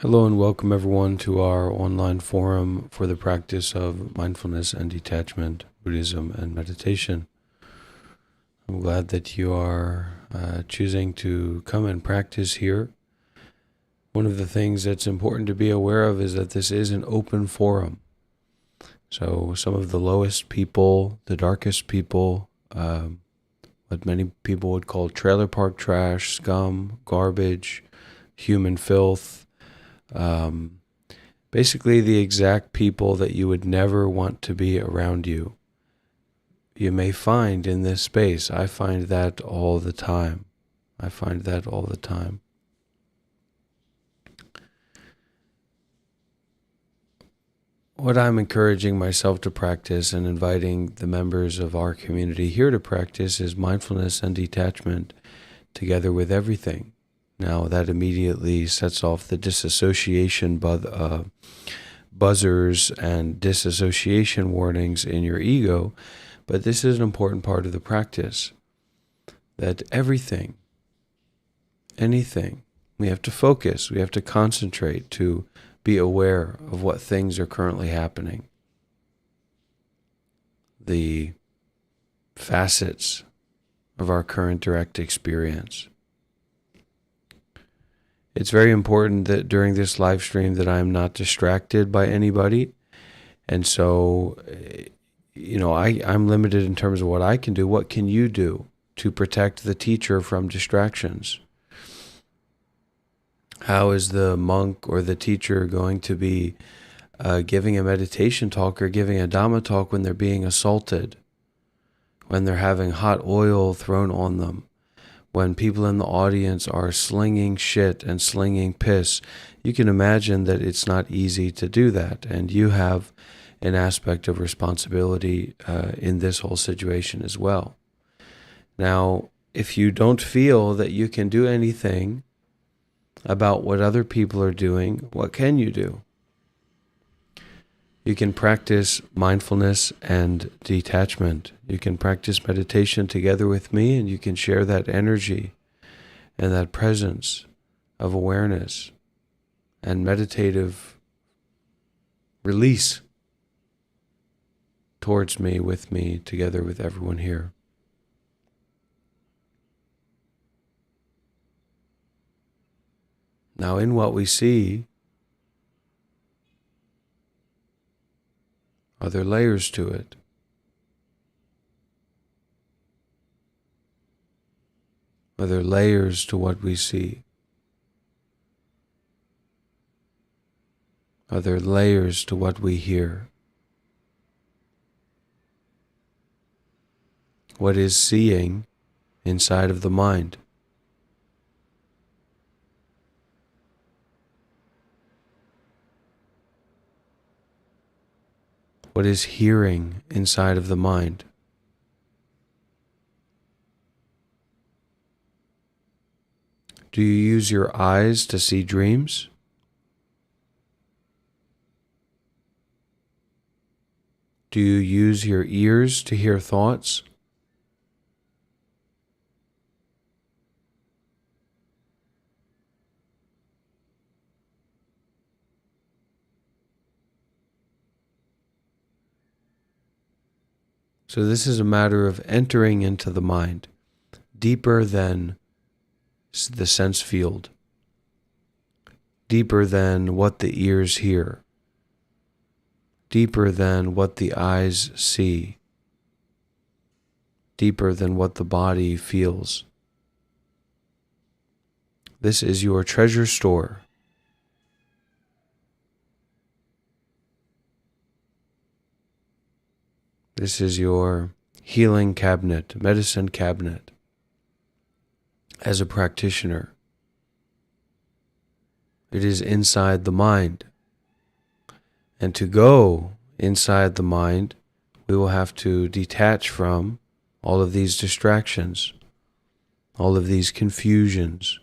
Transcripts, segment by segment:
Hello and welcome everyone to our online forum for the practice of mindfulness and detachment, Buddhism and meditation. I'm glad that you are choosing to come and practice here. One of the things that's important to be aware of is that this is an open forum. So some of the lowest people, the darkest people, what many people would call trailer park trash, scum, garbage, human filth, basically the exact people that you would never want to be around you. You may find in this space, I find that all the time. What I'm encouraging myself to practice and inviting the members of our community here to practice is mindfulness and detachment together with everything. Now that immediately sets off the disassociation buzzers and disassociation warnings in your ego, but this is an important part of the practice. That everything, anything, we have to focus, we have to concentrate to be aware of what things are currently happening. The facets of our current direct experience. It's very important that during this live stream that I'm not distracted by anybody. And so, I'm limited in terms of what I can do. What can you do to protect the teacher from distractions? How is the monk or the teacher going to be giving a meditation talk or giving a Dhamma talk when they're being assaulted, when they're having hot oil thrown on them, when people in the audience are slinging shit and slinging piss? You can imagine that it's not easy to do that, and you have an aspect of responsibility in this whole situation as well. Now, if you don't feel that you can do anything about what other people are doing, what can you do? You can practice mindfulness and detachment. You can practice meditation together with me, and you can share that energy and that presence of awareness and meditative release towards me, with me, together with everyone here. Now, in what we see, are there layers to it? Are there layers to what we see? Are there layers to what we hear? What is seeing inside of the mind? What is hearing inside of the mind? Do you use your eyes to see dreams? Do you use your ears to hear thoughts? So this is a matter of entering into the mind, deeper than the sense field, deeper than what the ears hear, deeper than what the eyes see, deeper than what the body feels. This is your treasure store. This is your healing cabinet, medicine cabinet. As a practitioner, it is inside the mind. And to go inside the mind, we will have to detach from all of these distractions, all of these confusions,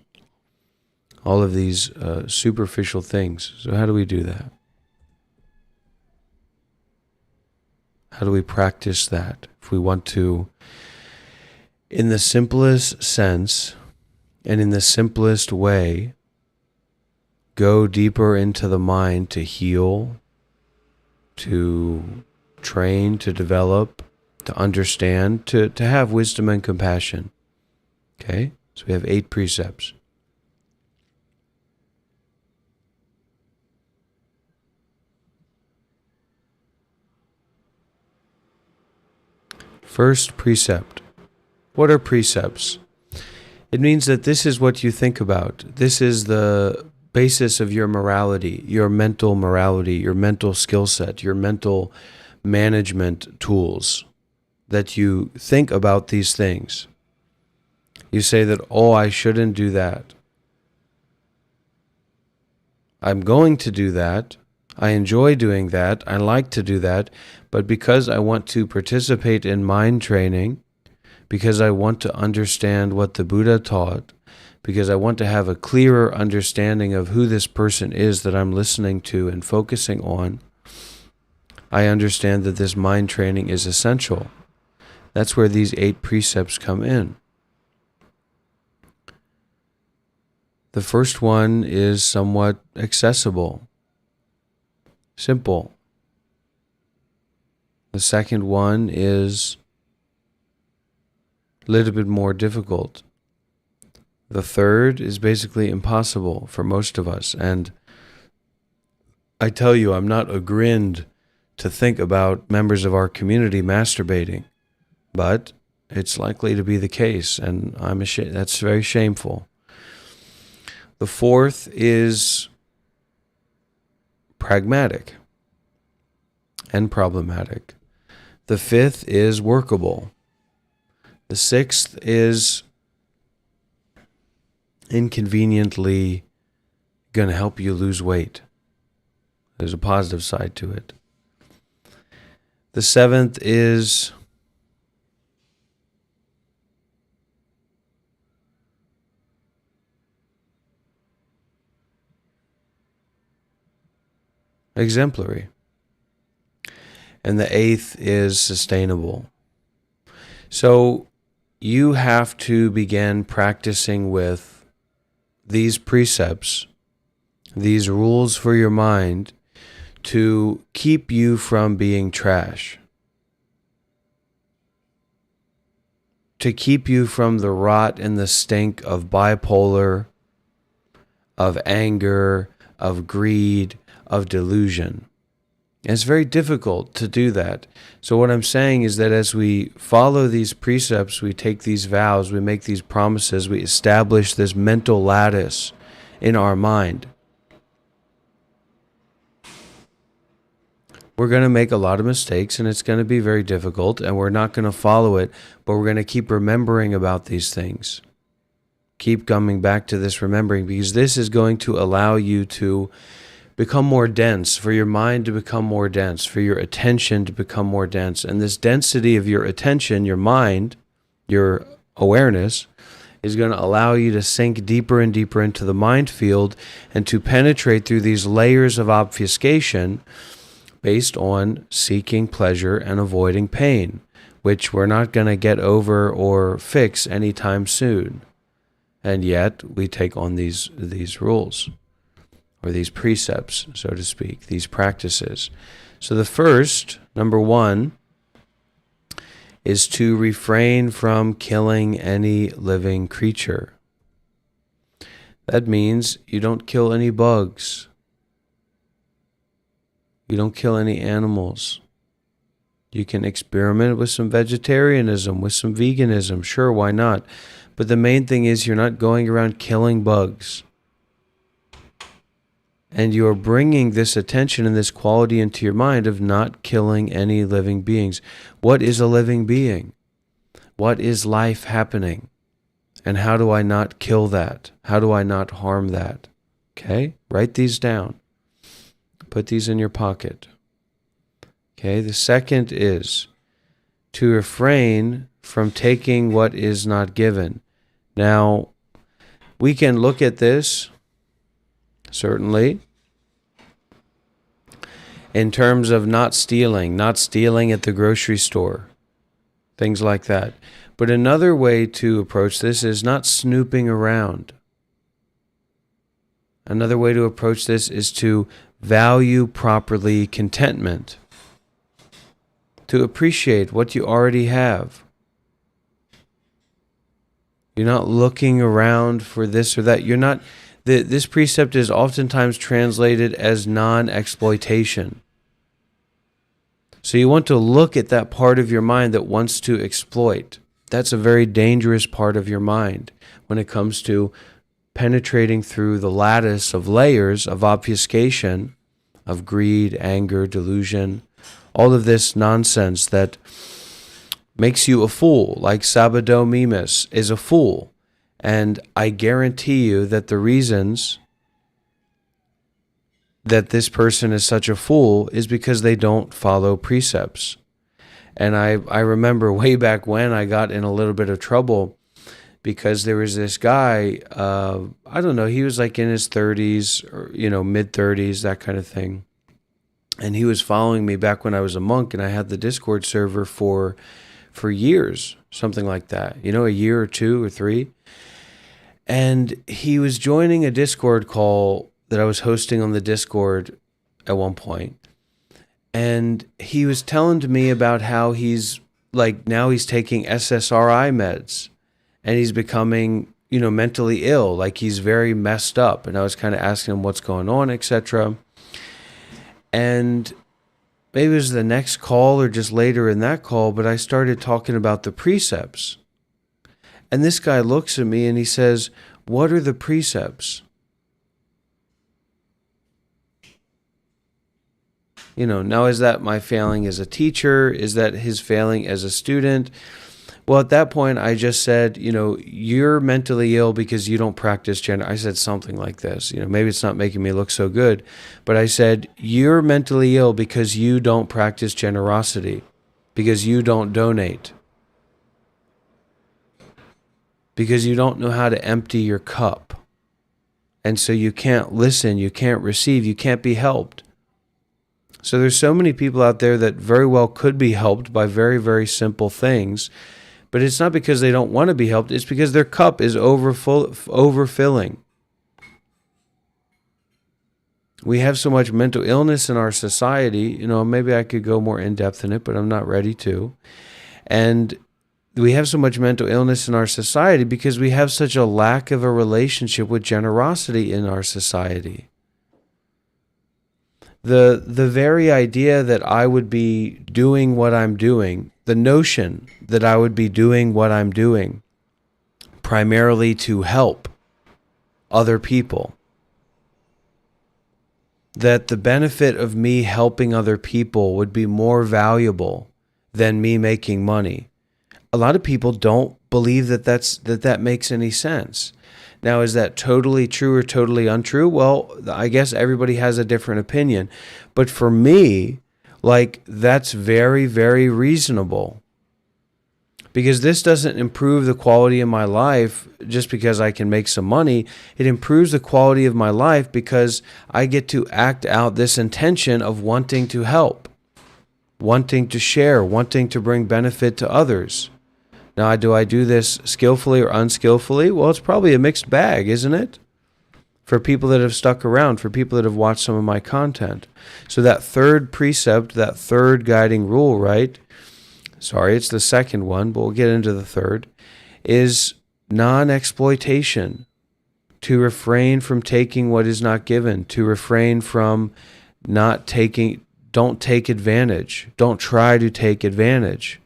all of these superficial things. So how do we do that? How do we practice that? If we want to, in the simplest sense and in the simplest way, go deeper into the mind to heal, to train, to develop, to understand, to have wisdom and compassion. Okay? So we have 8 precepts. First precept. What are precepts? It means that this is what you think about. This is the basis of your morality, your mental skill set, your mental management tools, that you think about these things. You say that, oh, I shouldn't do that. I'm going to do that. I enjoy doing that. I like to do that. But because I want to participate in mind training, because I want to understand what the Buddha taught, because I want to have a clearer understanding of who this person is that I'm listening to and focusing on, I understand that this mind training is essential. That's where these 8 precepts come in. The first one is somewhat accessible, simple. The second one is a little bit more difficult. The third is basically impossible for most of us. And I tell you, I'm not chagrined to think about members of our community masturbating, but it's likely to be the case, and I'm ashamed. That's very shameful. The fourth is pragmatic and problematic. The fifth is workable. The sixth is inconveniently going to help you lose weight. There's a positive side to it. The seventh is exemplary. And the eighth is sustainable. So you have to begin practicing with these precepts, these rules for your mind, to keep you from being trash, to keep you from the rot and the stink of bipolar, of anger, of greed, of delusion. And it's very difficult to do that. So what I'm saying is that as we follow these precepts, we take these vows, we make these promises, we establish this mental lattice in our mind. We're going to make a lot of mistakes, and it's going to be very difficult, and we're not going to follow it, but we're going to keep remembering about these things. Keep coming back to this remembering, because this is going to allow you to become more dense, for your mind to become more dense, for your attention to become more dense. And this density of your attention, your mind, your awareness, is going to allow you to sink deeper and deeper into the mind field and to penetrate through these layers of obfuscation based on seeking pleasure and avoiding pain, which we're not going to get over or fix anytime soon. And yet we take on these rules, or these precepts, so to speak, these practices. So the first, number 1, is to refrain from killing any living creature. That means you don't kill any bugs. You don't kill any animals. You can experiment with some vegetarianism, with some veganism. Sure, why not? But the main thing is you're not going around killing bugs. And you're bringing this attention and this quality into your mind of not killing any living beings. What is a living being? What is life happening? And how do I not kill that? How do I not harm that? Okay, write these down. Put these in your pocket. Okay, the second is to refrain from taking what is not given. Now, we can look at this, certainly, in terms of not stealing at the grocery store, things like that. But another way to approach this is not snooping around. Another way to approach this is to value properly contentment, to appreciate what you already have. You're not looking around for this or that. You're not. This precept is oftentimes translated as non-exploitation. So you want to look at that part of your mind that wants to exploit. That's a very dangerous part of your mind when it comes to penetrating through the lattice of layers of obfuscation, of greed, anger, delusion, all of this nonsense that makes you a fool, like Sabado Mimas is a fool. And I guarantee you that the reasons that this person is such a fool is because they don't follow precepts. And I remember way back when I got in a little bit of trouble because there was this guy, I don't know, he was like in his 30s or, mid 30s, that kind of thing. And he was following me back when I was a monk, and I had the Discord server for years, something like that, a year or 2 or 3. And he was joining a Discord call that I was hosting on the Discord at one point. And he was telling to me about how he's now he's taking SSRI meds and he's becoming, mentally ill, like he's very messed up. And I was kind of asking him what's going on, etc. And maybe it was the next call or just later in that call, but I started talking about the precepts. And this guy looks at me and he says, "What are the precepts?" Now is that my failing as a teacher? Is that his failing as a student? Well, at that point, I just said, you're mentally ill because you don't practice gender. I said something like this. Maybe it's not making me look so good, but I said, you're mentally ill because you don't practice generosity, because you don't donate, because you don't know how to empty your cup. And so you can't listen, you can't receive, you can't be helped. So there's so many people out there that very well could be helped by very, very simple things. But it's not because they don't want to be helped. It's because their cup is overfilling. We have so much mental illness in our society. Maybe I could go more in depth in it, but I'm not ready to. And we have so much mental illness in our society because we have such a lack of a relationship with generosity in our society. The very idea that I would be doing what I'm doing, the notion that I would be doing what I'm doing primarily to help other people, that the benefit of me helping other people would be more valuable than me making money. A lot of people don't believe that makes any sense. Now, is that totally true or totally untrue? Well, I guess everybody has a different opinion. But for me, that's very, very reasonable. Because this doesn't improve the quality of my life just because I can make some money. It improves the quality of my life because I get to act out this intention of wanting to help, wanting to share, wanting to bring benefit to others. Now, do I do this skillfully or unskillfully? Well, it's probably a mixed bag, isn't it? For people that have stuck around, for people that have watched some of my content. So that third precept, that third guiding rule, right? Sorry, it's the second one, but we'll get into the third, is non-exploitation. To refrain from taking what is not given, to refrain from don't take advantage. Don't try to take advantage.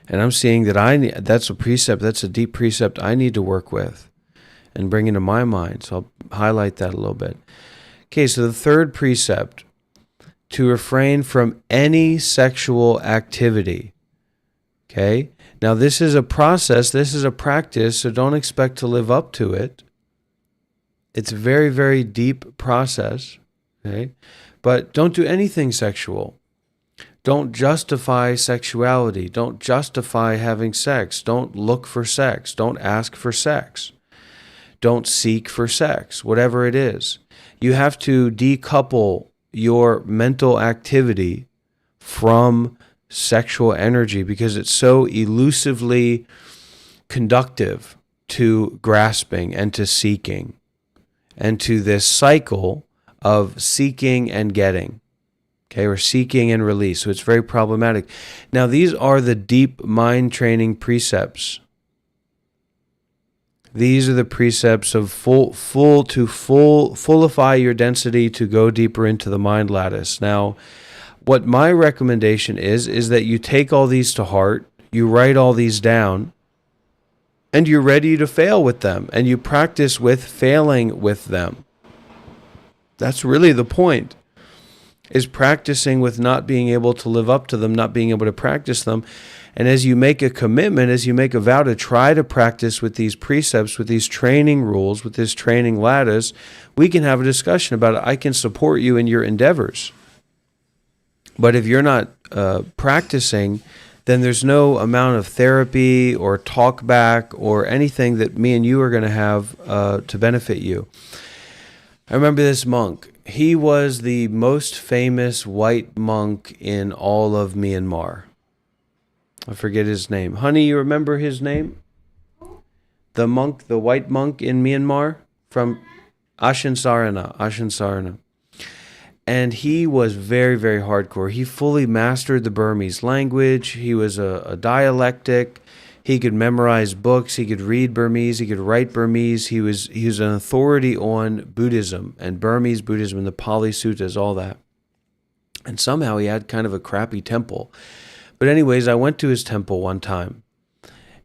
And I'm seeing that that's a precept, that's a deep precept I need to work with and bring into my mind. So I'll highlight that a little bit. Okay, so the third precept, to refrain from any sexual activity. Okay, now this is a process, this is a practice, so don't expect to live up to it. It's a very, very deep process. Okay, but don't do anything sexual. Don't justify sexuality. Don't justify having sex. Don't look for sex. Don't ask for sex. Don't seek for sex, whatever it is. You have to decouple your mental activity from sexual energy because it's so elusively conductive to grasping and to seeking. and to this cycle of seeking and getting. Okay, or seeking and release. So it's very problematic. Now, these are the deep mind training precepts. These are the precepts of fullify your density to go deeper into the mind lattice. Now, what my recommendation is that you take all these to heart, you write all these down, and you're ready to fail with them, and you practice with failing with them. That's really the point, is practicing with not being able to live up to them, not being able to practice them. And as you make a commitment, as you make a vow to try to practice with these precepts, with these training rules, with this training lattice, we can have a discussion about it. I can support you in your endeavors. But if you're not practicing, then there's no amount of therapy or talk back or anything that me and you are going to have to benefit you. I remember this monk. He was the most famous white monk in all of Myanmar. I forget his name. Honey, you remember his name? The monk, the white monk in Myanmar from Ashin Sarana. And he was very, very hardcore. He fully mastered the Burmese language. He was a dialectic. He could memorize books. He could read Burmese. He could write Burmese. He was an authority on Buddhism and Burmese Buddhism and the Pali Suttas, all that. And somehow he had kind of a crappy temple. But anyways, I went to his temple one time,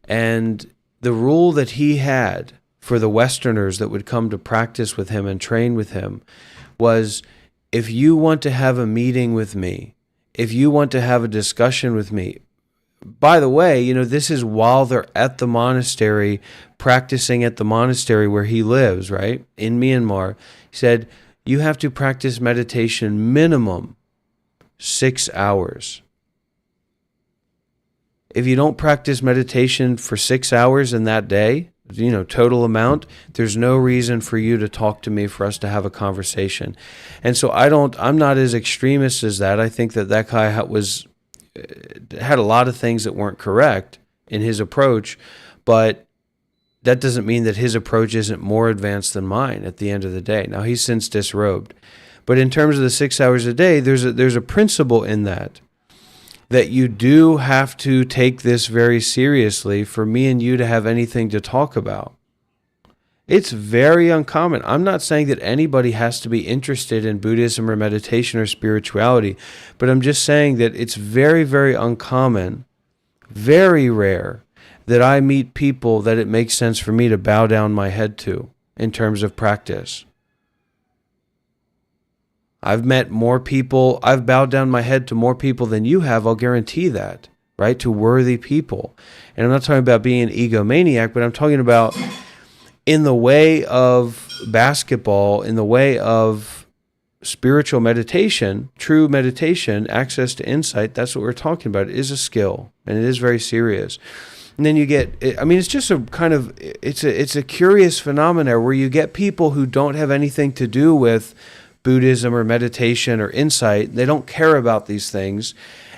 and the rule that he had for the Westerners that would come to practice with him and train with him was, if you want to have a meeting with me, if you want to have a discussion with me, by the way, this is while they're at the monastery, practicing at the monastery where he lives, right, in Myanmar. He said, you have to practice meditation minimum 6 hours. If you don't practice meditation for 6 hours in that day, total amount, there's no reason for you to talk to me, for us to have a conversation. And so I'm not as extremist as that. I think that guy had a lot of things that weren't correct in his approach, but that doesn't mean that his approach isn't more advanced than mine at the end of the day. Now, he's since disrobed. But in terms of the 6 hours a day, there's a principle in that you do have to take this very seriously for me and you to have anything to talk about. It's very uncommon. I'm not saying that anybody has to be interested in Buddhism or meditation or spirituality, but I'm just saying that it's very, very uncommon, very rare, that I meet people that it makes sense for me to bow down my head to in terms of practice. I've met more people, I've bowed down my head to more people than you have, I'll guarantee that, right? To worthy people. And I'm not talking about being an egomaniac, but I'm talking about in the way of basketball, in the way of spiritual meditation, true meditation, access to insight, that's what we're talking about. It is a skill, and it is very serious. And then you get, it's just a kind of, it's a curious phenomena where you get people who don't have anything to do with Buddhism or meditation or insight. They don't care about these things.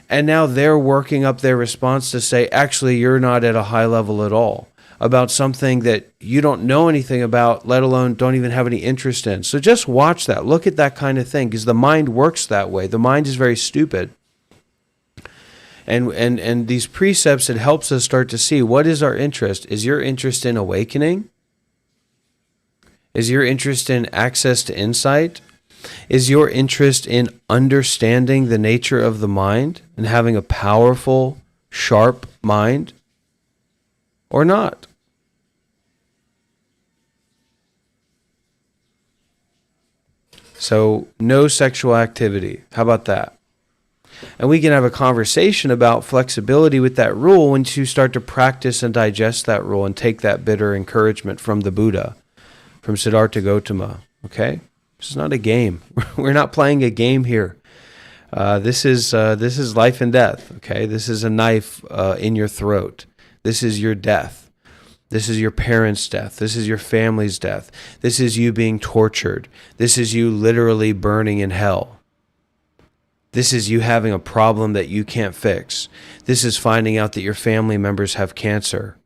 And now they're working up their response to say, actually, you're not at a high level at all about something that you don't know anything about, let alone don't even have any interest in. So just watch that. Look at that kind of thing, because the mind works that way. The mind is very stupid. And these precepts, it helps us start to see, what is our interest? Is your interest in awakening? Is your interest in access to insight? Is your interest in understanding the nature of the mind and having a powerful, sharp mind, or not? So, no sexual activity. How about that? And we can have a conversation about flexibility with that rule once you start to practice and digest that rule and take that bitter encouragement from the Buddha, from Siddhartha Gautama. Okay? This is not a game. We're not playing a game here. This is life and death. Okay? This is a knife in your throat. This is your death. This is your parents' death. This is your family's death. This is you being tortured. This is you literally burning in hell. This is you having a problem that you can't fix. This is finding out that your family members have cancer.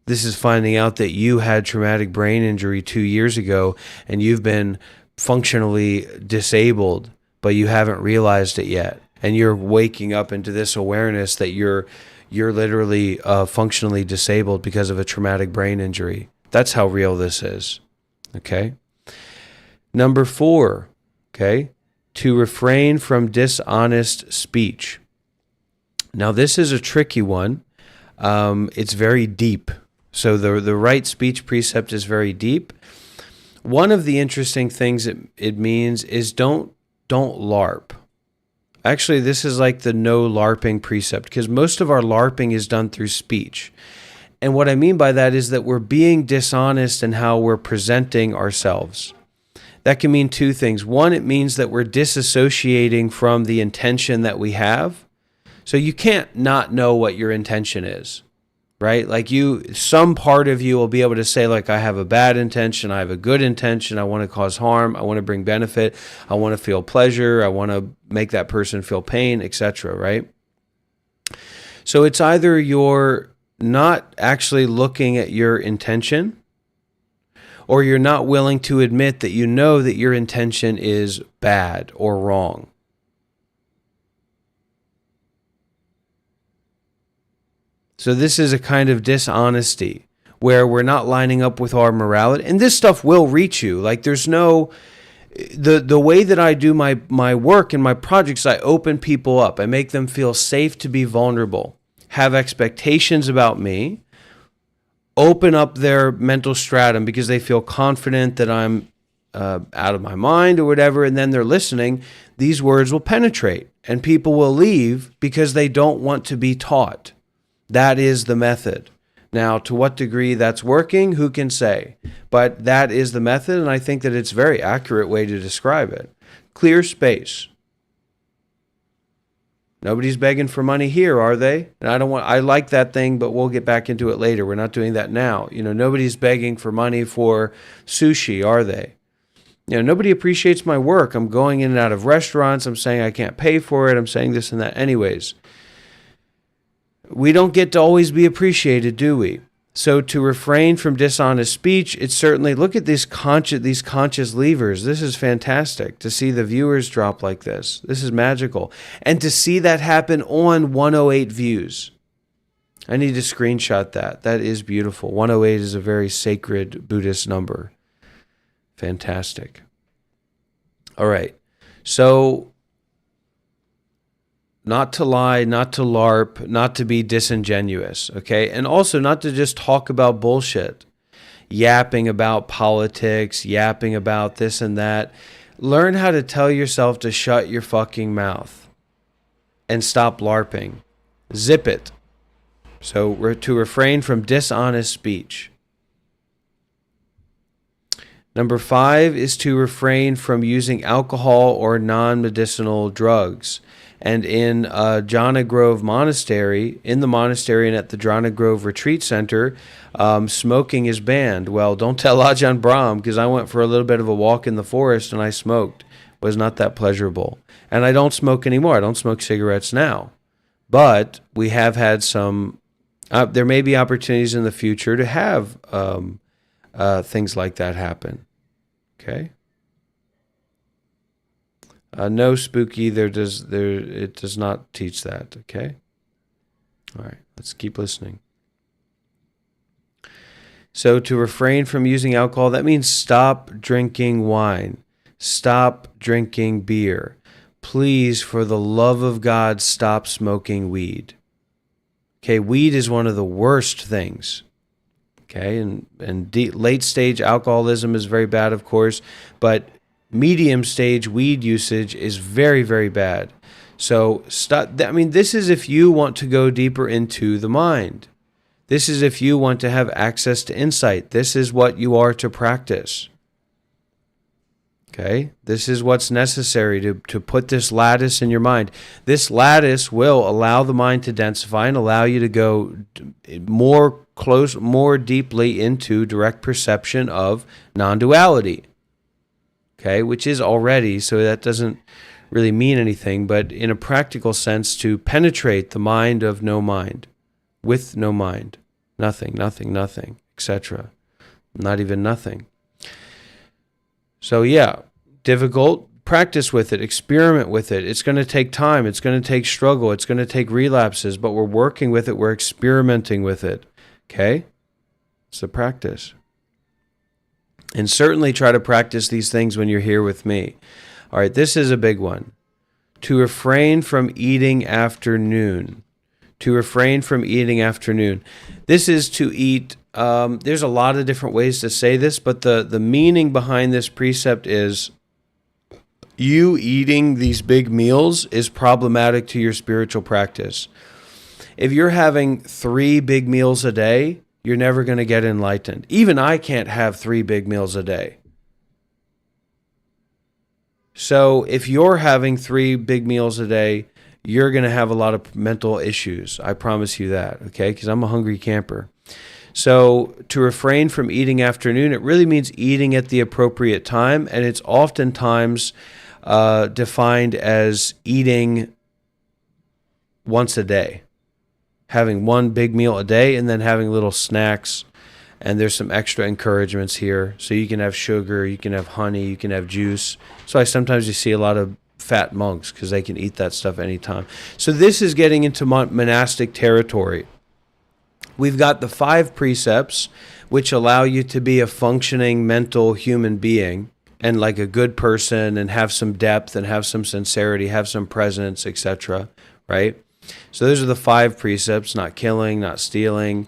This is finding out that you had traumatic brain injury 2 years ago and you've been functionally disabled, but you haven't realized it yet. And you're waking up into this awareness that you're literally functionally disabled because of a traumatic brain injury. That's how real this is. Okay? Number 4, okay? To refrain from dishonest speech. Now, this is a tricky one. It's very deep. So the right speech precept is very deep. One of the interesting things it means is don't LARP. Actually, this is like the no LARPing precept, because most of our LARPing is done through speech. And what I mean by that is that we're being dishonest in how we're presenting ourselves. That can mean 2 things. One, it means that we're disassociating from the intention that we have. So you can't not know what your intention is. Right? Like some part of you will be able to say, like, I have a bad intention, I have a good intention, I want to cause harm, I want to bring benefit, I want to feel pleasure, I want to make that person feel pain, etc., right? So it's either you're not actually looking at your intention, or you're not willing to admit that you know that your intention is bad or wrong. So this is a kind of dishonesty where we're not lining up with our morality. And this stuff will reach you. Like there's no... The way that I do my work and my projects, I open people up. I make them feel safe to be vulnerable, have expectations about me, open up their mental stratum because they feel confident that I'm out of my mind or whatever, and then they're listening. These words will penetrate, and people will leave because they don't want to be taught. That is the method. Now, to what degree that's working, who can say? But that is the method, and I think that it's a very accurate way to describe it. Clear space. Nobody's begging for money here, are they? And I like that thing, but we'll get back into it later. We're not doing that now. Nobody's begging for money for sushi, are they? Nobody appreciates my work. I'm going in and out of restaurants. I'm saying I can't pay for it. I'm saying this and that. Anyways, we don't get to always be appreciated, do we? So to refrain from dishonest speech, it's certainly, look at these conscious levers. This is fantastic to see the viewers drop like this. This is magical. And to see that happen on 108 views. I need to screenshot that. That is beautiful. 108 is a very sacred Buddhist number. Fantastic. All right. So not to lie, not to LARP, not to be disingenuous, okay? And also not to just talk about bullshit, yapping about politics, yapping about this and that. Learn how to tell yourself to shut your fucking mouth and stop LARPing. Zip it. So to refrain from dishonest speech. Number 5 is to refrain from using alcohol or non-medicinal drugs. And in Jhana Grove Monastery, in the monastery and at the Jhana Grove Retreat Center, smoking is banned. Well, don't tell Ajahn Brahm, because I went for a little bit of a walk in the forest and I smoked. It was not that pleasurable. And I don't smoke anymore. I don't smoke cigarettes now. But we have had some, there may be opportunities in the future to have things like that happen. Okay? No, spooky, it does not teach that, okay? All right, let's keep listening. So to refrain from using alcohol, that means stop drinking wine. Stop drinking beer. Please, for the love of God, stop smoking weed. Okay, weed is one of the worst things. Okay, and late stage alcoholism is very bad, of course, but medium stage weed usage is very, very bad. So stop. I mean, this is if you want to go deeper into the mind. This is if you want to have access to insight. This is what you are to practice. Okay? This is what's necessary to put this lattice in your mind. This lattice will allow the mind to densify and allow you to go more deeply into direct perception of non-duality. Okay, which is already, so that doesn't really mean anything, but in a practical sense, to penetrate the mind of no mind, with no mind, nothing, nothing, nothing, etc. Not even nothing. So yeah, difficult. Practice with it, experiment with it. It's going to take time. It's going to take struggle. It's going to take relapses, but we're working with it. We're experimenting with it. Okay? It's a practice. And certainly try to practice these things when you're here with me. All right, this is a big one. To refrain from eating after noon. To refrain from eating after noon. This is to eat. There's a lot of different ways to say this, but the meaning behind this precept is you eating these big meals is problematic to your spiritual practice. If you're having 3 big meals a day, you're never going to get enlightened. Even I can't have 3 big meals a day. So if you're having 3 big meals a day, you're going to have a lot of mental issues. I promise you that, okay? Because I'm a hungry camper. So to refrain from eating after noon, it really means eating at the appropriate time, and it's oftentimes defined as eating once a day, having 1 big meal a day and then having little snacks. And there's some extra encouragements here. So you can have sugar, you can have honey, you can have juice. So you see a lot of fat monks because they can eat that stuff anytime. So this is getting into monastic territory. We've got the 5 precepts which allow you to be a functioning mental human being and like a good person and have some depth and have some sincerity, have some presence, etc. Right? So those are the 5 precepts: not killing, not stealing,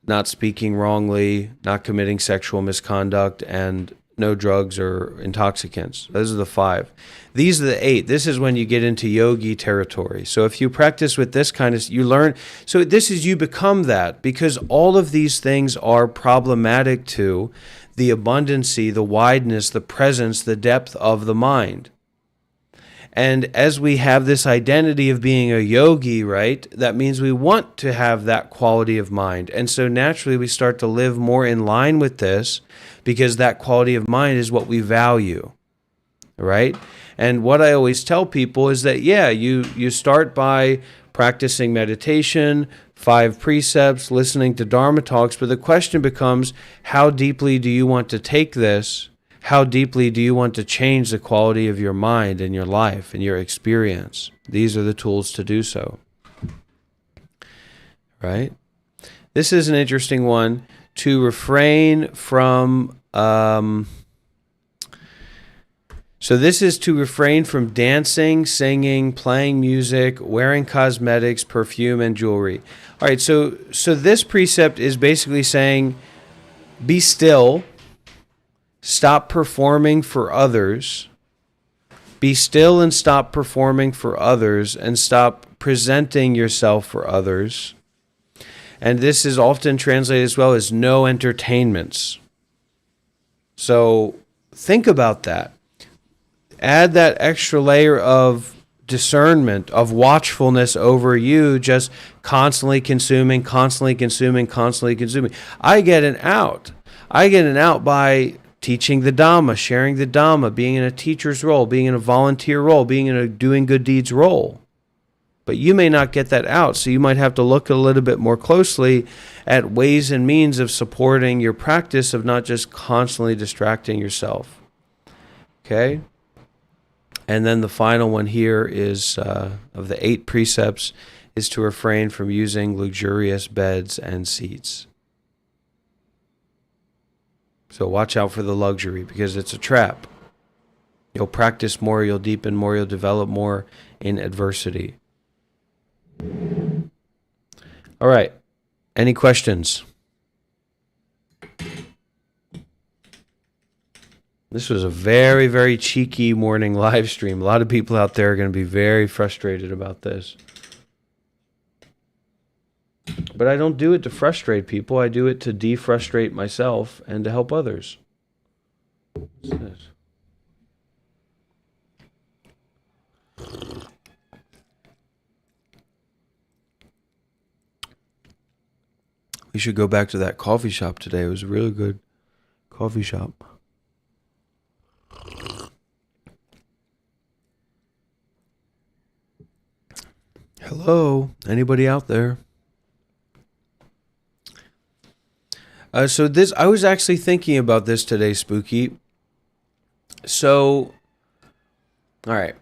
not speaking wrongly, not committing sexual misconduct, and no drugs or intoxicants. Those are the 5. These are the 8. This is when you get into yogi territory. So if you practice with this kind of, you learn. So this is, you become that, because all of these things are problematic to the abundancy, the wideness, the presence, the depth of the mind. And as we have this identity of being a yogi, right, that means we want to have that quality of mind. And so naturally we start to live more in line with this, because that quality of mind is what we value, right? And what I always tell people is that, yeah, you start by practicing meditation, 5 precepts, listening to Dharma talks, but the question becomes, how deeply do you want to take this? How deeply do you want to change the quality of your mind and your life and your experience? These are the tools to do so. Right? This is an interesting one. To refrain from... So this is to refrain from dancing, singing, playing music, wearing cosmetics, perfume, and jewelry. All right, so this precept is basically saying, be still. Stop performing for others. Be still and stop performing for others, and stop presenting yourself for others. And this is often translated as well as no entertainments. So think about that. Add that extra layer of discernment, of watchfulness over you, just constantly consuming, constantly consuming, constantly consuming. I get an out. By teaching the Dhamma, sharing the Dhamma, being in a teacher's role, being in a volunteer role, being in a doing good deeds role. But you may not get that out, so you might have to look a little bit more closely at ways and means of supporting your practice of not just constantly distracting yourself. Okay? And then the final one here is, of the 8 precepts, is to refrain from using luxurious beds and seats. So watch out for the luxury, because it's a trap. You'll practice more, you'll deepen more, you'll develop more in adversity. All right. Any questions? This was a very, very cheeky morning live stream. A lot of people out there are going to be very frustrated about this. But I don't do it to frustrate people. I do it to defrustrate myself and to help others. What's this? We should go back to that coffee shop today. It was a really good coffee shop. Hello. Hello? Anybody out there? I was actually thinking about this today, Spooky. So, all right.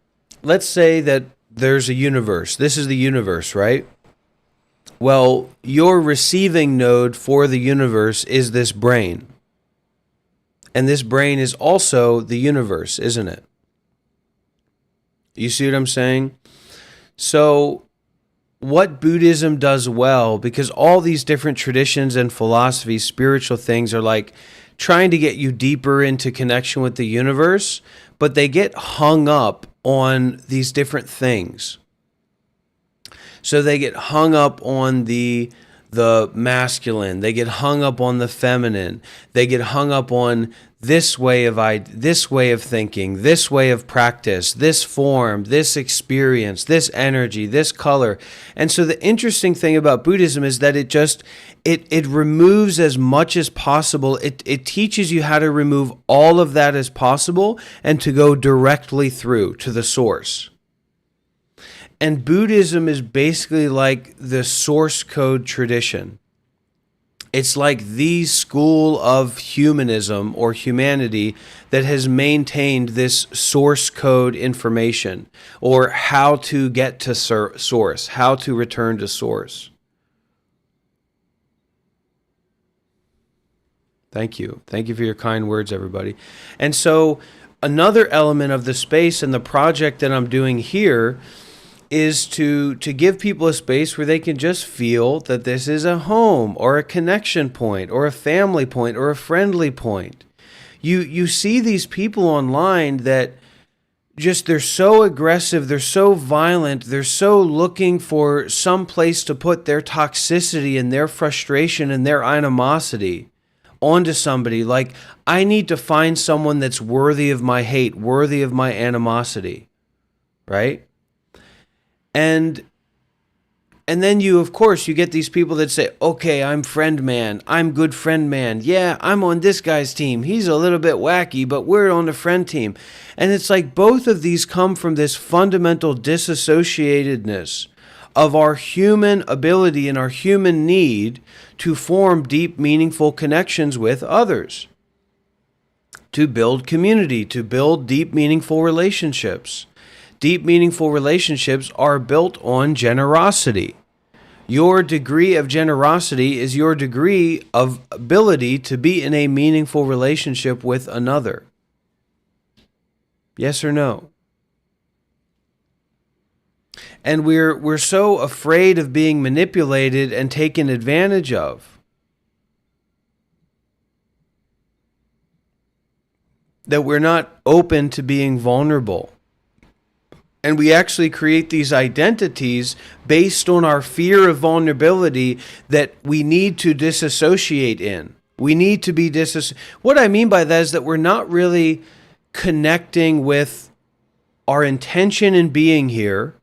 Let's say that there's a universe. This is the universe, right? Well, your receiving node for the universe is this brain. And this brain is also the universe, isn't it? You see what I'm saying? So, what Buddhism does well, because all these different traditions and philosophies, spiritual things, are like trying to get you deeper into connection with the universe, but they get hung up on these different things. So they get hung up on the masculine, they get hung up on the feminine, they get hung up on this way of thinking, this way of practice, this form, this experience, this energy, this color. And so the interesting thing about Buddhism is that it removes as much as possible. It teaches you how to remove all of that as possible and to go directly through to the source. And Buddhism is basically like the source code tradition. It's like the school of humanism or humanity that has maintained this source code information, or how to get to source, how to return to source. Thank you. Thank you for your kind words, everybody. And so another element of the space and the project that I'm doing here is to give people a space where they can just feel that this is a home or a connection point or a family point or a friendly point. You see these people online that just, they're so aggressive, they're so violent, they're so looking for some place to put their toxicity and their frustration and their animosity onto somebody. Like, I need to find someone that's worthy of my hate, worthy of my animosity, right? And then you get these people that say, okay, I'm friend man. I'm good friend man. Yeah, I'm on this guy's team. He's a little bit wacky, but we're on the friend team. And it's like both of these come from this fundamental disassociatedness of our human ability and our human need to form deep, meaningful connections with others, to build community, to build deep, meaningful relationships. Deep, meaningful relationships are built on generosity. Your degree of generosity is your degree of ability to be in a meaningful relationship with another. Yes or no? And we're so afraid of being manipulated and taken advantage of that we're not open to being vulnerable. And we actually create these identities based on our fear of vulnerability that we need to disassociate in. We need to be What I mean by that is that we're not really connecting with our intention in being here.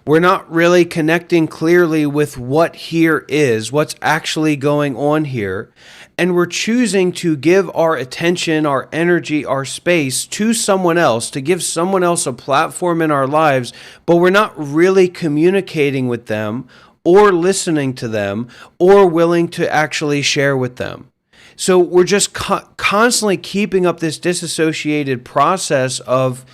We're not really connecting clearly with what here is, what's actually going on here. And we're choosing to give our attention, our energy, our space to someone else, to give someone else a platform in our lives, but we're not really communicating with them or listening to them or willing to actually share with them. So we're just constantly keeping up this disassociated process of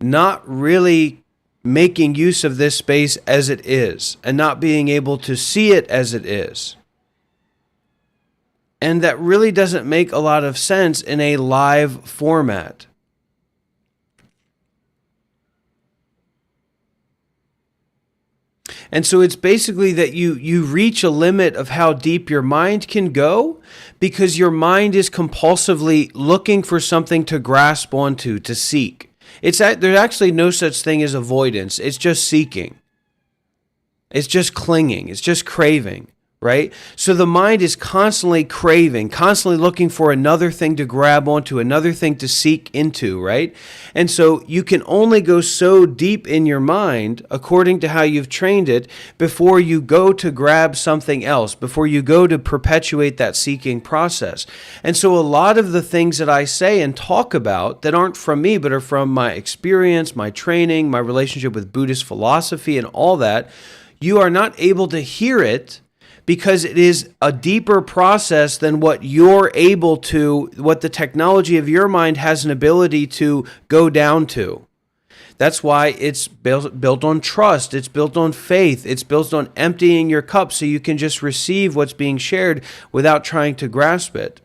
not really making use of this space as it is and not being able to see it as it is. And that really doesn't make a lot of sense in a live format. And so it's basically that you reach a limit of how deep your mind can go because your mind is compulsively looking for something to grasp onto, to seek. There's actually no such thing as avoidance. It's just seeking. It's just clinging. It's just craving, right? So the mind is constantly craving, constantly looking for another thing to grab onto, another thing to seek into, right? And so you can only go so deep in your mind, according to how you've trained it, before you go to grab something else, before you go to perpetuate that seeking process. And so a lot of the things that I say and talk about that aren't from me, but are from my experience, my training, my relationship with Buddhist philosophy and all that, you are not able to hear it because it is a deeper process than what you're able to, what the technology of your mind has an ability to go down to. That's why it's built on trust. It's built on faith. It's built on emptying your cup so you can just receive what's being shared without trying to grasp it.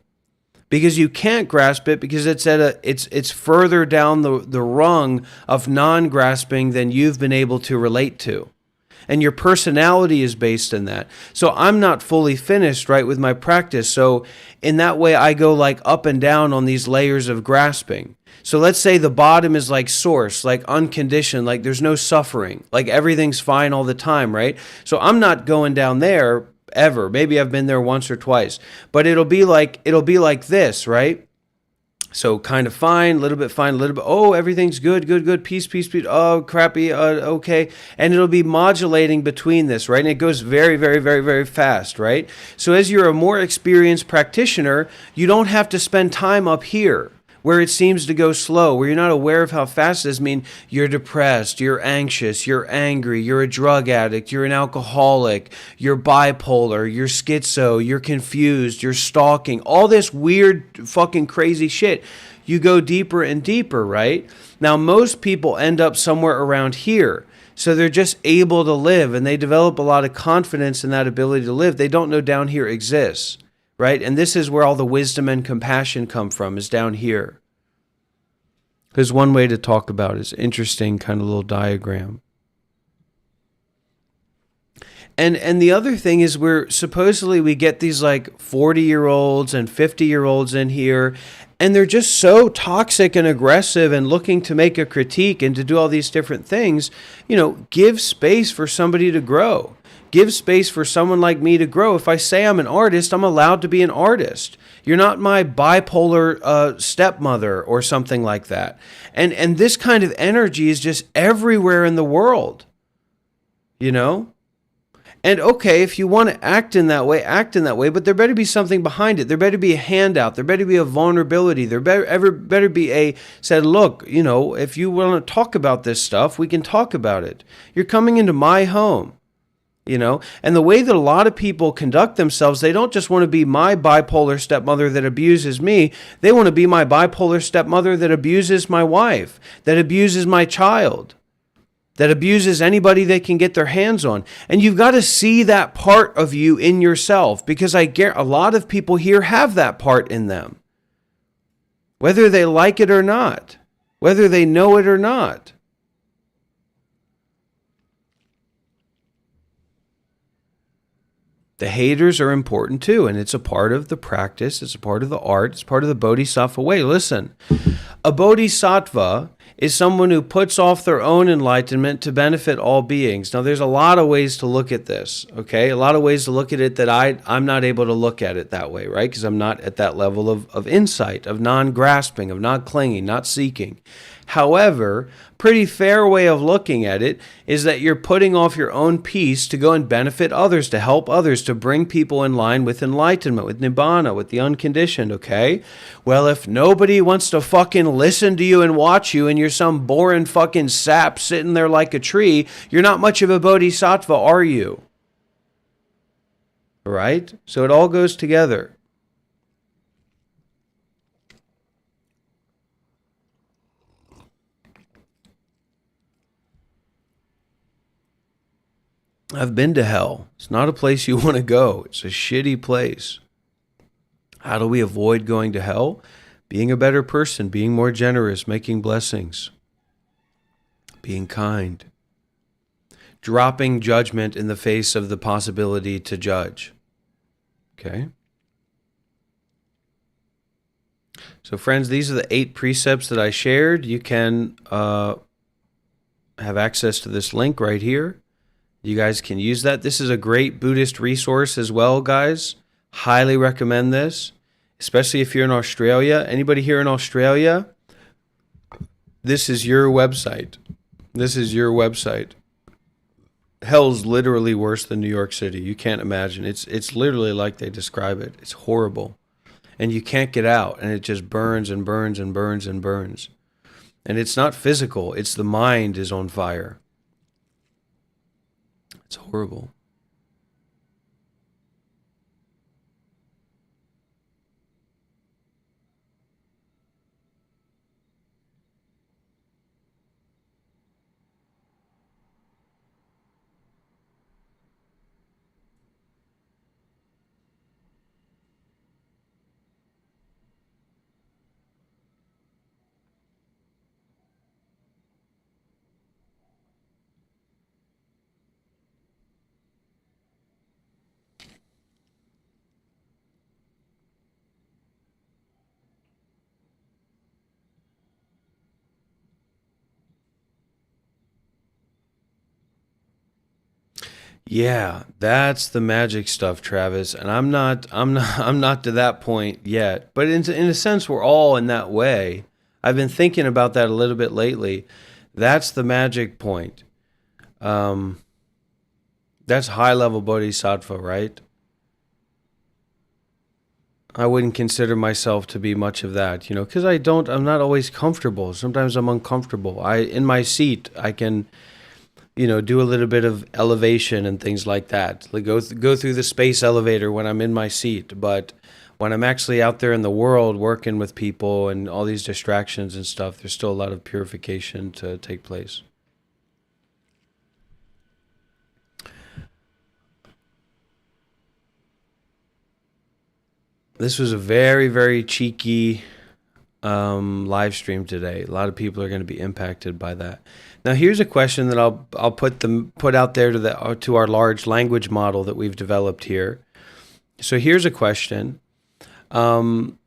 Because you can't grasp it because it's further down the rung of non-grasping than you've been able to relate to. And your personality is based in that. So I'm not fully finished, right, with my practice. So in that way, I go like up and down on these layers of grasping. So let's say the bottom is like source, like unconditioned, like there's no suffering, like everything's fine all the time, right? So I'm not going down there ever. Maybe I've been there once or twice, but it'll be like this, right? So kind of fine, a little bit fine, a little bit, oh, everything's good, peace, oh, crappy, okay. And it'll be modulating between this, right? And it goes very, very, very, very fast, right? So as you're a more experienced practitioner, you don't have to spend time up here where it seems to go slow, where you're not aware of how fast it is. I mean, you're depressed, you're anxious, you're angry, you're a drug addict, you're an alcoholic, you're bipolar, you're schizo, you're confused, you're stalking, all this weird fucking crazy shit. You go deeper and deeper, right? Now, most people end up somewhere around here. So they're just able to live, and they develop a lot of confidence in that ability to live. They don't know down here exists. Right? And this is where all the wisdom and compassion come from, is down here. There's one way to talk about it. It's an interesting kind of little diagram. And the other thing is we get these like 40-year-olds and 50-year-olds in here, and they're just so toxic and aggressive and looking to make a critique and to do all these different things. Give space for somebody to grow. Give space for someone like me to grow. If I say I'm an artist, I'm allowed to be an artist. You're not my bipolar stepmother or something like that. And this kind of energy is just everywhere in the world, And okay, if you want to act in that way, but there better be something behind it. There better be a handout. There better be a vulnerability. There better be said, look, if you want to talk about this stuff, we can talk about it. You're coming into my home. And the way that a lot of people conduct themselves, they don't just want to be my bipolar stepmother that abuses me. They want to be my bipolar stepmother that abuses my wife, that abuses my child, that abuses anybody they can get their hands on. And you've got to see that part of you in yourself, because I get a lot of people here have that part in them, whether they like it or not, whether they know it or not. The haters are important too, and it's a part of the practice, it's a part of the art, it's part of the bodhisattva way. Listen, a bodhisattva is someone who puts off their own enlightenment to benefit all beings. Now, there's a lot of ways to look at this, okay? A lot of ways to look at it that I'm not able to look at it that way, right? Because I'm not at that level of insight, of non-grasping, of not clinging, not seeking. However, pretty fair way of looking at it is that you're putting off your own peace to go and benefit others, to help others, to bring people in line with enlightenment, with nibbana, with the unconditioned, okay? Well, if nobody wants to fucking listen to you and watch you and you're some boring fucking sap sitting there like a tree, you're not much of a bodhisattva, are you? Right? So it all goes together. I've been to hell. It's not a place you want to go. It's a shitty place. How do we avoid going to hell? Being a better person, being more generous, making blessings, being kind, dropping judgment in the face of the possibility to judge. Okay? So friends, these are the 8 precepts that I shared. You can have access to this link right here. You guys can use that. This is a great Buddhist resource as well, guys. Highly recommend this, especially if you're in Australia. Anybody here in Australia? This is your website. This is your website. Hell's literally worse than New York City. You can't imagine. It's literally like they describe it. It's horrible. And you can't get out, and it just burns and burns and burns and burns. And it's not physical, it's the mind is on fire. It's horrible. Yeah, that's the magic stuff, Travis. And I'm not to that point yet. But in a sense, we're all in that way. I've been thinking about that a little bit lately. That's the magic point. Um, that's high level bodhisattva, right? I wouldn't consider myself to be much of that, because I'm not always comfortable. Sometimes I'm uncomfortable. In my seat, I can, do a little bit of elevation and things like that. Like go through the space elevator when I'm in my seat, but when I'm actually out there in the world working with people and all these distractions and stuff, there's still a lot of purification to take place. This was a very, very cheeky live stream today. A lot of people are going to be impacted by that. Now, here's a question that I'll put out there to our large language model that we've developed here. So here's a question. Um,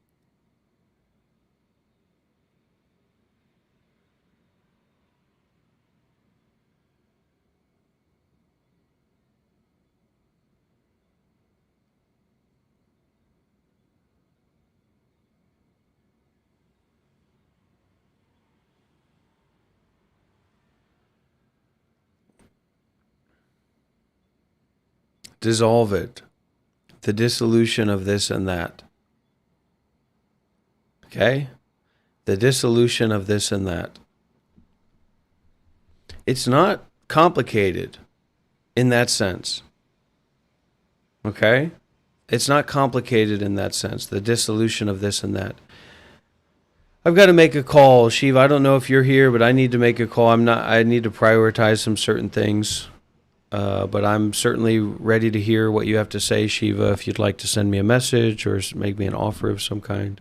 Dissolve it. The dissolution of this and that. Okay? The dissolution of this and that. It's not complicated in that sense. Okay? It's not complicated in that sense. The dissolution of this and that. I've got to make a call, Shiva. I don't know if you're here, but I need to make a call. I need to prioritize some certain things. But I'm certainly ready to hear what you have to say, Shiva, if you'd like to send me a message or make me an offer of some kind.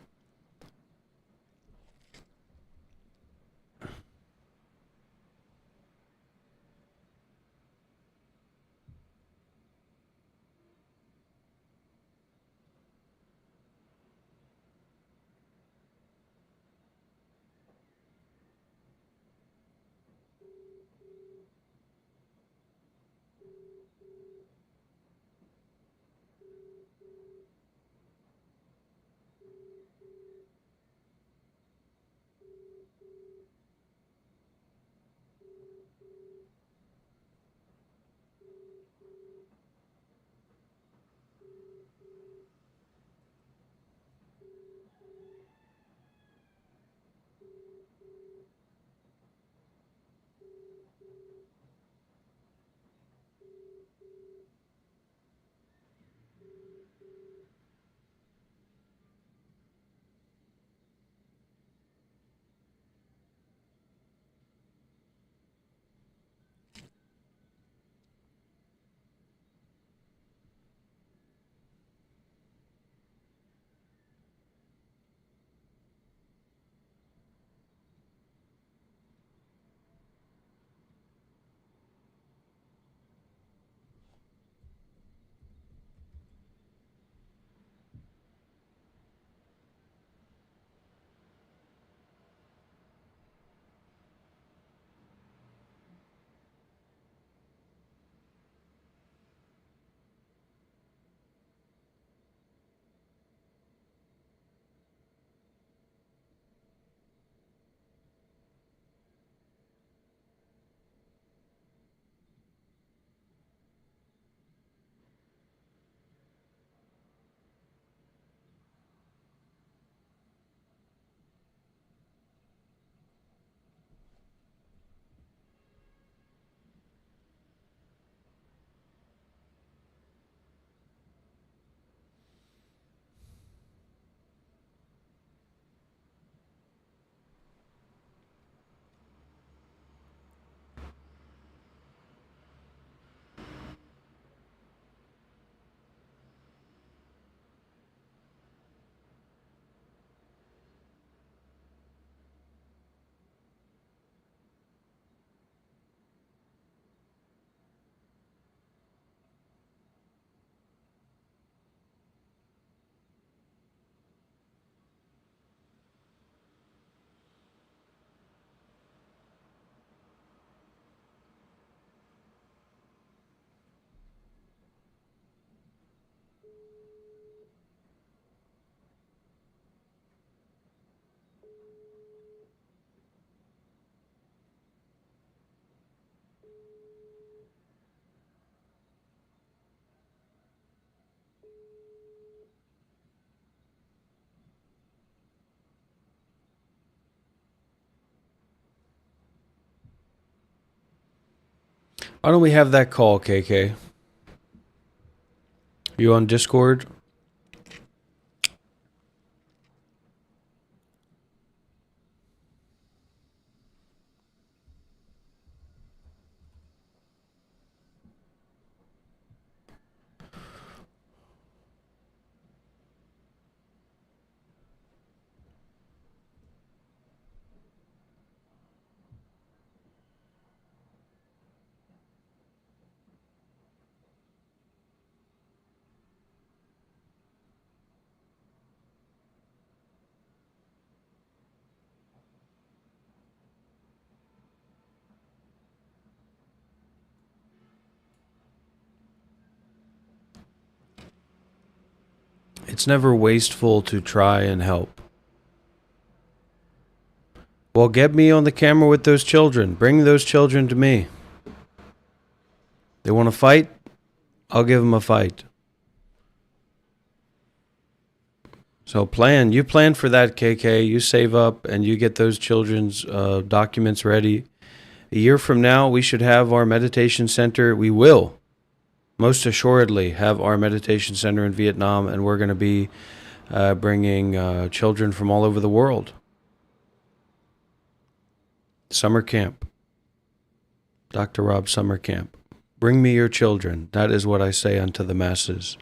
Why don't we have that call, KK? You on Discord? It's never wasteful to try and help. Well, get me on the camera with those children. Bring those children to me. They want to fight? I'll give them a fight. So you plan for that, KK. You save up and you get those children's documents ready. A year from now, we should have our meditation center. We will, most assuredly, have our meditation center in Vietnam, and we're going to be bringing children from all over the world. Summer camp. Dr. Rob Summer Camp. Bring me your children. That is what I say unto the masses.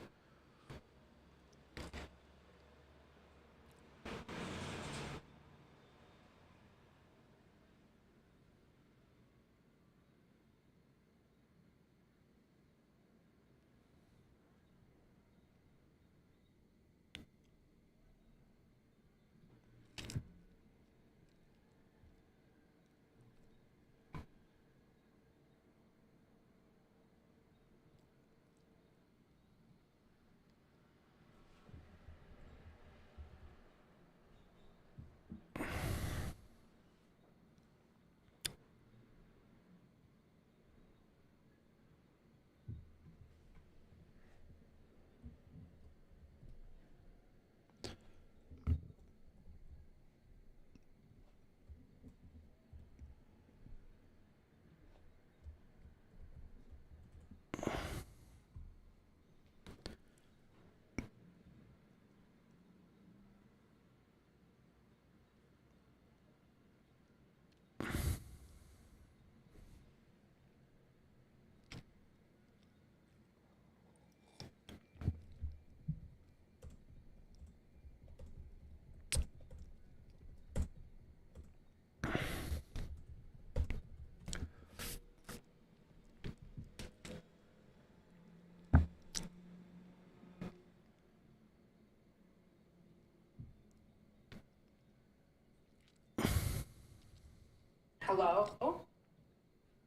Hello?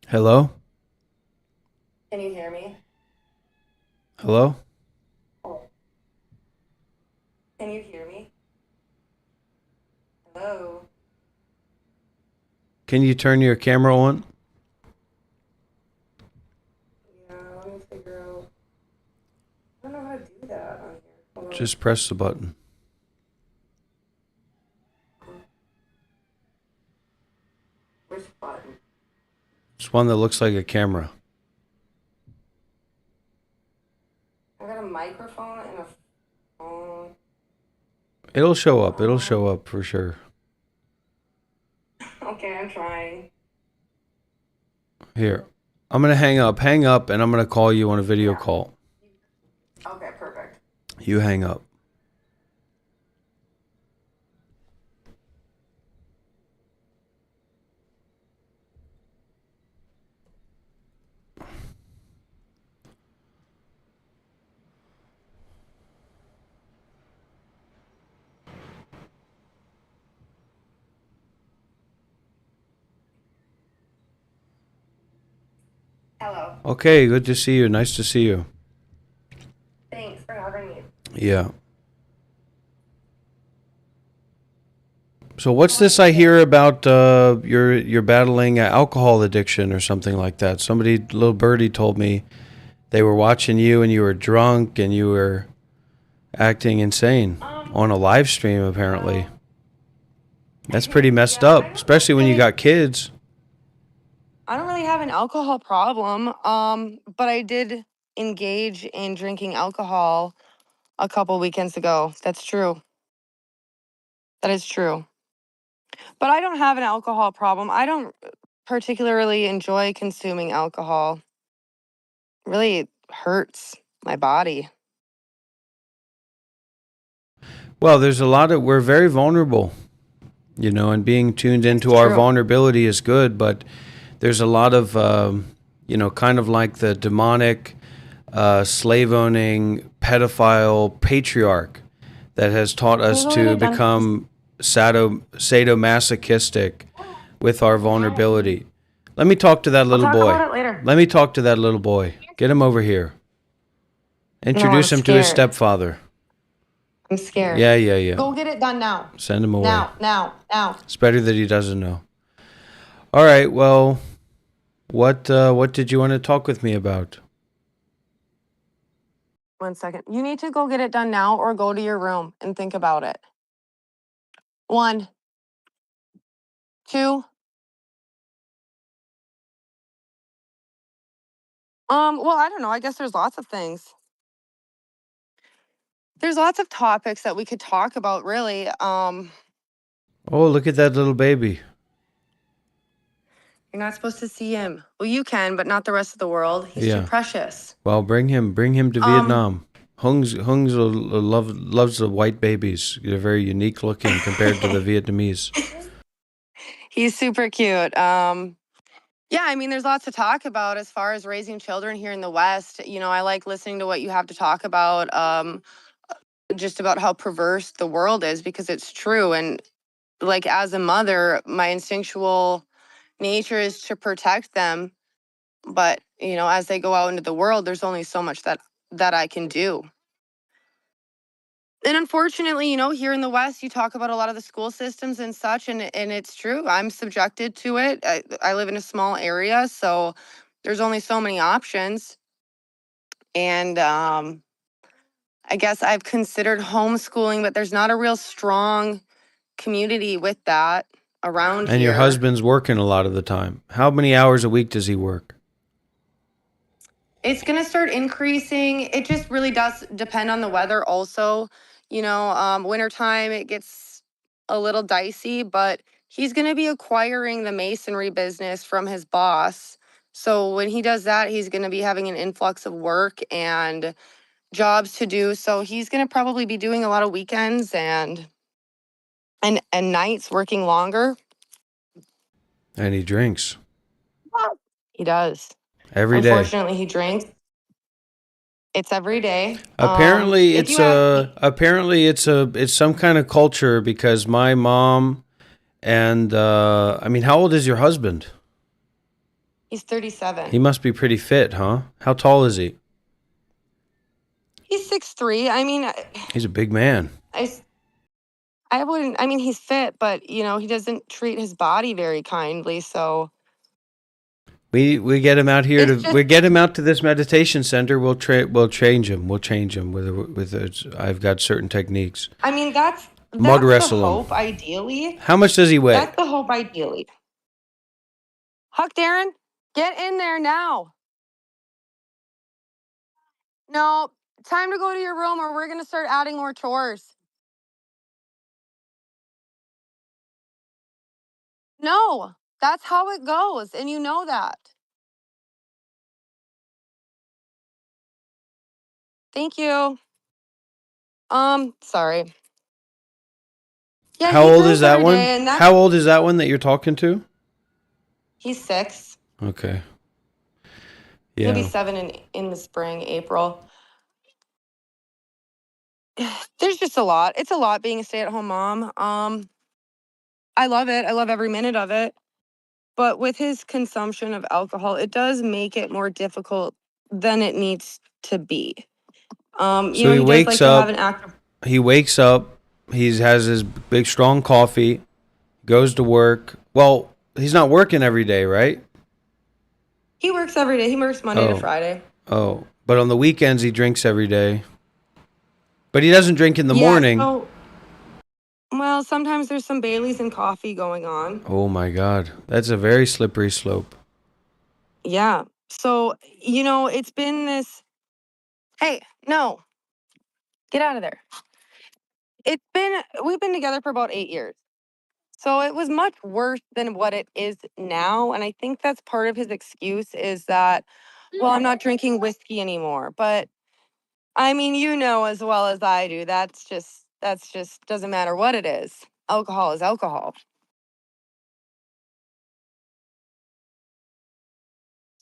Hello? Can you hear me? Hello? Oh. Can you hear me? Hello? Can you turn your camera on? Yeah, let me figure out. I don't know how to do that on here. Hold on. Just press the button. Which button? It's one that looks like a camera. I got a microphone and a phone. It'll show up. It'll show up for sure. Okay, I'm trying. Here. I'm going to hang up, and I'm going to call you on a video call. Okay, perfect. You hang up. Hello. Okay, good to see you. Nice to see you. Thanks for having me. Yeah. So what's this I hear about you're battling alcohol addiction or something like that? Somebody, little birdie, told me they were watching you and you were drunk and you were acting insane on a live stream apparently. Well, That's pretty messed up, especially when you got kids. I don't really have an alcohol problem. But I did engage in drinking alcohol a couple weekends ago. That's true. That is true. But I don't have an alcohol problem. I don't particularly enjoy consuming alcohol. It really hurts my body. Well, there's a lot of, we're very vulnerable, you know, and being tuned It's into our true. vulnerability is good, but there's a lot of, you know, kind of like the demonic, slave owning, pedophile patriarch that has taught Can you us go get to it done, please? become sadomasochistic with our vulnerability. Let me talk to that We'll little talk about boy. it later. Let me talk to that little boy. Get him over here. No, I'm Introduce him to his scared. stepfather. I'm scared. Yeah, yeah, yeah. Go get it done now. Send him away. Now. It's better that he doesn't know. All right. Well, what did you want to talk with me about? 1 second. You need to go get it done now or go to your room and think about it. 1, 2. Well, I don't know. I guess there's lots of things. There's lots of topics that we could talk about, really. Oh, look at that little baby. You're not supposed to see him. Well, you can, but not the rest of the world. He's too Yeah. precious. Well, bring him to Um, Vietnam. Hung's loves the white babies. They're very unique looking compared to the Vietnamese. he's super cute. Yeah, I mean, there's lots to talk about as far as raising children here in the West. I like listening to what you have to talk about, just about how perverse the world is because it's true. And like as a mother, my instinctual nature is to protect them. But as they go out into the world, there's only so much that I can do. And unfortunately, here in the West, you talk about a lot of the school systems and such, and it's true. I'm subjected to it. I live in a small area, so there's only so many options. And I guess I've considered homeschooling, but there's not a real strong community with that around And your here. husband's working a lot of the time. How many hours a week does he work? It's going to start increasing. It just really does depend on the weather also. Wintertime, it gets a little dicey, but he's going to be acquiring the masonry business from his boss. So when he does that, he's going to be having an influx of work and jobs to do. So he's going to probably be doing a lot of weekends and nights working longer. And he drinks He does. every day. Unfortunately, he drinks. It's every day. Apparently, If you ask me, it's some kind of culture because my mom and I mean, how old is your husband? he's He 37. must be pretty fit, huh? How tall is he? He's 6'3". I mean, He's a big man. I wouldn't. I mean, he's fit, but he doesn't treat his body very kindly. So We get him out here it's to just. we get him out to this meditation center. We'll change him. We'll change him I've got certain techniques. I mean, that's Mud that's the wrestle him. hope. Ideally, How much does he weigh? that's the hope. Ideally, Huck, Darren, get in there now. No, time to go to your room, or we're gonna start adding more chores. No, that's how it goes, and you know that. Thank you. Sorry. Yeah, How he old is poops that every one? day, and that's How old is that one that you're talking to? he's 6. Okay. He'll be Yeah. 7 in the spring, April. There's just a lot. It's a lot being a stay-at-home mom. I love it. I love every minute of it. But with his consumption of alcohol, it does make it more difficult than it needs to be. So he He does like wakes to have an up. active. He wakes up. He has his big strong coffee. Goes to work. Well, he's not working every day, right? He works every day. He works Monday to Oh. Friday. Oh. But on the weekends he drinks every day. But he doesn't drink in the Yeah. morning. So, well, sometimes there's some Baileys and coffee going on. Oh my God. That's a very slippery slope. Yeah. So, it's been this, hey, no, get out of there. We've been together for about 8 years. So it was much worse than what it is now. And I think that's part of his excuse is that, well, I'm not drinking whiskey anymore. But I mean, as well as I do, that's just doesn't matter what it is. Alcohol is alcohol.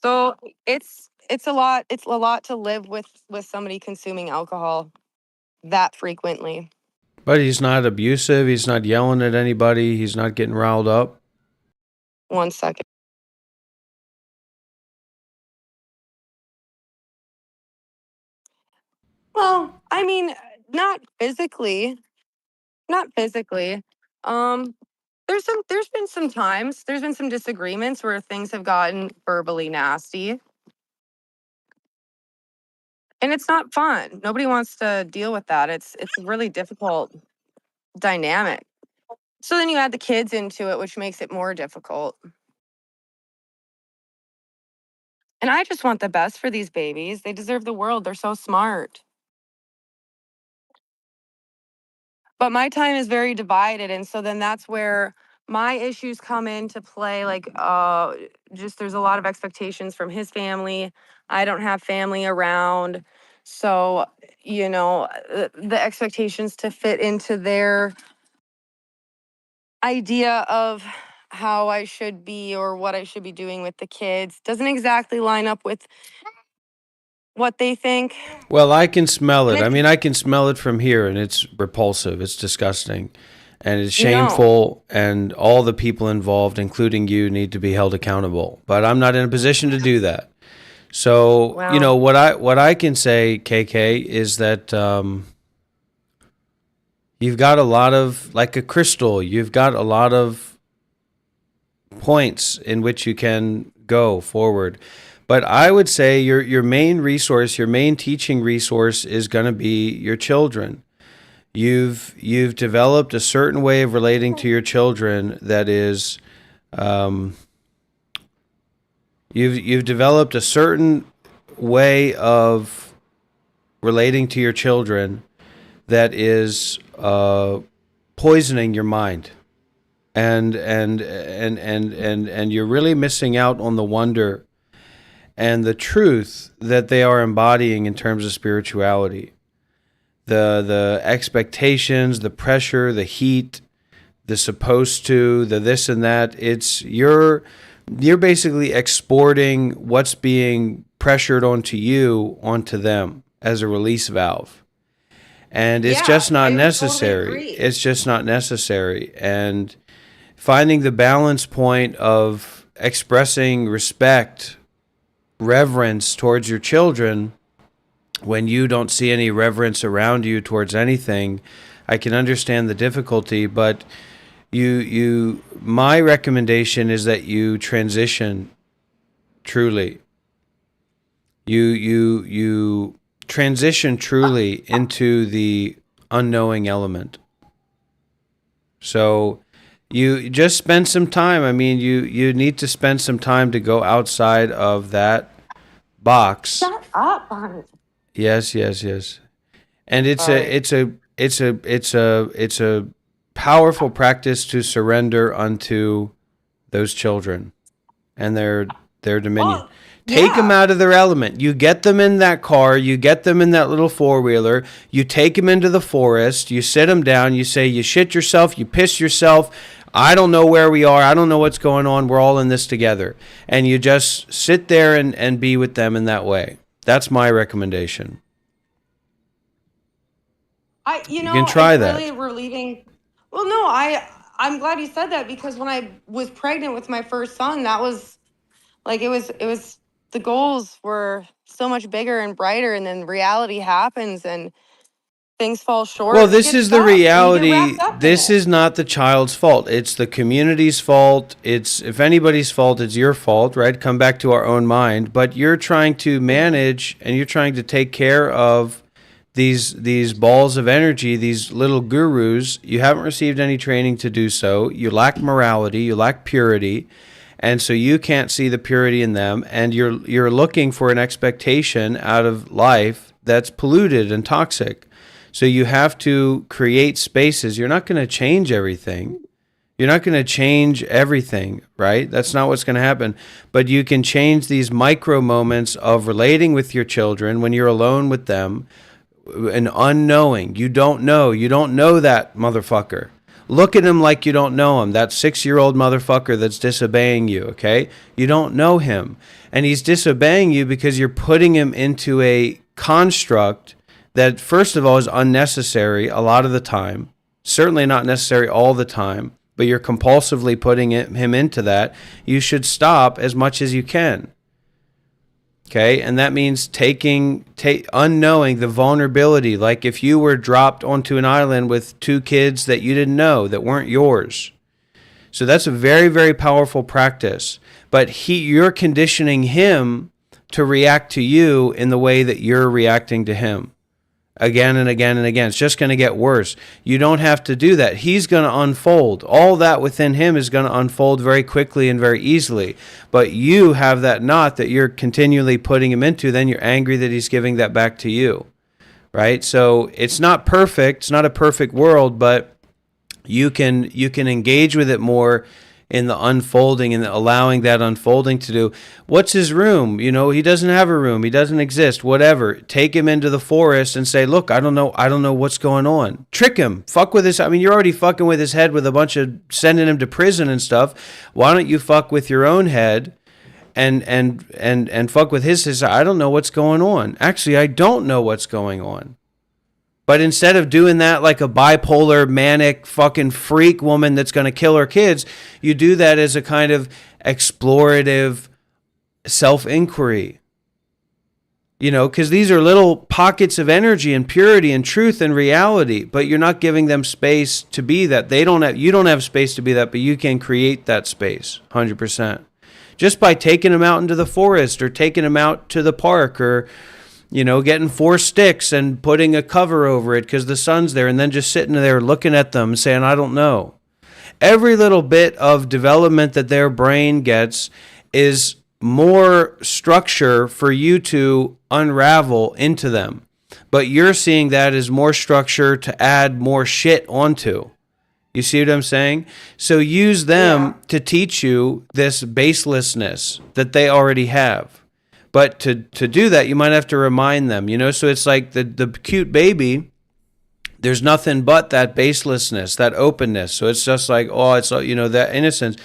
So it's a lot to live with somebody consuming alcohol that frequently. But he's not abusive. He's not yelling at anybody. He's not getting riled up. 1 second. Well, I mean, not physically, not physically. Um, there's been some disagreements where things have gotten verbally nasty, and it's not fun. Nobody wants to deal with that. It's a really difficult dynamic. So then you add the kids into it, which makes it more difficult. And I just want the best for these babies. They deserve the world. They're so smart. But my time is very divided, and so then that's where my issues come into play, like, just there's a lot of expectations from his family. I don't have family around. So, the expectations to fit into their idea of how I should be or what I should be doing with the kids doesn't exactly line up with what they think. Well, I can smell And it. I it's mean, I can smell it from here, and it's repulsive. It's disgusting. And it's no. shameful, and all the people involved, including you, need to be held accountable. But I'm not in a position to do that. So, Well, what I can say, KK, is that you've got a lot of, like a crystal, you've got a lot of points in which you can go forward. But I would say your main resource, your main teaching resource is going to be your children. You've developed a certain way of relating to your children that is you've developed a certain way of relating to your children that is poisoning your mind, and you're really missing out on the wonder and the truth that they are embodying in terms of spirituality. The expectations, the pressure, the heat, the supposed to, the this and that. It's you're basically exporting what's being pressured onto you onto them as a release valve. And it's yeah, just not I totally necessary. agree. It's just not necessary. And finding the balance point of expressing respect, reverence towards your children when you don't see any reverence around you towards anything, I can understand the difficulty, but my recommendation is that you transition truly. You transition truly into the unknowing element. So you just spend some time. I mean, you need to spend some time to go outside of that box. Shut up, Bonnie. Yes, yes, yes. And it's Sorry. a powerful practice to surrender unto those children and their dominion. Well, Take them yeah. out of their element. You get them in that car, you get them in that little four-wheeler, you take them into the forest, you sit them down, you say you shit yourself, you piss yourself, I don't know where we are, I don't know what's going on, we're all in this together. And you just sit there and be with them in that way. That's my recommendation. You can try It's really that. relieving. Well, no, I'm glad you said that because when I was pregnant with my first son, that was like it was the goals were so much bigger and brighter, and then reality happens and things fall short Well, and it this gets is the tough and you get wrapped reality. up in This it. is not the child's fault. It's the community's fault. It's if anybody's fault, it's your fault, right? Come back to our own mind. But you're trying to Mhm. manage and you're trying to take care of these balls of energy, these little gurus. You haven't received any training to do so. You lack morality, you lack purity, And so you can't see the purity in them, and you're looking for an expectation out of life that's polluted and toxic. So you have to create spaces. You're not going to change everything. You're not going to change everything, right? That's not what's going to happen. But you can change these micro moments of relating with your children when you're alone with them, and unknowing. You don't know. You don't know that motherfucker. Look at him like you don't know him. That 6-year-old motherfucker that's disobeying you, okay? You don't know him. And he's disobeying you because you're putting him into a construct that, first of all, is unnecessary a lot of the time. Certainly not necessary all the time, but you're compulsively putting him into that. You should stop as much as you can. Okay, and that means unknowing the vulnerability. Like if you were dropped onto an island with 2 kids that you didn't know, that weren't yours. So that's a very, very powerful practice. But you're conditioning him to react to you in the way that you're reacting to him. Again and again and again. It's just going to get worse. You don't have to do that. He's going to unfold. All that within him is going to unfold very quickly and very easily. But you have that knot that you're continually putting him into. Then you're angry that he's giving that back to you. Right? So it's not perfect. It's not a perfect world, but you can engage with it more in the unfolding and allowing that unfolding to do. What's his room? He doesn't have a room. He doesn't exist. Whatever. Take him into the forest and say, look, I don't know what's going on. Trick him. Fuck with his. You're already fucking with his head with a bunch of sending him to prison and stuff. Why don't you fuck with your own head and fuck with his? I don't know what's going on. Actually, I don't know what's going on. But instead of doing that like a bipolar, manic, fucking freak woman that's going to kill her kids, you do that as a kind of explorative self-inquiry. Because these are little pockets of energy and purity and truth and reality, but you're not giving them space to be that. You don't have space to be that, but you can create that space 100%. Just by taking them out into the forest or taking them out to the park or getting 4 sticks and putting a cover over it because the sun's there, and then just sitting there looking at them and saying, I don't know. Every little bit of development that their brain gets is more structure for you to unravel into them. But you're seeing that as more structure to add more shit onto. You see what I'm saying? So use them to teach you this baselessness that they already have. But to do that, you might have to remind them, So it's like the cute baby, there's nothing but that baselessness, that openness. So it's just like, it's that innocence.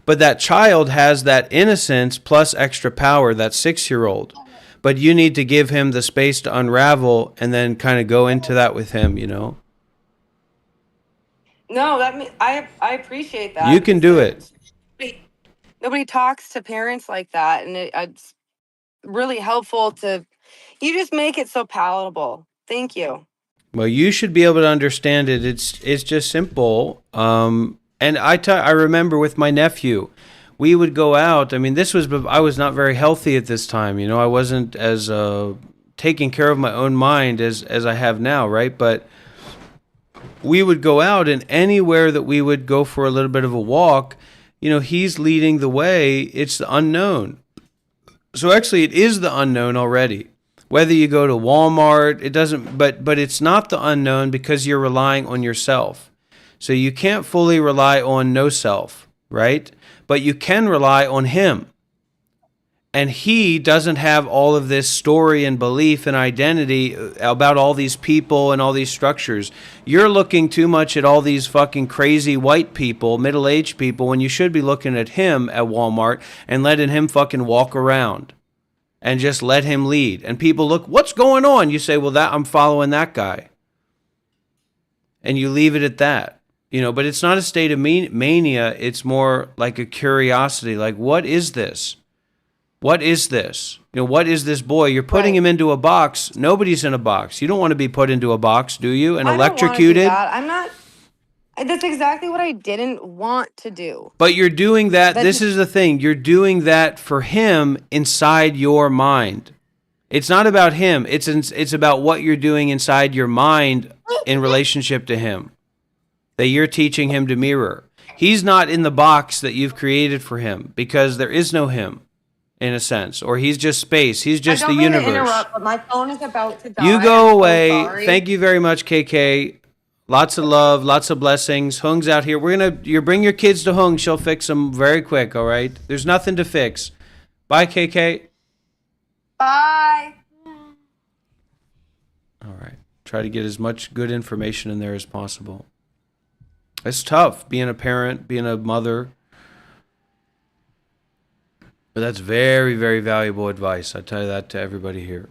But that child has that innocence plus extra power, that 6-year-old. But you need to give him the space to unravel and then kind of go into that with him, No, I appreciate that. You can do it. Nobody talks to parents like that, and it's really helpful you just make it so palatable. Thank you. Well, you should be able to understand it. It's just simple. And I remember with my nephew, we would go out. I was not very healthy at this time. I wasn't as taking care of my own mind as I have now, right? But we would go out, and anywhere that we would go for a little bit of a walk, he's leading the way. It's the unknown. So actually, it is the unknown already. Whether you go to Walmart, it doesn't. But it's not the unknown because you're relying on yourself. So you can't fully rely on no self, right? But you can rely on him. And he doesn't have all of this story and belief and identity about all these people and all these structures. You're looking too much at all these fucking crazy white people, middle-aged people, when you should be looking at him at Walmart and letting him fucking walk around and just let him lead. And people look, what's going on? You say, well, I'm following that guy. And you leave it at that. But it's not a state of mania. It's more like a curiosity. Like, what is this? What is this? What is this boy? You're putting him into a box. Nobody's in a box. You don't want to be put into a box, do you? And electrocuted? I'm not. That's exactly what I didn't want to do. But you're doing that. This is the thing. You're doing that for him inside your mind. It's not about him. It's about what you're doing inside your mind in relationship to him that you're teaching him to mirror. He's not in the box that you've created for him because there is no him in a sense, or he's just space. He's I just the don't mean to universe. interrupt, but my phone is about to You die. go I'm so away. sorry. Thank you very much, KK. Lots of love, lots of blessings. Hung's out here. We're gonna you bring your kids to Hung. She'll fix them very quick. All right. There's nothing to fix. Bye, KK. Bye. All right. Try to get as much good information in there as possible. It's tough being a parent, being a mother. But that's very, very valuable advice. I tell you that to everybody here.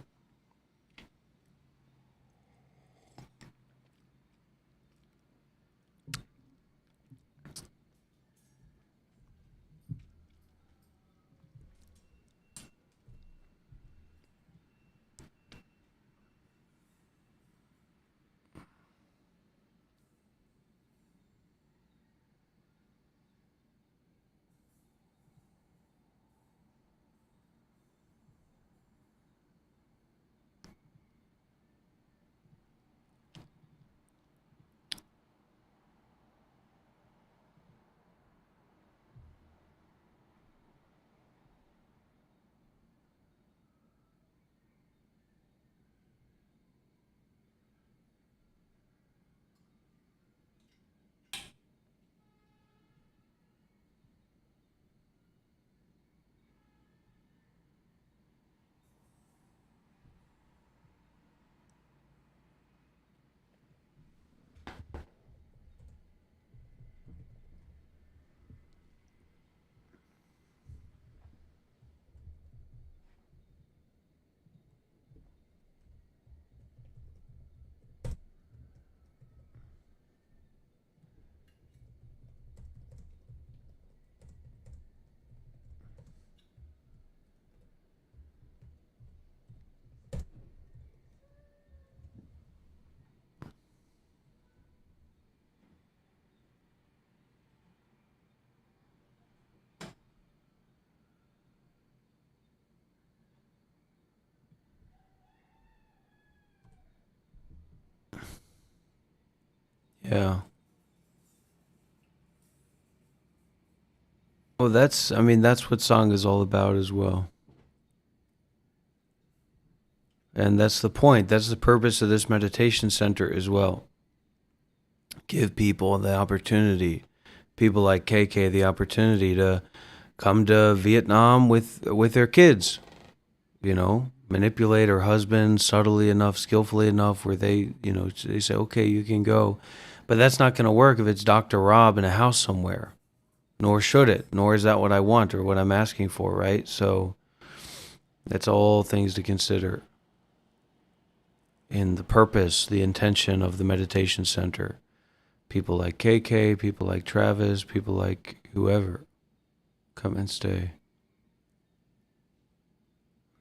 Yeah. Well, that's what song is all about as well. And that's the point. That's the purpose of this meditation center as well. Give people the opportunity, people like KK, the opportunity to come to Vietnam with their kids, manipulate her husband subtly enough, skillfully enough where they say, okay, you can go. But that's not going to work if it's Dr. Rob in a house somewhere. Nor should it. Nor is that what I want or what I'm asking for, right? So that's all things to consider in the purpose, the intention of the meditation center. People like KK, people like Travis, people like whoever come and stay.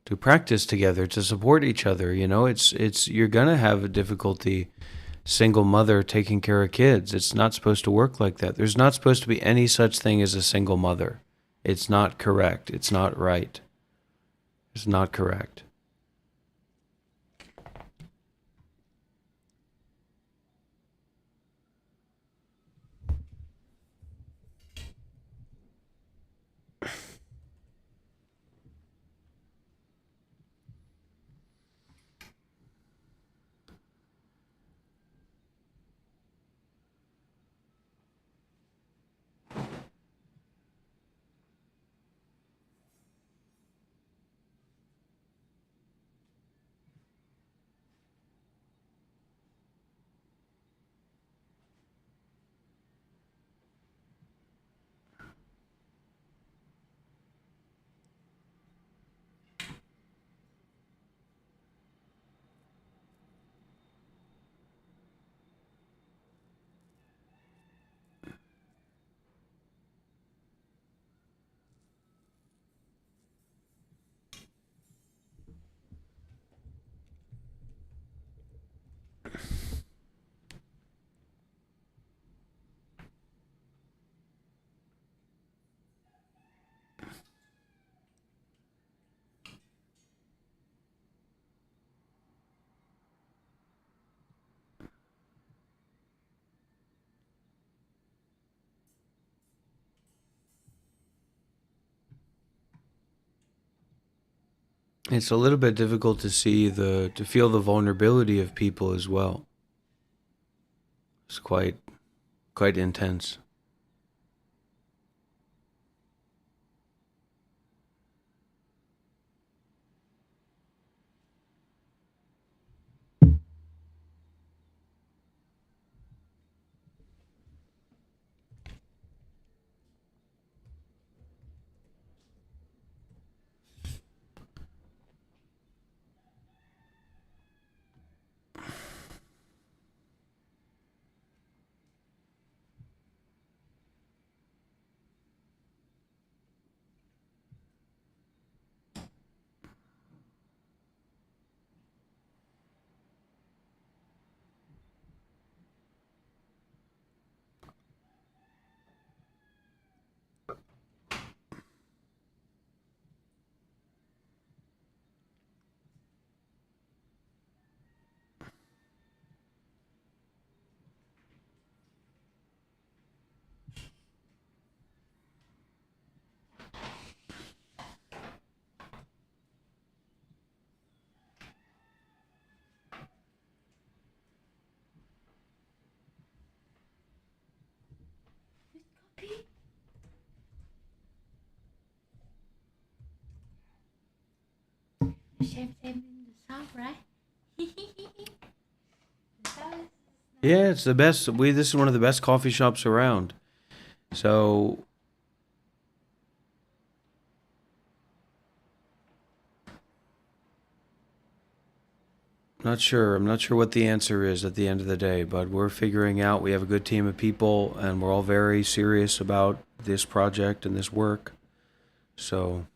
To practice together, to support each other. It's you're gonna have a difficulty single mother taking care of kids. It's not supposed to work like that. There's not supposed to be any such thing as a single mother. It's not correct. It's not right. It's not correct. It's a little bit difficult to to feel the vulnerability of people as well. It's quite intense. Same in the south, right? The south is Yeah, it's the best. This is one of the best coffee shops around. So, not sure. I'm not sure what the answer is at the end of the day, but we're figuring out. We have a good team of people, and we're all very serious about this project and this work. So,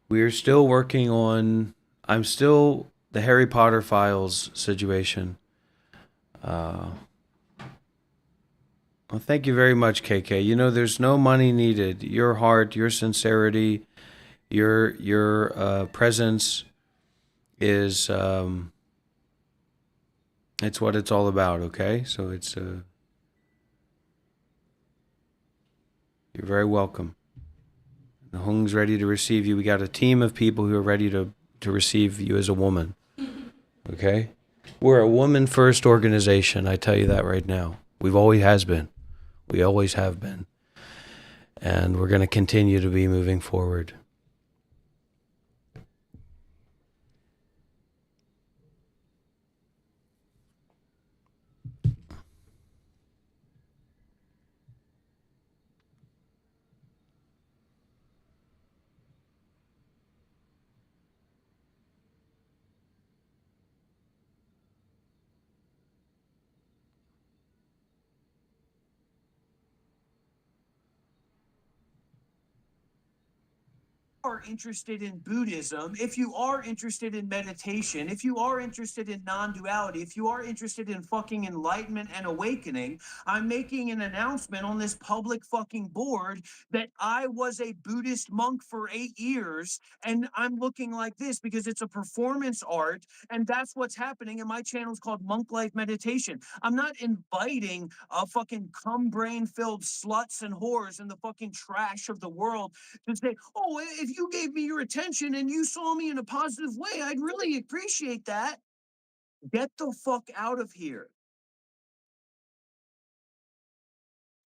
we're still working on. I'm still the Harry Potter files situation. Uh, well, thank you very much, KK. You know, there's no money needed. Your heart, your sincerity, your presence is it's what it's all about. Okay, so it's you're very welcome. The Hung's ready to receive you. We got a team of people who are ready to receive you as a woman. Okay, we're a woman first organization. I tell you that right now. We've always has been. We always have been, and we're going to continue to be moving forward. Are interested in Buddhism, if you are interested in meditation, if you are interested in non-duality, if you are interested in fucking enlightenment and awakening, I'm making an announcement on this public fucking board that I was a Buddhist monk for 8 years and I'm looking like this because it's a performance art and that's what's happening. And my channel is called Monk Life Meditation. I'm not inviting fucking cum brain filled sluts and whores in the fucking trash of the world to say, oh, if you gave me your attention and you saw me in a positive way, I'd really appreciate that. Get the fuck out of here.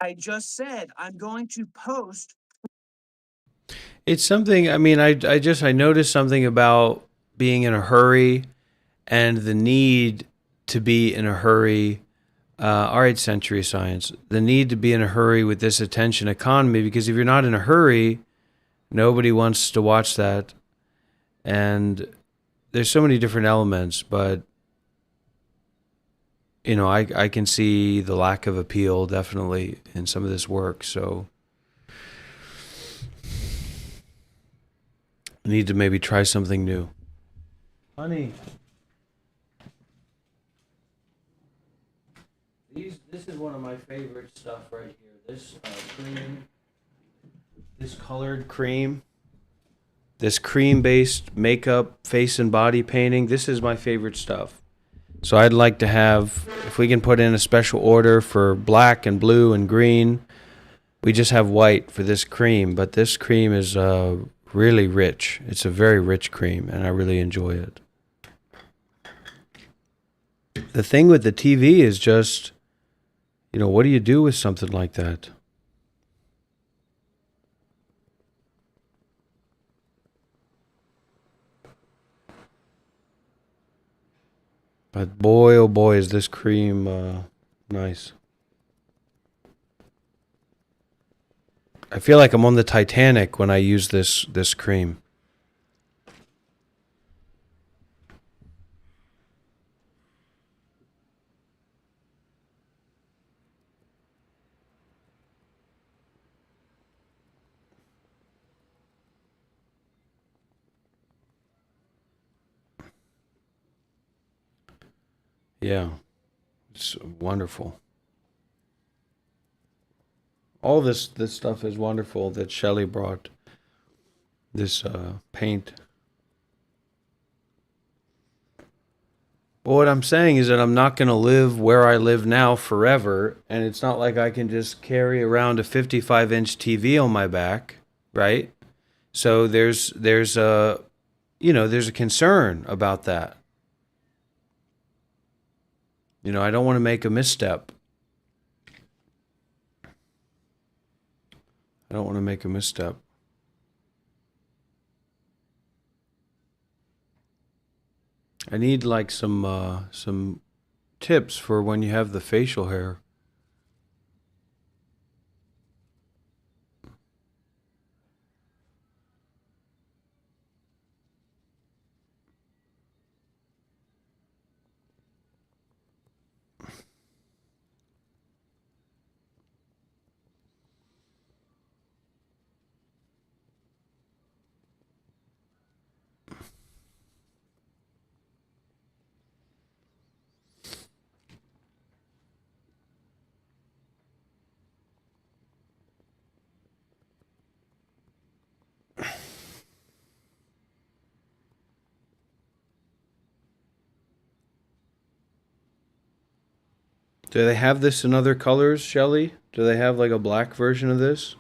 I just said I'm going to post. It's something. I mean, I noticed something about being in a hurry and the need to be in a hurry. All right, Century Science. The need to be in a hurry with this attention economy, because if you're not in a hurry, nobody wants to watch that. And there's so many different elements, but you know, I can see the lack of appeal definitely in some of this work. So I need to maybe try something new. Honey, this is one of my favorite stuff right here. This cream, this colored cream, this cream-based makeup, face and body painting. This is my favorite stuff. So I'd like to have, if we can put in a special order for black and blue and green. We just have white for this cream, but this cream is Really rich. It's a very rich cream, and I really enjoy it. The thing with the TV is just, what do you do with something like that? But boy, oh boy, is this cream nice. I feel like I'm on the Titanic when I use this cream. Yeah, it's wonderful. All this stuff is wonderful that Shelley brought. This paint. But what I'm saying is that I'm not going to live where I live now forever, and it's not like I can just carry around a 55-inch TV on my back, right? So there's a concern about that. I don't want to make a misstep. I don't want to make a misstep. I need like some tips for when you have the facial hair. Do they have this in other colors, Shelly? Do they have like a black version of this?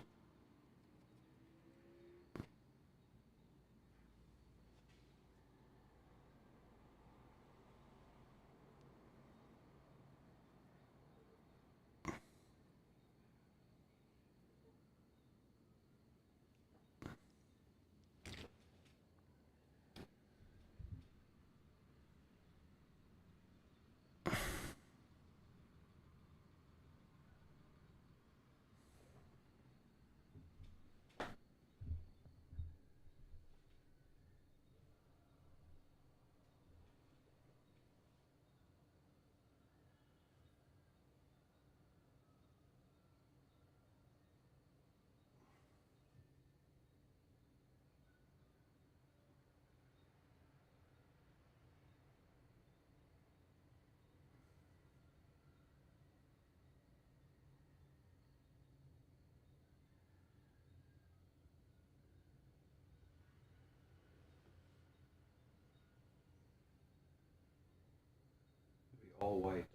All white.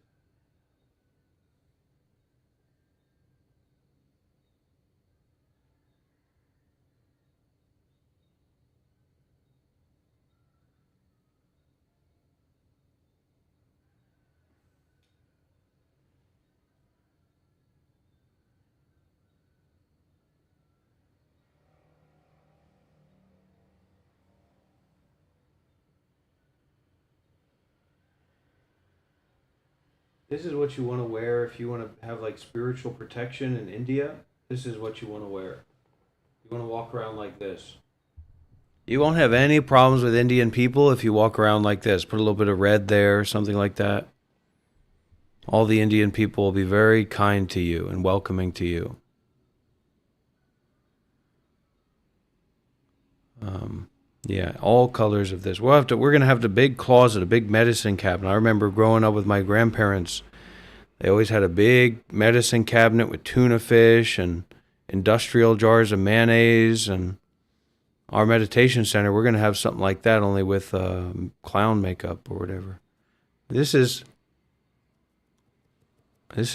This is what you want to wear if you want to have like spiritual protection in India. This is what you want to wear. You want to walk around like this. You won't have any problems with Indian people if you walk around like this. Put a little bit of red there, something like that. All the Indian people will be very kind to you and welcoming to you. Yeah, all colors of this. We're gonna have the big closet, a big medicine cabinet. I remember growing up with my grandparents. They always had a big medicine cabinet with tuna fish and industrial jars of mayonnaise. And our meditation center, we're gonna have something like that, only with clown makeup or whatever. This is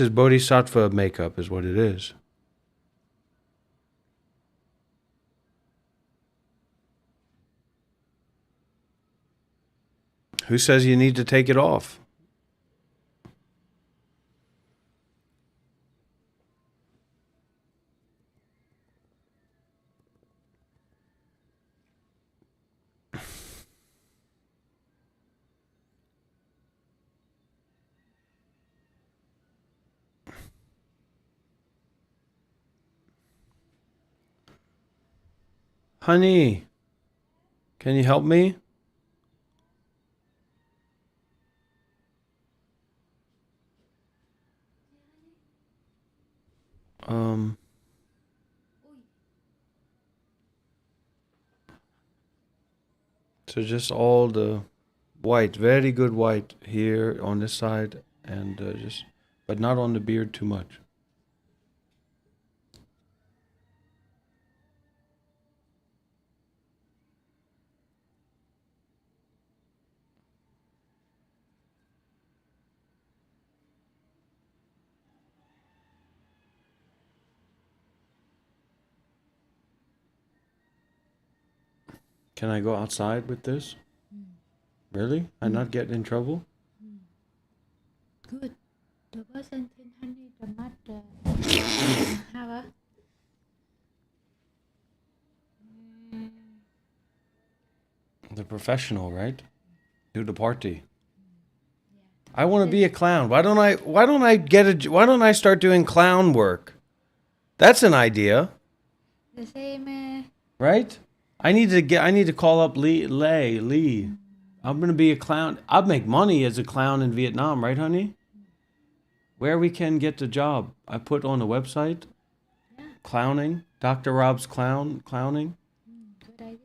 bodhisattva makeup, is what it is. Who says you need to take it off? Honey, can you help me? So just all the white, very good white here on this side, and but not on the beard too much. Can I go outside with this? Really? I not get in trouble? Good. The person think honey the mud have a The professional, right? Do the party. I want to be a clown. Why don't I start doing clown work? That's an idea, the same right? I need to call up Lee. I'm going to be a clown. I'll make money as a clown in Vietnam, right, honey? Where we can get the job. I put on the website. Clowning. Dr. Rob's clowning. good idea.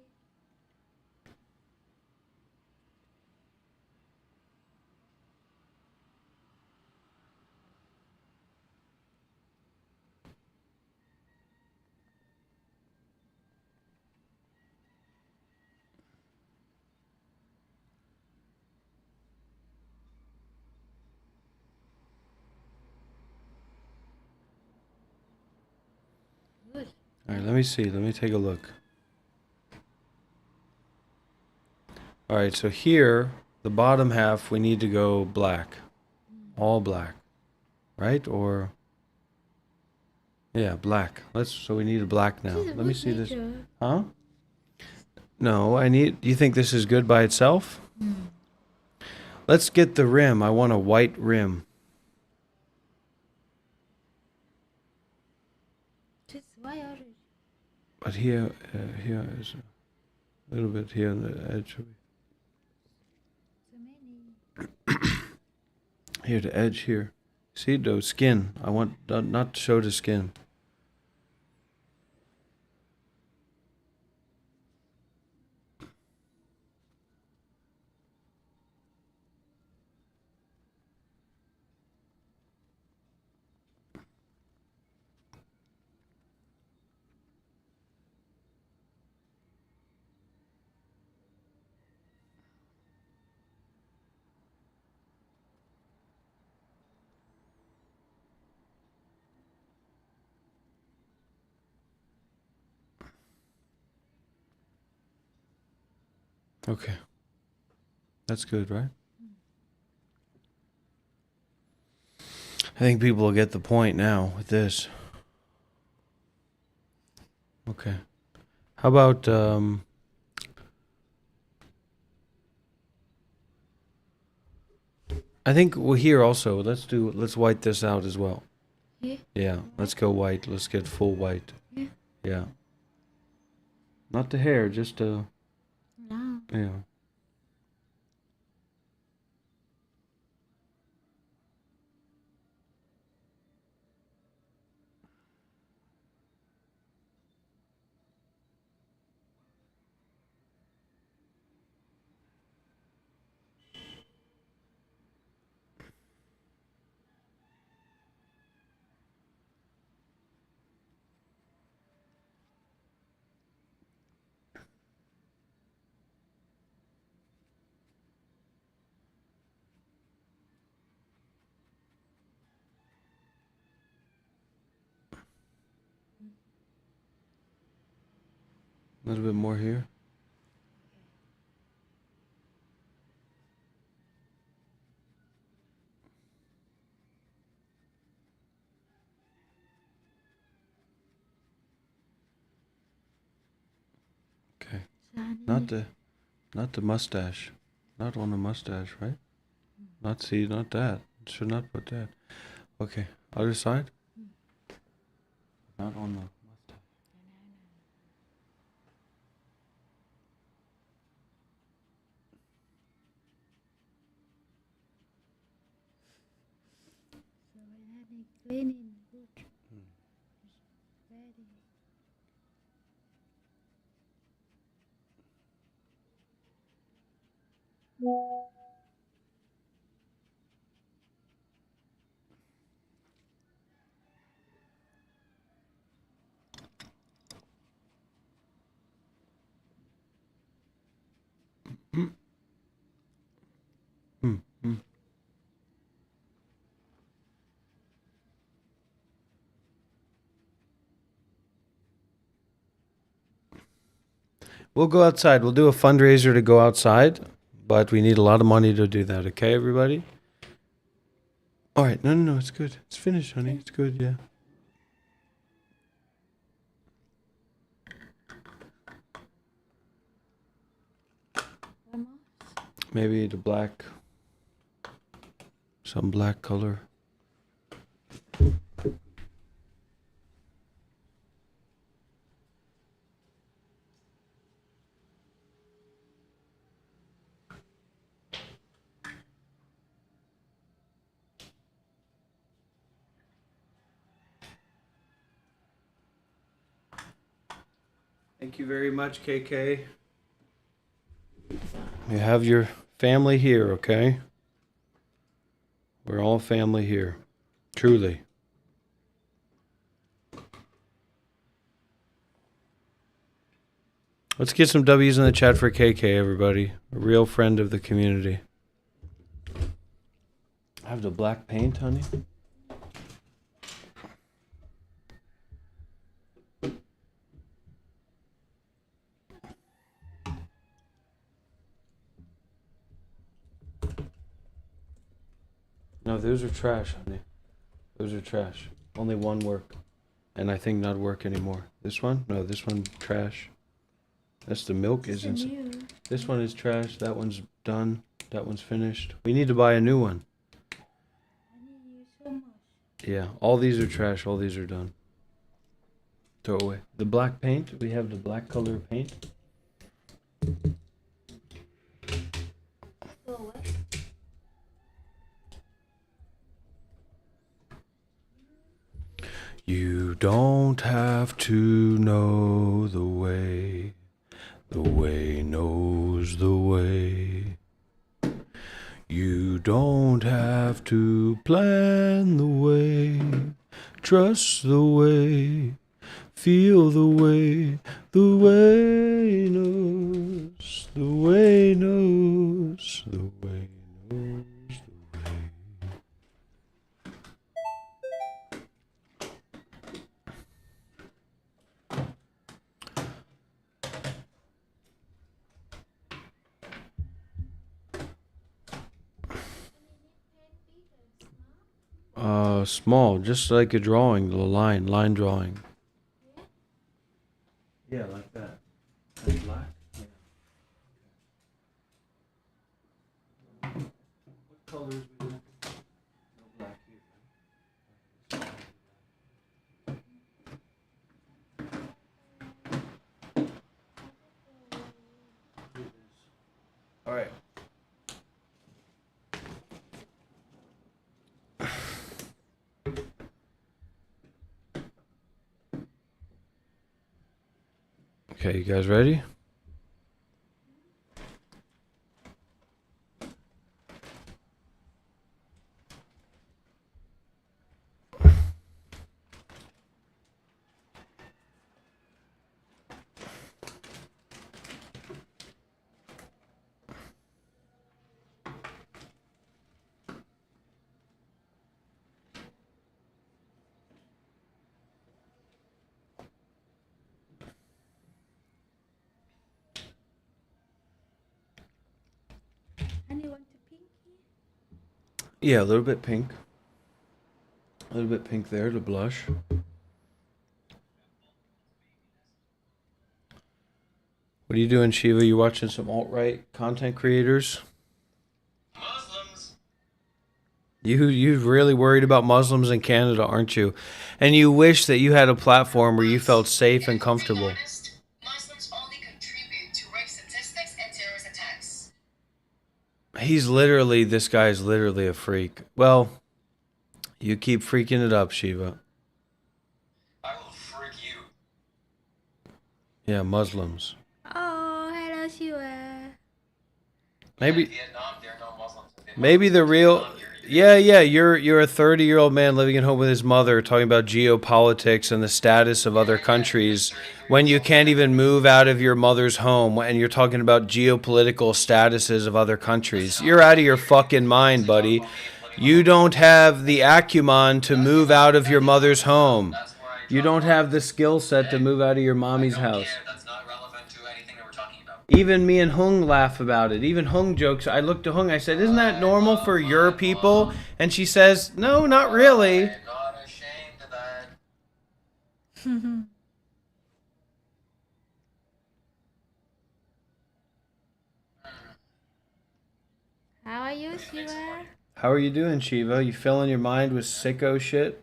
Good. All right, let me see. Let me take a look. All right, so here, the bottom half, we need to go black. All black. Right? Or yeah, black. So we need a black now. This is a Let me good see this. picture. Huh? No, you think this is good by itself? Let's get the rim. I want a white rim. Just why orange? But here is a little bit here on the edge. So many. Here, the edge here. See the skin. I want not to show the skin. Okay. That's good, right? I think people will get the point now with this. Okay. How about I think here also. Let's white this out as well. Yeah. Yeah, let's go white. Let's get full white. Yeah. Yeah. Not the hair, just No. yeah. A little bit more here. Not the mustache. Not on the mustache, right? Not that. Should not put that. Okay, other side. Not on the mustache. So when honey cleaning good, very. Mm, mm. We'll go outside. We'll do a fundraiser to go outside, but we need a lot of money to do that. Okay, everybody? All right. No. It's good. It's finished, honey. It's good. Yeah. Vamos. Maybe the black. Some black color. Thank you very much, KK. You have your family here, okay? We're all family here. Truly. Let's get some W's in the chat for KK, everybody. A real friend of the community. I have the black paint, honey. No, those are trash, honey. Those are trash. Only one work. And I think not work anymore. This one? No, this one trash. That's the milk It's isn't. new. This one is trash. That one's done. That one's finished. We need to buy a new one. I need you so much. Yeah, all these are trash. All these are done. Throw away. The black paint. We have the black color paint. Go away. You don't have to know the way. The way knows the way. You don't have to plan the way. Trust the way. Feel the way. The way knows. The way knows. The way knows the way. Small, just like a drawing, the line drawing. Yeah, like that. And black. Yeah. What colors we doing? No black here. All right. Okay, you guys ready? And you want to pinky? Yeah, a little bit pink. A little bit pink there to blush. What What are you doing, Shiva? You watching some alt-right content creators? Muslims. You're really worried about Muslims in Canada, aren't you? And you wish that you had a platform where you felt safe and comfortable. Muslims only contribute to rape statistics and terrorist attacks. This guy's literally a freak. Well, you keep freaking it up, Shiva. I will freak you. Yeah, Muslims. Oh, hello, Shiva. Maybe, In Vietnam, there are no Muslims. maybe the real. Yeah, you're a 30-year-old man living at home with his mother talking about geopolitics and the status of other countries when you can't even move out of your mother's home and you're talking about geopolitical statuses of other countries. You're out of your fucking mind, buddy. You don't have the acumen to move out of your mother's home. You don't have the skill set to move out of your mommy's house. That's not relevant to anything that we're talking about. Even me and Hung laugh about it. Even Hung jokes. I looked to Hung. I said, "Isn't that normal for your people?" And she says, "No, not really." I'm not ashamed of that. How are you, Shiva? How are you doing, Shiva? You filling your mind with sicko shit?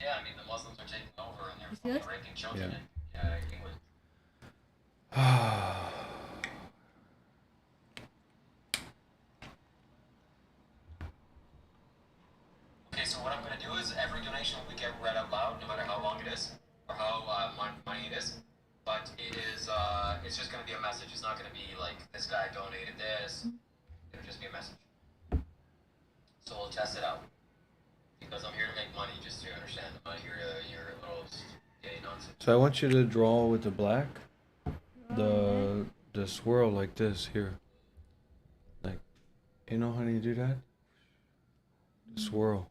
Yeah, I mean, the Muslims are taking over and they're Is yours? fucking raping children in England. Okay, so what I'm going to do is every donation will get read out loud, no matter how long it is or how money it is. But it's just going to be a message. It's not going to be like this guy donated this. It'll just be a message. So we'll test it out because I'm here to make money. Just so you understand, I'm not here to hear a little gay nonsense. So I want you to draw with the black, the swirl like this here. Like, you know how you do that? The swirl.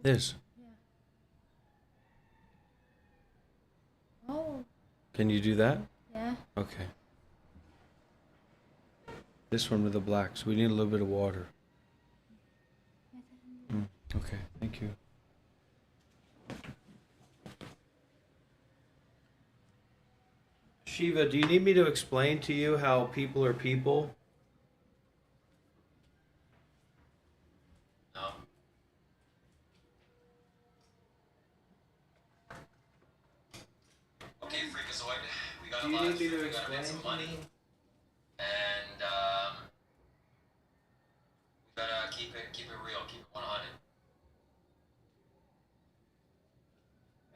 This. Oh, Can you do that? yeah. Okay. This one with the black. So we need a little bit of water. Okay, thank you. Shiva, do you need me to explain to you how people are people? No. Okay, Freakazoid, we got Do a you lot need of me to we gotta make explain some to money, you? and we gotta keep it real, keep it 100.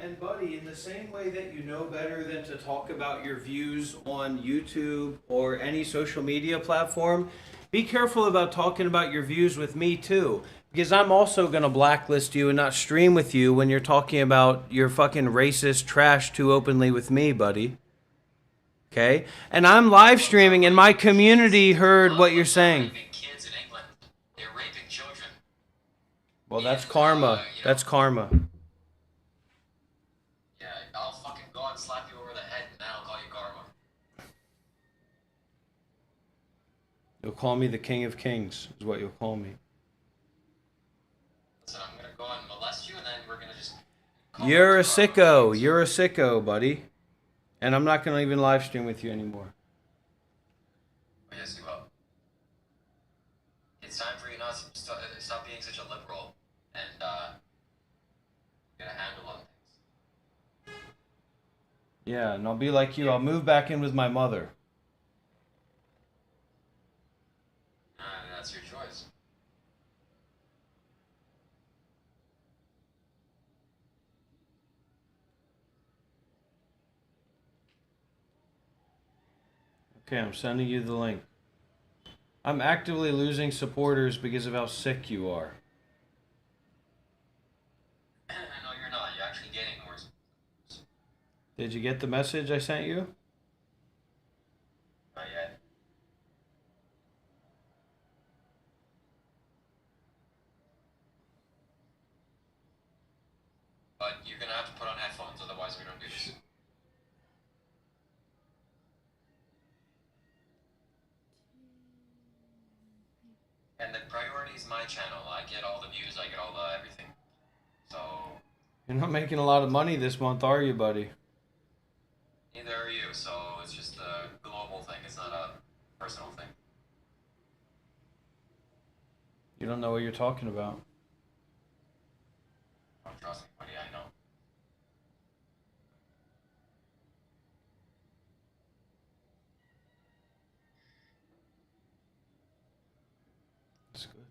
And buddy, in the same way that you know better than to talk about your views on YouTube or any social media platform, be careful about talking about your views with me too. Because I'm also going to blacklist you and not stream with you when you're talking about your fucking racist trash too openly with me, buddy. Okay? And I'm live streaming and my community heard what you're saying. Raping kids in England. They're raping children. Well, that's karma. That's karma. Yeah, I'll fucking go and slap you over the head, and then I'll call you karma. You'll call me the King of Kings, is what you'll call me. Listen, I'm gonna go and molest you, and then we're gonna just. You're a sicko. You're a sicko, buddy. And I'm not going to even live stream with you anymore. Oh, yes, you will. It's time for you not to stop being such a liberal and get a handle on things. Yeah, and I'll be like you. I'll move back in with my mother. That's your choice. Okay, I'm sending you the link. I'm actively losing supporters because of how sick you are. No, you're not. You're actually getting more. Did you get the message I sent you? Not yet. But you're gonna have to put on headphones, otherwise we don't do this. And the priority is my channel. I get all the views, I get all the everything. So You're not making a lot of money this month, are you, buddy? neither are you. So it's just a global thing. It's not a personal thing. You don't know what you're talking about. Don't trust anybody I know. That's good.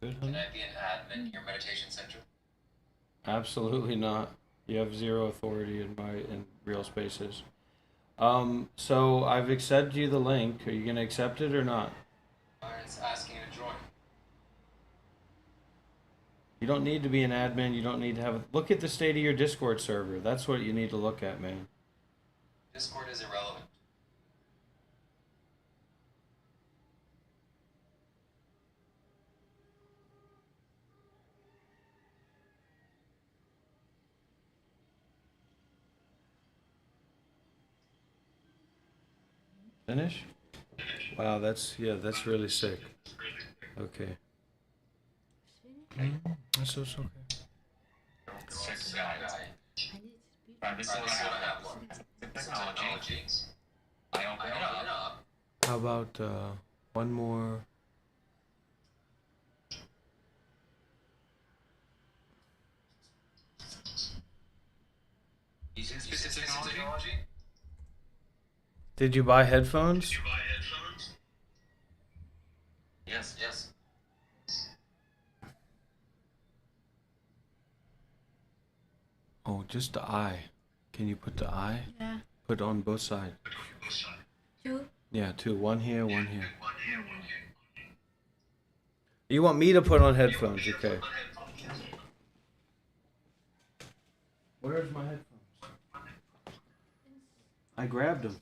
Good, Can honey? I be an admin in your meditation center? Absolutely not. You have zero authority in real spaces. So I've accepted you the link. Are you gonna accept it or not? It's asking you to join. You don't need to be an admin. You don't need to have. Look at the state of your Discord server. That's what you need to look at, man. Discord is irrelevant. Finish? Wow, that's really sick. Okay. That's okay. Sick guy. This is what I have learned. Technology. I open up. How about one more? You use technology? Did you buy headphones? Yes. Yes. Oh, just the eye. Can you put the eye? Yeah. Put on both sides. Two. Yeah, two. One here, one here. You want me to put on headphones? Okay. Where's my headphones? I grabbed them.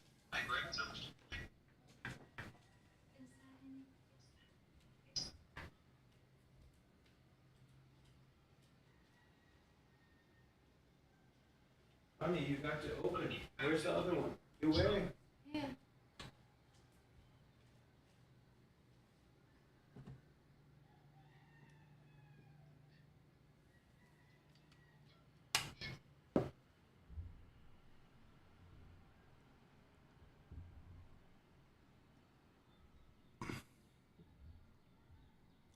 Honey, you got to open. Where's the other one? You're wearing. Yeah.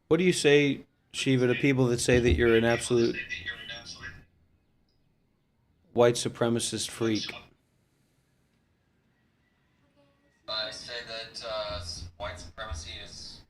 What do you say, Shiva, to people that say that you're an absolute white supremacist freak? I say that white supremacy is.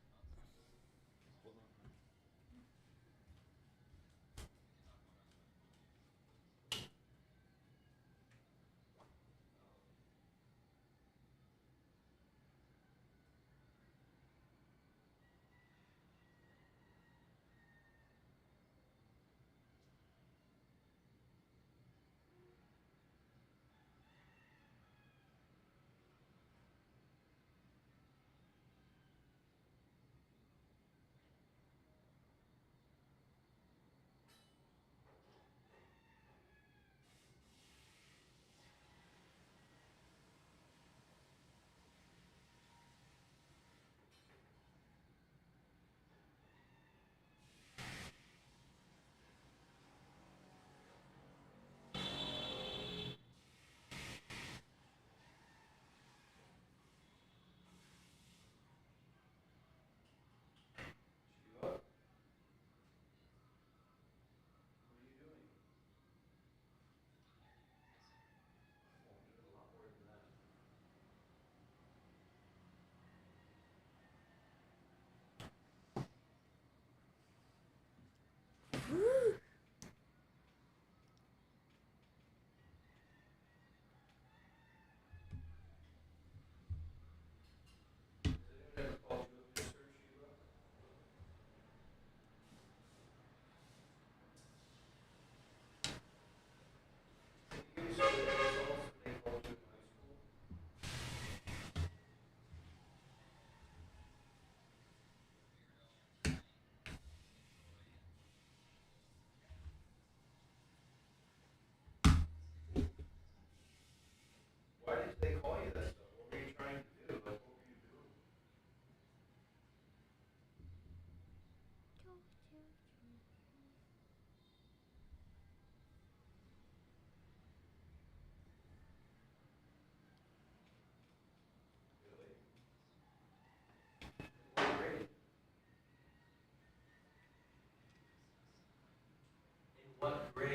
What grade?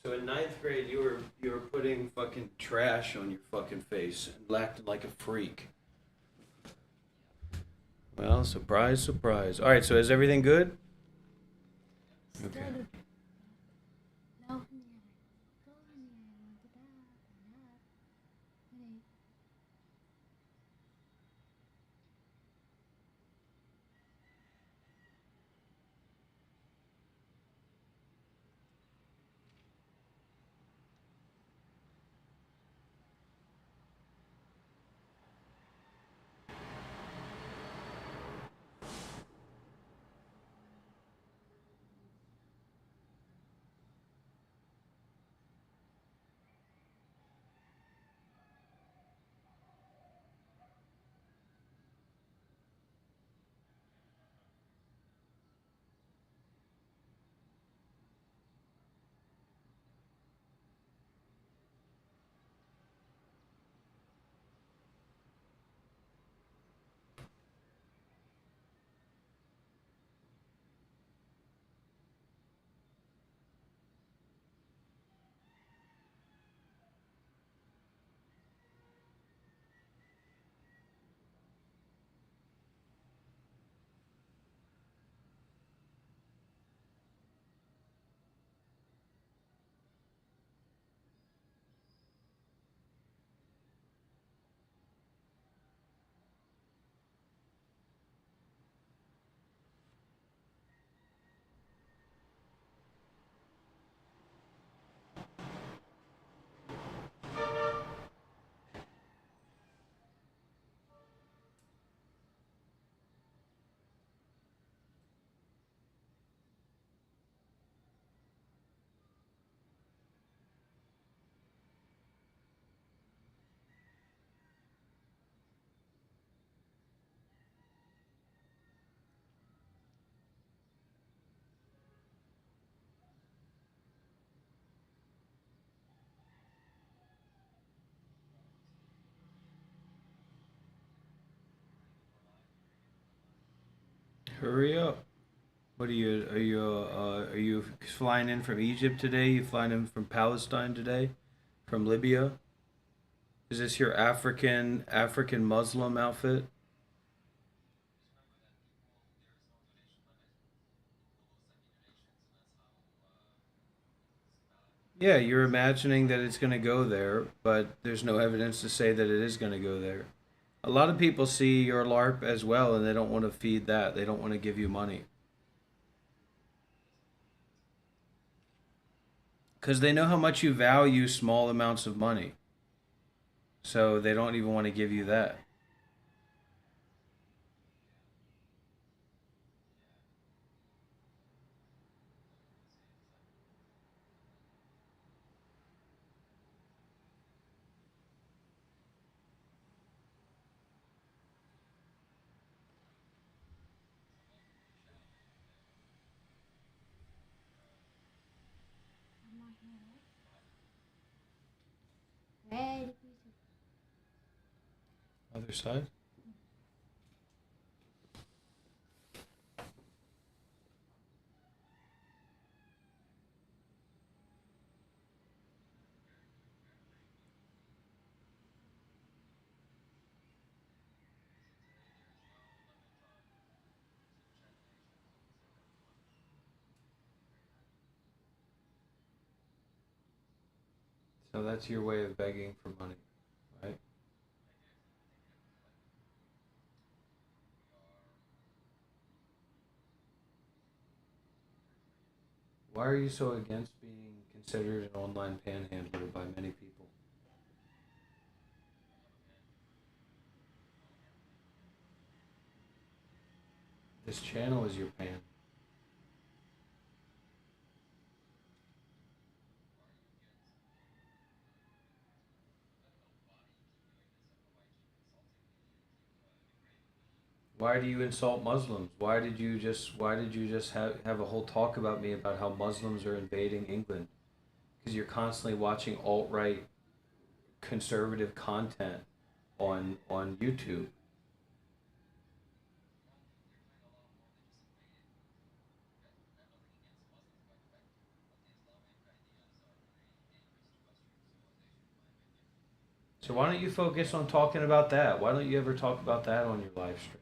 So in ninth grade, you were putting fucking trash on your fucking face and acting like a freak. Well, surprise, surprise. All right, so is everything good? Okay. Studied laughing Tony wanted that. Ini Hurry up. What are you flying in from Egypt today? You flying in from Palestine today? From Libya? Is this your African Muslim outfit? Yeah, you're imagining that it's going to go there, but there's no evidence to say that it is going to go there. A lot of people see your LARP as well, and they don't want to feed that. They don't want to give you money because they know how much you value small amounts of money. So they don't even want to give you that. sama hair. Very busy. Other side. So that's your way of begging for money, right? Why are you so against being considered an online panhandler by many people? This channel is your pan. Why do you insult Muslims? Why did you just have a whole talk about me about how Muslims are invading England? Because you're constantly watching alt-right conservative content on YouTube. So why don't you focus on talking about that? Why don't you ever talk about that on your live stream?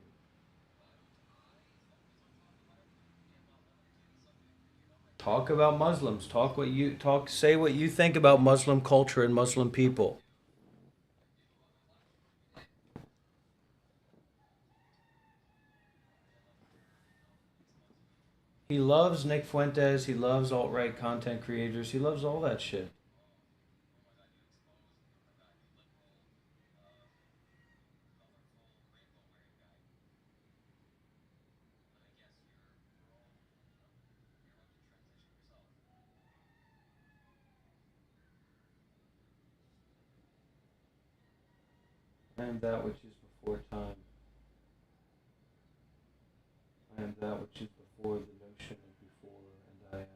Talk about Muslims. Say what you think about Muslim culture and Muslim people. He loves Nick Fuentes. He loves alt-right content creators. He loves all that shit. I am that which is before time. I am that which is before the notion of before, and I am.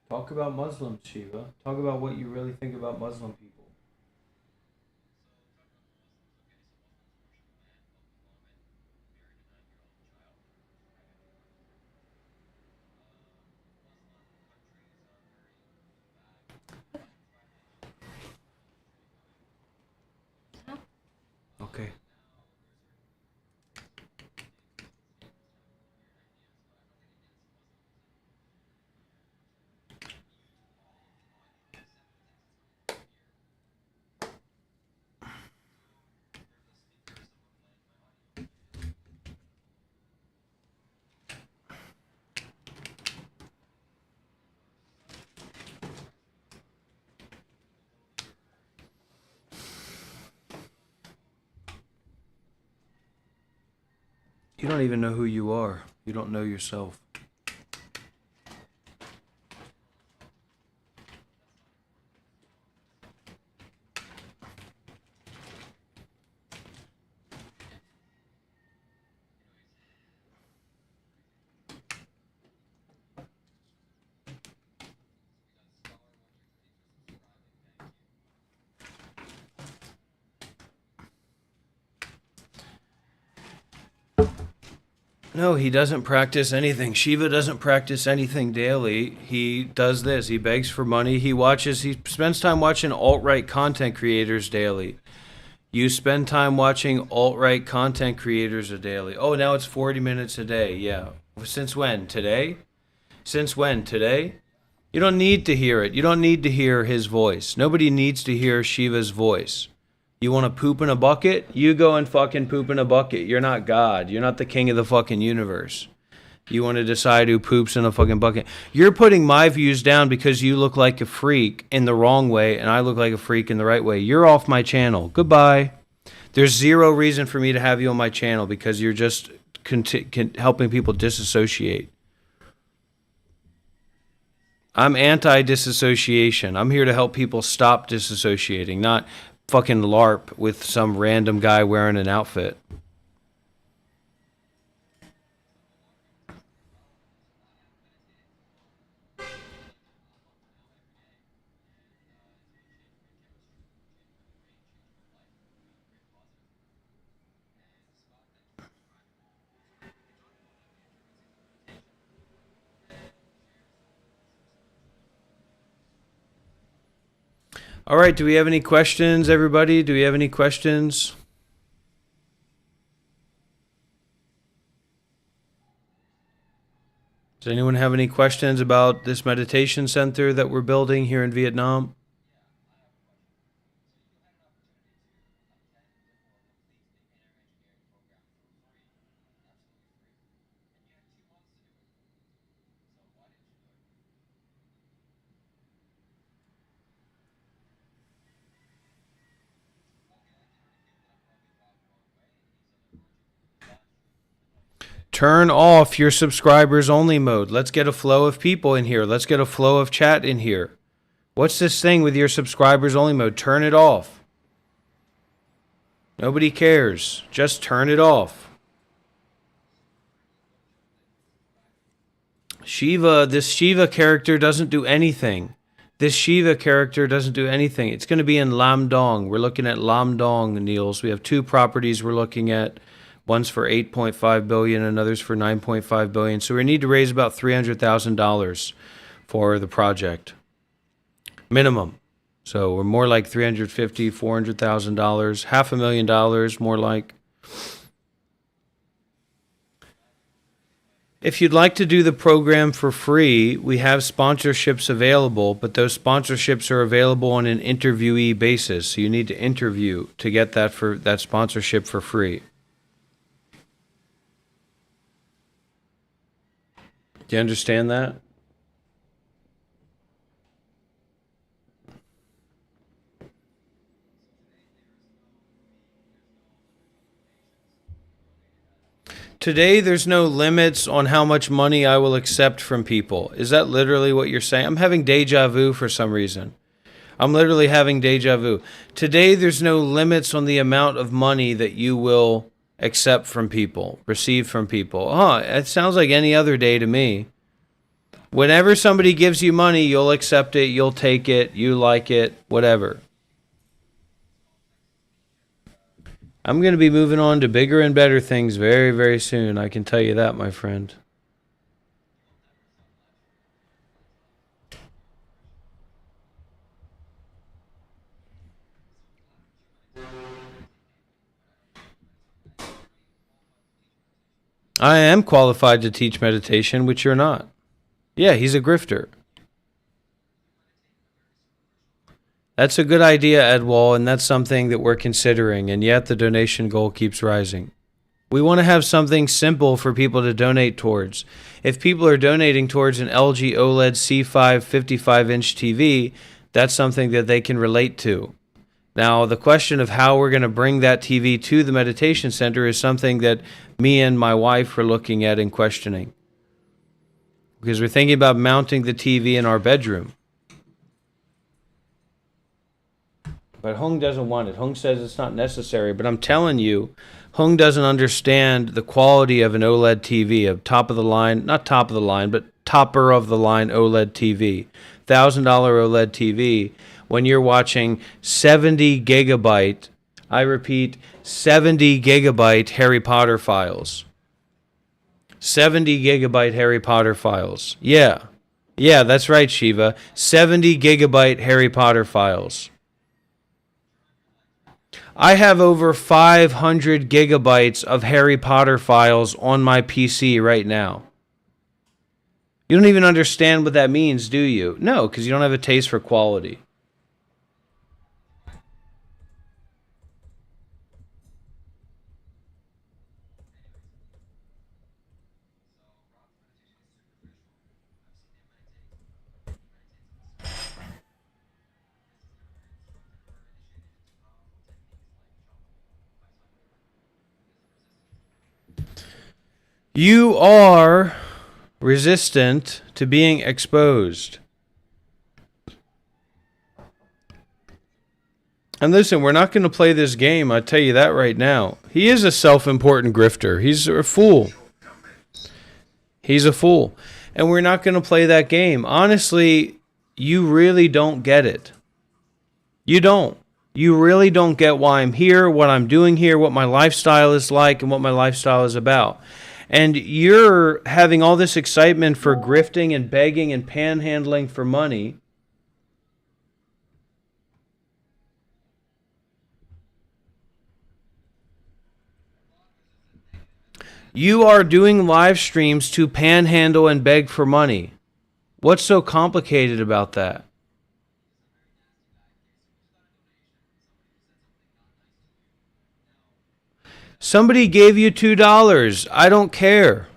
Talk about Muslims, Shiva. Talk about what you really think about Muslim people. Okay. You don't even know who you are. You don't know yourself. No, he doesn't practice anything. Shiva doesn't practice anything daily. He does this. He begs for money. He spends time watching alt-right content creators daily. You spend time watching alt-right content creators a daily. Oh, now it's 40 minutes a day. Yeah. Since when? Today? Since when? Today? You don't need to hear it. You don't need to hear his voice. Nobody needs to hear Shiva's voice. You want to poop in a bucket? You go and fucking poop in a bucket. You're not God. You're not the king of the fucking universe. You want to decide who poops in a fucking bucket. You're putting my views down because you look like a freak in the wrong way and I look like a freak in the right way. You're off my channel. Goodbye. There's zero reason for me to have you on my channel because you're just helping people disassociate. I'm anti-disassociation. I'm here to help people stop disassociating, not fucking LARP with some random guy wearing an outfit. All right, do we have any questions, everybody? Do we have any questions? Does anyone have any questions about this meditation center that we're building here in Vietnam? Turn off your subscribers only mode. Let's get a flow of people in here. Let's get a flow of chat in here. What's this thing with your subscribers only mode? Turn it off. Nobody cares. Just turn it off. Shiva, this Shiva character doesn't do anything. This Shiva character doesn't do anything. It's going to be in Lamdong. We're looking at Lamdong, Niels. We have two properties we're looking at. One's for 8.5 billion, another's for 9.5 billion. So we need to raise about $300,000 for the project. Minimum. So we're more like $350,000, $400,000, $500,000 more like. If you'd like to do the program for free, we have sponsorships available, but those sponsorships are available on an interviewee basis. So you need to interview to get that sponsorship for free. Do you understand that? Today, there's no limits on how much money I will accept from people. Is that literally what you're saying? I'm having deja vu for some reason. I'm literally having deja vu. Today, there's no limits on the amount of money that you will accept from people, receive from people. It sounds like any other day to me. Whenever somebody gives you money, you'll accept it, you'll take it, you like it, whatever. I'm going to be moving on to bigger and better things very, very soon. I can tell you that, my friend. I am qualified to teach meditation, which you're not. Yeah, he's a grifter. That's a good idea, Edwall, and that's something that we're considering, and yet the donation goal keeps rising. We want to have something simple for people to donate towards. If people are donating towards an LG OLED C5 55-inch TV, that's something that they can relate to. Now, the question of how we're going to bring that TV to the meditation center is something that me and my wife are looking at and questioning. Because we're thinking about mounting the TV in our bedroom. But Hung doesn't want it. Hung says it's not necessary. But I'm telling you, Hung doesn't understand the quality of an OLED TV, of top of the line, not top of the line, but topper of the line OLED TV. $1,000 OLED TV, when you're watching 70 gigabyte, I repeat, 70 gigabyte Harry Potter files. 70 gigabyte Harry Potter files. Yeah, that's right, Shiva. 70 gigabyte Harry Potter files. I have over 500 gigabytes of Harry Potter files on my PC right now. You don't even understand what that means, do you? No, because you don't have a taste for quality. You are resistant to being exposed. And listen, we're not going to play this game, I tell you that right now. He is a self-important grifter. He's a fool. He's a fool. And we're not going to play that game. Honestly, you really don't get it. You don't. You really don't get why I'm here, what I'm doing here, what my lifestyle is like, and what my lifestyle is about. And you're having all this excitement for grifting and begging and panhandling for money. You are doing live streams to panhandle and beg for money. What's so complicated about that? Somebody gave you $2. I don't care.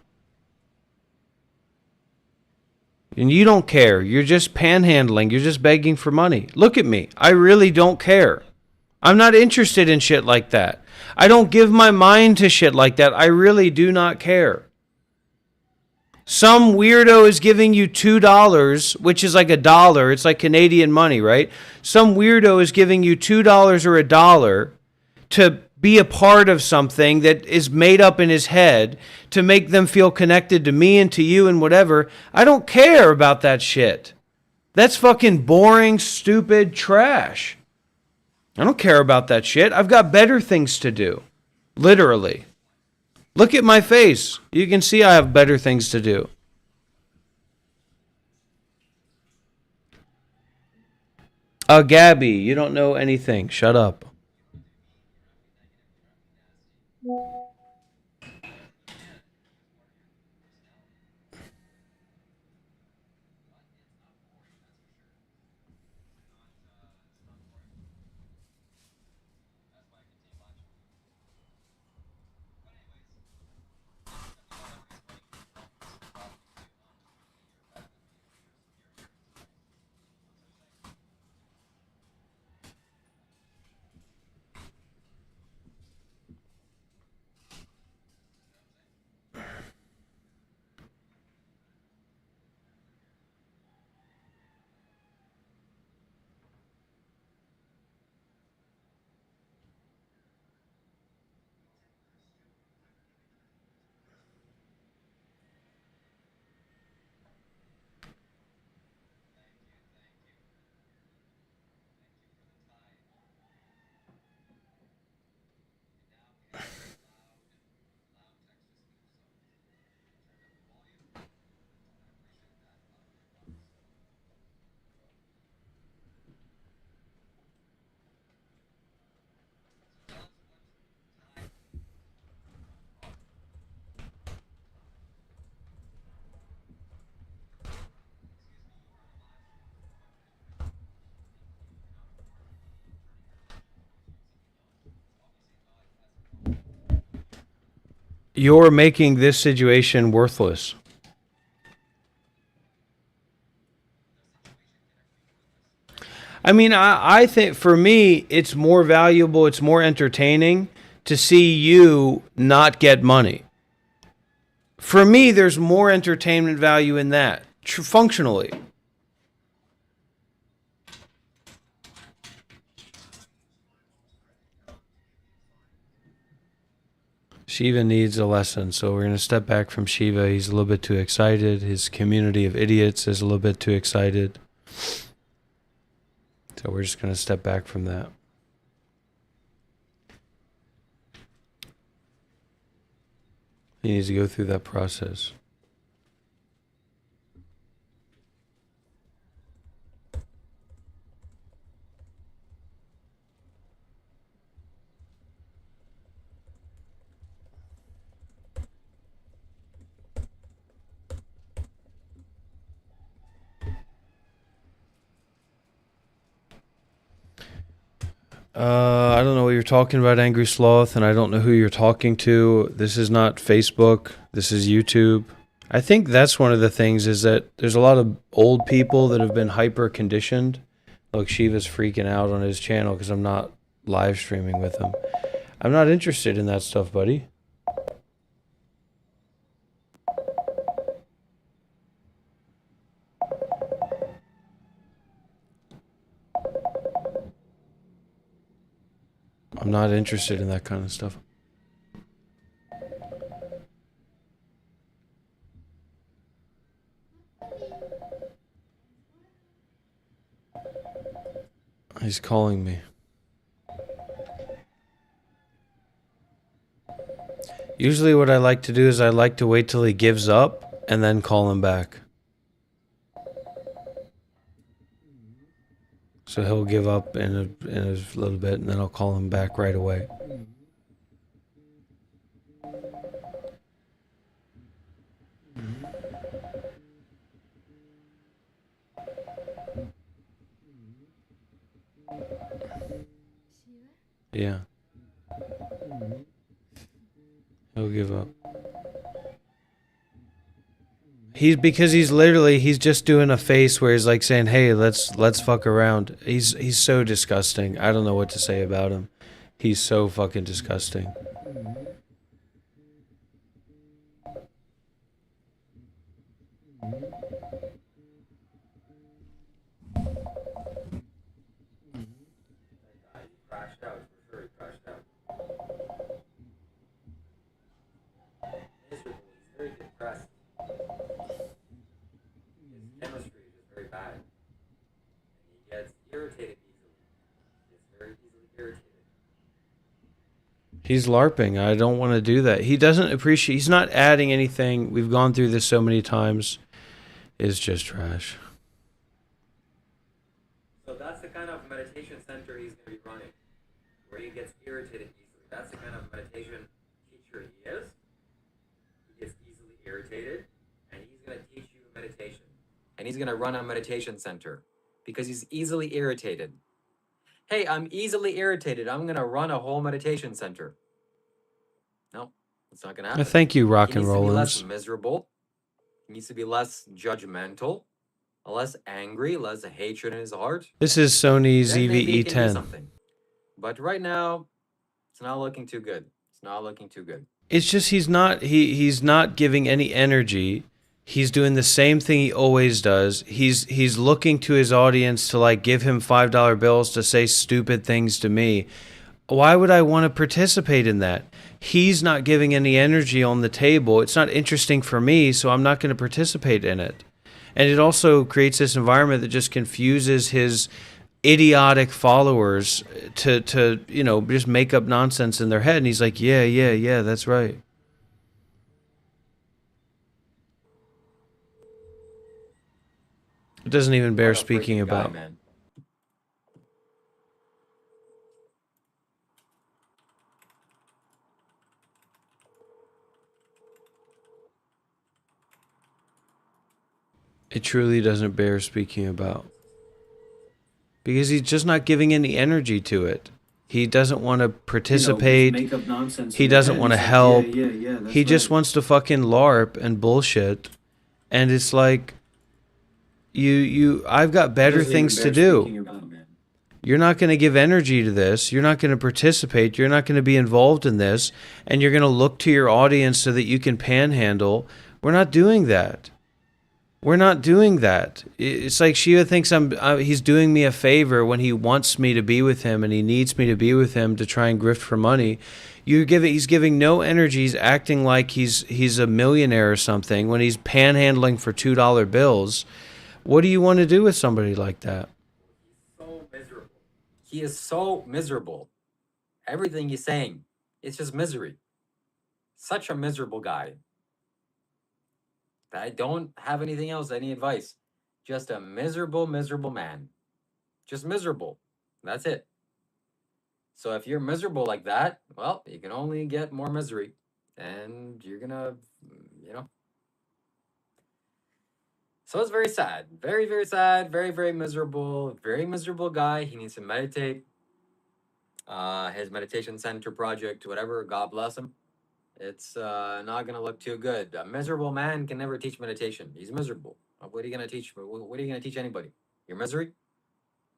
And you don't care. You're just panhandling. You're just begging for money. Look at me. I really don't care. I'm not interested in shit like that. I don't give my mind to shit like that. I really do not care. Some weirdo is giving you $2, which is like $1. It's like Canadian money, right? Some weirdo is giving you $2 or $1 to be a part of something that is made up in his head to make them feel connected to me and to you and whatever. I don't care about that shit. That's fucking boring, stupid trash. I don't care about that shit. I've got better things to do. Literally. Look at my face. You can see I have better things to do. Gabby, you don't know anything. Shut up. You're making this situation worthless. I mean, I think for me, it's more valuable, it's more entertaining to see you not get money. For me, there's more entertainment value in that, functionally. Shiva needs a lesson, so we're going to step back from Shiva. He's a little bit too excited. His community of idiots is a little bit too excited. So we're just going to step back from that. He needs to go through that process. I don't know what you're talking about, Angry Sloth, and I don't know who you're talking to. This is not Facebook. This is YouTube. I think that's one of the things is that there's a lot of old people that have been hyper conditioned. Look, Shiva's freaking out on his channel because I'm not live streaming with him. I'm not interested in that stuff, buddy. I'm not interested in that kind of stuff. He's calling me. Usually what I like to do is I like to wait till he gives up and then call him back. So he'll give up in a little bit and then I'll call him back right away. Yeah. He'll give up. He's just doing a face where he's like saying, "Hey, let's fuck around." He's so disgusting. I don't know what to say about him. He's so fucking disgusting. Crashed out, for sure he crashed out. Miserable, he's very depressed. His chemistry is just very bad. And he gets irritated easily. He gets very easily irritated. He's LARPing. I don't want to do that. He doesn't appreciate, he's not adding anything. We've gone through this so many times. It's just trash. So that's the kind of meditation center he's going to be running, where he gets irritated easily. That's the kind of meditation teacher he is. He gets easily irritated, and he's going to teach you meditation. And he's going to run a meditation center because he's easily irritated. Hey, I'm easily irritated. I'm going to run a whole meditation center. No, it's not going to happen. Thank you, Rock He and needs to be less Rollins. miserable. He needs to be less judgmental, less angry, less hatred in his heart. This is Sony's Then maybe he can do EVE10. something. But right now, it's not looking too good. It's not looking too good. It's just he's not giving any energy. He's doing the same thing he always does. He's looking to his audience to like give him $5 bills to say stupid things to me. Why would I want to participate in that? He's not giving any energy on the table. It's not interesting for me, so I'm not going to participate in it. And it also creates this environment that just confuses his idiotic followers to just make up nonsense in their head. And he's like, yeah, that's right. It doesn't even bear What a speaking freaking guy, about. man. It truly doesn't bear speaking about. Because he's just not giving any energy to it. He doesn't want to participate. Make up nonsense He in your doesn't head. want to He's like, help. Yeah, that's He just right. wants to fucking LARP and bullshit. And it's like, I've got better Doesn't even things to bear do. speaking about, man. You're not going to give energy to this. You're not going to participate. You're not going to be involved in this. And you're going to look to your audience so that you can panhandle. We're not doing that. We're not doing that. It's like Shiva thinks he's doing me a favor when he wants me to be with him and he needs me to be with him to try and grift for money. He's giving no energy. He's acting like he's a millionaire or something when he's panhandling for $2 bills. What do you want to do with somebody like that? So miserable. He is so miserable. Everything he's saying, it's just misery. Such a miserable guy. I don't have anything else, any advice. Just a miserable, miserable man. Just miserable. That's it. So if you're miserable like that, well, you can only get more misery. And you're gonna, So it's very sad. Very, very sad. Very, very miserable. Very miserable guy. He needs to meditate. His meditation center project, whatever, God bless him. It's not going to look too good. A miserable man can never teach meditation. He's miserable. What are you going to teach? What are you going to teach anybody? Your misery?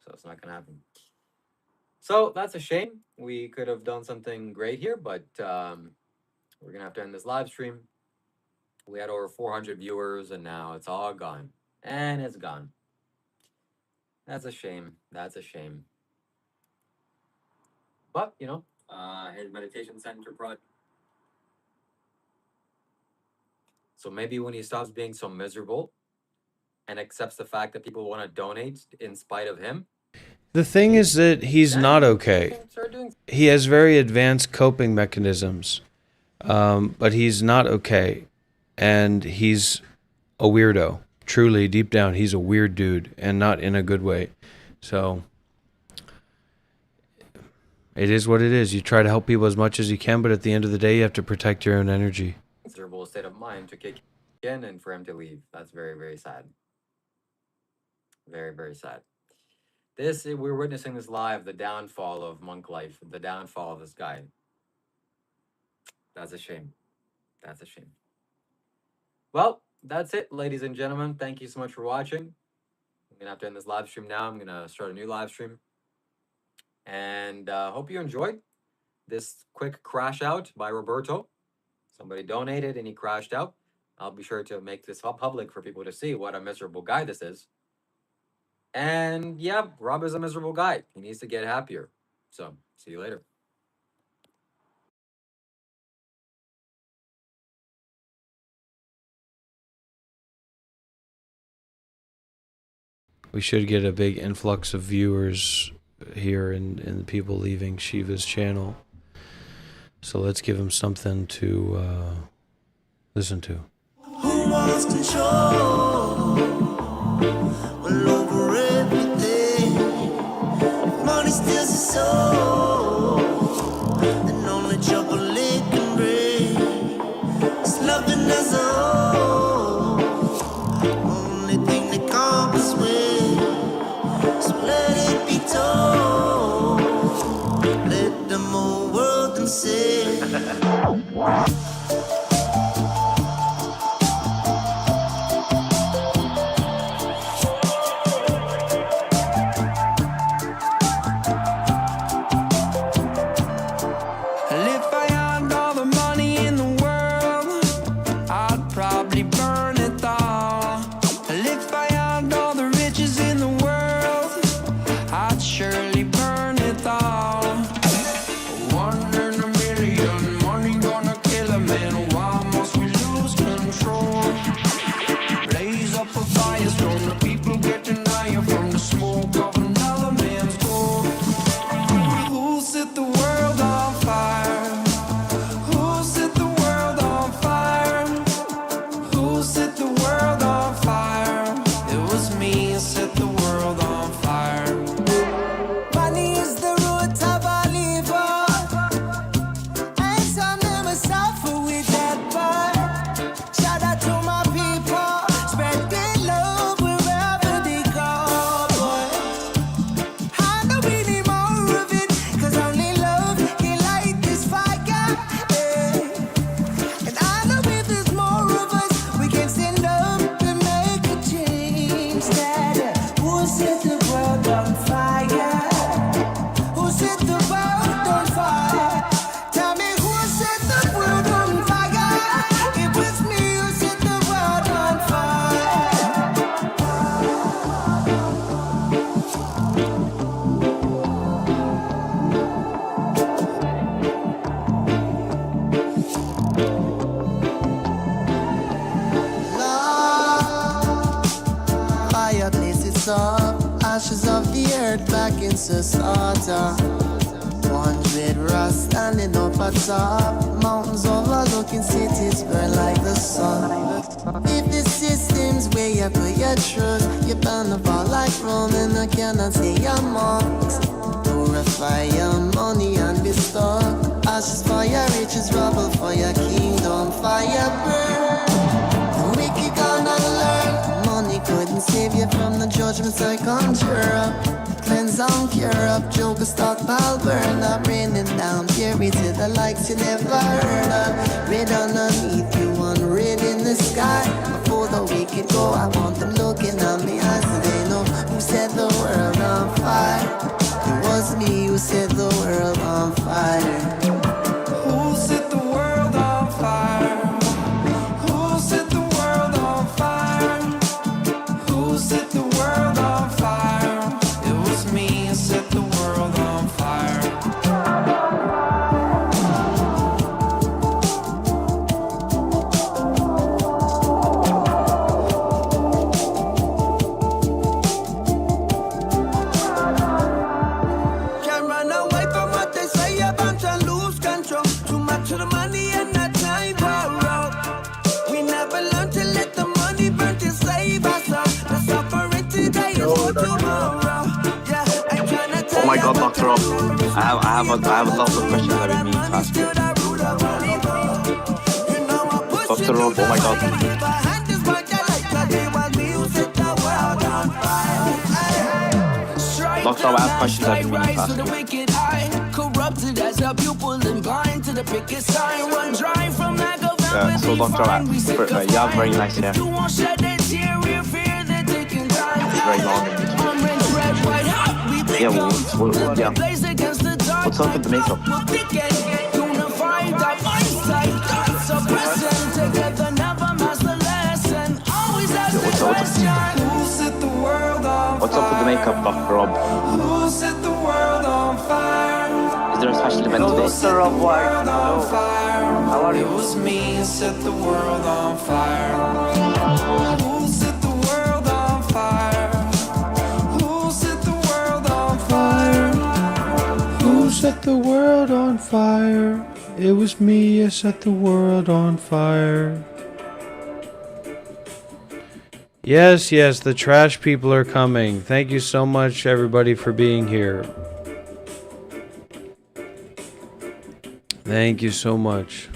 So it's not going to happen. So that's a shame. We could have done something great here, but we're going to have to end this live stream. We had over 400 viewers, and now it's all gone. And it's gone. That's a shame. That's a shame. But, his meditation center project. So maybe when he stops being so miserable and accepts the fact that people want to donate in spite of him. The thing is that he's not okay. He has very advanced coping mechanisms, but he's not okay. And he's a weirdo. Truly, deep down, he's a weird dude, and not in a good way. So it is what it is. You try to help people as much as you can, but at the end of the day, you have to protect your own energy. Miserable state of mind to kick in and for him to leave. That's very, very sad. Very, very sad. We're witnessing this live, the downfall of monk life, the downfall of this guy. That's a shame. That's a shame. Well, that's it, ladies and gentlemen. Thank you so much for watching. I'm going to have to end this live stream now. I'm going to start a new live stream. And hope you enjoyed this quick crash out by Roberto. Somebody donated and he crashed out. I'll be sure to make this public for people to see what a miserable guy this is. And yeah, Rob is a miserable guy. He needs to get happier. So, see you later. We should get a big influx of viewers here and the people leaving Shiva's channel. So let's give him something to listen to. Who wants control? Well, over everything. Money steals the soul, and only trouble it can bring is loving us all. Only thing that conquers with, so let it be told. Let the whole world and say. Ashes of the earth back into slaughter. 100 rust standing up atop. Mountains overlooking cities burn like the sun. If the system's where you put your trust, you're bound to fall like Rome, and I cannot say your marks. Purify your money and be stuck. Ashes for your riches, rubble for your kingdom. Fire burn. The wicked gonna learn. Money couldn't save you from the judgments I conjure up. Cleanse and cure up, joker stockpile burn up. Raining down fury to the likes you never heard of. Red underneath you, one red in the sky. Before the wicked go, I want them looking at me eyes so they know who set the world on fire. It was me who set the world on fire. Who set the world on fire? Who set the world on fire? Who set the world on fire? It was me who set the world on fire. Can't run away from what they say about to lose control. Too much of the money and not time borrowed. We never learned to let the money burn to save us all. The suffering today is for tomorrow. Yeah, I'm trying to tell Oh my God, you Dr. Rob, I have a lot of questions I've been meaning to ask you. Dr. Rob, oh my God. Dr. Rob, I have questions I've been meaning to ask you. Corrupted as a pupil and blind to the picket sign. One drive from lack of So Dr. Rob, you have very nice hair. It's very long and beautiful. Yeah, yeah. What's up with the makeup? Unified, I eyesight, suppressing together, never master cup of Rob. Who set the world on fire? Is there a special event Hello, today? Mr. Rob White. Hello. How are It you? was me who set the world on fire. Who set the world on fire? Who set the world on fire? Who set the world on fire? It was me who set the world on fire. Yes, yes, the trash people are coming. Thank you so much, everybody, for being here. Thank you so much.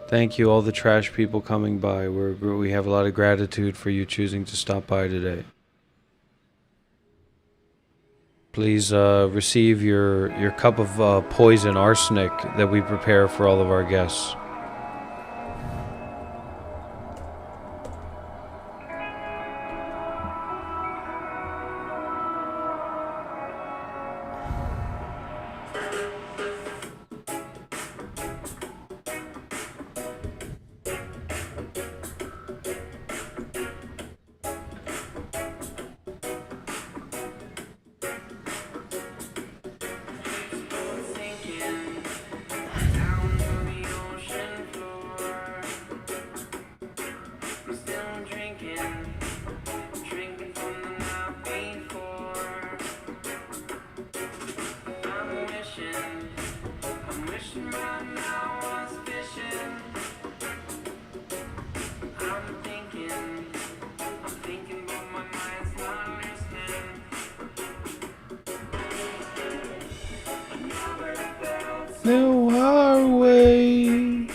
Thank you, all the trash people coming by. We have a lot of gratitude for you choosing to stop by today. Please receive your cup of poison arsenic that we prepare for all of our guests. Now our way.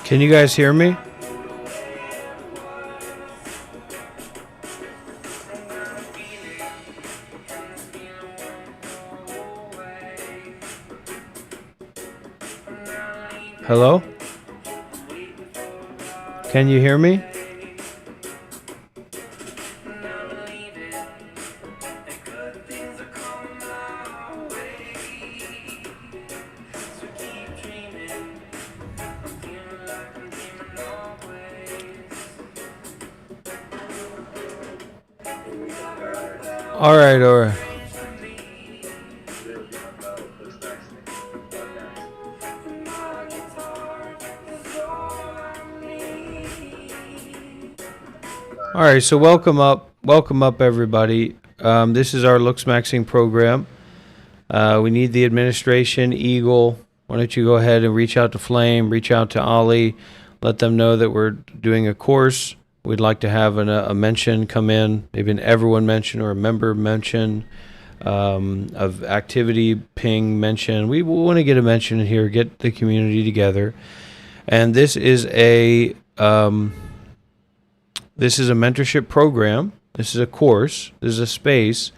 Can you guys hear me? Hello? Can you hear me? All right, all right. All right, so welcome up, everybody. This is our Looks Maxing program. We need the administration. Eagle, why don't you go ahead and reach out to Flame, reach out to Ollie, let them know that we're doing a course. We'd like to have a mention come in, maybe an everyone mention or a member mention of activity ping mention. We want to get a mention in here, get the community together. And this is a mentorship program. This is a course. This is a space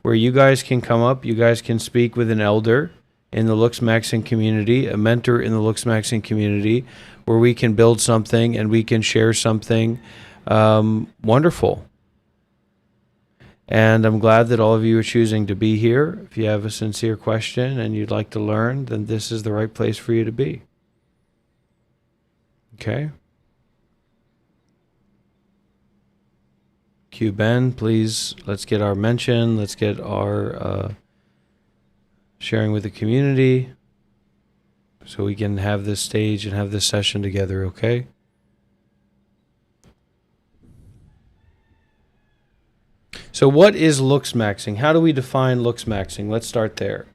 where you guys can come up. You guys can speak with an elder in the Looks Maxing community, a mentor in the Looks Maxing community, where we can build something and we can share something wonderful. And I'm glad that all of you are choosing to be here. If you have a sincere question and you'd like to learn, then this is the right place for you to be. Okay? Q Ben, please, let's get our mention. Let's get our sharing with the community so we can have this stage and have this session together, okay? So what is looks maxing? How do we define looks maxing? Let's start there.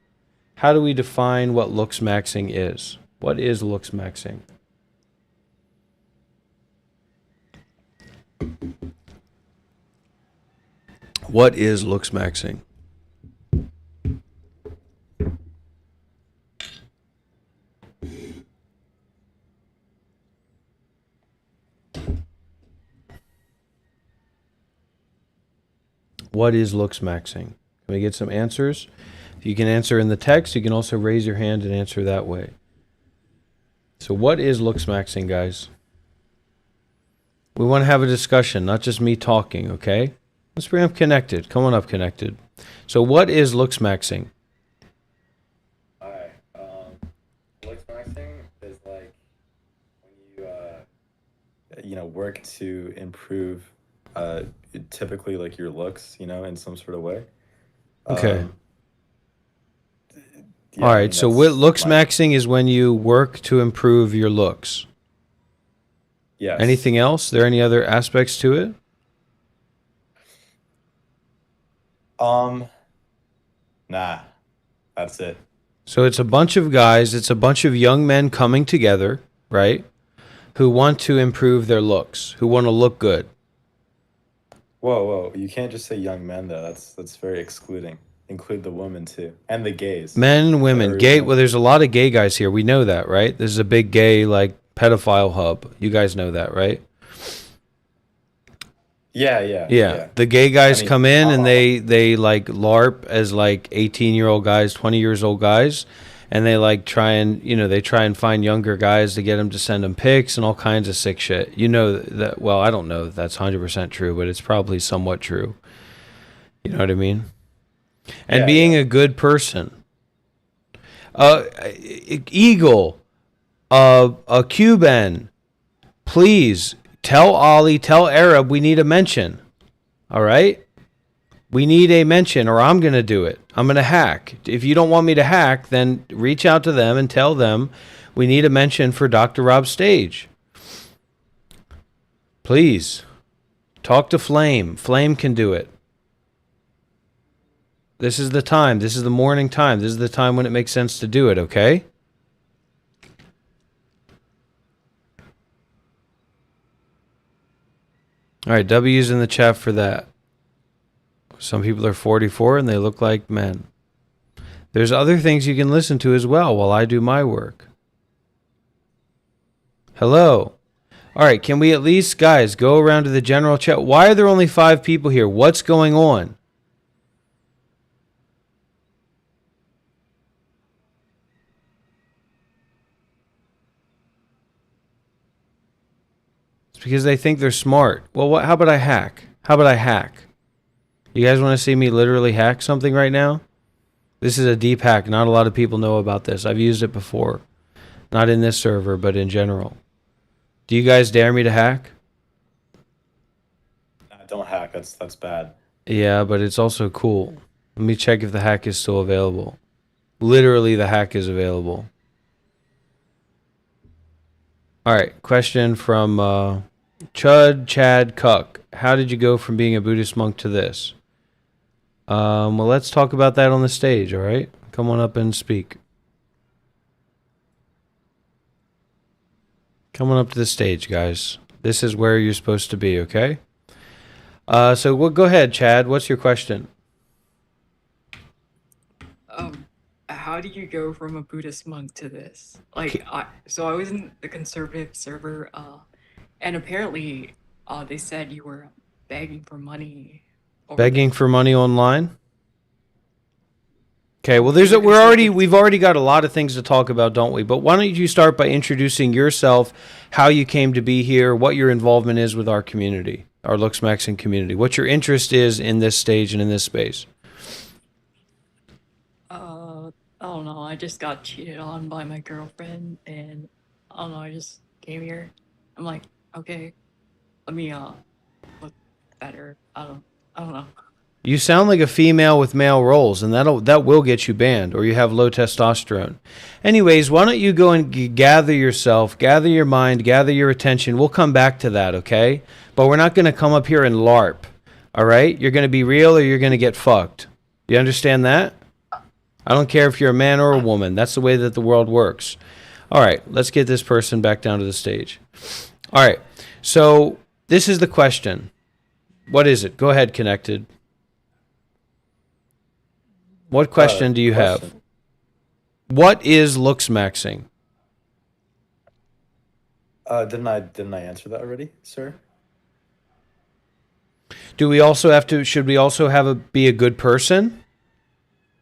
How do we define what looks maxing is? What is looks maxing? What is looks maxing? What is looks maxing? Can we get some answers? If you can answer in the text, you can also raise your hand and answer that way. So what is looks maxing, guys? We want to have a discussion, not just me talking, okay? Let's bring up Connected. Come on up, Connected. So what is looks maxing? Alright, looks maxing is like when you work to improve typically like your looks, in some sort of way. Okay. Yeah, All I right, mean, so that's what looks my- maxing is when you work to improve your looks. Yes. Anything else? There any other aspects to it? Nah, that's it. So it's a bunch of guys, it's a bunch of young men coming together, right? Who want to improve their looks, who want to look good. Whoa, you can't just say young men though. That's very excluding. Include the women too, and the gays. Men and women, Or, gay. Well, there's a lot of gay guys here. We know that, right? This is a big gay, like, pedophile hub. You guys know that, right? Yeah. The gay guys I mean, come in and they like LARP as like 18-year-old guys, 20 years old guys, and they like try and find younger guys to get them to send them pics and all kinds of sick shit. You know that, well, I don't know if that's 100% true, but it's probably somewhat true. You know what I mean? And Yeah, being yeah. a good person. Eagle, a Cuban, please tell Ollie, tell Arab we need a mention. All right? We need a mention or I'm going to do it. I'm going to hack. If you don't want me to hack, then reach out to them and tell them we need a mention for Dr. Rob Stage. Please. Talk to Flame. Flame can do it. This is the time. This is the morning time. This is the time when it makes sense to do it, okay? All right, W's in the chat for that. Some people are 44 and they look like men. There's other things you can listen to as well while I do my work. Hello. All right, can we at least, guys, go around to the general chat? Why are there only 5 people here? What's going on? Because they think they're smart. Well, how about I hack? How about I hack? You guys want to see me literally hack something right now? This is a deep hack. Not a lot of people know about this. I've used it before. Not in this server, but in general. Do you guys dare me to hack? Don't hack. That's bad. Yeah, but it's also cool. Let me check if the hack is still available. Literally, the hack is available. All right, question from Chad Cuck. How did you go from being a Buddhist monk to this? Well, let's talk about that on the stage, all right? Come on up and speak. Come on up to the stage, guys. This is where you're supposed to be, okay? Go ahead, Chad. What's your question? How do you go from a Buddhist monk to this? Like, I was in the conservative server, and apparently, they said you were begging for money. Begging for money online? Okay, well, we've already got a lot of things to talk about, don't we? But why don't you start by introducing yourself, how you came to be here, what your involvement is with our community, our Looks Maxing community, what your interest is in this stage and in this space. I don't know. I just got cheated on by my girlfriend, and I don't know. I just came here. I'm like, okay, let me look better. I don't know. You sound like a female with male roles, and that will get you banned, or you have low testosterone. Anyways, why don't you go and gather yourself, gather your mind, gather your attention. We'll come back to that, okay? But we're not going to come up here and LARP, all right? You're going to be real or you're going to get fucked. You understand that? I don't care if you're a man or a woman. That's the way that the world works. All right, let's get this person back down to the stage. All right, so this is the question. What is it? Go ahead, Connected. What question do you have? What is looks maxing? Didn't I answer that already, sir? Do we also have to? Should we also be a good person?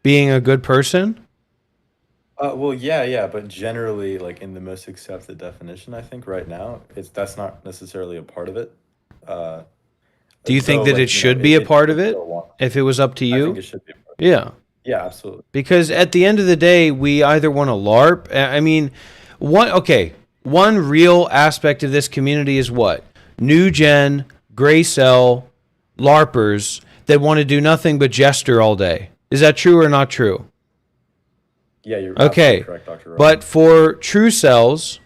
Being a good person? Well, yeah, but generally, like in the most accepted definition, I think right now, that's not necessarily a part of it. Do you think though, that it like, you know, should be a part of should it still want. if it was up to I think you? it should be a part. Yeah. Yeah, absolutely. Because at the end of the day, we either want to LARP. I mean, one real aspect of this community is what? New gen, gray cell, LARPers that want to do nothing but gesture all day. Is that true or not true? Yeah, you're okay. absolutely correct, Dr. Rob. But for true cells,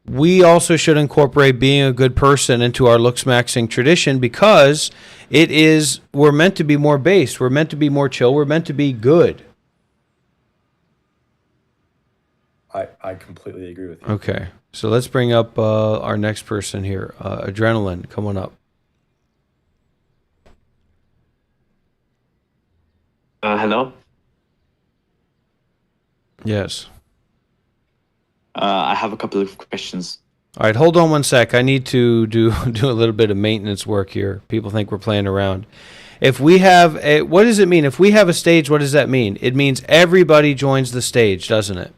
we also should incorporate being a good person into our looks maxing tradition because we're meant to be more based. We're meant to be more chill. We're meant to be good. I completely agree with you. Okay. So let's bring up our next person here. Adrenaline, come on up. Hello? Yes. I have a couple of questions. All right, hold on one sec. I need to do a little bit of maintenance work here. People think we're playing around. If we have what does it mean? If we have a stage, what does that mean? It means everybody joins the stage, doesn't it?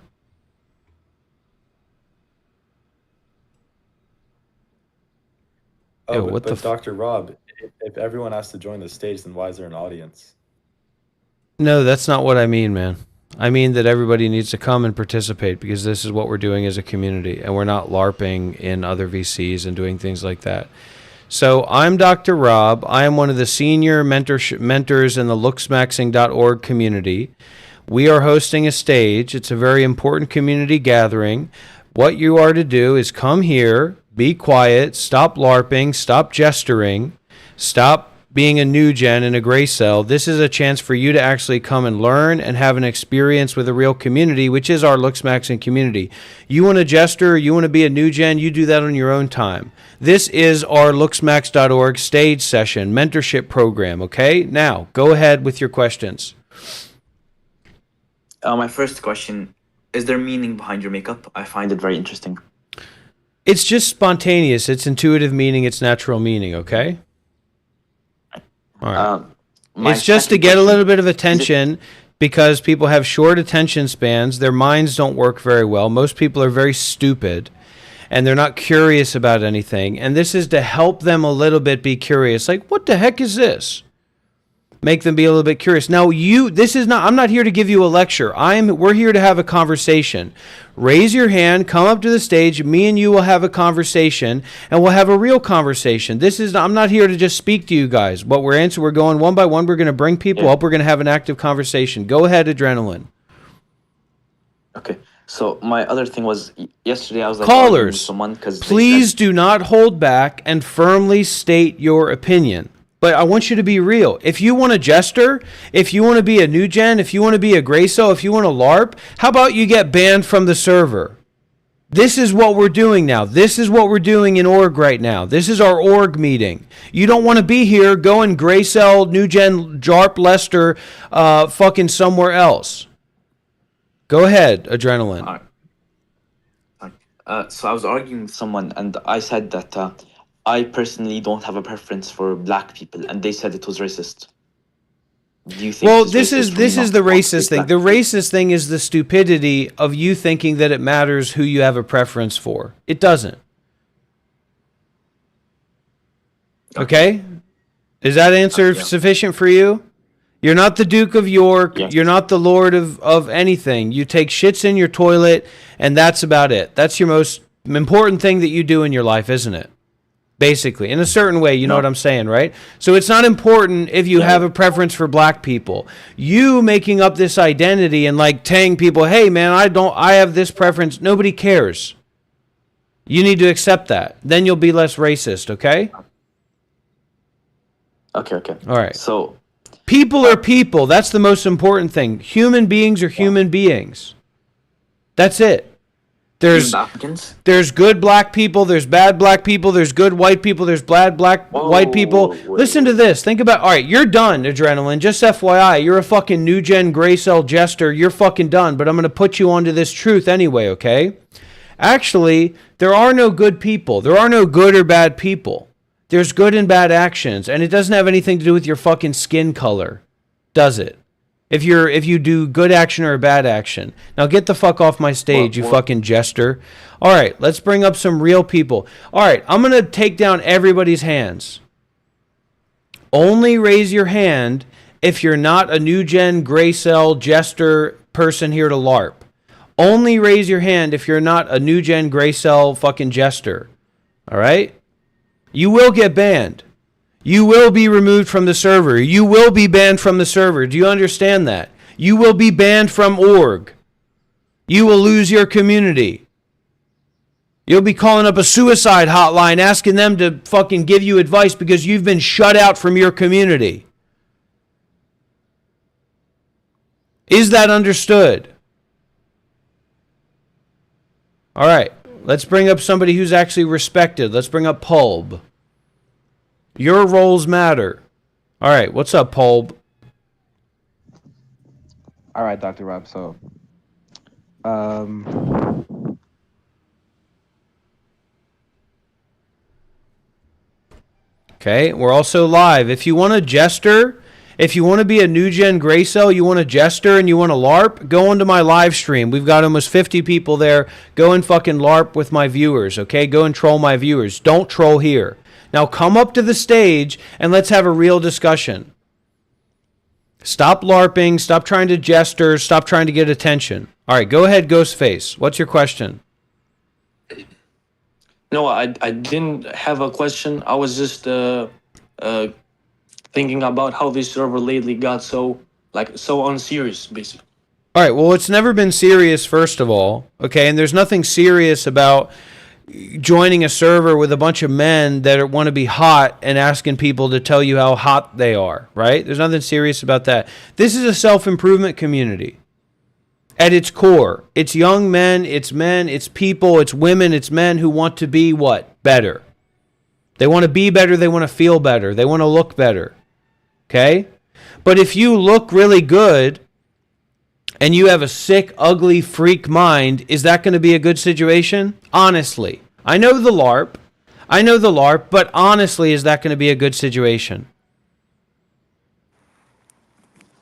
Oh, Yo, but, what but the Dr. Rob, if everyone has to join the stage, then why is there an audience? No, that's not what I mean, man. I mean that everybody needs to come and participate because this is what we're doing as a community, and we're not LARPing in other VCs and doing things like that. So I'm Dr. Rob. I am one of the senior mentors in the looksmaxing.org community. We are hosting a stage. It's a very important community gathering. What you are to do is come here, be quiet, stop LARPing, stop gesturing, stop being a new gen in a gray cell. This is a chance for you to actually come and learn and have an experience with a real community, which is our Looks Maxing community. You want to gesture, you want to be a new gen, you do that on your own time. This is our looksmax.org stage session mentorship program, okay? Now, go ahead with your questions. My first question, is there meaning behind your makeup? I find it very interesting. It's just spontaneous. It's intuitive meaning. It's natural meaning, okay? All right. It's just to get a little bit of attention because people have short attention spans. Their minds don't work very well. Most people are very stupid and they're not curious about anything. And this is to help them a little bit be curious. Like, what the heck is this? Make them be a little bit curious. Now, I'm not here to give you a lecture. We're here to have a conversation. Raise your hand, come up to the stage. Me and you will have a conversation, and we'll have a real conversation. I'm not here to just speak to you guys. We're going one by one. We're going to bring people up. We're going to have an active conversation. Go ahead, Adrenaline. Okay. So my other thing was yesterday I was like callers, someone please do not hold back and firmly state your opinion. But I want you to be real. If you want to gesture, if you want to be a new gen, if you want to be a gray cell, if you want to LARP, how about you get banned from the server? This is what we're doing now. This is what we're doing in org right now. This is our org meeting. You don't want to be here, go and gray cell, new gen, JARP, Lester, fucking somewhere else. Go ahead, Adrenaline. So I was arguing with someone and I said that I personally don't have a preference for black people, and they said it was racist. Do you think? Well, this is the racist thing. The racist thing is the stupidity of you thinking that it matters who you have a preference for. It doesn't. Okay? Is that answer sufficient for you? You're not the Duke of York. Yes. You're not the Lord of anything. You take shits in your toilet, and that's about it. That's your most important thing that you do in your life, isn't it? Basically, in a certain way, you know what I'm saying, right? So it's not important if you have a preference for black people. You making up this identity and like telling people, hey man, I have this preference. Nobody cares. You need to accept that. Then you'll be less racist, okay? Okay. All right. So people are people. That's the most important thing. Human beings are human beings. That's it. Even There's the Africans? there's good black people, there's bad black people, there's good white people, there's bad black white people. Listen to this. Think about, all right, you're done, Adrenaline. Just FYI, you're a fucking new gen gray cell jester. You're fucking done, but I'm going to put you onto this truth anyway, okay? Actually, there are no good people. There are no good or bad people. There's good and bad actions, and it doesn't have anything to do with your fucking skin color, does it? If you do good action or a bad action. Now get the fuck off my stage, you fucking jester. All right, let's bring up some real people. All right, I'm going to take down everybody's hands. Only raise your hand if you're not a new gen gray cell jester person here to LARP. Only raise your hand if you're not a new gen gray cell fucking jester. All right? You will get banned. You will be removed from the server. You will be banned from the server. Do you understand that? You will be banned from org. You will lose your community. You'll be calling up a suicide hotline asking them to fucking give you advice because you've been shut out from your community. Is that understood? All right. Let's bring up somebody who's actually respected. Let's bring up Pulb. Your roles matter. All right, what's up, Pulb? All right, Dr. Rob. So, okay, we're also live. If you want a jester, if you want to be a new gen gray cell, you want a jester and you want a LARP, go onto my live stream. We've got almost 50 people there. Go and fucking LARP with my viewers, okay? Go and troll my viewers. Don't troll here. Now come up to the stage and let's have a real discussion. Stop LARPing, stop trying to jester, stop trying to get attention. All right, go ahead, Ghostface. What's your question? No, I didn't have a question. I was just thinking about how this server lately got so unserious, basically. All right, well, it's never been serious, first of all, okay? And there's nothing serious about joining a server with a bunch of men that want to be hot and asking people to tell you how hot they are, right? There's nothing serious about that. This is a self-improvement community. At its core, it's young men, it's people, it's women, it's men who want to be what? Better. They want to be better, they want to feel better, they want to look better. Okay? But if you look really good and you have a sick, ugly freak mind, is that going to be a good situation? Honestly. I know the LARP, but honestly, is that going to be a good situation?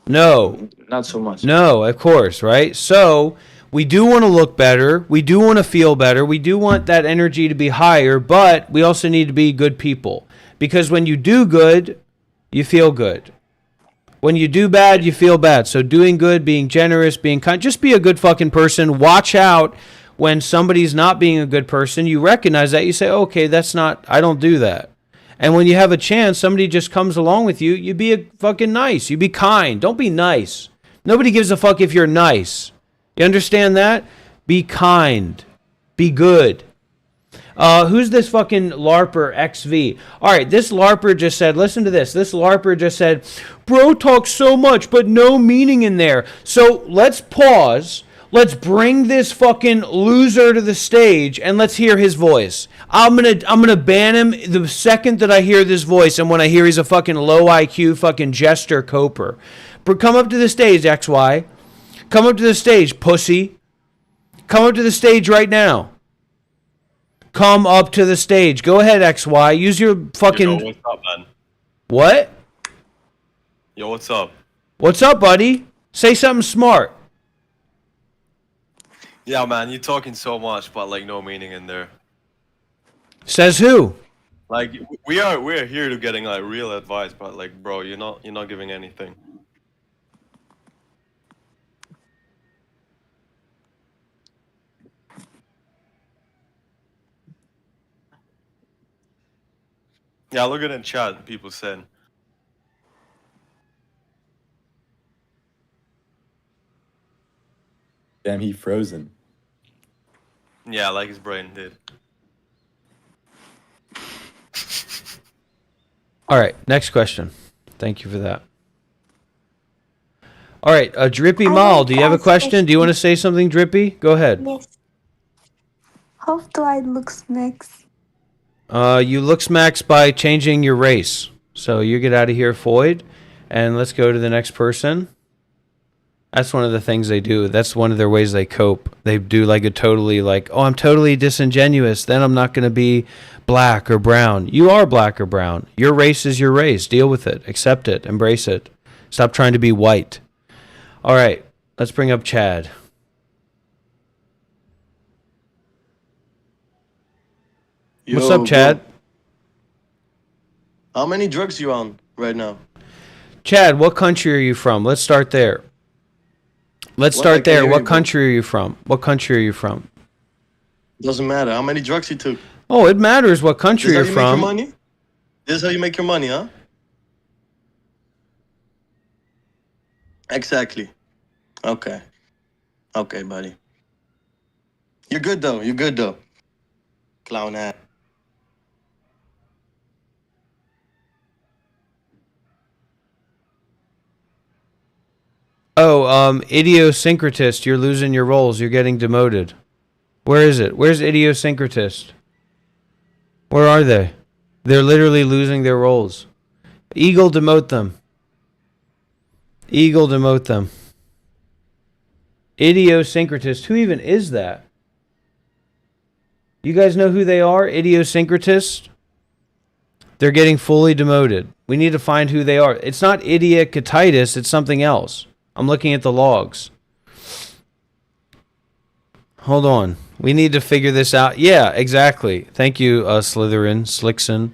No. Not so much. No, of course, right? So, we do want to look better. We do want to feel better. We do want that energy to be higher, but we also need to be good people. Because when you do good, you feel good. When you do bad, you feel bad. So doing good, being generous, being kind, just be a good fucking person. Watch out when somebody's not being a good person. You recognize that. You say, okay, I don't do that. And when you have a chance, somebody just comes along with you, you be a fucking nice. You be kind. Don't be nice. Nobody gives a fuck if you're nice. You understand that? Be kind. Be good. Who's this fucking LARPer XV? All right, this LARPer just said, listen to this. This LARPer just said, bro talks so much, but no meaning in there. So let's pause. Let's bring this fucking loser to the stage and let's hear his voice. I'm gonna ban him the second that I hear this voice and when I hear he's a fucking low IQ fucking jester coper. But come up to the stage, XY. Come up to the stage, pussy. Come up to the stage right now. Come up to the stage. Go ahead, XY. Use your fucking... Yo, what's up, man? What? Yo, what's up? What's up, buddy? Say something smart. Yeah, man, you're talking so much, but like no meaning in there. Says who? Like we're here to getting like real advice, but like, bro, you're not giving anything. Yeah, look at in chat. People saying. Damn, he frozen. Yeah, like his brain did. All right, next question. Thank you for that. All right, Drippy Mal, do you have a question? Do you want to say something, Drippy? Go ahead. Yes. How do I look next? You look smacks by changing your race. So you get out of here, Foyd, and let's go to the next person. That's one of the things they do. That's one of their ways they cope. They do like a totally like, oh, I'm totally disingenuous. Then I'm not going to be black or brown. You are black or brown. Your race is your race. Deal with it. Accept it. Embrace it. Stop trying to be white. All right. Let's bring up Chad. What's up, Chad? Bro. How many drugs you on right now? Chad, what country are you from? Let's start there. Let's start there. What country are you from? What country are you from? Doesn't matter. How many drugs you took? Oh, it matters what country you're This is how you from. make your money? This is how you make your money, huh? Exactly. Okay. Okay, buddy. You're good though. You're good though. Clown ass. Oh, idiosyncratist. You're losing your roles. You're getting demoted. Where is it? Where's idiosyncratist? Where are they? They're literally losing their roles. Eagle, demote them. Eagle, demote them. Idiosyncratist. Who even is that? You guys know who they are? Idiosyncratist? They're getting fully demoted. We need to find who they are. It's not idiocatitis. It's something else. I'm looking at the logs. Hold on. We need to figure this out. Yeah, exactly. Thank you, Slytherin, Slickson.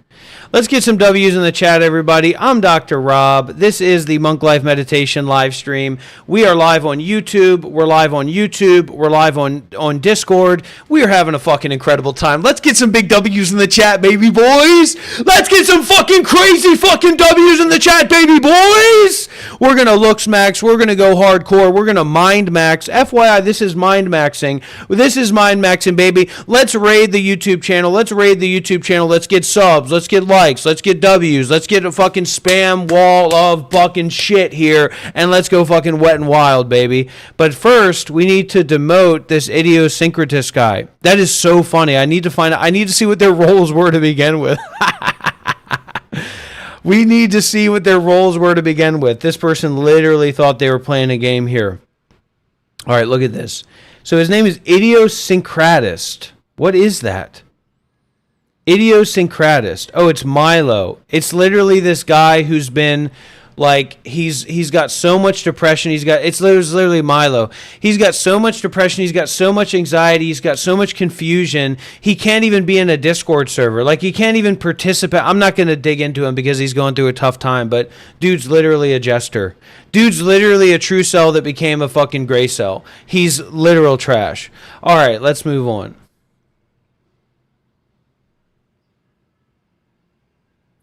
Let's get some W's in the chat, everybody. I'm Dr. Rob. This is the Monk Life Meditation live stream. We are live on YouTube. We're live on YouTube. We're live on Discord. We are having a fucking incredible time. Let's get some big W's in the chat, baby boys. Let's get some fucking crazy fucking W's in the chat, baby boys. We're going to look smacks. We're going to go hardcore. We're going to mind max. FYI, this is mind maxing. This is mind maxing, baby. Let's raid the YouTube channel. Let's raid the YouTube channel. Let's get subs. Let's get likes. Let's get W's. Let's get a fucking spam wall of fucking shit here. And let's go fucking wet and wild, baby. But first, we need to demote this idiosyncratist guy. That is so funny. I need to see what their roles were to begin with. We need to see what their roles were to begin with. This person literally thought they were playing a game here. All right, look at this. So his name is Idiosyncratist. What is that? Idiosyncratist. Oh, it's Milo. It's literally this guy who's been like he's got so much depression. It's literally Milo. He's got so much depression. He's got so much anxiety. He's got so much confusion. He can't even be in a Discord server. Like he can't even participate. I'm not going to dig into him because he's going through a tough time, but dude's literally a jester. Dude's literally a true cell that became a fucking gray cell. He's literal trash. All right, let's move on.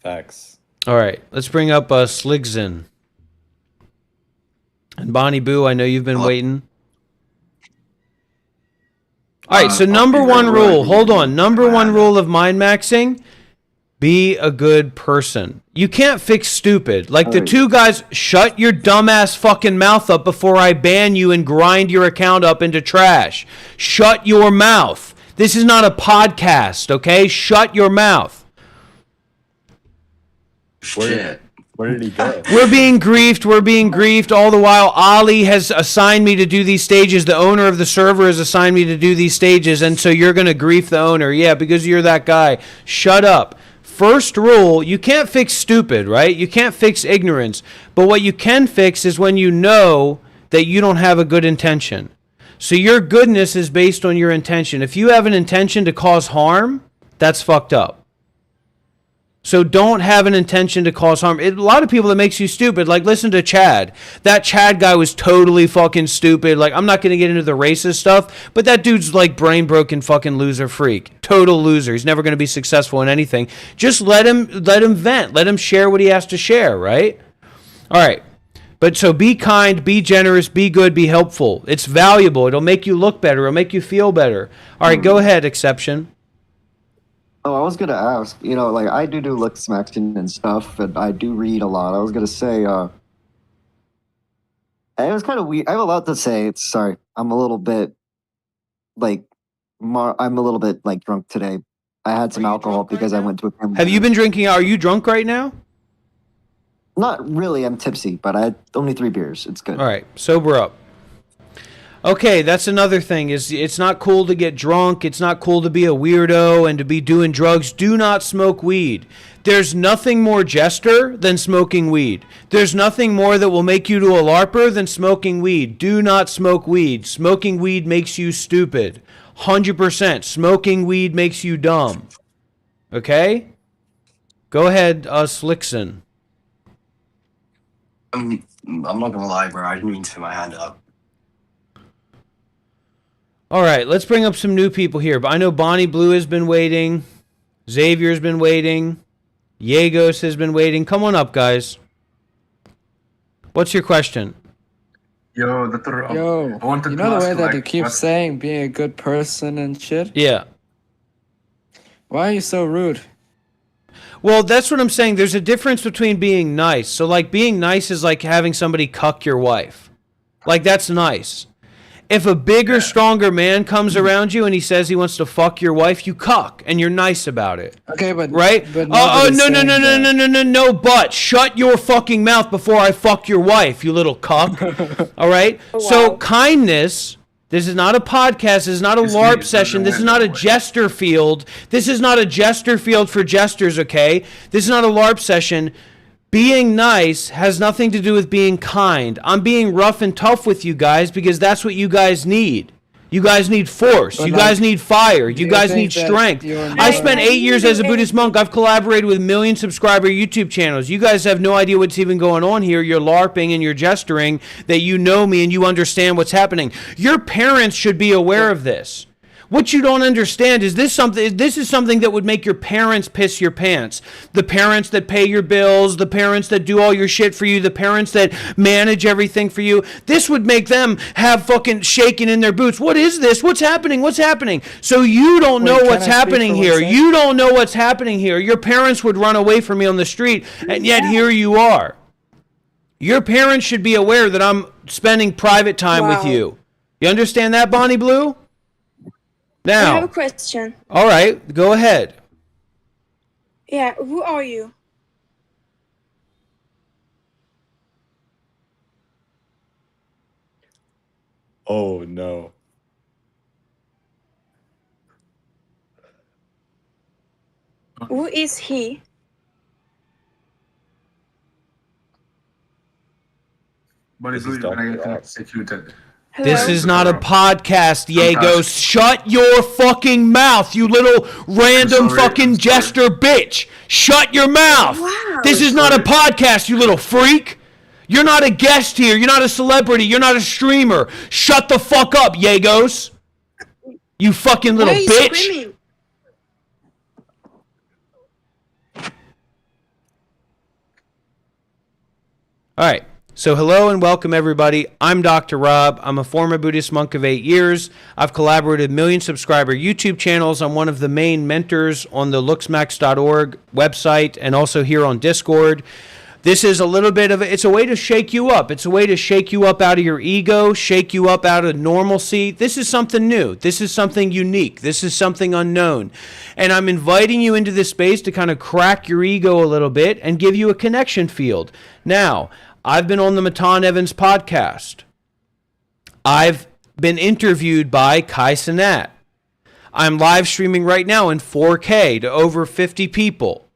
Facts. All right, let's bring up Sligzin. And Bonnie Boo, I know you've been waiting. All right, so number one rule, hold on. Number one rule of mind maxing, be a good person. You can't fix stupid. Like the two guys, shut your dumbass fucking mouth up before I ban you and grind your account up into trash. Shut your mouth. This is not a podcast, okay? Shut your mouth. Where did he go? We're being griefed all the while. Ali has assigned me to do these stages. The owner of the server has assigned me to do these stages, and so you're going to grief the owner. Yeah, because you're that guy. Shut up. First rule, you can't fix stupid, right? You can't fix ignorance. But what you can fix is when you know that you don't have a good intention. So your goodness is based on your intention. If you have an intention to cause harm, that's fucked up. So don't have an intention to cause harm. A lot of people, that makes you stupid. Like, listen to Chad. That Chad guy was totally fucking stupid. Like, I'm not going to get into the racist stuff, but that dude's like brain broken fucking loser freak. Total loser. He's never going to be successful in anything. Just let him vent. Let him share what he has to share, right? All right. But so be kind, be generous, be good, be helpful. It's valuable. It'll make you look better. It'll make you feel better. All right, go ahead, Exception. Oh, I was gonna ask, like I do look smacking and stuff, and I do read a lot. I was gonna say, it was kind of weird. I have a lot to say. Sorry, I'm a little bit, like, I'm a little bit like drunk today. I had some alcohol because I went to a family. Have you been drinking? Are you drunk right now? Not really. I'm tipsy, but I had only 3 beers. It's good. All right, sober up. Okay, that's another thing. Is it's not cool to get drunk. It's not cool to be a weirdo and to be doing drugs. Do not smoke weed. There's nothing more jester than smoking weed. There's nothing more that will make you to a LARPer than smoking weed. Do not smoke weed. Smoking weed makes you stupid. 100%. Smoking weed makes you dumb. Okay? Go ahead, Slickson. I'm not gonna lie, bro. I didn't mean to put my hand up. All right, let's bring up some new people here. I know Bonnie Blue has been waiting. Xavier's been waiting. Yegos has been waiting. Come on up, guys. What's your question? Yo, Dr. Yo, I wanted you to know the ask way you, that you like, keep what- saying being a good person and shit? Yeah. Why are you so rude? Well, that's what I'm saying. There's a difference between being nice. So, like, being nice is like having somebody cuck your wife. Like, that's nice. If a bigger, stronger man comes around you and he says he wants to fuck your wife, you cuck, and you're nice about it. Okay, but right? But Oh, nobody's no, saying that. no, but shut your fucking mouth before I fuck your wife, you little cuck. All right? So kindness, this is not a podcast, this is not a LARP session, this is not a jester field. This is not a jester field for jesters, okay? This is not a LARP session. Being nice has nothing to do with being kind. I'm being rough and tough with you guys because that's what you guys need. You guys need force. But you like, guys need fire. You you guys think need that strength. you're I spent 8 years as a Buddhist monk. I've collaborated with million subscriber YouTube channels. You guys have no idea what's even going on here. You're LARPing and you're gesturing that you know me and you understand what's happening. Your parents should be aware of this. What you don't understand is this is something that would make your parents piss your pants. The parents that pay your bills, the parents that do all your shit for you, the parents that manage everything for you. This would make them have fucking shaking in their boots. What is this? What's happening? What's happening? So you don't know can what's I speak happening for one here. second? You don't know what's happening here. Your parents would run away from me on the street, and yet here you are. Your parents should be aware that I'm spending private time with you. You understand that, Bonnie Blue? Now, I have a question. all right, go ahead. Yeah, who are you? Oh no. Who is he? But it's really gonna get executed. This is not a podcast, Diego. Shut your fucking mouth, you little random fucking jester bitch. Shut your mouth. This is not a podcast, you little freak. You're not a guest here. You're not a celebrity. You're not a streamer. Shut the fuck up, Yegos. You fucking little Why are you bitch. screaming? All right. So hello and welcome everybody. I'm Dr. Rob. I'm a former Buddhist monk of 8 years. I've collaborated with million subscriber YouTube channels. I'm one of the main mentors on the looksmax.org website and also here on Discord. This is a little bit of it's a way to shake you up. It's a way to shake you up out of your ego, shake you up out of normalcy. This is something new. This is something unique. This is something unknown. And I'm inviting you into this space to kind of crack your ego a little bit and give you a connection field. Now, I've been on the Matan Evans podcast. I've been interviewed by Kai Cenat. I'm live streaming right now in 4K to over 50 people.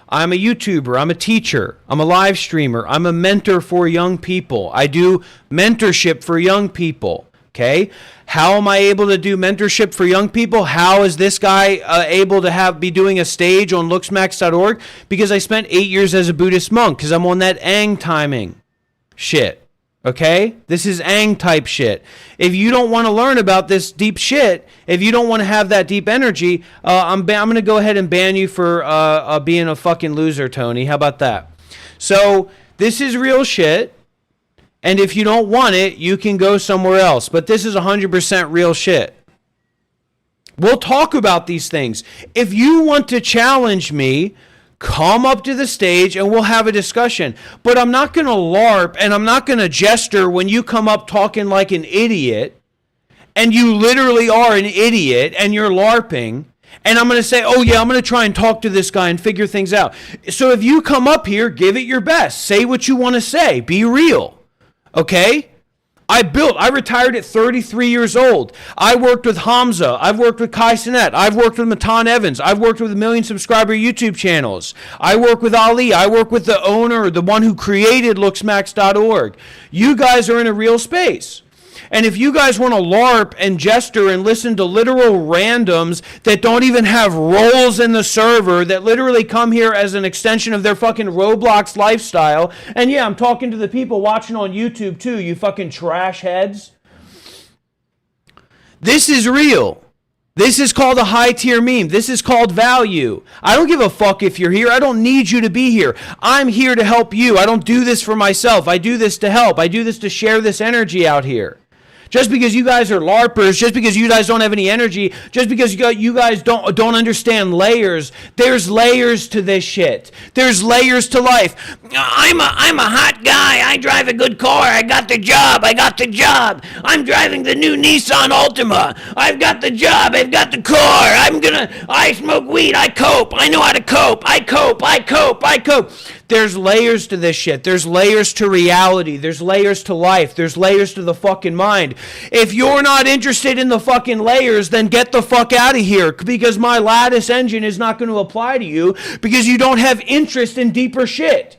I'm a YouTuber. I'm a teacher. I'm a live streamer. I'm a mentor for young people. I do mentorship for young people. Okay? How am I able to do mentorship for young people? How is this guy able to be doing a stage on looksmax.org? Because I spent 8 years as a Buddhist monk because I'm on that Ang timing shit. Okay? This is Ang type shit. If you don't want to learn about this deep shit, if you don't want to have that deep energy, I'm going to go ahead and ban you for being a fucking loser, Tony. How about that? So this is real shit. And if you don't want it, you can go somewhere else. But this is 100% real shit. We'll talk about these things. If you want to challenge me, come up to the stage and we'll have a discussion. But I'm not going to LARP and I'm not going to jester when you come up talking like an idiot and you literally are an idiot and you're LARPing, and I'm going to say, oh yeah, I'm going to try and talk to this guy and figure things out. So if you come up here, give it your best. Say what you want to say. Be real. Okay? I retired at 33 years old. I worked with Hamza. I've worked with Kai Cenat. I've worked with Matan Evans. I've worked with 1 million subscriber YouTube channels. I work with Ali. I work with the owner, the one who created looksmax.org. You guys are in a real space. And if you guys want to LARP and jester and listen to literal randoms that don't even have roles in the server, that literally come here as an extension of their fucking Roblox lifestyle, and yeah, I'm talking to the people watching on YouTube too, you fucking trash heads. This is real. This is called a high tier meme. This is called value. I don't give a fuck if you're here. I don't need you to be here. I'm here to help you. I don't do this for myself. I do this to help. I do this to share this energy out here. Just because you guys are LARPers, just because you guys don't have any energy, just because you guys don't understand layers, there's layers to this shit. There's layers to life. I'm a hot guy. I drive a good car. I got the job. I'm driving the new Nissan Altima. I've got the job. I've got the car. I smoke weed. I cope. I know how to cope. I cope. There's layers to this shit. There's layers to reality. There's layers to life. There's layers to the fucking mind. If you're not interested in the fucking layers, then get the fuck out of here, because my lattice engine is not going to apply to you because you don't have interest in deeper shit.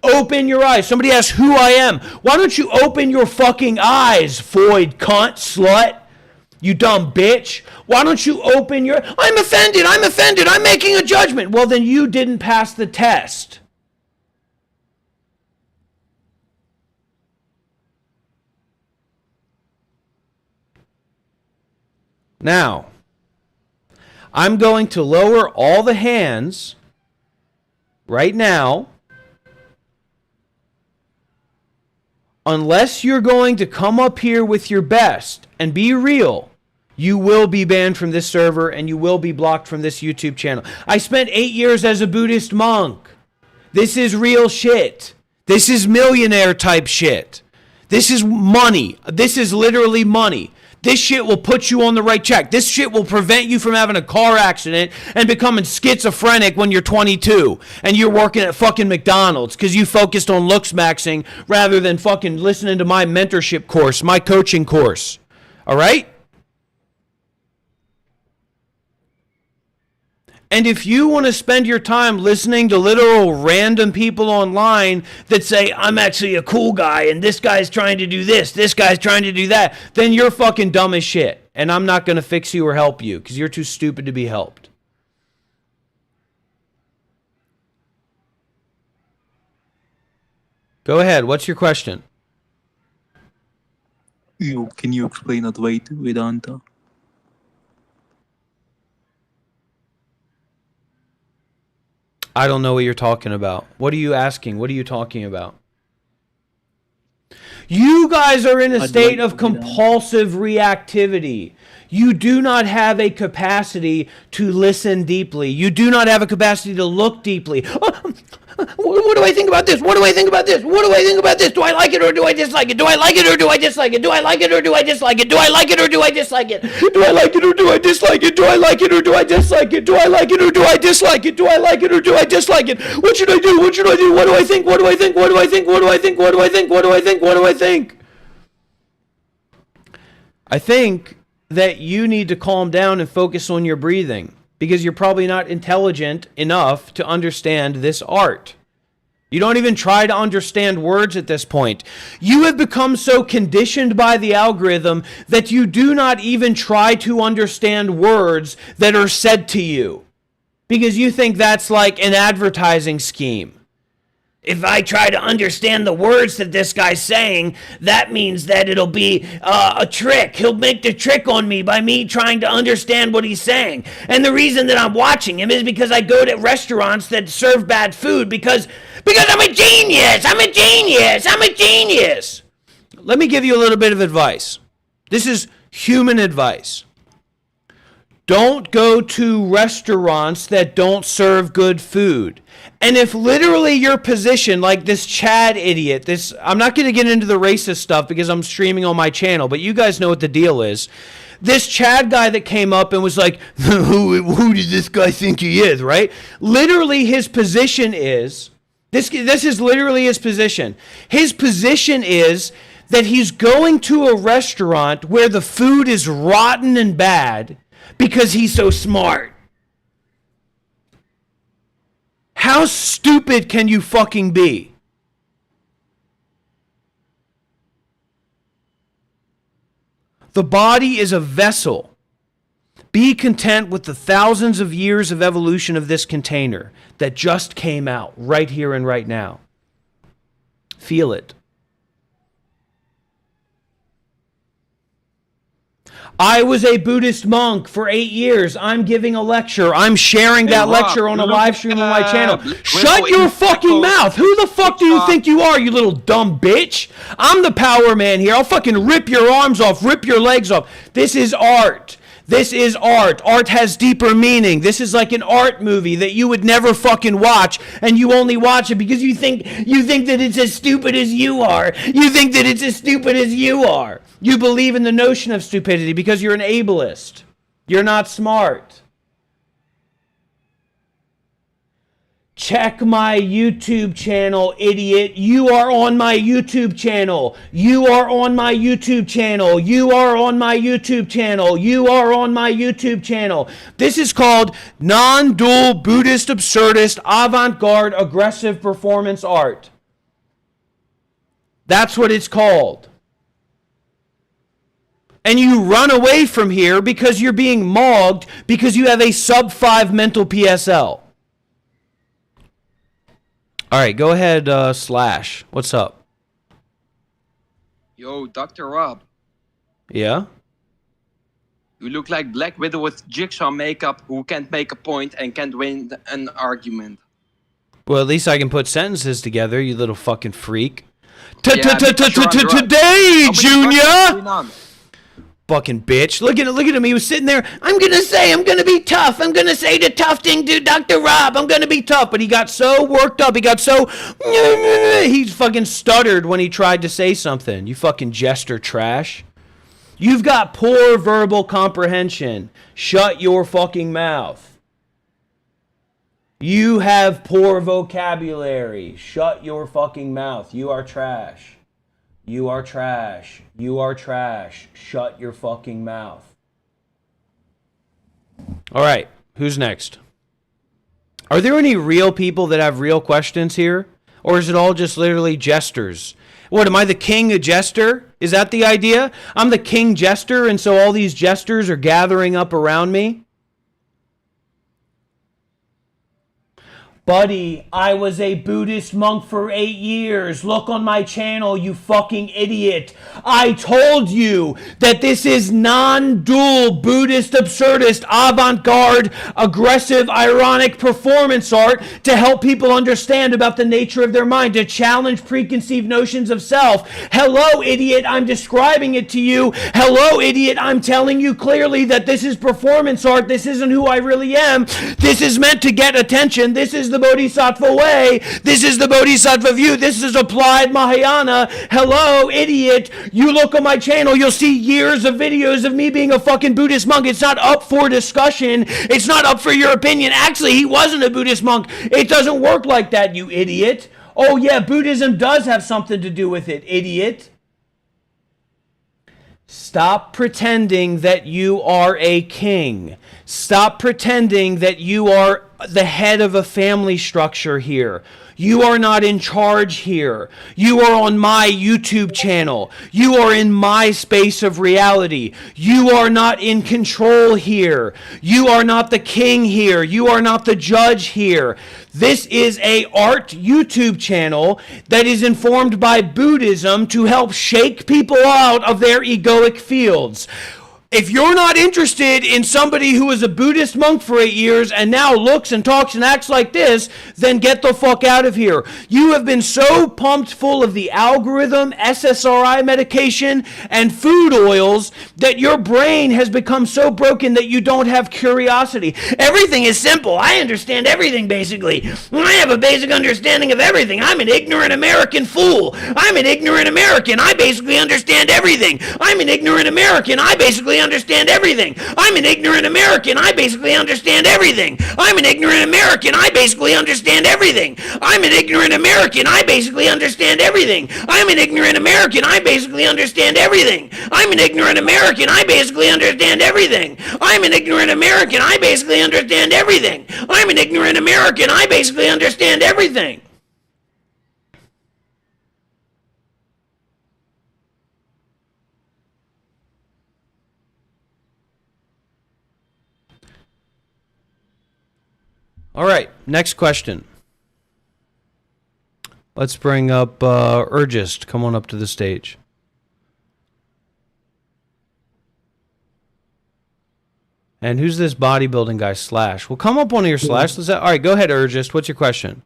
Open your eyes. Somebody asks who I am. Why don't you open your fucking eyes, void cunt, slut? You dumb bitch. Why don't you open your... I'm offended. I'm making a judgment. Well, then you didn't pass the test. Now, I'm going to lower all the hands right now, unless you're going to come up here with your best and be real. You will be banned from this server and you will be blocked from this YouTube channel. I spent 8 years as a Buddhist monk. This is real shit. This is millionaire type shit. This is money. This is literally money. This shit will put you on the right track. This shit will prevent you from having a car accident and becoming schizophrenic when you're 22 and you're working at fucking McDonald's because you focused on looks maxing rather than fucking listening to my mentorship course, my coaching course. All right? And if you want to spend your time listening to literal random people online that say, I'm actually a cool guy and this guy's trying to do this guy's trying to do that, then you're fucking dumb as shit. And I'm not going to fix you or help you because you're too stupid to be helped. Go ahead. What's your question? Can you explain Advaita Vedanta? I don't know what you're talking about. What are you asking? What are you talking about? You guys are in a state of compulsive reactivity. You do not have a capacity to listen deeply. You do not have a capacity to look deeply. What do I think about this? What do I think about this? What do I think about this? Do I like it or do I dislike it? Do I like it or do I dislike it? Do I like it or do I dislike it? Do I like it or do I dislike it? Do I like it or do I dislike it? Do I like it or do I dislike it? Do I like it or do I dislike it? Do I like it or do I dislike it? What should I do? What should I do? What do I think? What do I think? What do I think? What do I think? What do I think? What do I think? What do I think? I think that you need to calm down and focus on your breathing because you're probably not intelligent enough to understand this art. You don't even try to understand words at this point. You have become so conditioned by the algorithm that you do not even try to understand words that are said to you because you think that's like an advertising scheme. If I try to understand the words that this guy's saying, that means that it'll be a trick. He'll make the trick on me by me trying to understand what he's saying. And the reason that I'm watching him is because I go to restaurants that serve bad food because I'm a genius. I'm a genius. I'm a genius. Let me give you a little bit of advice. This is human advice. don't go to restaurants that don't serve good food. And if literally your position, like this Chad idiot, I'm not going to get into the racist stuff because I'm streaming on my channel, but you guys know what the deal is. This Chad guy that came up and was like, who does this guy think he is, right? Literally his position is, this is literally his position. His position is that he's going to a restaurant where the food is rotten and bad because he's so smart. How stupid can you fucking be? The body is a vessel. Be content with the thousands of years of evolution of this container that just came out right here and right now. Feel it. I was a Buddhist monk for 8 years. I'm giving a lecture. I'm sharing that lecture on a live stream on my channel. Shut your fucking mouth. Who the fuck do you think you are, you little dumb bitch? I'm the power man here. I'll fucking rip your arms off, rip your legs off. This is art. This is art. Art has deeper meaning. This is like an art movie that you would never fucking watch, and you only watch it because you think that it's as stupid as you are. You think that it's as stupid as you are. You believe in the notion of stupidity because you're an ableist. You're not smart. Check my YouTube channel, idiot. You are on my YouTube channel. You are on my YouTube channel. You are on my YouTube channel. You are on my YouTube channel. This is called non-dual Buddhist absurdist avant-garde aggressive performance art. That's what it's called. And you run away from here because you're being mogged because you have a sub 5 mental PSL. All right, go ahead, Slash. What's up? Yo, Dr. Rob. Yeah? You look like Black Widow with jigsaw makeup who can't make a point and can't win an argument. Well, at least I can put sentences together, you little fucking freak. Today, Junior! Fucking bitch. Look at him. He was sitting there. I'm going to be tough. I'm going to say the tough thing to Dr. Rob. I'm going to be tough. But he got so worked up. He got so... He fucking stuttered when he tried to say something. You fucking jester trash. You've got poor verbal comprehension. Shut your fucking mouth. You have poor vocabulary. Shut your fucking mouth. You are trash. You are trash. You are trash. Shut your fucking mouth. All right, who's next? Are there any real people that have real questions here? Or is it all just literally jesters? What, am I the king of jester? Is that the idea? I'm the king jester, and so all these jesters are gathering up around me? Buddy, I was a Buddhist monk for 8 years. Look on my channel, you fucking idiot. I told you that this is non-dual Buddhist absurdist avant-garde aggressive ironic performance art to help people understand about the nature of their mind, to challenge preconceived notions of self. Hello, idiot, I'm describing it to you. Hello, idiot, I'm telling you clearly that this is performance art. This isn't who I really am. This is meant to get attention. This is the Bodhisattva way. This is the Bodhisattva view. This is applied Mahayana. Hello, idiot. You look on my channel, you'll see years of videos of me being a fucking Buddhist monk. It's not up for discussion. It's not up for your opinion. Actually, he wasn't a Buddhist monk. It doesn't work like that, you idiot. Oh yeah, Buddhism does have something to do with it, idiot. Stop pretending that you are a king. Stop pretending that you are the head of a family structure here. You are not in charge here. You are on my YouTube channel. You are in my space of reality. You are not in control here. You are not the king here. You are not the judge here. This is a art YouTube channel that is informed by Buddhism to help shake people out of their egoic fields. If you're not interested in somebody who was a Buddhist monk for 8 years and now looks and talks and acts like this, then get the fuck out of here. You have been so pumped full of the algorithm, SSRI medication, and food oils that your brain has become so broken that you don't have curiosity. Everything is simple. I understand everything, basically. I have a basic understanding of everything. I'm an ignorant American fool. I'm an ignorant American. I basically understand everything. I'm an ignorant American. I basically understand everything. I'm an ignorant American. I basically understand everything. I'm an ignorant American. I basically understand everything. I'm an ignorant American. I basically understand everything. I'm an ignorant American. I basically understand everything. I'm an ignorant American. I basically understand everything. I'm an ignorant American. I basically understand everything. I'm an ignorant American. I basically understand everything. All right, next question. Let's bring up Urgist. Come on up to the stage. And who's this bodybuilding guy, Slash? Well, come up one of your Slash. All right, go ahead, Urgist. What's your question?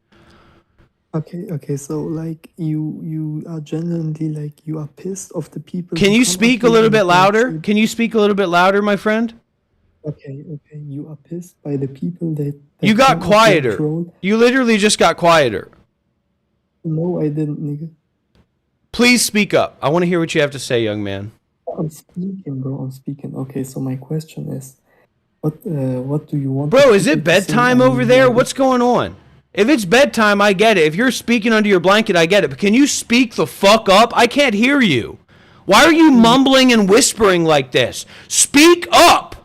Okay, so like you are genuinely like you are pissed of the people. Can who you come speak up a here little and bit like louder? say, Can you speak a little bit louder, my friend? okay, you are pissed by the people that You got come up here and quieter. troll. You literally just got quieter. No, I didn't, nigga. Please speak up. I want to hear what you have to say, young man. I'm speaking, bro. I'm speaking. Okay, so my question is, what do you want? Bro, the is it people to say? bedtime I over mean, there? like, What's going on? If it's bedtime, I get it. If you're speaking under your blanket, I get it. But can you speak the fuck up? I can't hear you. Why are you mumbling and whispering like this? Speak up!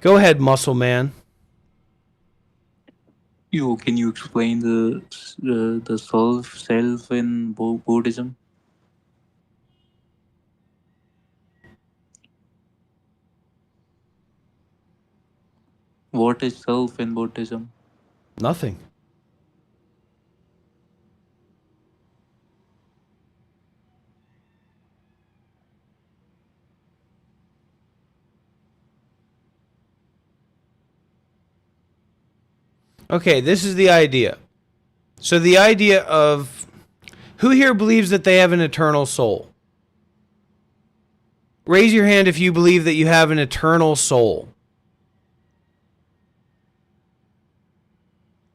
Go ahead, muscle man. Can you explain the self in Buddhism? What is self in Buddhism? Nothing. Okay, this is the idea. So the idea of who here believes that they have an eternal soul? Raise your hand if you believe that you have an eternal soul.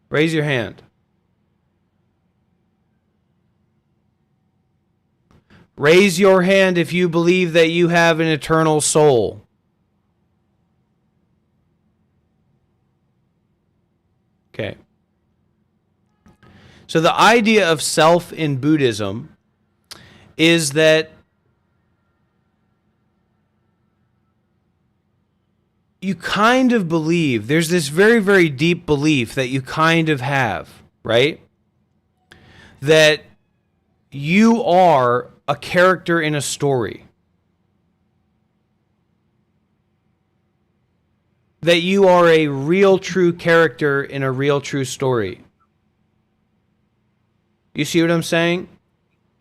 Raise your hand. Raise your hand if you believe that you have an eternal soul. Okay. So the idea of self in Buddhism is that you kind of believe, there's this very, very deep belief that you kind of have, right? That you are a character in a story. That you are a real, true character in a real, true story. You see what I'm saying?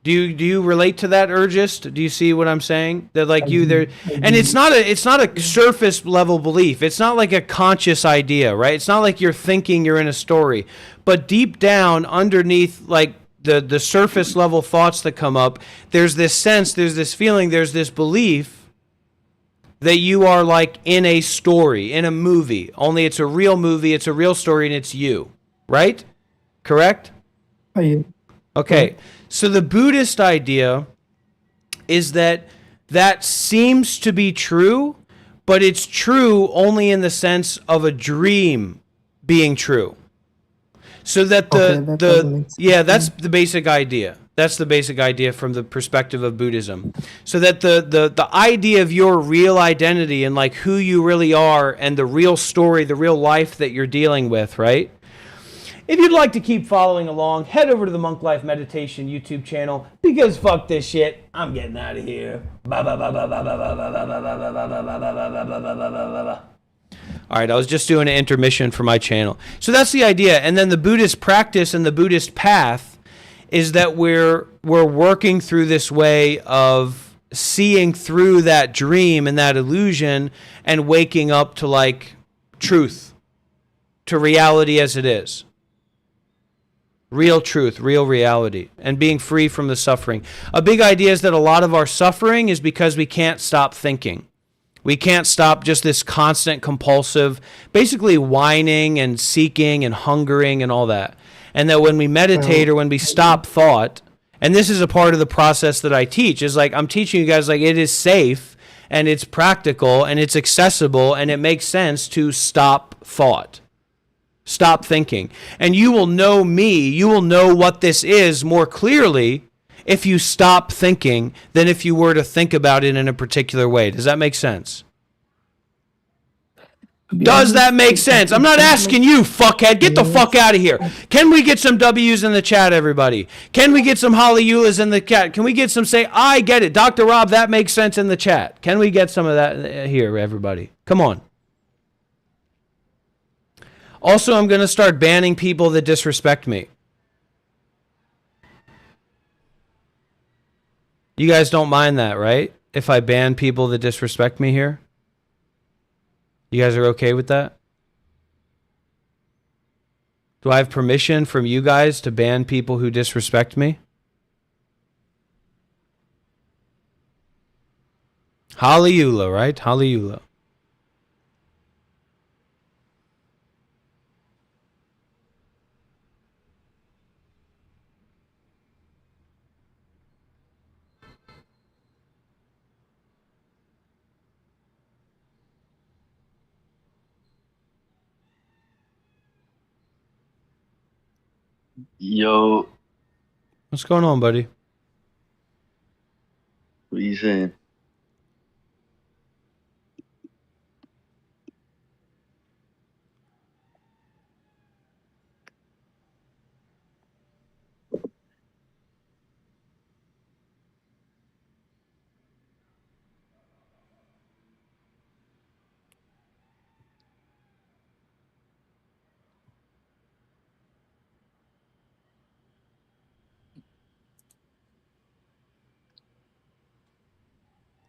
Do you relate to that, Urgist? Do you see what I'm saying? That like you there, and it's not a surface level belief. It's not like a conscious idea, right? It's not like you're thinking you're in a story, but deep down underneath, like the surface level thoughts that come up, there's this sense, there's this feeling, there's this belief that you are like in a story, in a movie. Only it's a real movie, it's a real story, and it's you, right? Correct? Okay, so the Buddhist idea is that that seems to be true, but it's true only in the sense of a dream being true. So that that's the basic idea. That's the basic idea from the perspective of Buddhism. So that the idea of your real identity and like who you really are and the real story, the real life that you're dealing with, right? If you'd like to keep following along, head over to the Monk Life Meditation YouTube channel, because fuck this shit, I'm getting out of here. All right, I was just doing an intermission for my channel. So that's the idea. And then the Buddhist practice and the Buddhist path is that we're working through this way of seeing through that dream and that illusion and waking up to like truth, to reality as it is. Real truth, real reality, and being free from the suffering. A big idea is that a lot of our suffering is because we can't stop thinking. We can't stop just this constant compulsive, basically whining and seeking and hungering and all that. And that when we meditate or when we stop thought, and this is a part of the process that I teach, is like I'm teaching you guys like it is safe and it's practical and it's accessible and it makes sense to stop thought. Stop thinking. And you will know me, you will know what this is more clearly if you stop thinking than if you were to think about it in a particular way. Does that make sense? Does that make sense? I'm not asking you, fuckhead. Get the fuck out of here. Can we get some W's in the chat, everybody? Can we get some hallelujahs in the chat? Can we get some say, I get it. Dr. Rob, that makes sense in the chat. Can we get some of that here, everybody? Come on. Also, I'm going to start banning people that disrespect me. You guys don't mind that, right? If I ban people that disrespect me here? You guys are okay with that? Do I have permission from you guys to ban people who disrespect me? Hallelujah, right? Hallelujah. Yo, What's going on, buddy? what you saying?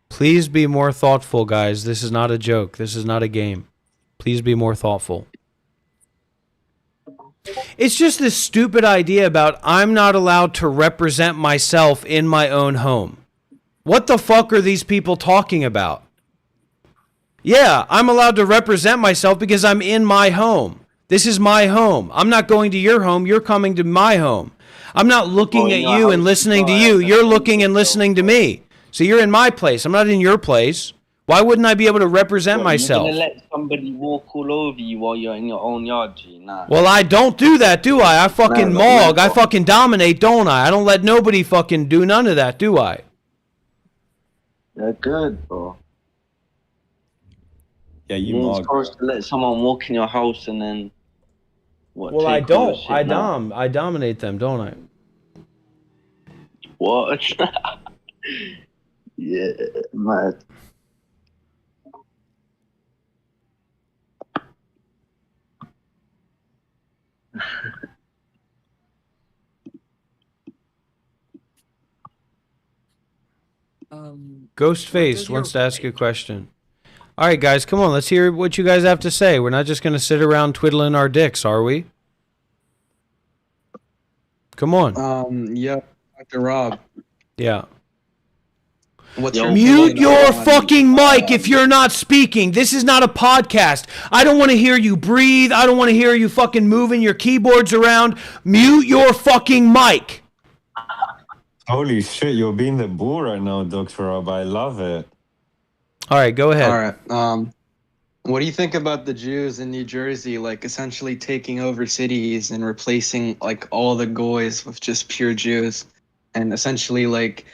Please be more thoughtful, guys. This is not a joke. This is not a game. Please be more thoughtful. It's just this stupid idea about I'm not allowed to represent myself in my own home. What the fuck are these people talking about? Yeah, I'm allowed to represent myself because I'm in my home. This is my home. I'm not going to your home. You're coming to my home. I'm not looking at you and listening to you. You're looking and listening to me. So you're in my place. I'm not in your place. Why wouldn't I be able to represent myself? You're gonna let somebody walk all over you while you're in your own yard, G? Nah. Well, I don't do that, do I? I fucking mog. I fucking dominate, don't I? I don't let nobody fucking do none of that, do I? They're good, bro. Yeah, you ain't supposed to let someone walk in your house and then what? Well, I take all your don't. shit I now. I dominate them, don't I? What? Yeah, mad. Ghostface wants to ask you a question. All right, guys, come on. Let's hear what you guys have to say. We're not just going to sit around twiddling our dicks, are we? Come on. Yeah, Dr. Rob. Yeah. What's your Mute opinion your on- fucking mic if you're not speaking. This is not a podcast. I don't want to hear you breathe. I don't want to hear you fucking moving your keyboards around. Mute your fucking mic. Holy shit, you're being the bull right now, Dr. Rob. I love it. All right, go ahead. All right. What do you think about the Jews in New Jersey, like essentially taking over cities and replacing like all the goys with just pure Jews, and essentially like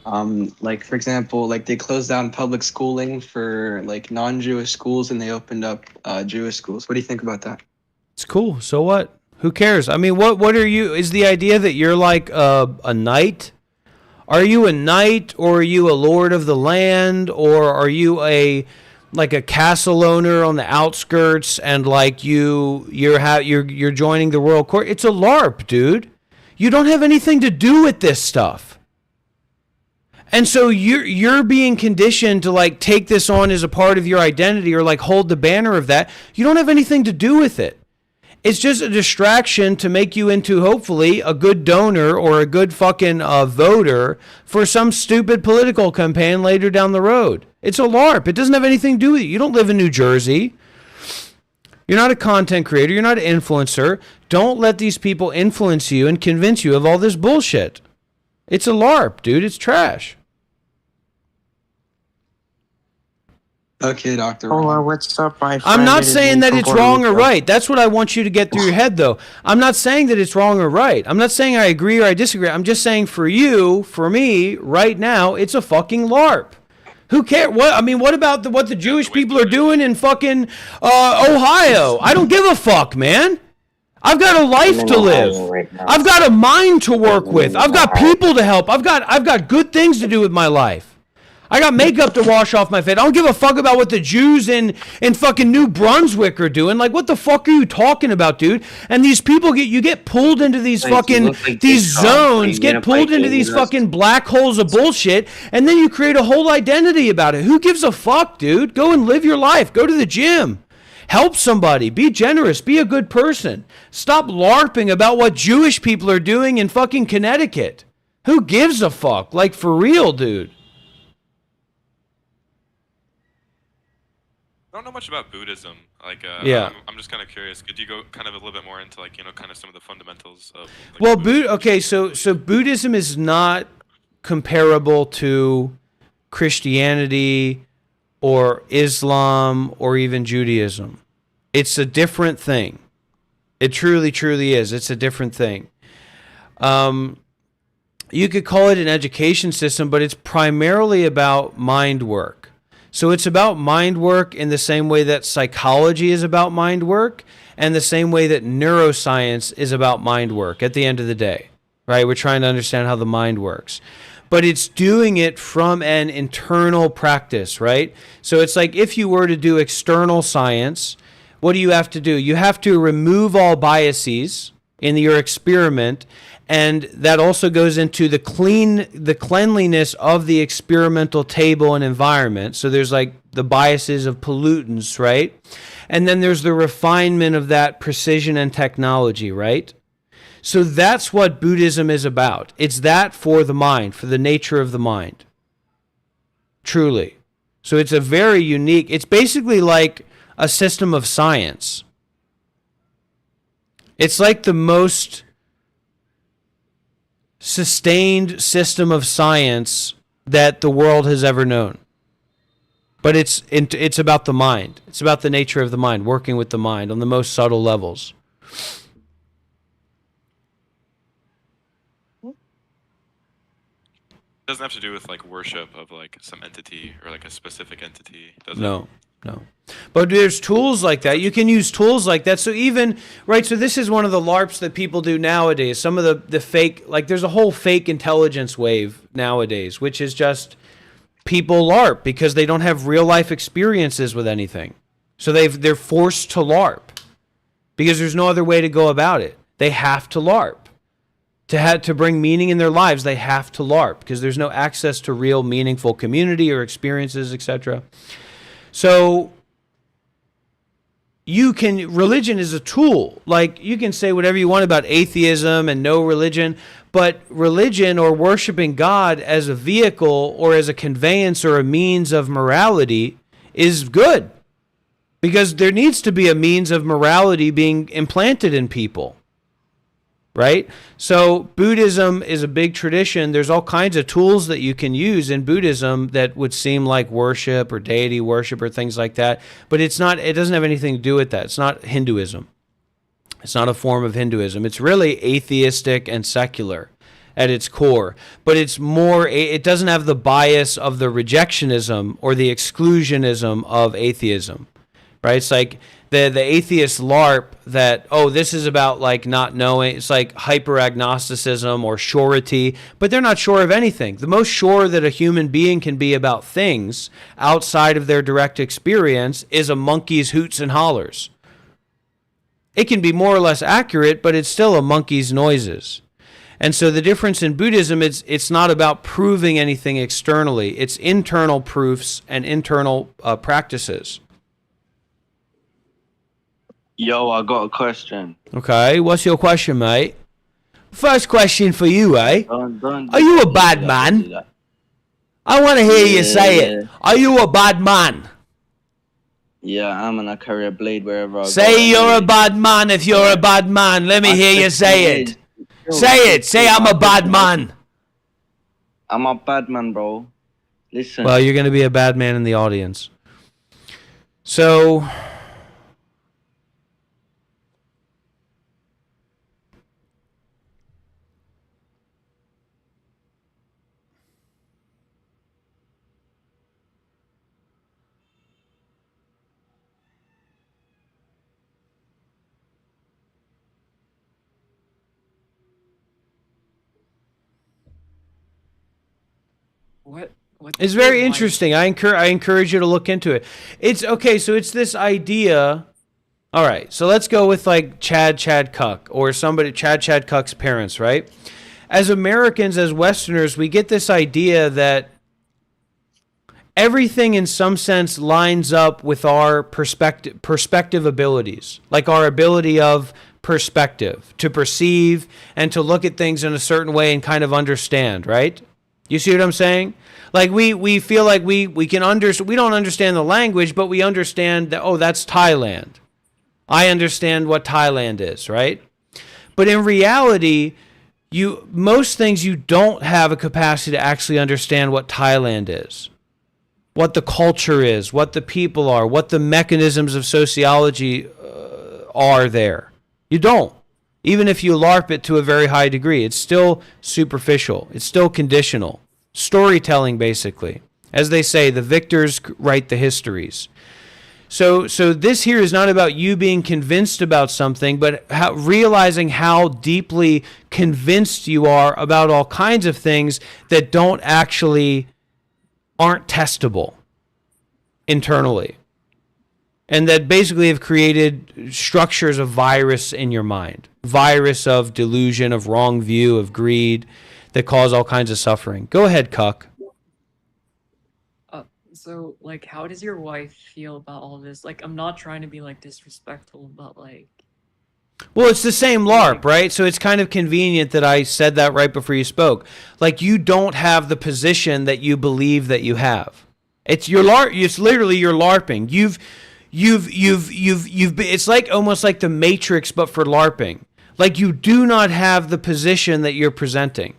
for example, like they closed down public schooling for like non-Jewish schools and they opened up Jewish schools. What do you think about that? It's cool. So what? Who cares? I mean, what are you? Is the idea that you're like a knight? Are you a knight, or are you a lord of the land, or are you a like a castle owner on the outskirts and like you're joining the royal court. It's a LARP, dude. You don't have anything to do with this stuff. And so you're being conditioned to like take this on as a part of your identity or like hold the banner of that. You don't have anything to do with it. It's just a distraction to make you into, hopefully, a good donor or a good fucking voter for some stupid political campaign later down the road. It's a LARP. It doesn't have anything to do with you. You don't live in New Jersey. You're not a content creator. You're not an influencer. Don't let these people influence you and convince you of all this bullshit. It's a LARP, dude. It's trash. Okay, Dr. Oh, what's up, my friend? I'm not saying that it's wrong or right. That's what I want you to get through your head, though. I'm not saying that it's wrong or right. I'm not saying I agree or I disagree. I'm just saying for you, for me, right now, it's a fucking LARP. Who cares? What about what the Jewish people are doing in fucking Ohio? I don't give a fuck, man. I've got a life to live. I've got a mind to work with. I've got people to help. I've got good things to do with my life. I got makeup to wash off my face. I don't give a fuck about what the Jews in fucking New Brunswick are doing. Like, what the fuck are you talking about, dude? And these people get pulled into these these zones, get pulled into these fucking black holes of bullshit, and then you create a whole identity about it. Who gives a fuck, dude? Go and live your life. Go to the gym. Help somebody. Be generous. Be a good person. Stop LARPing about what Jewish people are doing in fucking Connecticut. Who gives a fuck? Like, for real, dude. I don't know much about Buddhism. Like, yeah. I'm just kind of curious. Could you go kind of a little bit more into like, kind of some of the fundamentals of? Like, well, so Buddhism is not comparable to Christianity or Islam or even Judaism. It's a different thing. It truly, truly is. It's a different thing. You could call it an education system, but it's primarily about mind work. So it's about mind work in the same way that psychology is about mind work and the same way that neuroscience is about mind work at the end of the day, right? We're trying to understand how the mind works. But it's doing it from an internal practice, right? So it's like if you were to do external science, what do you have to do? You have to remove all biases in your experiment, and that also goes into the cleanliness of the experimental table and environment. So there's like the biases of pollutants, right? And then there's the refinement of that precision and technology, right? So that's what Buddhism is about. It's that for the mind, for the nature of the mind. Truly. So it's a very unique, it's basically like a system of science. It's like the most sustained system of science that the world has ever known. But it's about the mind. It's about the nature of the mind, working with the mind on the most subtle levels. It doesn't have to do with like worship of like some entity or like a specific entity, does it? No. But there's tools like that. You can use tools like that. So even, right, so this is one of the LARPs that people do nowadays. Some of the fake, like there's a whole fake intelligence wave nowadays, which is just people LARP because they don't have real life experiences with anything. So they're forced to LARP because there's no other way to go about it. They have to LARP. To bring meaning in their lives, they have to LARP because there's no access to real meaningful community or experiences, etc. So religion is a tool. Like you can say whatever you want about atheism and no religion, but religion or worshiping God as a vehicle or as a conveyance or a means of morality is good. Because there needs to be a means of morality being implanted in people. Right? So Buddhism is a big tradition. There's all kinds of tools that you can use in Buddhism that would seem like worship or deity worship or things like that. But it doesn't have anything to do with that. It's not Hinduism. It's not a form of Hinduism. It's really atheistic and secular at its core. But it doesn't have the bias of the rejectionism or the exclusionism of atheism. right? It's like the atheist LARP that, oh, this is about like not knowing. It's like hyper agnosticism or surety, but they're not sure of anything. The most sure that a human being can be about things outside of their direct experience is a monkey's hoots and hollers. It can be more or less accurate, but it's still a monkey's noises. And so the difference in Buddhism, it's not about proving anything externally. It's internal proofs and internal practices. Yo, I got a question. Okay, what's your question, mate? First question for you, eh? Are you a bad man? I want to hear you say it. Are you a bad man? Yeah, I'm gonna carry a blade wherever I go. Say you're a bad man if you're a bad man. Let me hear you say it. Say it. Say I'm a bad man. I'm a bad man, bro. Listen. Well, you're going to be a bad man in the audience. So... It's very interesting. I encourage you to look into it. It's okay. So it's this idea. All right. So let's go with like Chad Cuck or somebody, Chad Cuck's parents, right? As Americans, as Westerners, we get this idea that everything in some sense lines up with our perspective abilities, like our ability of perspective to perceive and to look at things in a certain way and kind of understand, right? You see what I'm saying? Like we feel like we can we don't understand the language, but we understand that, oh, that's Thailand. I understand what Thailand is, right? But in reality, most things you don't have a capacity to actually understand what Thailand is, what the culture is, what the people are, what the mechanisms of sociology are there. You don't. Even if you LARP it to a very high degree, it's still superficial. It's still conditional. Storytelling, basically. As they say, the victors write the histories. So this here is not about you being convinced about something, but realizing how deeply convinced you are about all kinds of things that aren't testable internally. And that basically have created structures of virus in your mind. Virus of delusion, of wrong view, of greed, that cause all kinds of suffering. Go ahead, Cuck. So, like, how does your wife feel about all this? Like, I'm not trying to be, like, disrespectful, but, like... Well, it's the same LARP, right? So it's kind of convenient that I said that right before you spoke. Like, you don't have the position that you believe that you have. It's your LARP. It's literally your LARPing. It's like almost like the Matrix, but for LARPing. Like, you do not have the position that you're presenting.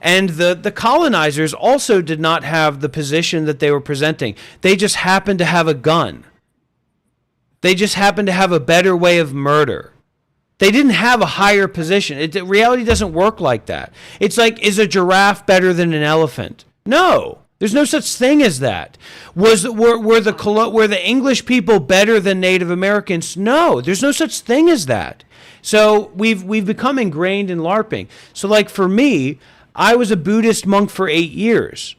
And the colonizers also did not have the position that they were presenting. They just happened to have a gun. They just happened to have a better way of murder. They didn't have a higher position. Reality doesn't work like that. It's like, is a giraffe better than an elephant? No. There's no such thing as that. Were the English people better than Native Americans? No. There's no such thing as that. So we've become ingrained in LARPing. So like for me, I was a Buddhist monk for 8 years.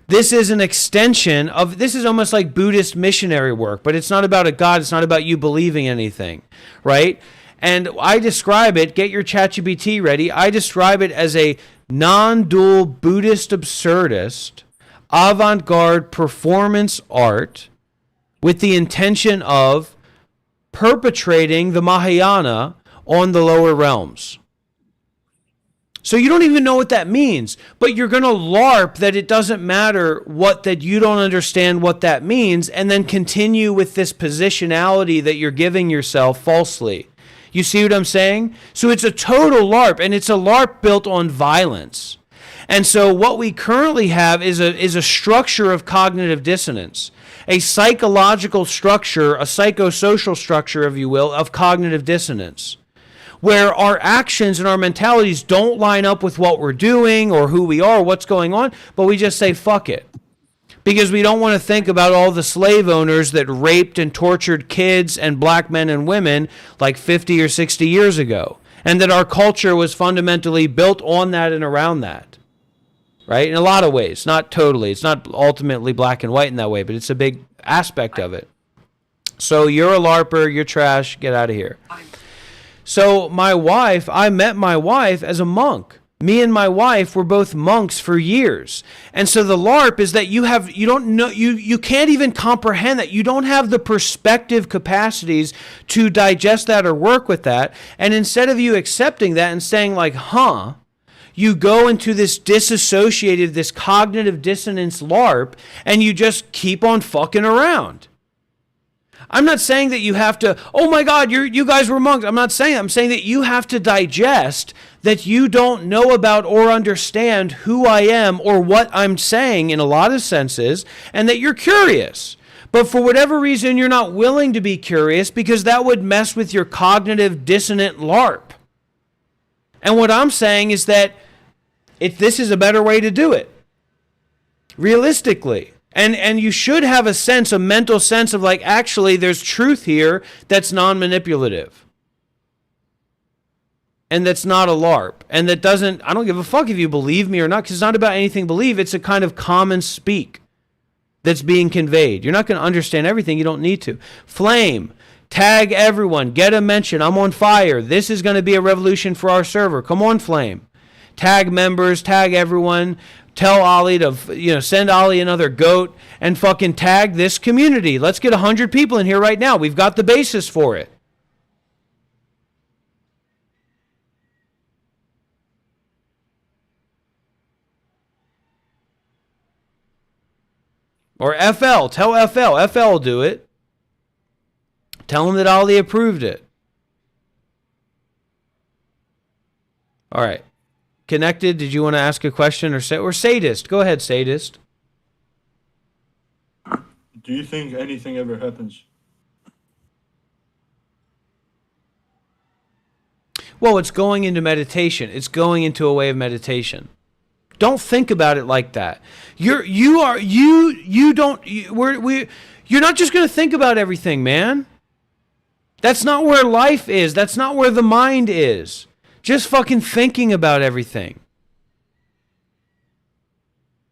This is an extension of, this is almost like Buddhist missionary work, but it's not about a God. It's not about you believing anything, right? And I describe it, get your ChatGPT ready, I describe it as a non-dual Buddhist absurdist, avant-garde performance art with the intention of perpetrating the Mahayana on the lower realms. So you don't even know what that means, but you're going to LARP that it doesn't matter that you don't understand what that means, and then continue with this positionality that you're giving yourself falsely. You see what I'm saying? So it's a total LARP, and it's a LARP built on violence. And so what we currently have is a structure of cognitive dissonance, a psychological structure, a psychosocial structure, if you will, of cognitive dissonance, where our actions and our mentalities don't line up with what we're doing or who we are, what's going on, but we just say, fuck it. because we don't want to think about all the slave owners that raped and tortured kids and black men and women like 50 or 60 years ago, and that our culture was fundamentally built on that and around that, right? In a lot of ways, not totally. It's not ultimately black and white in that way, but it's a big aspect of it. So you're a LARPer, you're trash, get out of here. So I met my wife as a monk. Me and my wife were both monks for years. And so the LARP is that you can't even comprehend that. You don't have the perspective capacities to digest that or work with that. And instead of you accepting that and saying like, you go into this disassociated, this cognitive dissonance LARP, and you just keep on fucking around. I'm not saying that you have to, oh my God, you guys were monks. I'm not saying that. I'm saying that you have to digest that you don't know about or understand who I am or what I'm saying in a lot of senses, and that you're curious. But for whatever reason, you're not willing to be curious because that would mess with your cognitive dissonant LARP. And what I'm saying is that this is a better way to do it, realistically. And you should have a mental sense of like, actually, there's truth here that's non-manipulative. And that's not a LARP. And that I don't give a fuck if you believe me or not, because it's not about anything believe. It's a kind of common speak that's being conveyed. You're not going to understand everything. You don't need to. Flame. Tag everyone. Get a mention. I'm on fire. This is going to be a revolution for our server. Come on, Flame. Tag members. Tag everyone. Tell Ollie to, send Ollie another goat and fucking tag this community. Let's get 100 people in here right now. We've got the basis for it. Or FL. Tell FL. FL will do it. Tell him that Ollie approved it. All right. Connected, did you want to ask a question or Sadist? Go ahead, Sadist. Do you think anything ever happens? Well, it's going into meditation. It's going into a way of meditation. Don't think about it like that. You're not just going to think about everything, man. That's not where life is. That's not where the mind is. Just fucking thinking about everything.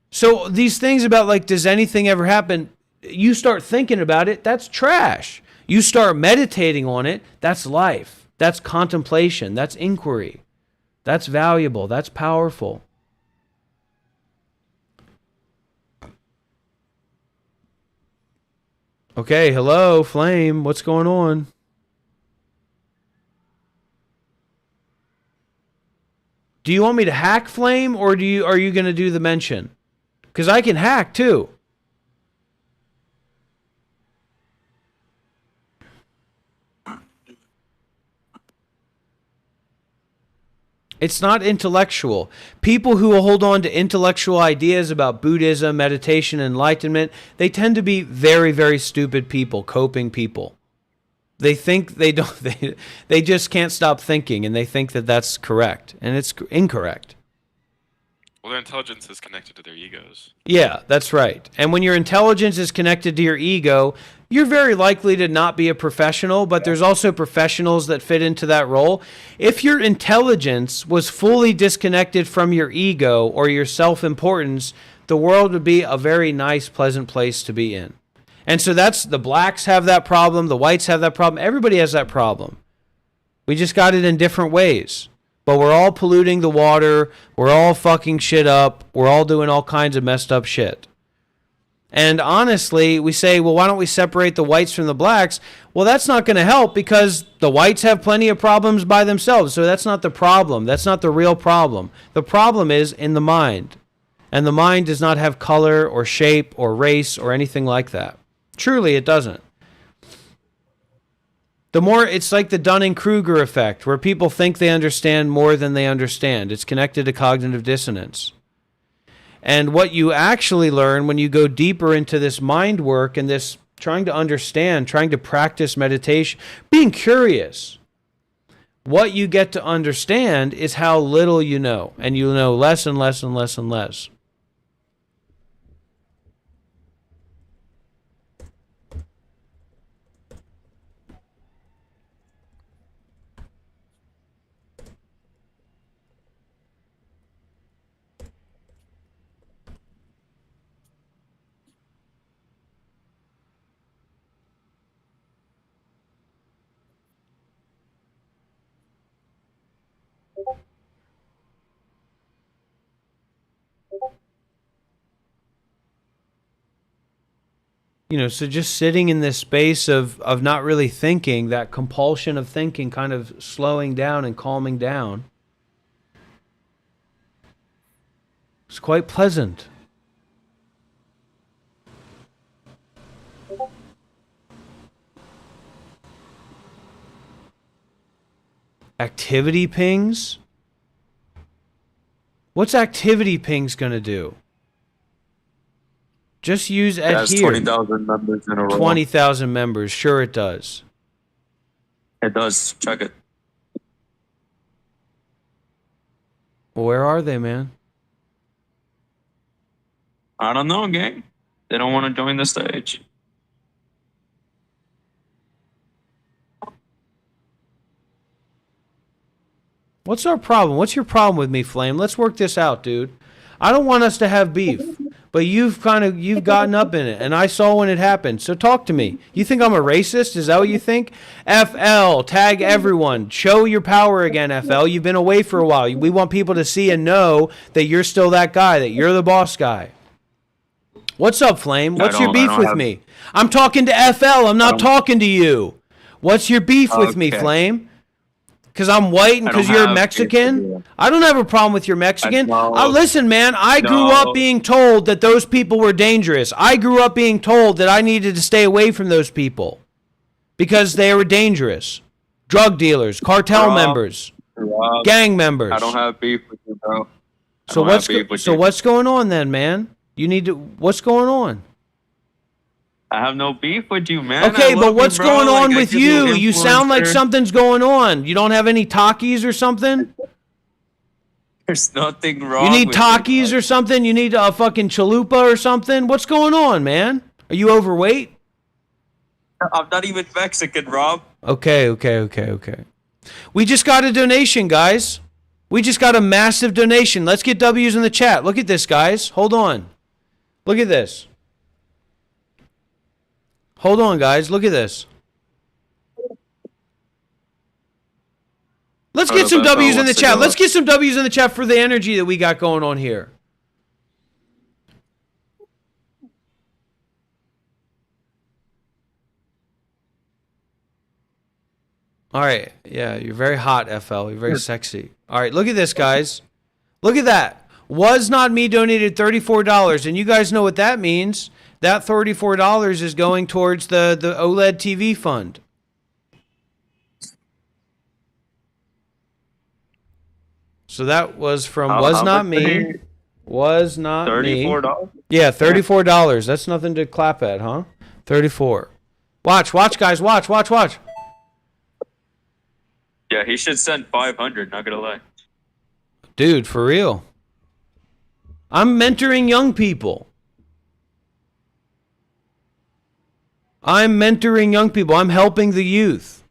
So these things about like, does anything ever happen? You start thinking about it, that's trash. You start meditating on it, that's life. That's contemplation. That's inquiry. That's valuable. That's powerful. Okay, hello, Flame. What's going on? Do you want me to hack Flame, or are you going to do the mention? Because I can hack too. It's not intellectual. People who hold on to intellectual ideas about Buddhism, meditation, enlightenment, they tend to be very, very stupid people, coping people. They think they just can't stop thinking, and they think that that's correct, and it's incorrect. Well, their intelligence is connected to their egos. Yeah, that's right. And when your intelligence is connected to your ego, you're very likely to not be a professional, but there's also professionals that fit into that role. If your intelligence was fully disconnected from your ego or your self-importance, the world would be a very nice, pleasant place to be in. And so the blacks have that problem, the whites have that problem, everybody has that problem. We just got it in different ways. But we're all polluting the water, we're all fucking shit up, we're all doing all kinds of messed up shit. And honestly, we say, well, why don't we separate the whites from the blacks? Well, that's not going to help because the whites have plenty of problems by themselves. So that's not the problem. That's not the real problem. The problem is in the mind. And the mind does not have color or shape or race or anything like that. Truly, it doesn't. It's like the Dunning-Kruger effect, where people think they understand more than they understand. It's connected to cognitive dissonance. And what you actually learn when you go deeper into this mind work and this trying to understand, trying to practice meditation, being curious, what you get to understand is how little you know. And you know less and less and less and less. You know, so just sitting in this space of not really thinking, that compulsion of thinking kind of slowing down and calming down. It's quite pleasant. Activity pings? What's activity pings going to do? Just use It has adhere. 20,000 members in a row. 20,000 members. Sure it does. It does. Check it. Well, where are they, man? I don't know, gang. They don't want to join the stage. What's our problem? What's your problem with me, Flame? Let's work this out, dude. I don't want us to have beef, but you've gotten up in it, and I saw when it happened. So talk to me. You think I'm a racist? Is that what you think? FL, tag everyone. Show your power again, FL. You've been away for a while. We want people to see and know that you're still that guy, that you're the boss guy. What's up, Flame? What's your beef with me? I'm talking to FL. I'm not talking to you. What's your beef with me, Flame? Because I'm white and because you're Mexican? I don't have a problem with your Mexican. Listen, man, I grew up being told that those people were dangerous. I grew up being told that I needed to stay away from those people because they were dangerous. Drug dealers, cartel members, gang members. I don't have beef with you, bro. So what's going on then, man? What's going on? I have no beef with you, man. Okay, but what's going on with you? You sound like something's going on. You don't have any Takis or something? There's nothing wrong. You need with Takis or something? You need a fucking chalupa or something? What's going on, man? Are you overweight? I'm not even Mexican, Rob. Okay. We just got a donation, guys. We just got a massive donation. Let's get W's in the chat. Look at this, guys. Hold on. Look at this. Hold on, guys. Look at this. Let's get some W's in the chat. Let's get some W's in the chat for the energy that we got going on here. All right. Yeah, you're very hot, FL. You're very sexy. All right, look at this, guys. Look at that. Was Not Me donated $34, and you guys know what that means. That $34 is going towards the OLED TV fund. So that was from Was Not Me. Was Not Me. $34? Yeah, $34. That's nothing to clap at, huh? 34. Watch, guys. Watch. Yeah, he should send 500, not gonna lie. Dude, for real. I'm mentoring young people. I'm helping the youth.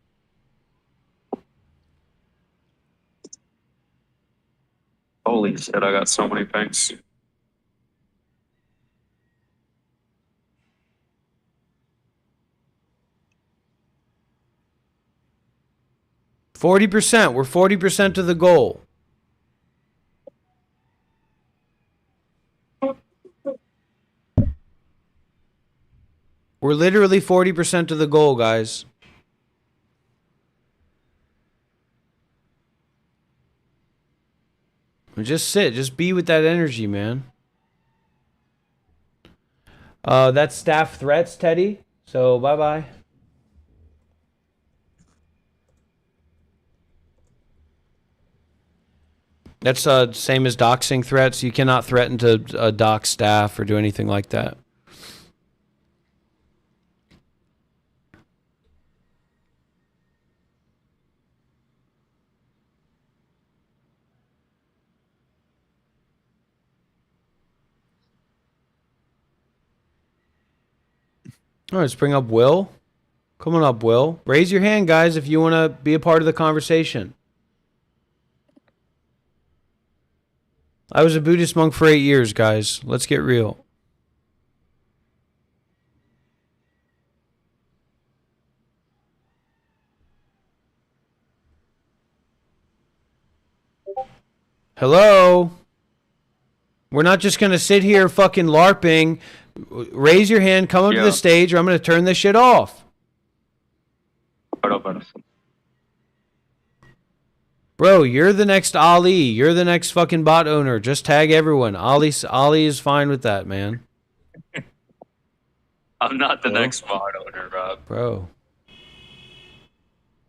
Holy shit, I got so many thanks. We're 40% to the goal. We're literally 40% to the goal, guys. Just sit. Just be with that energy, man. That's staff threats, Teddy. So, bye-bye. That's same as doxing threats. You cannot threaten to dox staff or do anything like that. All right, let's bring up Will. Come on up, Will. Raise your hand, guys, if you want to be a part of the conversation. I was a Buddhist monk for 8 years, guys. Let's get real. Hello? We're not just going to sit here fucking LARPing, Raise your hand, come up to the stage, or I'm going to turn this shit off. Bro, you're the next Ali. You're the next fucking bot owner. Just tag everyone. Ali is fine with that, man. I'm not the next bot owner, Rob. Bro.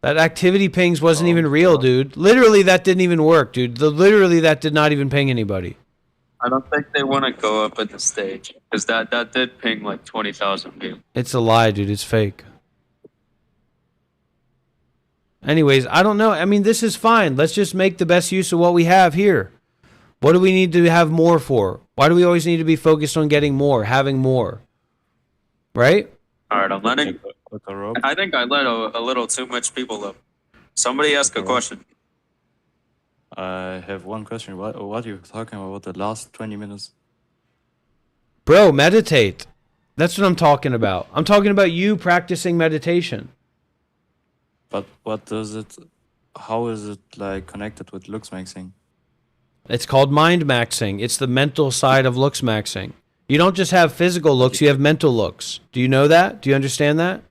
That activity pings wasn't even real, dude. Literally, that didn't even work, dude. Literally, that did not even ping anybody. I don't think they want to go up at the stage because that did ping like 20,000 people. It's a lie, dude. It's fake. Anyways, I don't know. I mean, this is fine. Let's just make the best use of what we have here. What do we need to have more for? Why do we always need to be focused on getting more, having more? Right? All right, I'm letting. I think I let a little too much people up. Somebody ask a question. I have one question. What are you talking about the last 20 minutes? Bro, meditate. That's what I'm talking about. I'm talking about you practicing meditation. But what does it, how is it like connected with looks maxing? It's called mind maxing. It's the mental side of looks maxing. You don't just have physical looks, you have mental looks. Do you know that? Do you understand that?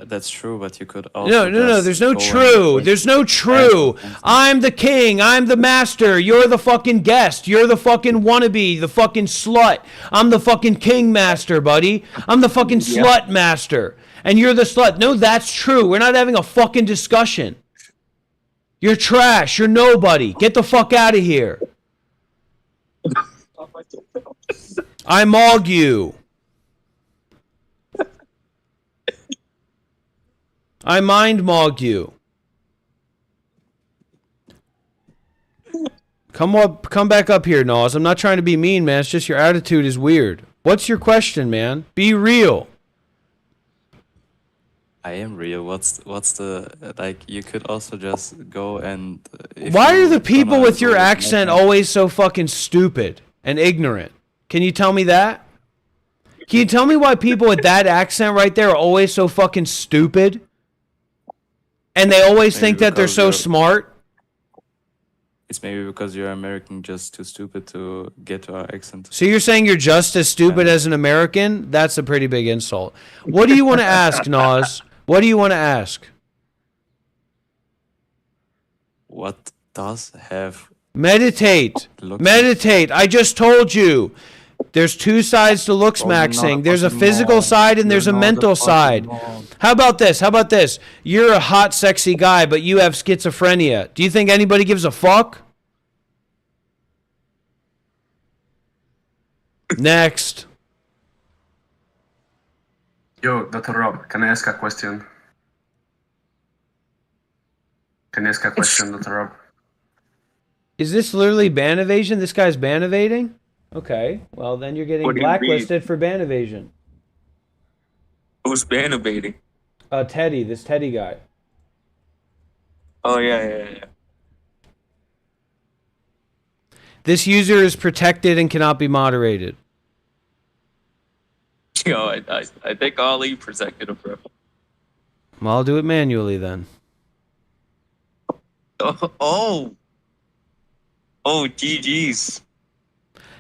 That's true, but you could also No, there's no true. There's no true. I'm the king. I'm the master. You're the fucking guest. You're the fucking wannabe, the fucking slut. I'm the fucking king master, buddy. I'm the fucking slut master. And you're the slut. No, that's true. We're not having a fucking discussion. You're trash. You're nobody. Get the fuck out of here. I mog you. I mind mogged you. Come back up here, Nas. I'm not trying to be mean, man. It's just your attitude is weird. What's your question, man? Be real. I am real. What's the like? You could also just go and. Why are the people with your accent always so fucking stupid and ignorant? Can you tell me that? Can you tell me why people with that accent right there are always so fucking stupid? And they always think that they're so smart? It's maybe because you're American, just too stupid to get to our accent. So you're saying you're just as stupid as an American? That's a pretty big insult. What do you want to ask, Nas? What do you want to ask? What does have... Meditate. Meditate. I just told you. There's two sides to looks maxing. There's a physical side and there's a mental side. How about this? How about this? You're a hot, sexy guy, but you have schizophrenia. Do you think anybody gives a fuck? Next. Yo, Dr. Rob, can I ask a question? Can I ask a question, Dr. Rob? Is this literally ban evasion? This guy's ban evading? Okay, well then you're getting blacklisted for ban evasion. Who's ban evading? Teddy, this Teddy guy. Oh yeah. This user is protected and cannot be moderated. Yo, I think Ali protected him, bro. Well, I'll do it manually then. Oh, GG's.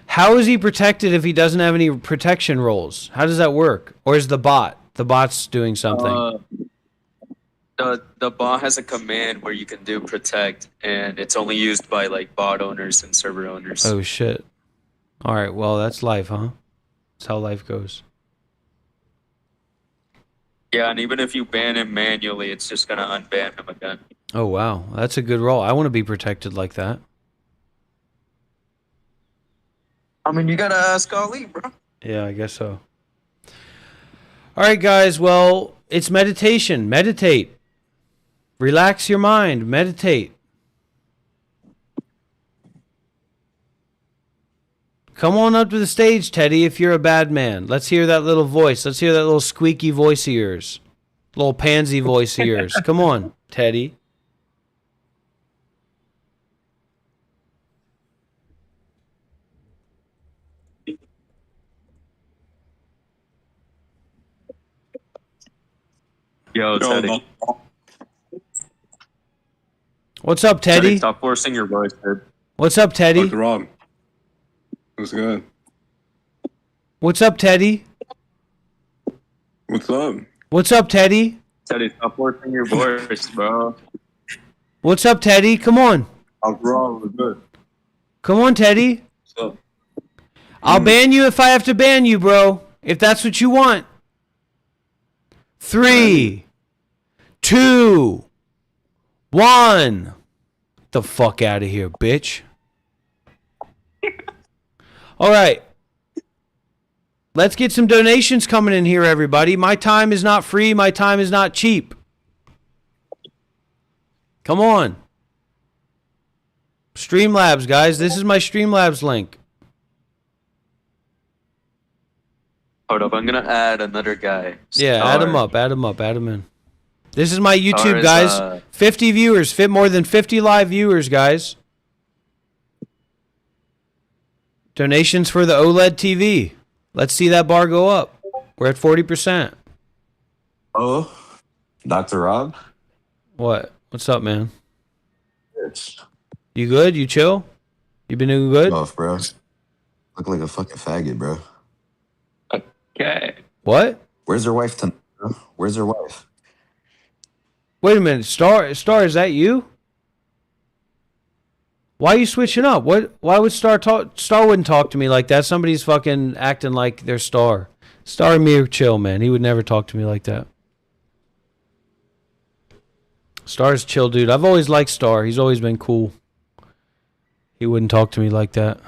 How is he protected if he doesn't have any protection roles? How does that work? Or is the bot's doing something? The bot has a command where you can do protect, and it's only used by like bot owners and server owners. Oh shit. All right, well that's life, huh? That's how life goes. Yeah, and even if you ban him manually, it's just gonna unban him again. Oh wow, that's a good role. I want to be protected like that. I mean, you gotta ask Ali, bro. Yeah, I guess so. All right, guys. Well, it's meditation. Meditate. Relax your mind. Meditate. Come on up to the stage, Teddy, if you're a bad man. Let's hear that little voice. Let's hear that little squeaky voice of yours. Little pansy voice of yours. Come on, Teddy. Yo, Teddy. What's up, Teddy? Stop forcing your voice, dude. What's up, Teddy? Dr. Rob. What's good? What's up, Teddy? What's up? What's up, Teddy? Teddy, stop forcing your voice, bro. What's up, Teddy? Come on. I'm wrong. We're good. Come on, Teddy. What's up? I'll ban you if I have to ban you, bro. If that's what you want. 3, 2, 1. The fuck out of here, bitch. All right. Let's get some donations coming in here, everybody. My time is not free. My time is not cheap. Come on. Streamlabs, guys. This is my Streamlabs link. Hold up, I'm gonna add another guy. Yeah, Star. add him up. Add him up. Add him in. This is my YouTube, Star is, guys. 50 viewers. Fit more than 50 live viewers, guys. Donations for the OLED TV. Let's see that bar go up. We're at 40%. Oh, Dr. Rob? What? What's up, man? Bitch. You good? You chill? You been doing good? Off, bro. Look like a fucking faggot, bro. Okay. What? Where's her wife tonight, bro? Where's her wife? Wait a minute. Star, is that you? Why are you switching up? What? Why would Star talk? Star wouldn't talk to me like that. Somebody's fucking acting like they're Star. Star and me are chill, man. He would never talk to me like that. Star's chill, dude. I've always liked Star. He's always been cool. He wouldn't talk to me like that.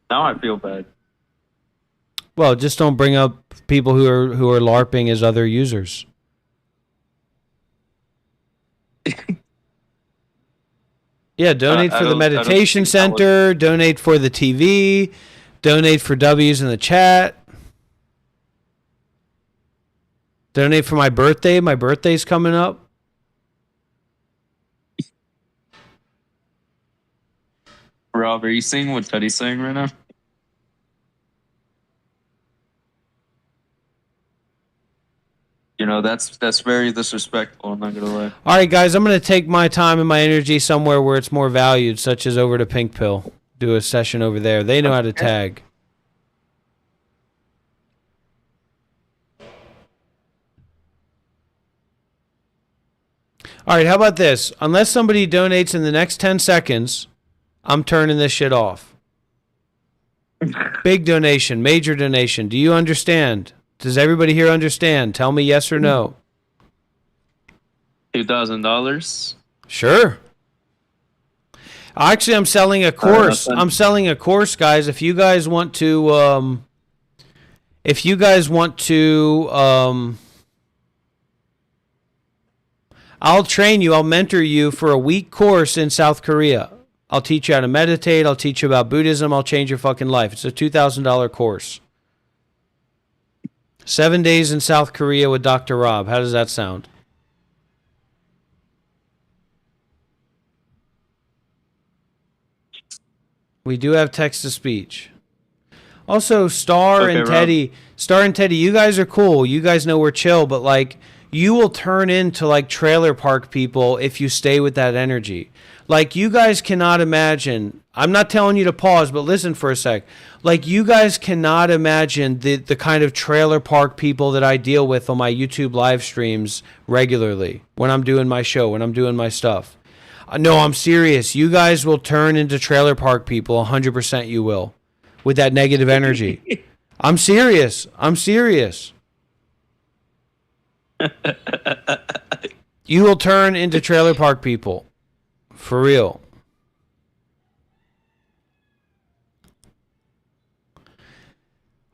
Now I feel bad. Well, just don't bring up people who are LARPing as other users. Yeah, donate for the meditation center, donate for the TV, donate for W's in the chat. Donate for my birthday. My birthday's coming up. Rob, are you seeing what Teddy's saying right now? You know, that's very disrespectful, I'm not gonna lie. All right, guys, I'm going to take my time and my energy somewhere where it's more valued, such as over to Pink Pill. Do a session over there. They know how to tag. All right, how about this? Unless somebody donates in the next 10 seconds, I'm turning this shit off. Big donation, major donation. Do you understand? Does everybody here understand? Tell me yes or no. $2,000. Sure. Actually, I'm selling a course. I'm selling a course, guys. If you guys want to, I'll train you. I'll mentor you for a week course in South Korea. I'll teach you how to meditate. I'll teach you about Buddhism. I'll change your fucking life. It's a $2,000 course. 7 days in South Korea with Dr. Rob. How does that sound? We do have text to speech. Also, Star and Teddy, you guys are cool. You guys know we're chill, but like you will turn into like trailer park people if you stay with that energy. Like you guys cannot imagine. I'm not telling you to pause, but listen for a sec. Like you guys cannot imagine the kind of trailer park people that I deal with on my YouTube live streams regularly when I'm doing my show, when I'm doing my stuff. No, I'm serious. You guys will turn into trailer park people. 100% you will. With that negative energy. I'm serious. I'm serious. You will turn into trailer park people. For real.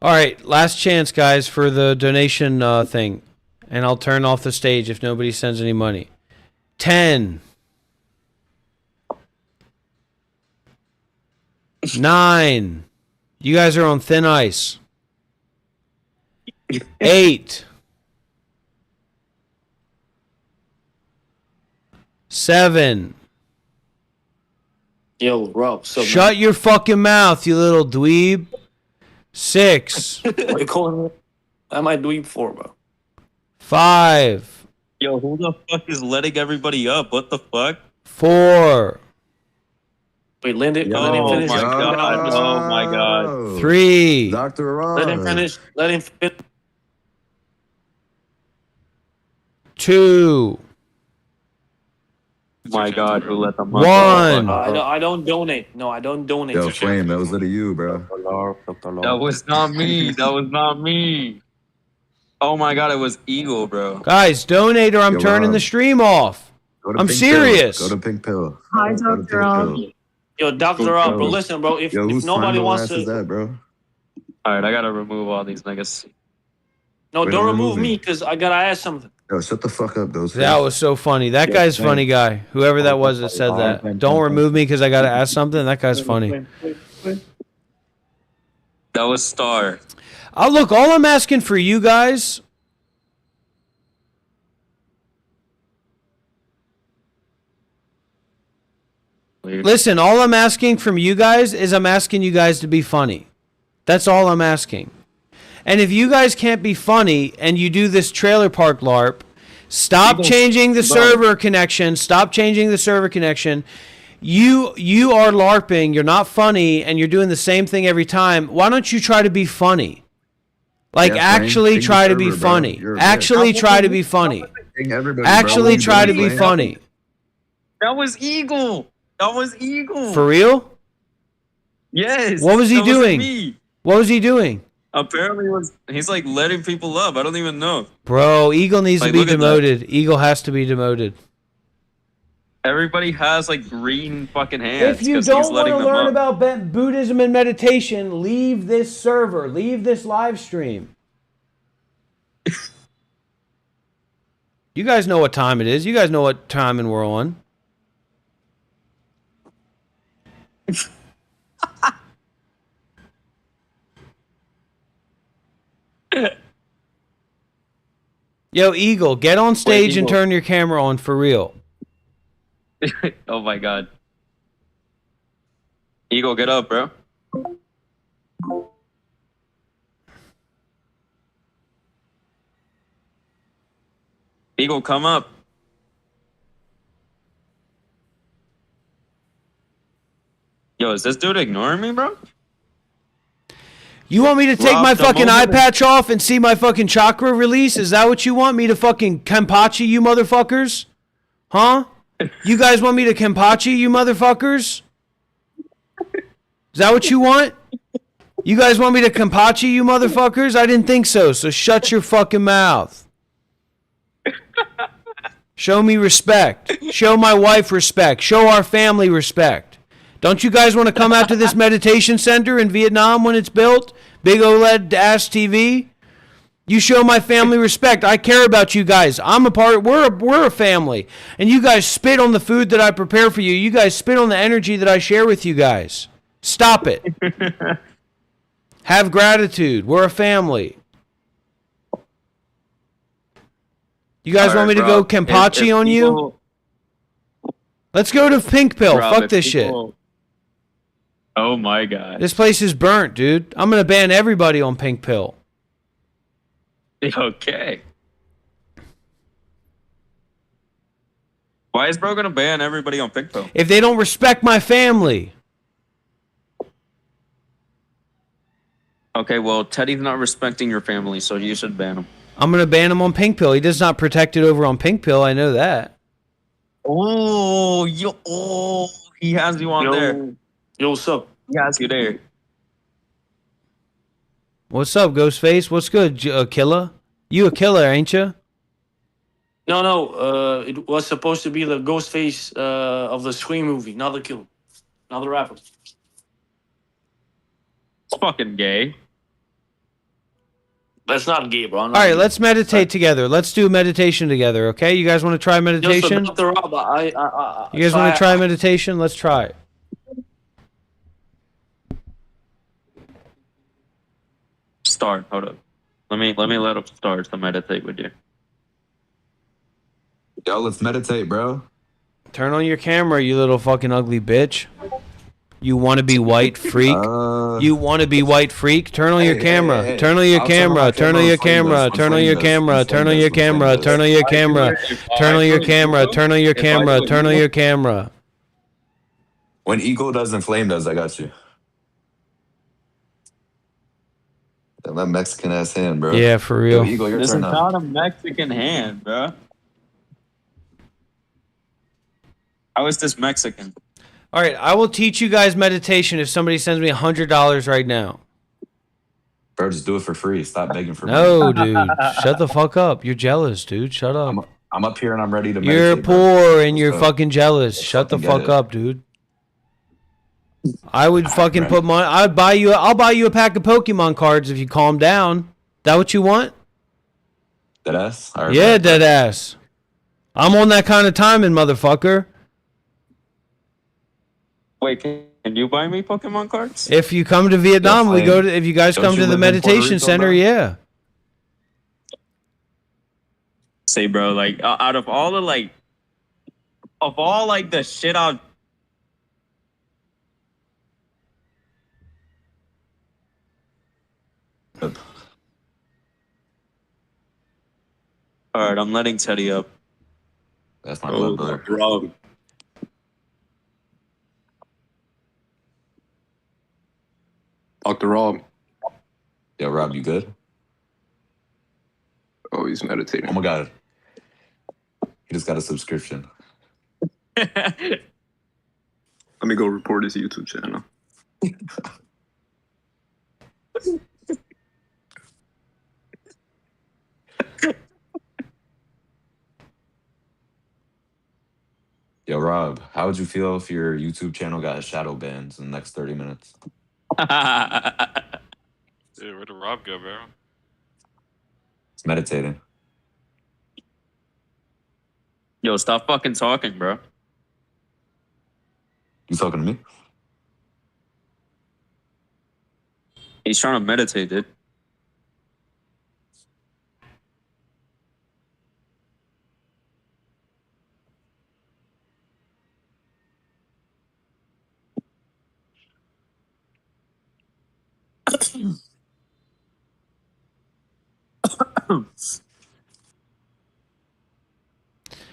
All right, last chance, guys, for the donation thing. And I'll turn off the stage if nobody sends any money. 10. 9. You guys are on thin ice. 8. 7. Yo, Rob, Shut your fucking mouth, you little dweeb. 6. What are you calling me? Am I doing for, bro? 5. Yo, who the fuck is letting everybody up? What the fuck? 4. Wait, let him Oh finish. my god. Oh my god. 3. Dr. Ross. Let him finish. Let him finish. 2. My God, who let the 1. I don't donate. No, I don't donate. Yo, Flame, that was to you, bro. That was not me. That was not me. Oh my God, it was Eagle, bro. Guys, donate or I'm turning the stream off. Go to I'm Pink serious. Pill. Go to Pink Pill. Hi, Go to Dr. Pink Pill. Yo, Dr. Rob, bro, listen, bro. If whose nobody fine wants ass is to, that, bro? All right, I gotta remove all these niggas. no, Wait, don't I'm remove removing. me because I gotta ask something. Yo, shut the fuck up, those. That was so funny. That Yeah, guy's same. funny guy. Whoever that was that said that. Don't remove me because I got to ask something. That guy's funny. That was Star. Look, all I'm asking for you guys. Listen, all I'm asking from you guys is I'm asking you guys to be funny. That's all I'm asking. And if you guys can't be funny and you do this trailer park LARP, stop changing the server connection. Stop changing the server connection. You are LARPing. You're not funny, and you're doing the same thing every time. Why don't you try to be funny? Like, actually try to be funny. Actually try to be funny. Actually try to be funny. That was Eagle. That was Eagle. For real? Yes. What was he that wasn't doing? me. What was he doing? Apparently, he's like letting people up. I don't even know. Bro, Eagle needs to Like, be look at that. demoted. Eagle has to be demoted. Everybody has like green fucking hands. If you 'cause he's don't want letting to them learn up. about Buddhism and meditation, leave this server. Leave this live stream. You guys know what time it is. You guys know what time and we're on. Yo, Eagle, get on stage and Eagle. turn your camera on for real. Oh my God. Eagle, get up, bro. Eagle, come up. Yo, is this dude ignoring me, bro? You want me to take Rob, my the fucking eye moment- patch off and see my fucking chakra release? Is that what you want me to fucking Kenpachi, you motherfuckers? Huh? You guys want me to Kenpachi, you motherfuckers? Is that what you want? You guys want me to Kenpachi, you motherfuckers? I didn't think so, so shut your fucking mouth. Show me respect. Show my wife respect. Show our family respect. Don't you guys want to come out to this meditation center in Vietnam when it's built? Big OLED ass TV? You show my family respect. I care about you guys. I'm a part. We're a family. And you guys spit on the food that I prepare for you. You guys spit on the energy that I share with you guys. Stop it. Have gratitude. We're a family. You guys want me to go Kenpachi on you? Let's go to Pink Pill. Fuck this shit. Oh my God. This place is burnt, dude. I'm gonna ban everybody on Pink Pill. Okay. Why is bro gonna ban everybody on Pink Pill? If they don't respect my family. Okay, well, Teddy's not respecting your family, so you should ban him. I'm gonna ban him on Pink Pill. He does not protect it over on Pink Pill. I know that. Oh, he has you on there. Yo, what's up? He has you there. What's up, Ghostface? What's good, Killer? You a killer, ain't you? No. It was supposed to be the Ghostface of the Scream movie, not the killer, not the rapper. It's fucking gay. That's not gay, bro. All right, let's meditate together. Let's do meditation together, okay? You guys want to try meditation? Dr. Rob, You guys want to try meditation? Let's try it. Start. Hold up. Let me let up start to meditate with you. Yo, let's meditate, bro. Turn on your camera, you little fucking ugly bitch. You want to be white freak? You want to be white freak? Turn on your camera. Turn on your camera. Turn on your camera. Turn on your camera. Turn on your camera. Turn on your camera. Turn on your camera. Turn on your camera. Turn on your camera. When Eagle does and Flame does, I got you. Damn, that Mexican ass hand, bro. Yeah, for Yo, real. Eagle, your This is turn now. not a Mexican hand, bro. How is this Mexican? All right, I will teach you guys meditation if somebody sends me $100 right now. Bro, just do it for free. Stop begging for money. No, dude. Shut the fuck up. You're jealous, dude. Shut up. I'm up here and I'm ready to You're meditate, bro. poor and Let's you're go. fucking jealous. Let's Shut the fucking get fuck it. up, dude. I would fucking bro. put money. I'll buy you a pack of Pokemon cards if you calm down. That what you want? Dead ass? All right, Yeah, bro. dead ass. I'm on that kind of timing, motherfucker. Wait, can you buy me Pokemon cards? If you come to Vietnam, we go to. If you guys Don't come you to the live in Puerto meditation Rico, center, bro? yeah. Say, bro, like out of all the the shit I've. All right, I'm letting Teddy up. That's my blood brother. Rob. Dr. Rob. Yo, Rob, you good? Oh, he's meditating. Oh my god. He just got a subscription. Let me go report his YouTube channel. Yo, Rob, how would you feel if your YouTube channel got a shadow banned in the next 30 minutes? Dude, where did Rob go, bro? It's meditating. Yo, stop fucking talking, bro. You talking to me? He's trying to meditate, dude.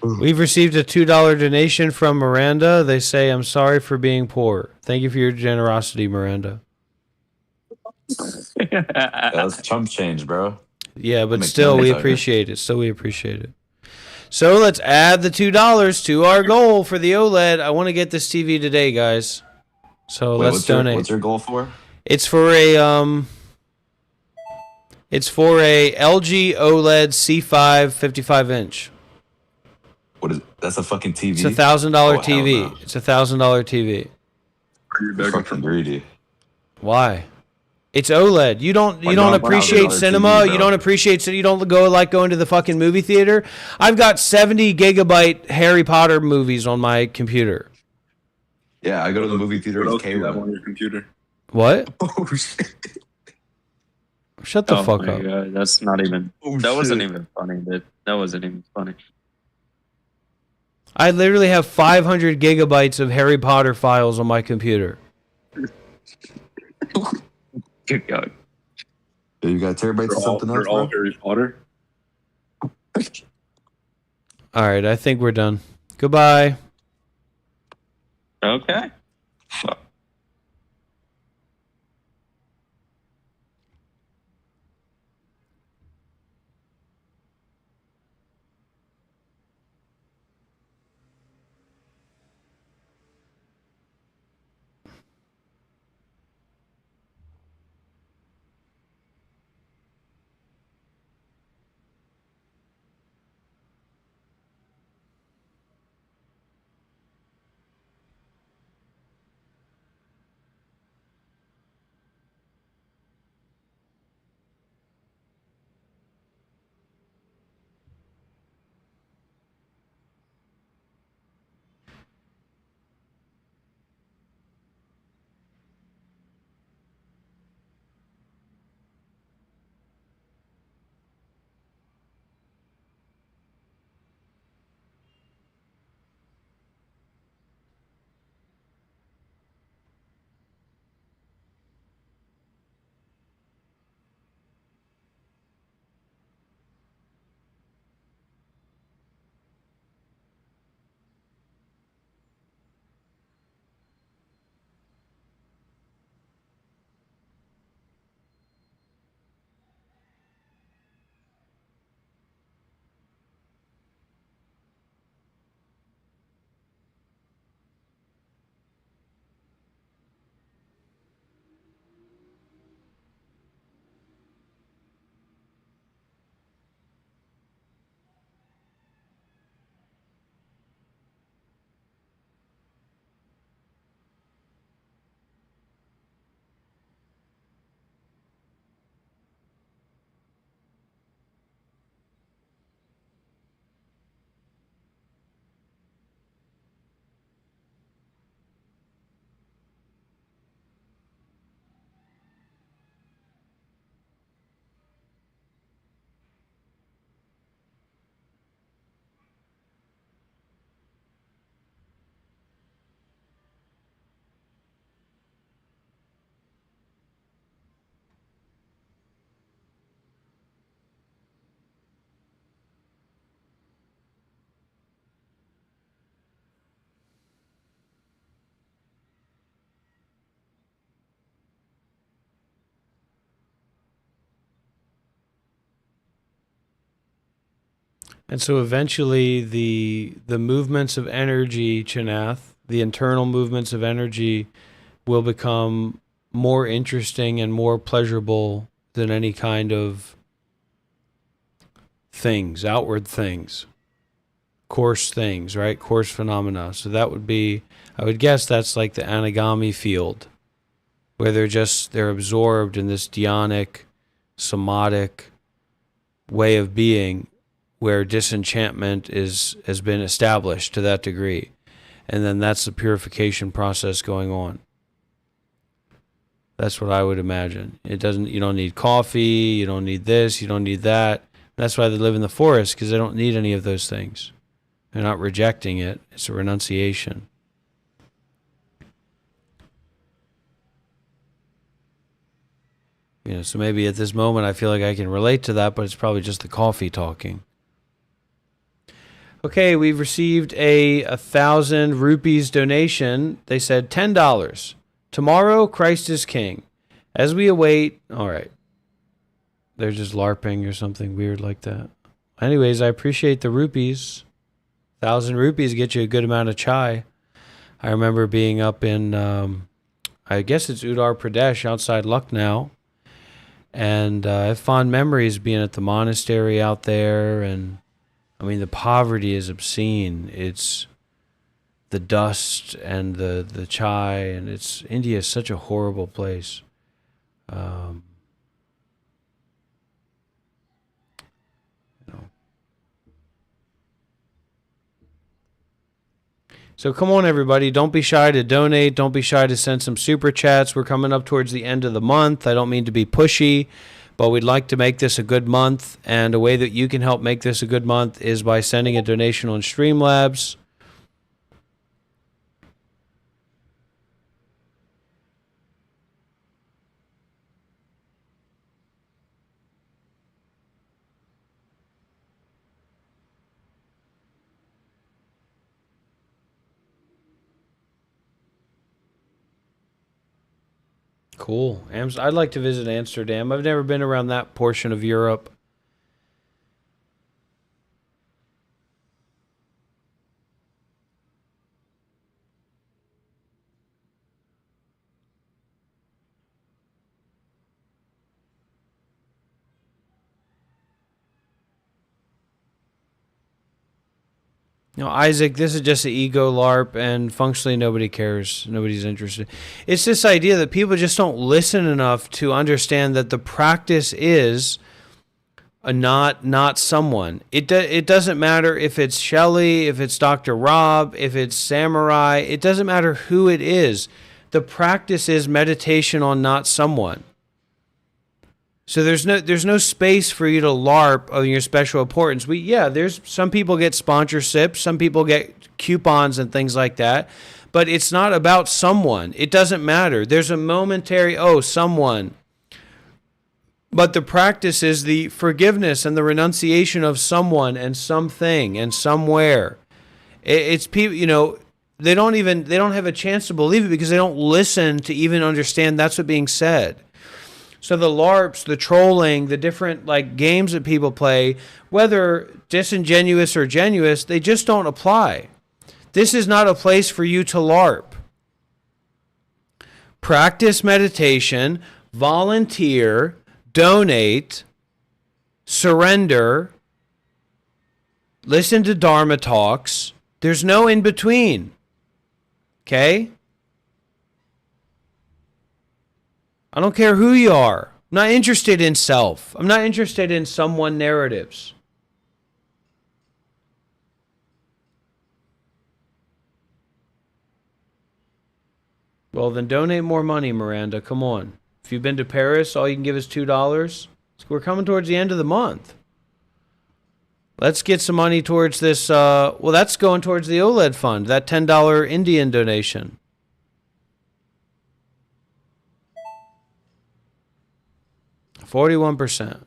We've received a $2 donation from Miranda. They say, I'm sorry for being poor. Thank you for your generosity, Miranda. Yeah, that's chump change, bro. Yeah, but make still, we millions out here. appreciate it. Still, we appreciate it. So let's add the $2 to our goal for the OLED. I want to get this TV today, guys. So Wait, let's donate. What's your goal for? It's for a LG OLED C5 55 inch. What is that's a fucking TV? It's $1,000 Oh, TV. hell no. It's $1,000 TV. You're fucking greedy. Why? It's OLED. You don't $1,000 appreciate cinema. TV, You bro. don't appreciate you don't go into the fucking movie theater. I've got 70 gigabyte Harry Potter movies on my computer. Yeah, I go to the movie theater with What else do you have Kayla. on your computer? What? Oh shit. Shut the fuck my up. God, that's not even. Oh, that wasn't shit. even funny, dude. That wasn't even funny. I literally have 500 gigabytes of Harry Potter files on my computer. Good God. Yeah, you got terabytes of something else, They're all bro? Harry Potter. All right, I think we're done. Goodbye. Okay. And so eventually the movements of energy, Chanath, the internal movements of energy will become more interesting and more pleasurable than any kind of things, outward things, coarse things, right? Coarse phenomena. So that would be, I would guess that's like the anagami field, where they're absorbed in this dhyanic, somatic way of being, where disenchantment has been established to that degree. And then that's the purification process going on. That's what I would imagine. You don't need coffee, you don't need this, you don't need that. That's why they live in the forest, because they don't need any of those things. They're not rejecting it. It's a renunciation. So maybe at this moment I feel like I can relate to that, but it's probably just the coffee talking. Okay, we've received a 1,000 rupees donation. They said $10. Tomorrow, Christ is King. As we await... All right. They're just LARPing or something weird like that. Anyways, I appreciate the rupees. 1,000 rupees get you a good amount of chai. I remember being up in... I guess it's Uttar Pradesh, outside Lucknow. And I have fond memories being at the monastery out there, and I mean, the poverty is obscene. It's the dust and the chai, and India is such a horrible place. So come on, everybody. Don't be shy to donate. Don't be shy to send some super chats. We're coming up towards the end of the month. I don't mean to be pushy, but we'd like to make this a good month. And a way that you can help make this a good month is by sending a donation on Streamlabs. Cool. I'd like to visit Amsterdam. I've never been around that portion of Europe. Isaac, this is just an ego LARP, and functionally nobody cares. Nobody's interested. It's this idea that people just don't listen enough to understand that the practice is not someone. It doesn't matter if it's Shelley, if it's Dr. Rob, if it's Samurai. It doesn't matter who it is. The practice is meditation on not someone. So there's no space for you to LARP on your special importance. There's some people get sponsorships, some people get coupons and things like that, but it's not about someone. It doesn't matter. There's a momentary someone, but the practice is the forgiveness and the renunciation of someone and something and somewhere. It's people, they don't have a chance to believe it because they don't listen to even understand that's what's being said. So the LARPs, the trolling, the different games that people play, whether disingenuous or genuous, they just don't apply. This is not a place for you to LARP. Practice meditation, volunteer, donate, surrender, listen to Dharma talks. There's no in between. Okay? I don't care who you are. I'm not interested in self. I'm not interested in someone narratives. Well, then donate more money, Miranda. Come on. If you've been to Paris, all you can give is $2. We're coming towards the end of the month. Let's get some money towards this. That's going towards the OLED fund, that $10 Indian donation. %41.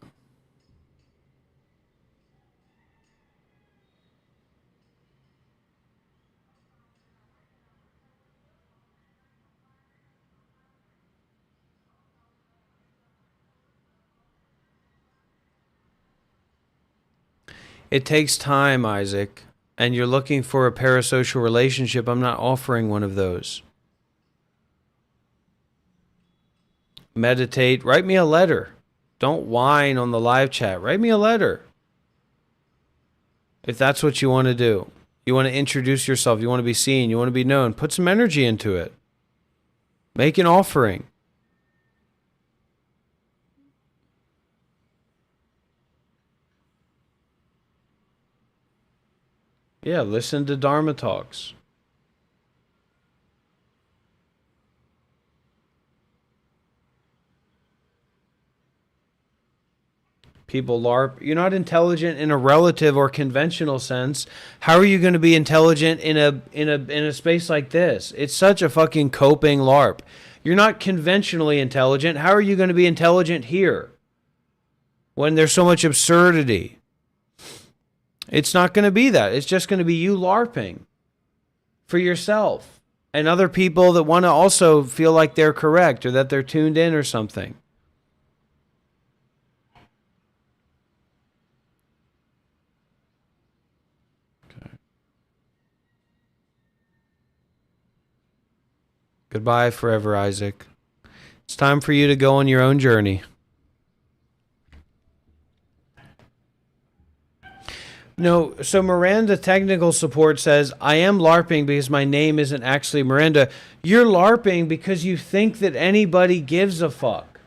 It takes time, Isaac, and you're looking for a parasocial relationship. I'm not offering one of those. Meditate. Write me a letter. Don't whine on the live chat. Write me a letter. If that's what you want to do. You want to introduce yourself. You want to be seen. You want to be known. Put some energy into it. Make an offering. Yeah, listen to Dharma talks. People LARP. You're not intelligent in a relative or conventional sense. How are you going to be intelligent in a space like this? It's such a fucking coping LARP. You're not conventionally intelligent. How are you going to be intelligent here when there's so much absurdity? It's not going to be that. It's just going to be you LARPing for yourself and other people that want to also feel like they're correct or that they're tuned in or something. Goodbye forever, Isaac. It's time for you to go on your own journey. No, so Miranda Technical Support says, I am LARPing because my name isn't actually Miranda. You're LARPing because you think that anybody gives a fuck.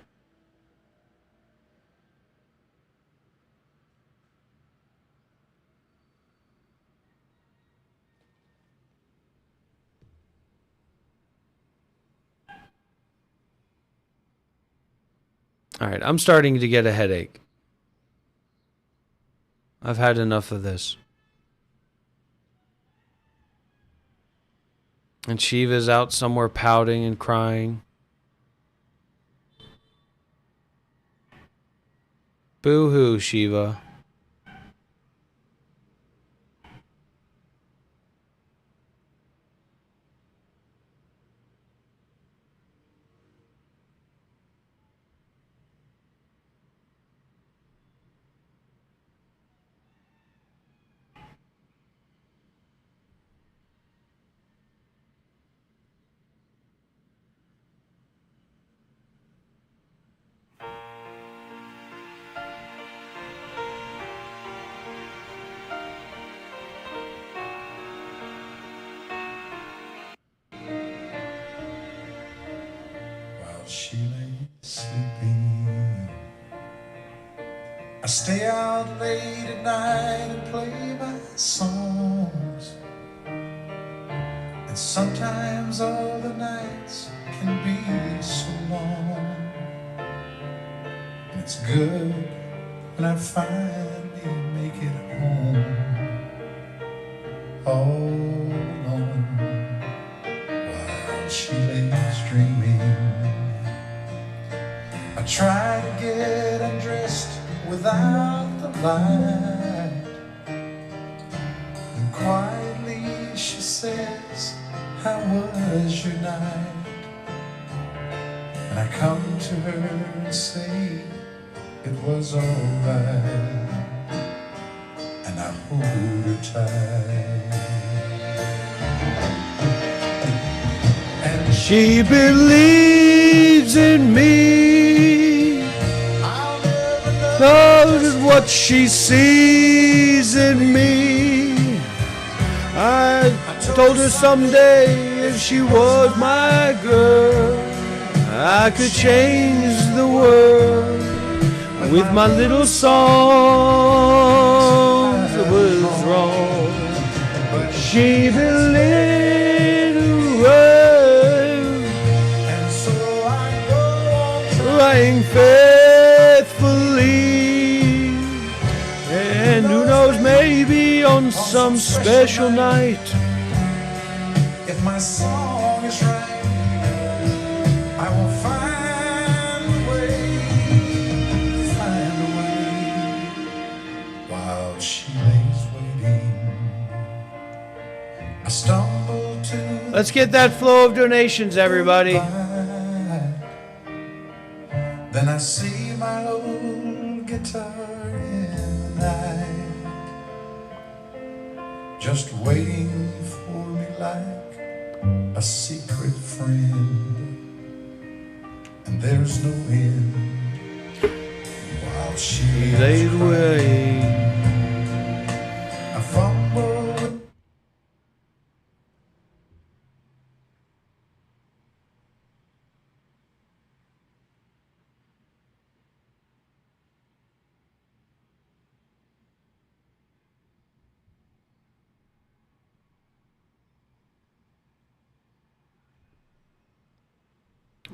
All right, I'm starting to get a headache. I've had enough of this. And Shiva's out somewhere pouting and crying. Boo-hoo, Shiva. She lay sleeping. I stay out late at night and play my songs. And sometimes all the nights can be so long. And it's good when I finally make it home. All alone while she lays dreaming. I try to get undressed without the light, and quietly she says, how was your night? And I come to her and say, it was alright, and I hold her tight. And she believes in me. Knows what she sees in me. I told her someday if she was my girl, I could change the world with my little songs. It was wrong, but she believed in world, and so I go on trying faithfully. And who knows, maybe on some special night, if my song is right, I will find a way, while she lays waiting. I stumble to. Let's get that flow of donations, everybody. Then I see my old guitar in the night. just waiting for me like a secret friend, and there's no end while she is crying. I fumble with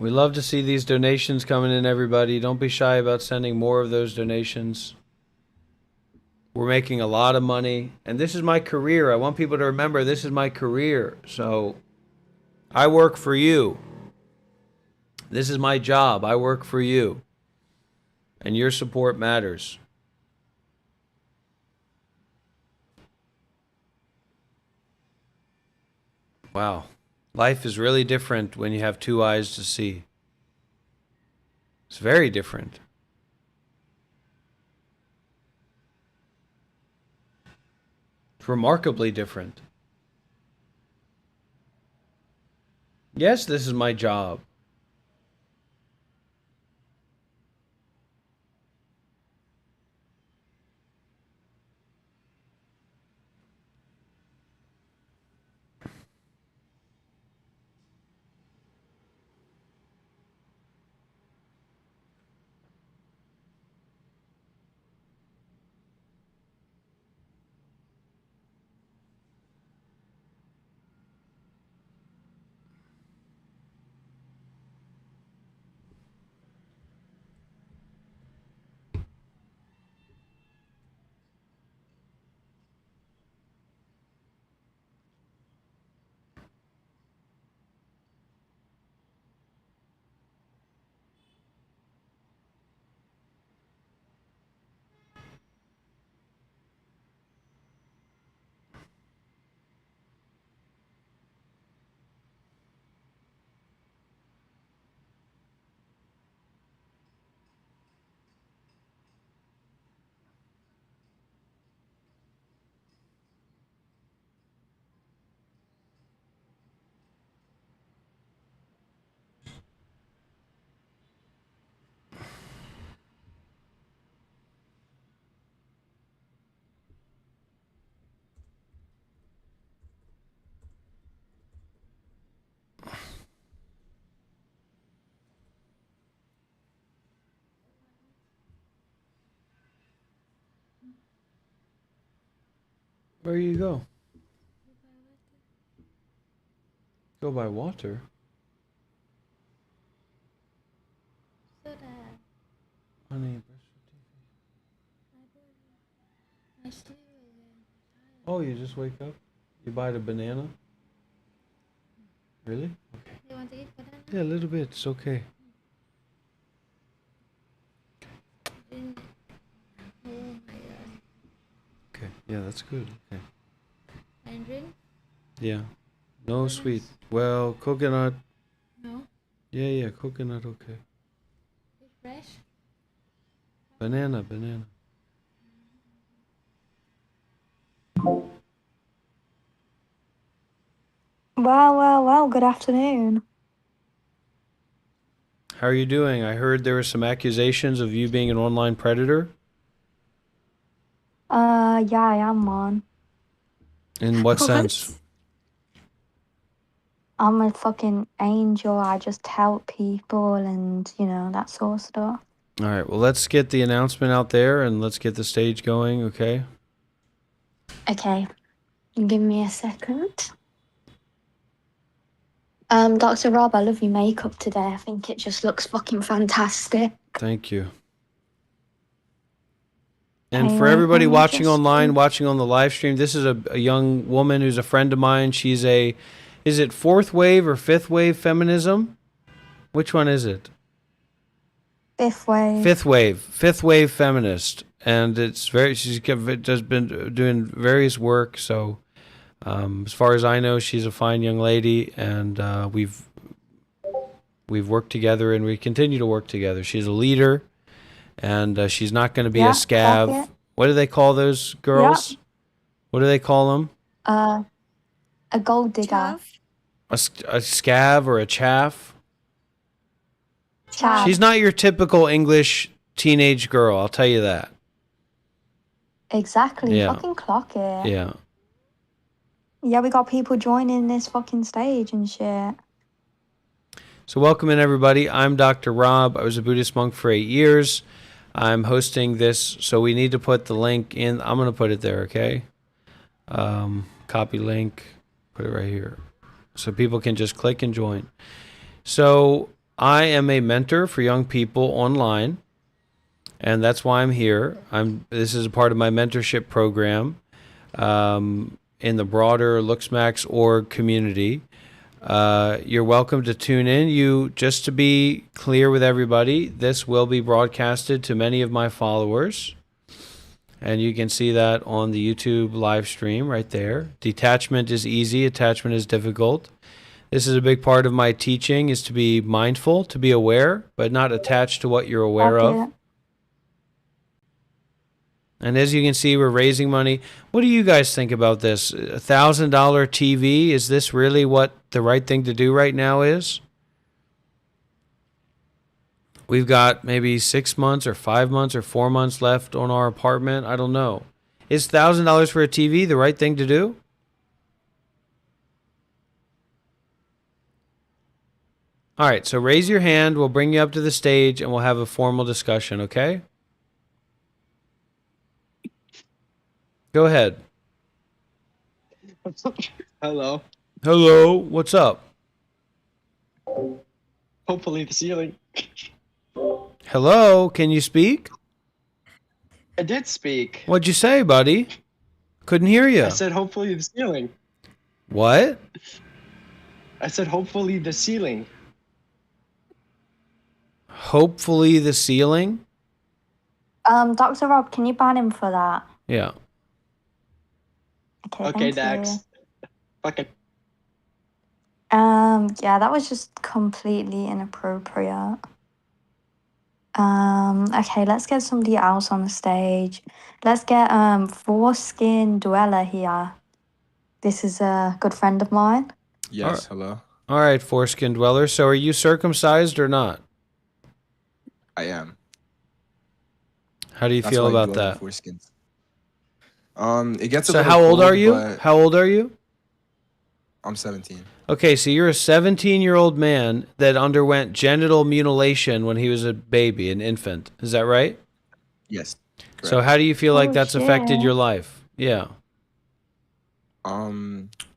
We love to see these donations coming in, everybody. Don't be shy about sending more of those donations. We're making a lot of money, and this is my career. I want people to remember this is my career. So I work for you. This is my job. I work for you. And your support matters. Wow. Life is really different when you have two eyes to see. It's very different. It's remarkably different. Yes, this is my job. Where you go? Go by water? Honey, oh, you just wake up? You buy the banana? Really? Okay. You want to eat banana? Yeah, a little bit. It's okay. Oh my god. Okay. Yeah, that's good. Okay. And drink? Yeah. No sweet. Well, coconut. No. Yeah, coconut, okay. It's fresh? Banana. Well, good afternoon. How are you doing? I heard there were some accusations of you being an online predator. Yeah, I am one. In what sense? I'm a fucking angel. I just help people and, that sort of stuff. All right, well, let's get the announcement out there and let's get the stage going, okay? Okay, give me a second. Dr. Rob, I love your makeup today. I think it just looks fucking fantastic. Thank you. And Hey, for wait, everybody let me watching just- online, watching on the live stream, this is a young woman who's a friend of mine. She's is it fourth wave or fifth wave feminism? Which one is it? Fifth wave. Fifth wave feminist. And she's just been doing various work. So as far as I know, she's a fine young lady, and we've worked together and we continue to work together. She's a leader. And she's not going to be a scav. like it. What do they call those girls? Yeah. What do they call them? A gold digger. Chaff. A scav or a chaff? Chav. She's not your typical English teenage girl, I'll tell you that. Exactly. Yeah. Fucking clock it. Yeah. Yeah, we got people joining this fucking stage and shit. So welcome in, everybody. I'm Dr. Rob. I was a Buddhist monk for 8 years. I'm hosting this, so we need to put the link in. I'm going to put it there, okay? Copy link, put it right here. So people can just click and join. So I am a mentor for young people online, and that's why I'm here. This is a part of my mentorship program in the broader LooksMax org community. You're welcome to tune in. Just to be clear with everybody, this will be broadcasted to many of my followers. And you can see that on the YouTube live stream right there. Detachment is easy, attachment is difficult. This is a big part of my teaching, is to be mindful, to be aware, but not attached to what you're aware of. And as you can see, we're raising money. What do you guys think about this? $1,000 TV, is this really what the right thing to do right now is? We've got maybe 6 months or 5 months or 4 months left on our apartment. I don't know. Is $1,000 for a TV the right thing to do? All right, so raise your hand. We'll bring you up to the stage and we'll have a formal discussion, okay? Go ahead. Hello. Hello, what's up? Hopefully the ceiling. Hello, can you speak? I did speak. What'd you say, buddy? Couldn't hear you. I said hopefully the ceiling. What? I said hopefully the ceiling. Hopefully the ceiling? Dr. Rob, can you ban him for that? Yeah. Okay, Okay, thank Dax. you. Fucking. Yeah, that was just completely inappropriate. Okay, let's get somebody else on the stage. Let's get Foreskin Dweller here. This is a good friend of mine. Yes, hello. All right, foreskin dweller. So are you circumcised or not? I am. How do you That's feel why I about dwell in that? foreskins. It gets a So little how old cold, are you? but How old are you? I'm 17. Okay, so you're a 17-year-old man that underwent genital mutilation when he was a baby, an infant. Is that right? Yes. So how do you feel like Oh, that's affected shit. your life? Yeah.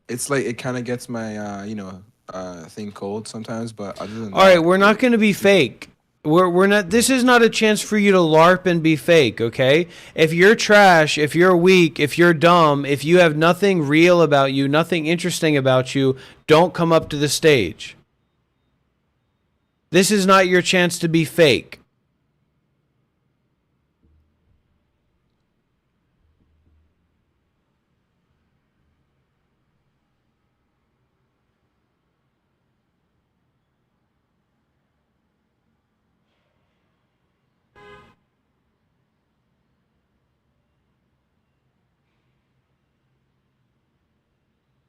It's like it kind of gets my thing cold sometimes, but other than All right, we're not going to be fake. We're not. This is not a chance for you to LARP and be fake, okay? If you're trash, if you're weak, if you're dumb, if you have nothing real about you, nothing interesting about you, don't come up to the stage. This is not your chance to be fake.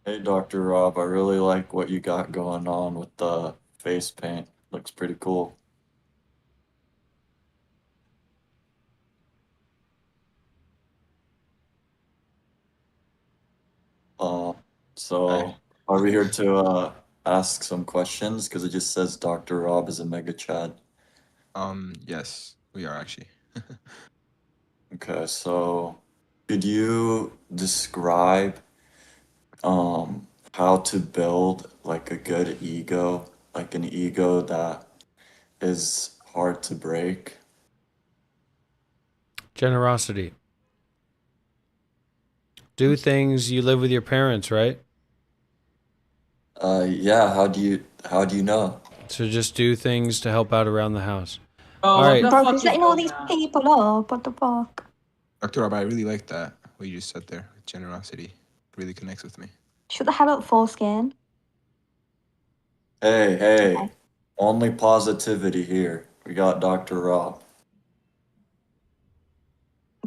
Hey, Dr. Rob, I really like what you got going on with the face paint. Looks pretty cool. So are we here to ask some questions? Because it just says Dr. Rob is a mega chad. Yes, we are actually. Okay, so could you describe how to build like a good ego, like an ego that is hard to break? Generosity. Do things. You live with your parents, right? Yeah, how do you know? So just do things to help out around the house. Oh, All right. bro, he's letting all these people up. What the fuck? Dr. Rob, I really like that, what you just said there. Generosity. It really connects with me. Shut the hell up, Foreskin. Hey, only positivity here. We got Dr. Rob.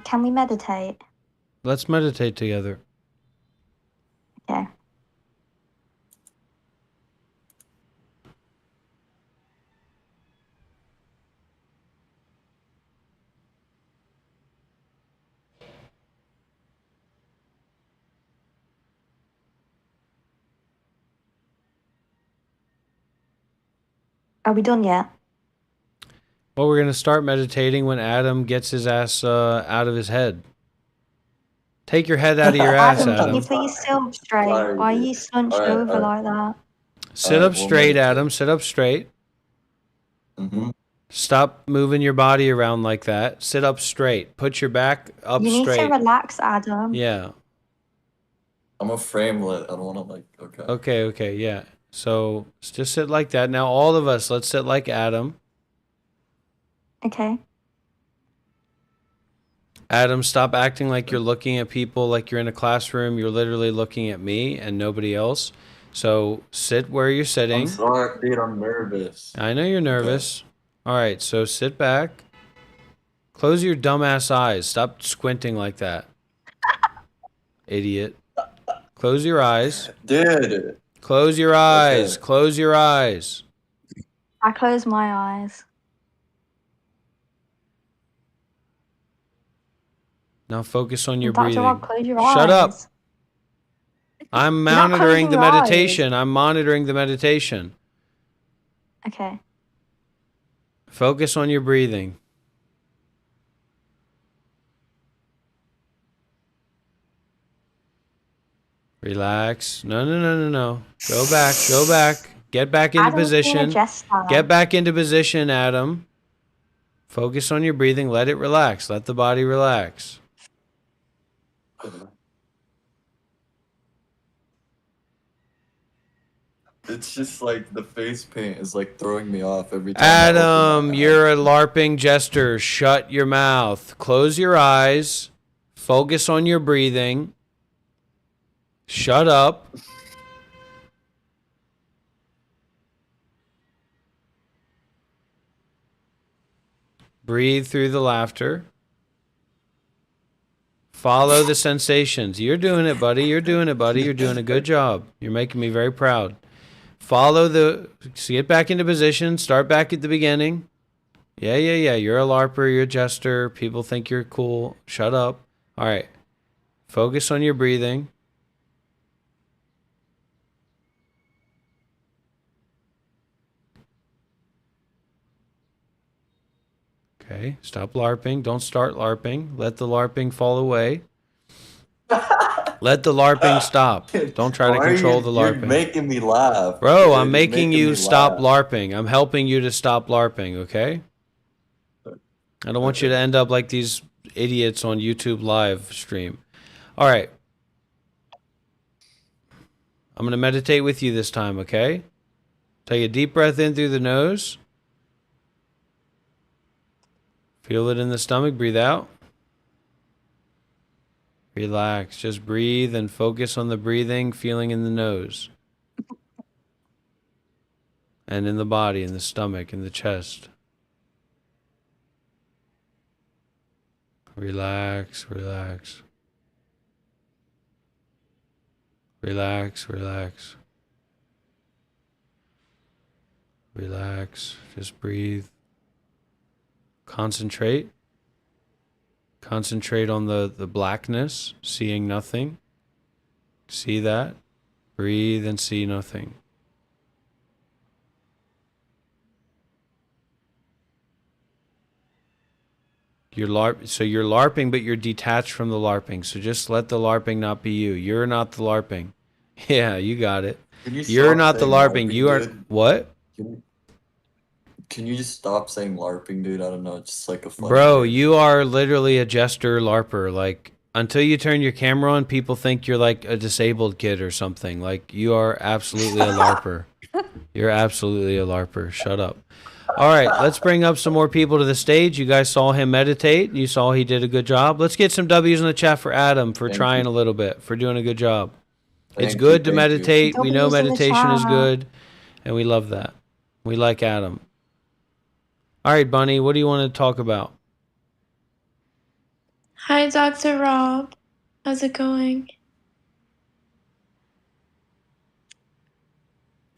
Can we meditate? Let's meditate together. Okay. Are we done yet? Well, we're going to start meditating when Adam gets his ass out of his head. Take your head out of your ass, Adam, can you Adam. please sit up straight? Why are you slunched over like that? Sit up straight, Adam. Sit up straight. Stop moving your body around like that. Sit up straight. Put your back up You need to straight. relax, Adam. Yeah. I'm a framelit. I don't want to like. Okay. Okay, yeah. So just sit like that. Now, all of us, let's sit like Adam. Okay. Adam, stop acting like you're looking at people like you're in a classroom. You're literally looking at me and nobody else. So sit where you're sitting. I'm sorry, dude. I'm nervous. I know you're nervous. All right, so sit back. Close your dumbass eyes. Stop squinting like that. Idiot. Close your eyes. Dude. Close your eyes. Okay. Close your eyes. I close my eyes. Now focus on your Dr. breathing. Rob, close your Shut eyes. up. I'm monitoring the meditation. I'm monitoring the meditation. Okay. Focus on your breathing. Relax. No. Go back. Go back. Get back into position. Get back into position, Adam. Focus on your breathing. Let it relax. Let the body relax. It's just like the face paint is like throwing me off every time. Adam, you're a LARPing jester. Shut your mouth. Close your eyes. Focus on your breathing. Shut up. Breathe through the laughter. Follow the sensations. You're doing it, buddy. You're doing it, buddy. You're doing a good job. You're making me very proud. Follow the... Get back into position. Start back at the beginning. Yeah. You're a LARPer. You're a jester. People think you're cool. Shut up. All right. Focus on your breathing. Okay. Stop LARPing. Don't start LARPing. Let the LARPing fall away. Let the LARPing stop. Don't try to control the LARPing. You're making me laugh. Bro, dude. I'm making you stop LARPing. I'm helping you to stop LARPing, okay? I don't want you to end up like these idiots on YouTube live stream. All right. I'm going to meditate with you this time, okay? Take a deep breath in through the nose. Feel it in the stomach. Breathe out. Relax. Just breathe and focus on the breathing, feeling in the nose. And in the body, in the stomach, in the chest. Relax, relax. Relax, relax. Relax. Just breathe. Concentrate. Concentrate on the blackness, seeing nothing. See that. Breathe and see nothing. You're LARPing, but you're detached from the LARPing. So just let the LARPing not be you. You're not the LARPing. Yeah, you got it. You're not the LARPing. You are what? Can you just stop saying LARPing, dude? I don't know. It's just like a fun Bro, you are literally a jester LARPer. Like, until you turn your camera on, people think you're like a disabled kid or something. Like, you are absolutely a LARPer. You're absolutely a LARPer. Shut up. All right, let's bring up some more people to the stage. You guys saw him meditate. You saw he did a good job. Let's get some W's in the chat for Adam for trying a little bit, for doing a good job. It's good to meditate. We know meditation is good, and we love that. We like Adam. All right, Bunny, what do you want to talk about? Hi, Dr. Rob. How's it going?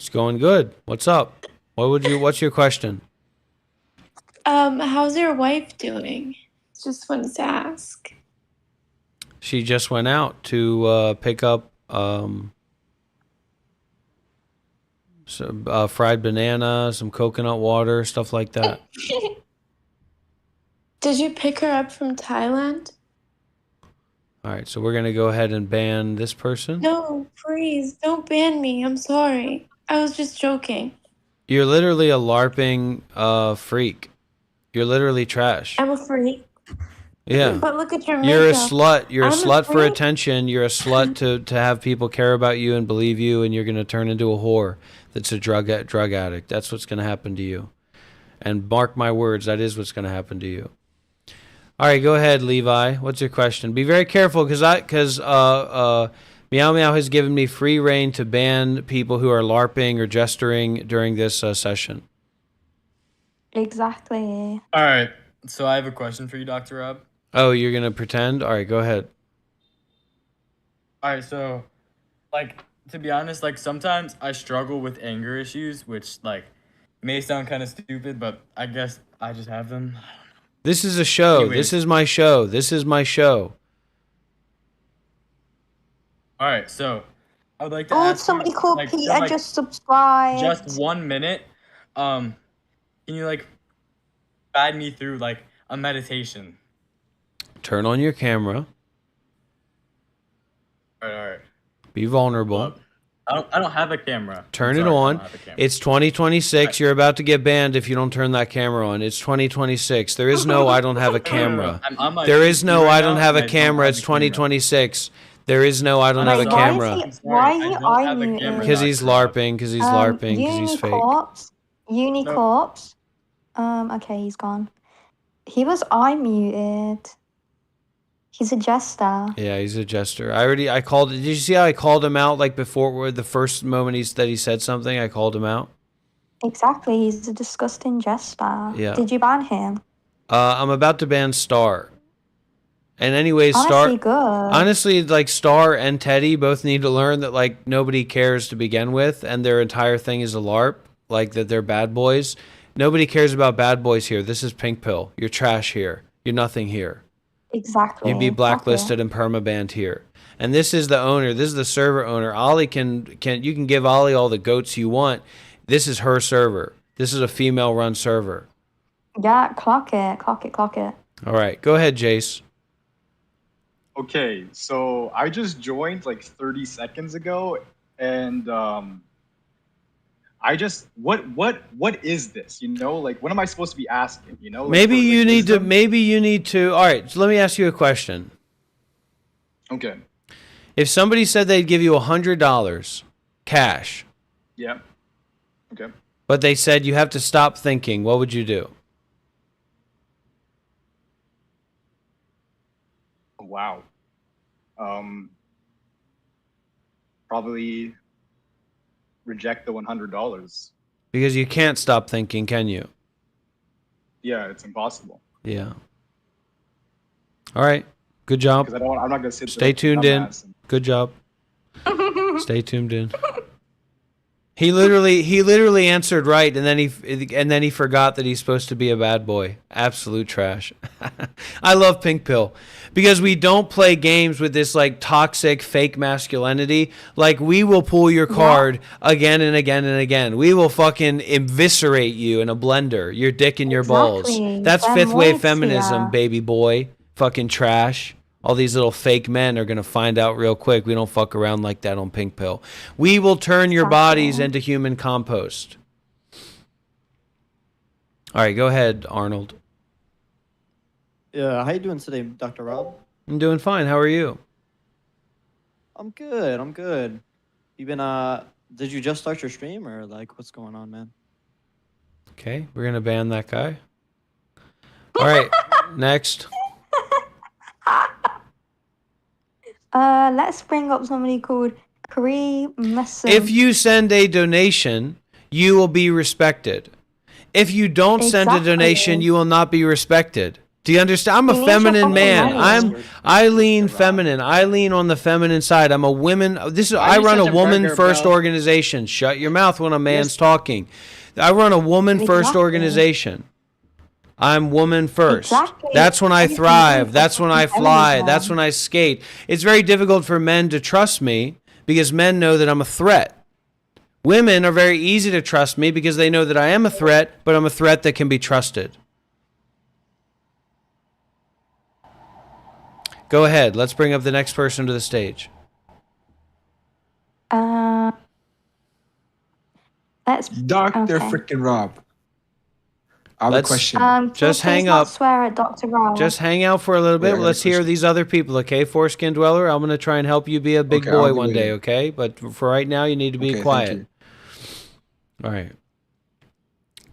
It's going good. What's up? What's your question? How's your wife doing? Just wanted to ask. She just went out to pick up some fried banana, some coconut water, stuff like that. Did you pick her up from Thailand? All right, so we're gonna go ahead and ban this person. No, please don't ban me. I'm sorry. I was just joking. You're literally a LARPing freak. You're literally trash. I'm a freak. Yeah. But look at your makeup. You're a slut. You're a I'm slut for freak. attention. You're a slut to have people care about you and believe you, and you're gonna turn into a whore that's a drug addict. That's what's gonna happen to you. And mark my words, that is what's gonna happen to you. All right, go ahead, Levi. What's your question? Be very careful, because Meow Meow has given me free reign to ban people who are LARPing or gesturing during this session. Exactly. All right. So I have a question for you, Dr. Rob. Oh, you're gonna pretend? All right, go ahead. All right. So, like, to be honest, like sometimes I struggle with anger issues, which like may sound kind of stupid, but I guess I just have them. This is a show. Anyways. This is my show. This is my show. All right. So I would like to Oh, ask somebody you, called like, Peter for, like, just subscribed. just 1 minute. Can you like guide me through like a meditation? Turn on your camera. All right. Be vulnerable. I don't have a camera. Turn I'm it sorry, I on. don't have a camera. It's 2026. You're about to get banned if you don't turn that camera on. It's 2026. There is no I don't have a camera. I'm on my There is no PC right I don't now, have and a I don't camera. have It's a camera. 2026. There is no I don't have a Wait, camera. why is he unmuted? Because he's LARPing. Because he's LARPing. Because he's fake. Unicorpse. Okay, he's gone. He was unmuted. He's a jester. Yeah, he's a jester. I called. Did you see how I called him out like before? Where the first moment he said something, I called him out. Exactly, he's a disgusting jester. Yeah. Did you ban him? I'm about to ban Star. And anyways, Honestly, Star. good. Honestly, like Star and Teddy both need to learn that like nobody cares to begin with, and their entire thing is a LARP. Like that they're bad boys. Nobody cares about bad boys here. This is Pink Pill. You're trash here. You're nothing here. Exactly. You'd be blacklisted and permabanned here. And this is the owner. This is the server owner. Ollie you can give Ollie all the goats you want. This is her server. This is a female-run server. Yeah, clock it. All right, go ahead, Jace. Okay, so I just joined like 30 seconds ago, and I just what is this? You know, like what am I supposed to be asking? You know, like, Maybe for, like, you need to. wisdom? Maybe you need to. All right, so let me ask you a question. Okay. If somebody said they'd give you $100 cash, Yeah. Okay. but they said you have to stop thinking, what would you do? Wow. Probably reject the $100. Because you can't stop thinking, can you? Yeah, it's impossible. Yeah. All right. Good job. Because I'm not gonna sit there Stay like a tuned in. dumbass and- Good job. Stay tuned in. He literally answered right, and then he forgot that he's supposed to be a bad boy. Absolute trash. I love Pink Pill because we don't play games with this like toxic fake masculinity. Like we will pull your card again and again and again. We will fucking eviscerate you in a blender, your dick and your balls. That's fifth wave feminism, baby boy. Fucking trash. All these little fake men are going to find out real quick. We don't fuck around like that on Pink Pill. We will turn your bodies into human compost. All right, go ahead, Arnold. Yeah, how you doing today, Dr. Rob? I'm doing fine. How are you? I'm good. You been did you just start your stream or like what's going on, man? Okay, we're going to ban that guy. All right, next. Let's bring up somebody called Kari Messon. If you send a donation, you will be respected. If you don't send a donation, you will not be respected. Do you understand? I'm He a needs your feminine fucking man. money. I lean feminine. I lean on the feminine side. I'm a woman. Why I are you run a such a woman burger, first bro? organization. Shut your mouth when a man's talking. I run a woman first Exactly. organization. I'm woman first. Exactly. That's when I All you can do thrive. is That's when I fucking fly. That's feminism. when I skate. It's very difficult for men to trust me because men know that I'm a threat. Women are very easy to trust me because they know that I am a threat, but I'm a threat that can be trusted. Go ahead. Let's bring up the next person to the stage. Let's. Dr. Okay. Freaking Rob. I have a Let's question. Can you just please hang not up. swear at Dr. Rob? Just hang out for a little bit. Wait, I got a Let's hear question. these other people, okay? Foreskin Dweller, I'm going to try and help you be a big Okay, I'll boy be one day, waiting. okay? But for right now, you need to be Okay, thank quiet. you. All right.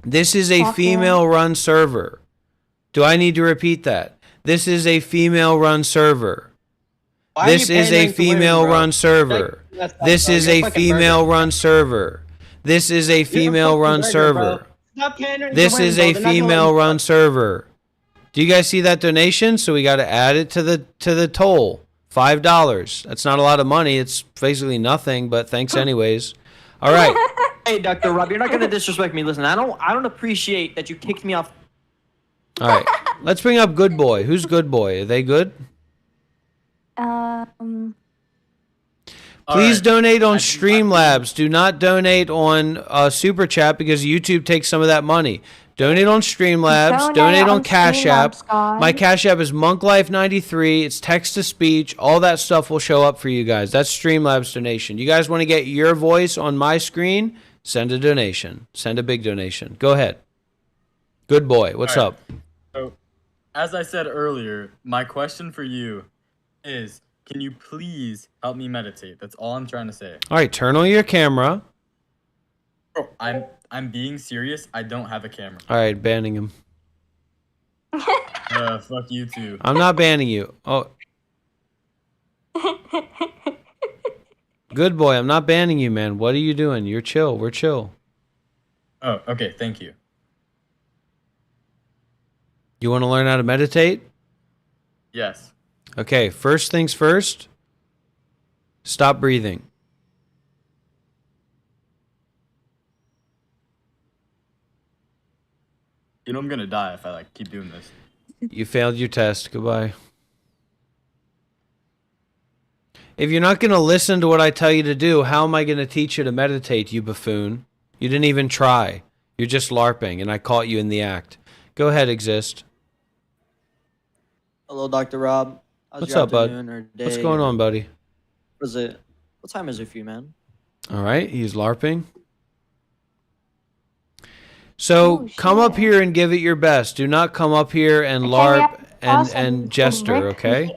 This is a Fuck yeah. female-run server. Do I need to repeat that? This is a female-run server. Why are you This is a pandering to women, bro? female-run server. That's not, This bro. is You're a fucking burger. female-run server. This is a You're a fucking female-run burger, server. bro. Stop pandering to This women, is bro. a They're not gonna let you female-run talk. server. Do you guys see that donation? So we got to add it to the toll. $5. That's not a lot of money. It's basically nothing, but thanks anyways. All right. Hey, Dr. Rob, you're not gonna disrespect me. Listen, I don't appreciate that you kicked me off. All right. Let's bring up Good Boy. Who's Good Boy? Are they good? Please right. donate on Streamlabs. Do not donate on Super Chat because YouTube takes some of that money. Donate on Streamlabs. Donate on Cash App. Streamlabs, guys. My Cash App is MonkLife93. It's text to speech. All that stuff will show up for you guys. That's Streamlabs donation. You guys want to get your voice on my screen? Send a donation. Send a big donation. Go ahead. Good Boy. What's All right. up? So, as I said earlier, my question for you is, can you please help me meditate? That's all I'm trying to say. All right. Turn on your camera. Bro, I'm being serious. I don't have a camera. All right. Banning him. Fuck you too. I'm not banning you. Oh. Good Boy. I'm not banning you, man. What are you doing? You're chill. We're chill. Oh, okay. Thank you. You want to learn how to meditate? Yes. Okay, first things first, stop breathing. You know I'm gonna die if I keep doing this. You failed your test. Goodbye. If you're not going to listen to what I tell you to do, how am I going to teach you to meditate, you buffoon? You didn't even try. You're just LARPing, and I caught you in the act. Go ahead, Exist. Hello, Dr. Rob. How's What's your up, bud? afternoon or day? What's going on, buddy? What is it? What time is it for you, man? All right, he's LARPing. So come up here and give it your best. Do not come up here and LARP and jester, okay?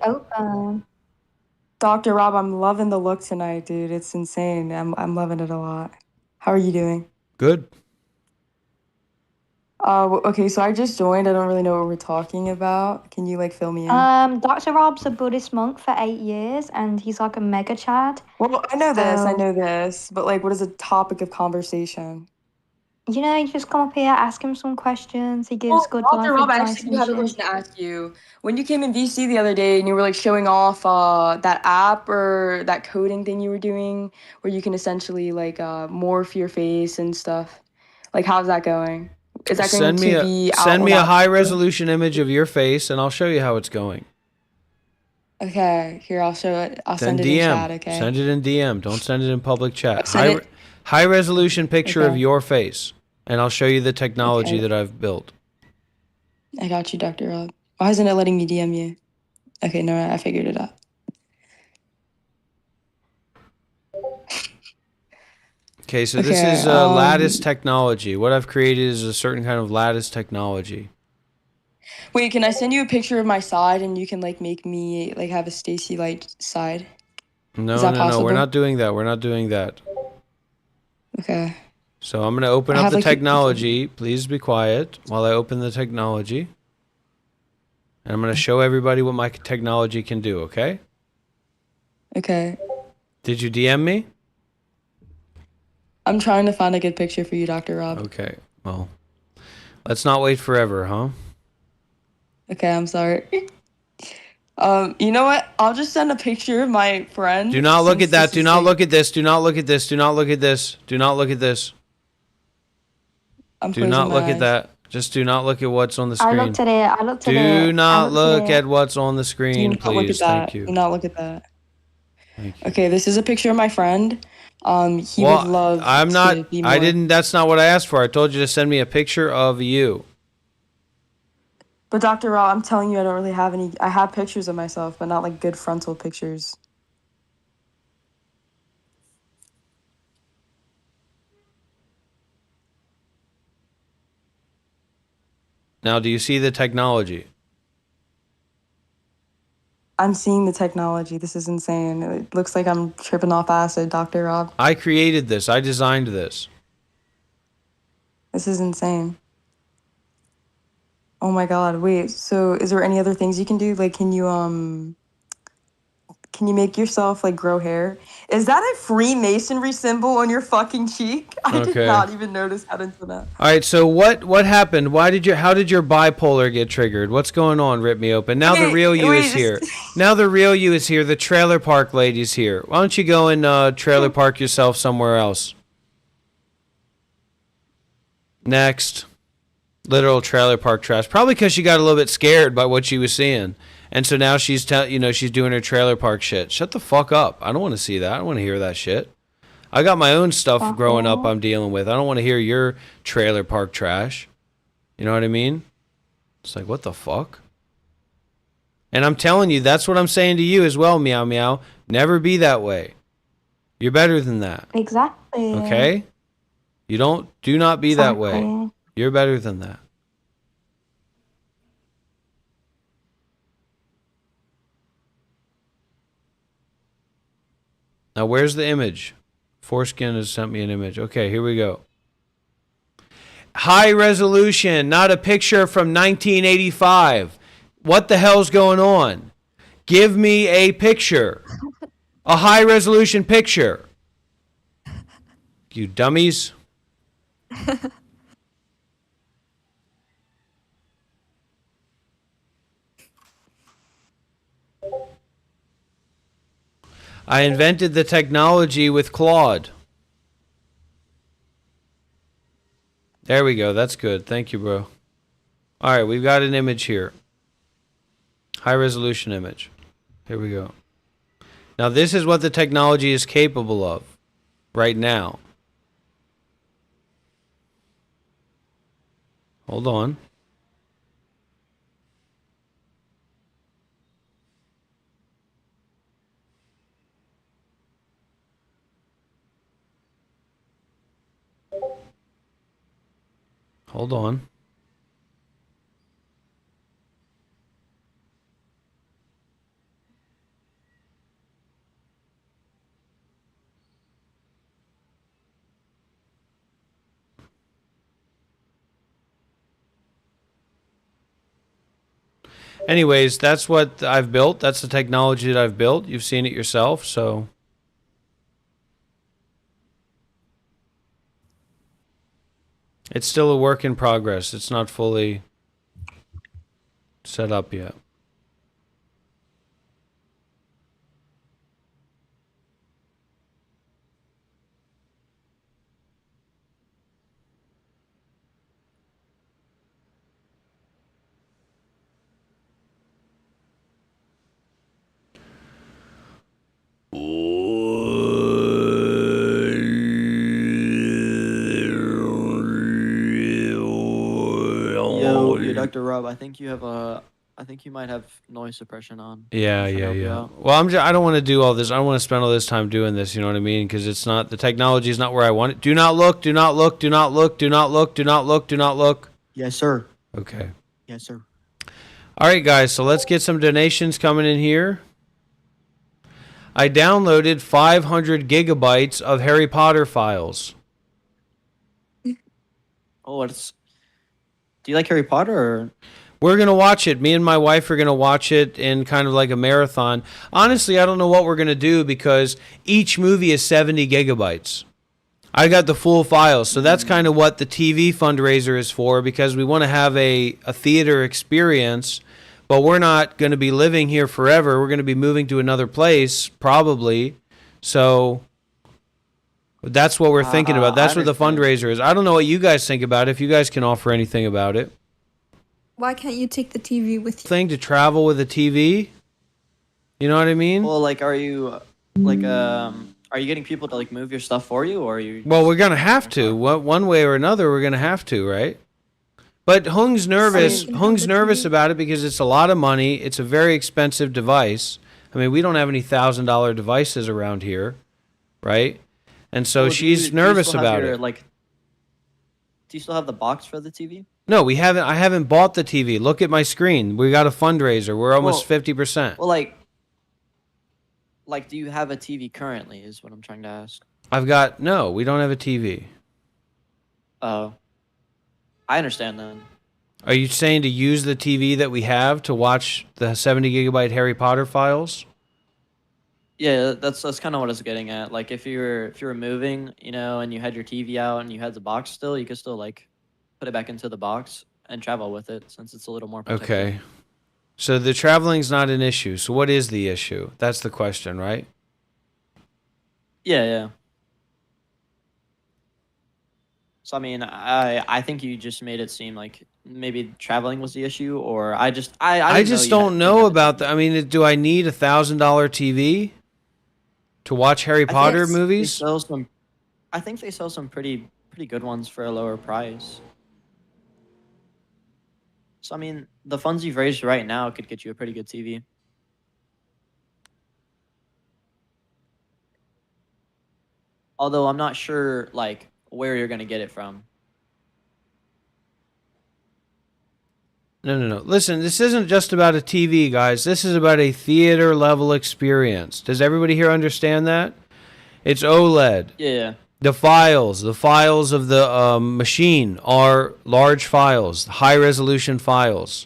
Dr. Rob, I'm loving the look tonight, dude. It's insane. I'm loving it a lot. How are you doing? Good. Okay, so I just joined. I don't really know what we're talking about. Can you fill me in? Dr. Rob's a Buddhist monk for 8 years, and he's like a mega chad. Well, I know So, this, but what is the topic of conversation? you know, you just come up here, ask him some questions. He gives good life Dr. Rob, I advice actually and had a shit. question to ask you. When you came in VC the other day and you were showing off that app or that coding thing you were doing, where you can essentially morph your face and stuff, how's that going? Is that going to be out? Send me a high resolution image of your face, and I'll show you how it's going. Okay, here I'll show it. I'll Then send it DM. in chat. Okay. Send it in DM. Don't send it in public chat. Send it- High resolution picture of Okay. your face, and I'll show you the technology Okay. that I've built. I got you, Dr. Rob. Why isn't it letting me DM you? Okay, no, I figured it out. Okay, so this Okay, is lattice technology. What I've created is a certain kind of lattice technology. Wait, can I send you a picture of my side and you can make me have a Stacy Light side? No, Is that no, no. We're possible? not doing that. We're not doing that. Okay. So I'm going to open I up have, the the- technology. Please be quiet while I open the technology. And I'm going to show everybody what my technology can do, okay? Okay. Did you DM me? I'm trying to find a good picture for you, Dr. Rob. Okay, well, let's not wait forever, huh? Okay, I'm sorry. You know what? I'll just send a picture of my friend. Do not look since at that. this Do is, not like- look at this. Do not look at this. Do not look at this. Do not look at this. I'm Do closing not my look at eyes. that. Just do not look at what's on the I screen. looked at it. I looked at it. Do I not looked look at at what's on the Do screen, not look at please. that. Thank you. Do not look at that. Thank you. Okay, this is a picture of my friend. He Well, would love I'm not. to be more. I didn't. That's not what I asked for. I told you to send me a picture of you. But Dr. Raw, I'm telling you, I don't really have any. I have pictures of myself, but not like good frontal pictures. Now, do you see the technology? I'm seeing the technology. This is insane. It looks like I'm tripping off acid, Dr. Rob. I created this. I designed this. This is insane. Oh my god, wait, so is there any other things you can do? Like can you make yourself like grow hair? Is that a Freemasonry symbol on your fucking cheek? I did Okay. not even notice that until now. All right. So what happened? How did your bipolar get triggered? What's going on? Rip me open. Now the Okay, real you wait, is just- here. Now the real you is here. The trailer park lady's here. Why don't you go and trailer park yourself somewhere else? Next. Literal trailer park trash. Probably because she got a little bit scared by what she was seeing. And so now she's she's doing her trailer park shit. Shut the fuck up. I don't want to see that. I don't want to hear that shit. I got my own stuff growing up I'm dealing with. I don't want to hear your trailer park trash. You know what I mean? It's like, what the fuck? And I'm telling you, that's what I'm saying to you as well, Meow Meow. Never be that way. You're better than that. Exactly. Okay? Do not be that way. Exactly. You're better than that. Now, where's the image? Foreskin has sent me an image. Okay, here we go. High resolution, not a picture from 1985. What the hell's going on? Give me a picture. A high resolution picture. You dummies. I invented the technology with Claude. There we go. That's good. Thank you, bro. All right, we've got an image here. High resolution image. Here we go. Now, this is what the technology is capable of right now. Hold on. Hold on. Anyways, that's what I've built. That's the technology that I've built. You've seen it yourself, so. It's still a work in progress. It's not fully set up yet. Yo, Dr. Rob, I think you have I think you might have noise suppression on. Yeah, Trying to yeah, help you yeah. out. Well, I don't want to do all this. I don't want to spend all this time doing this. You know what I mean? Because it's not, the technology is not where I want it. Do not look. Do not look. Do not look. Do not look. Do not look. Do not look. Yes, sir. Okay. Yes, sir. All right, guys. So let's get some donations coming in here. I downloaded 500 gigabytes of Harry Potter files. Oh, it's. Do you like Harry Potter or? We're going to watch it. Me and my wife are going to watch it in kind of like a marathon. Honestly, I don't know what we're going to do because each movie is 70 gigabytes. I got the full files. So that's kind of what the TV fundraiser is for, because we want to have a theater experience but we're not going to be living here forever. We're going to be moving to another place, probably. So that's what we're thinking about. That's what the fundraiser is. I don't know what you guys think about it, if you guys can offer anything about it. Why can't you take the TV with you? Thing to travel with a TV? You know what I mean? Well, like, are you getting people to like move your stuff for you, or are you? Well, we're going to have to. One way or another, we're going to have to, right? But Hung's nervous. Hung's nervous about it because it's a lot of money. It's a very expensive device. I mean, we don't have any $1,000 devices around here, right? And so she's nervous about it. Like, do you still have the box for the TV? No, we haven't. I haven't bought the TV. Look at my screen. We got a fundraiser. We're almost 50%. Well, like, do you have a TV currently? Is what I'm trying to ask. No, we don't have a TV. Oh, I understand then. Are you saying to use the TV that we have to watch the 70 gigabyte Harry Potter files? Yeah, that's kind of what I was getting at. Like, if you were moving, you know, and you had your TV out and you had the box still, you could still like put it back into the box and travel with it since it's a little more protected. Okay. So the traveling's not an issue. So what is the issue? That's the question, right? Yeah. So I mean, I think you just made it seem like maybe traveling was the issue, or I just don't know about that. I mean, do I need $1,000 TV to watch Harry Potter movies? I think they sell some pretty good ones for a lower price. So I mean, the funds you've raised right now could get you a pretty good TV. Although I'm not sure like where you're gonna get it from. No. Listen, this isn't just about a TV, guys. This is about a theater level experience. Does everybody here understand that? It's OLED. Yeah. The files of the machine are large files, high resolution files.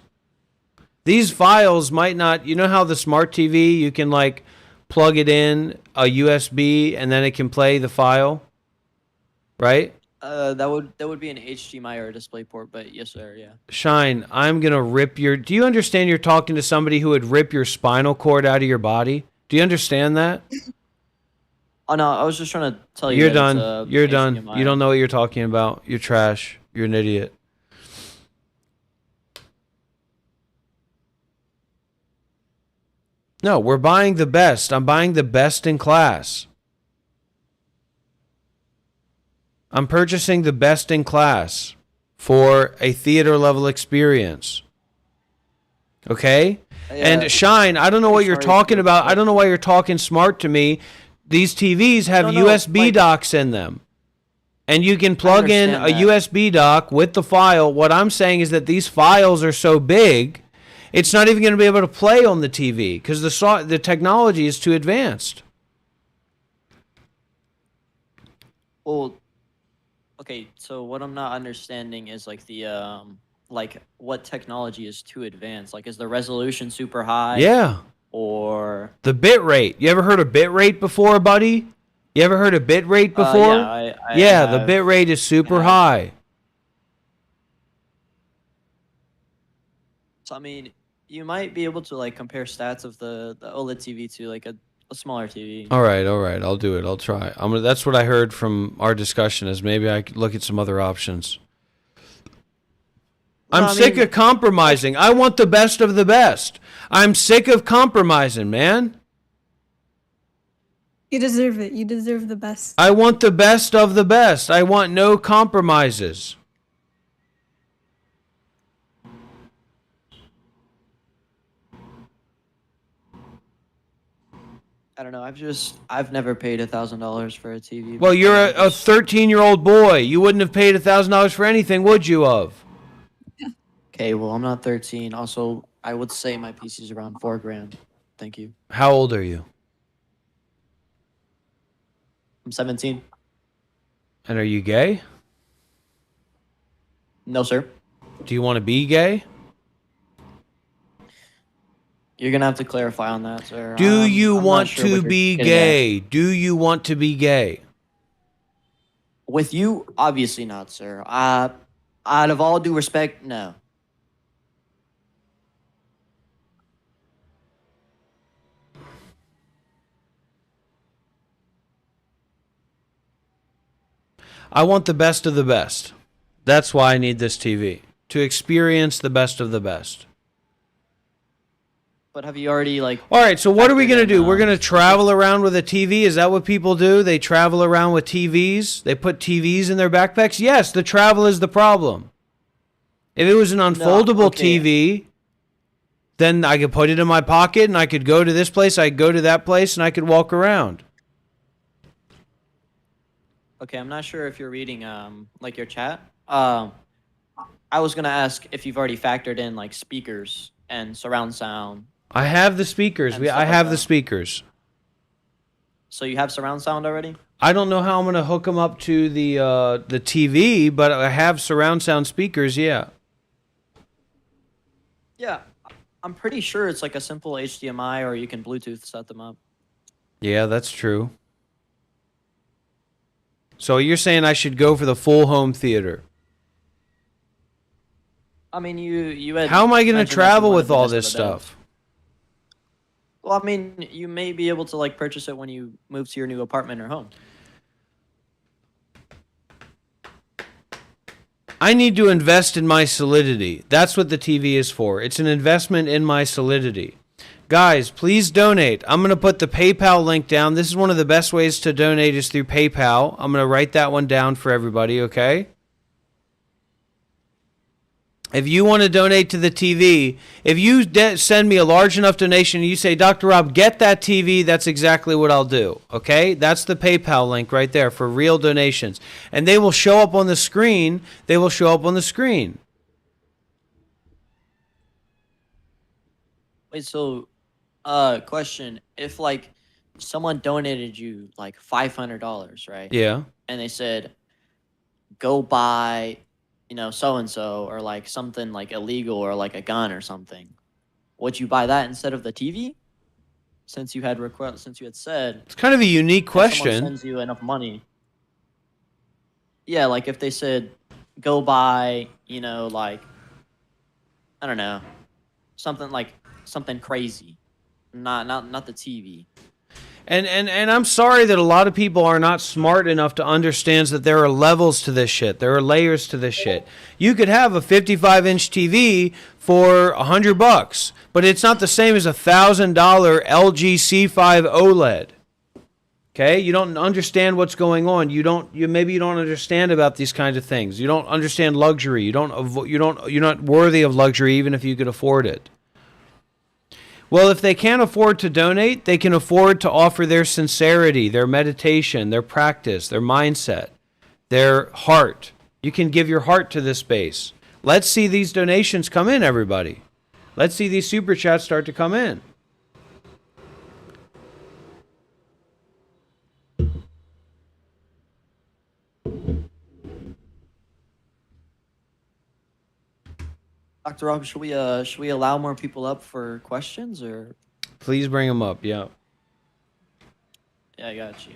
These files might not, you know how the smart TV, you can like plug it in a USB and then it can play the file, right? That would be an HDMI or a DisplayPort, but yes, sir, yeah. Shine, I'm going to rip your... Do you understand you're talking to somebody who would rip your spinal cord out of your body? Do you understand that? Oh, no, I was just trying to tell you. You're done. You're done. HDMI. You don't know what you're talking about. You're trash. You're an idiot. No, we're buying the best. I'm buying the best in class. I'm purchasing the best in class for a theater level experience. Okay? And Shine, I don't know what you're talking about. I don't know why you're talking smart to me. These TVs have USB docks in them. And you can plug in a USB dock with the file. What I'm saying is that these files are so big, it's not even going to be able to play on the TV because the technology is too advanced. Well, okay, so what I'm not understanding is like the like what technology is too advanced. Like, is the resolution super high? Yeah. Or the bit rate. You ever heard of bit rate before, buddy? You ever heard of bit rate before? Yeah, the bit rate is super high. So I mean, you might be able to like compare stats of the OLED TV to like a smaller TV. All right. I'll do it. I'll try. That's what I heard from our discussion. Is maybe I could look at some other options. I'm sick of compromising. I want the best of the best. I'm sick of compromising, man. You deserve it. You deserve the best. I want the best of the best. I want no compromises. I don't know. I've never paid $1,000 for a TV. Well, you're a 13-year-old boy. You wouldn't have paid $1,000 for anything, would you? Okay, well, I'm not 13. Also, I would say my PC is around $4,000. Thank you. How old are you? I'm 17. And are you gay? No, sir. Do you want to be gay? You're gonna have to clarify on that, sir. Do you want sure to be gay? Do you want to be gay? With you, obviously not, sir. Out of all due respect, no. I want the best of the best. That's why I need this TV, to experience the best of the best. But have you already like? All right, so what are we factored going to in, do? We're going to travel around with a TV? Is that what people do? They travel around with TVs? They put TVs in their backpacks? Yes, the travel is the problem. If it was an unfoldable TV, then I could put it in my pocket and I could go to this place, I could go to that place, and I could walk around. Okay, I'm not sure if you're reading like your chat. I was gonna ask if you've already factored in like speakers and surround sound. I have the speakers. I have the speakers. So you have surround sound already? I don't know how I'm going to hook them up to the TV, but I have surround sound speakers, yeah. Yeah, I'm pretty sure it's like a simple HDMI, or you can Bluetooth set them up. Yeah, that's true. So you're saying I should go for the full home theater? I mean, you had. How am I going to mentioned that you travel wanted with the all best of this the best. stuff? Well, I mean, you may be able to like purchase it when you move to your new apartment or home. I need to invest in my solidity. That's what the TV is for. It's an investment in my solidity. Guys, please donate. I'm going to put the PayPal link down. This is one of the best ways to donate is through PayPal. I'm going to write that one down for everybody, okay? If you want to donate to the TV, if you send me a large enough donation and you say, Dr. Rob, get that TV, that's exactly what I'll do, okay? That's the PayPal link right there for real donations. And they will show up on the screen. They will show up on the screen. Wait, so, question: if like someone donated you like $500, right? Yeah. And they said, go buy, you know, so and so, or like something like illegal, or like a gun or something, would you buy that instead of the TV? Since you had said it's kind of a unique if question. someone sends you enough money. Yeah, like if they said, go buy, you know, like I don't know, something crazy, not the TV. And I'm sorry that a lot of people are not smart enough to understand that there are levels to this shit. There are layers to this shit. You could have a 55-inch TV for $100, but it's not the same as a $1,000 LG C5 OLED. Okay, you don't understand what's going on. Maybe you don't understand about these kinds of things. You don't understand luxury. You're not worthy of luxury even if you could afford it. Well, if they can't afford to donate, they can afford to offer their sincerity, their meditation, their practice, their mindset, their heart. You can give your heart to this space. Let's see these donations come in, everybody. Let's see these super chats start to come in. Dr. Rob, should we allow more people up for questions, or? Please bring them up, yeah. Yeah, I got you.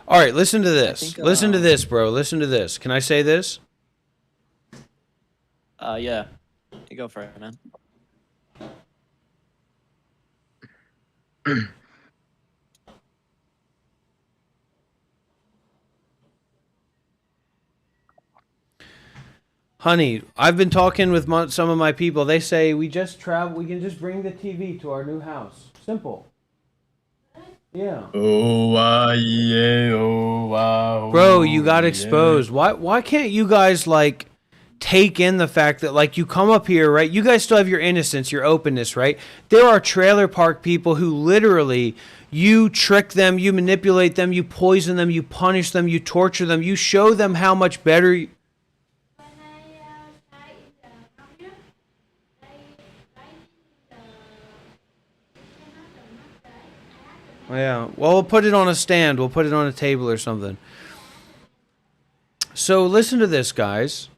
All right, listen to this. Listen to this, bro. Listen to this. Can I say this? Yeah. You go for it, man. Honey, I've been talking with some of my people. They say we can just bring the TV to our new house. Simple. Yeah. Oh, yeah, oh, wow. Bro, you got exposed. Why can't you guys like take in the fact that like you come up here, right? You guys still have your innocence, your openness, right? There are trailer park people who literally you trick them, you manipulate them, you poison them, you punish them, you torture them, you show them how much better Yeah, well, we'll put it on a stand. We'll put it on a table or something. So listen to this, guys.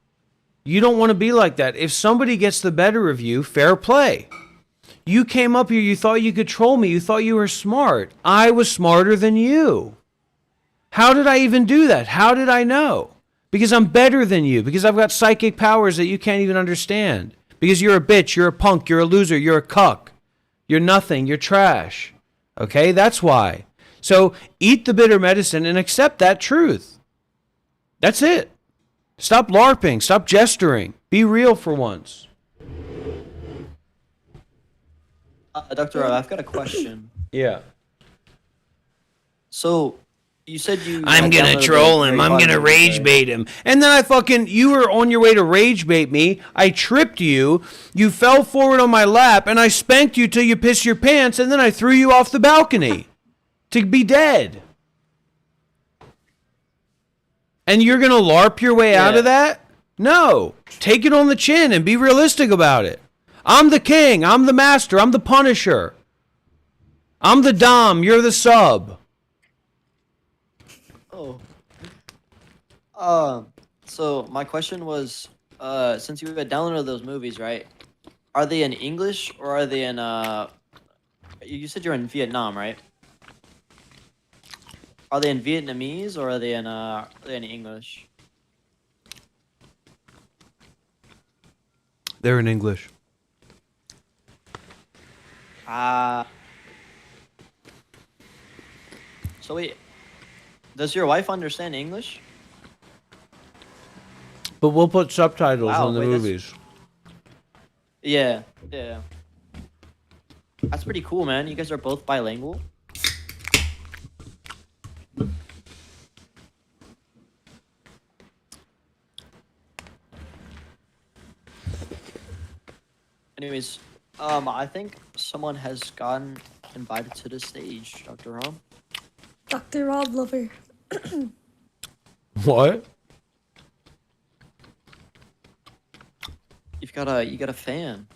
You don't want to be like that. If somebody gets the better of you, fair play. You came up here, you thought you could troll me. You thought you were smart. I was smarter than you. How did I even do that? How did I know? Because I'm better than you. Because I've got psychic powers that you can't even understand. Because you're a bitch, you're a punk, you're a loser, you're a cuck. You're nothing, you're trash. Okay, that's why. So eat the bitter medicine and accept that truth. That's it. Stop LARPing. Stop gesturing. Be real for once. Dr. Rob, I've got a question. Yeah. So, you said you. I'm had gonna downloaded troll the him. Harry I'm Potter gonna movie, rage right? bait him. And then you were on your way to rage bait me. I tripped you. You fell forward on my lap, and I spanked you till you pissed your pants, and then I threw you off the balcony to be dead. And you're gonna LARP your way out of that? No. Take it on the chin and be realistic about it. I'm the king. I'm the master. I'm the punisher. I'm the dom. You're the sub. So my question was, since you had downloaded those movies, right? Are they in English or are they in you said you're in Vietnam, right? Are they in Vietnamese or are they in English? They're in English. So wait, does your wife understand English? But we'll put subtitles on the wait, that's- movies. Yeah. That's pretty cool, man. You guys are both bilingual. Anyways, I think someone has gotten invited to the stage, Dr. Rob. Dr. Rob Lover. What? You got a fan.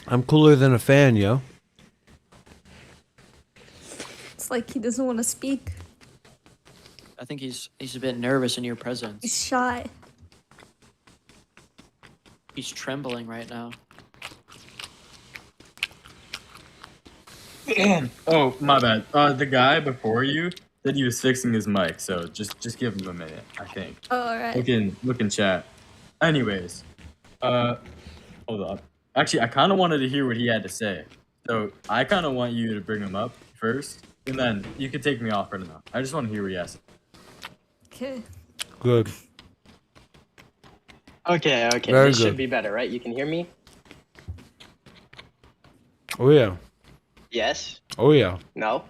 I'm cooler than a fan, yo. It's like he doesn't want to speak. I think he's a bit nervous in your presence. He's shy. He's trembling right now. Oh, my bad. The guy before you said he was fixing his mic, so just give him a minute, I think. Oh, alright. Look in chat. Anyways, hold up. Actually, I kind of wanted to hear what he had to say. So I kind of want you to bring him up first, and then you can take me off right now. I just want to hear what he has to say. Okay. Good. Okay, Very this good. should be better, right? You can hear me? Oh, yeah. Yes? Oh, yeah. No?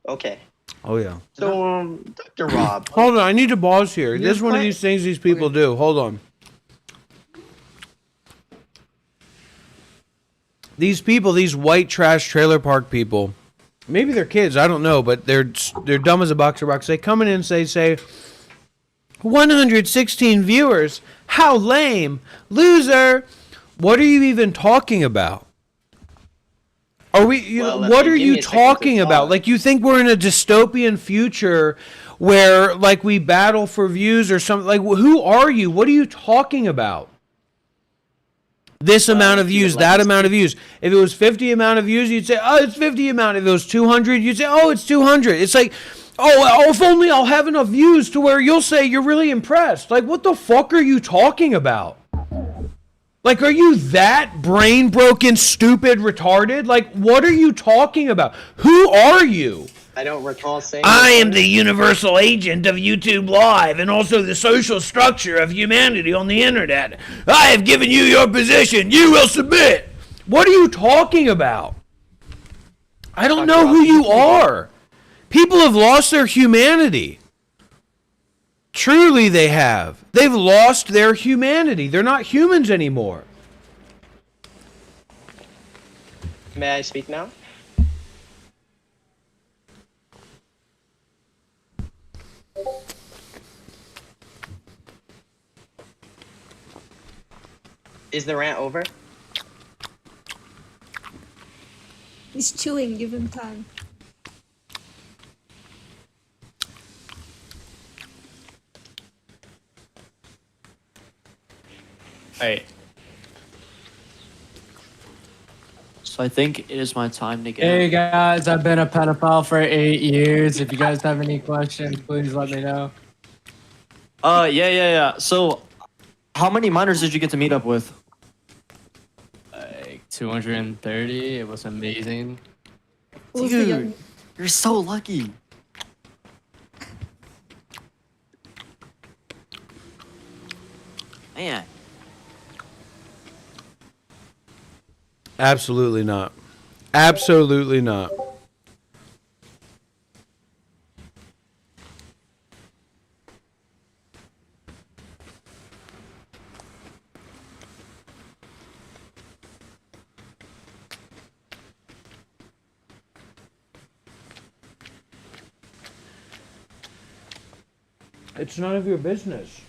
Okay. Oh, yeah. So, Dr. Rob. Hold on. I need to pause here. This is one of quite- these things these people do. Hold on. These people, these white trash trailer park people, maybe they're kids, I don't know, but they're dumb as a box of rocks. They come in and say 116 viewers. How lame. Loser. What are you even talking about? Are we what are you talking about? Like, you think we're in a dystopian future where like we battle for views or something? Like, who are you? What are you talking about? This amount of views, that amount of views. If it was 50 amount of views, you'd say, oh, it's 50 amount. If it was 200, you'd say, oh, it's 200. It's like, oh, if only I'll have enough views to where you'll say you're really impressed. Like, what the fuck are you talking about? Like, are you that brain broken, stupid, retarded? Like, what are you talking about? Who are you? I don't recall saying. I am the universal agent of YouTube Live and also the social structure of humanity on the internet. I have given you your position. You will submit. What are you talking about? I don't know who you are. People have lost their humanity. Truly they have. They've lost their humanity. They're not humans anymore. May I speak now? Is the rant over? He's chewing. Give him time. Alright. So I think it is my time to get. Hey guys, I've been a pedophile for 8 years. If you guys have any questions, please let me know. Yeah. So, how many minors did you get to meet up with? Like 230. It was amazing. Was the young- Dude, you're so lucky. Man. Absolutely not. Absolutely not. It's none of your business.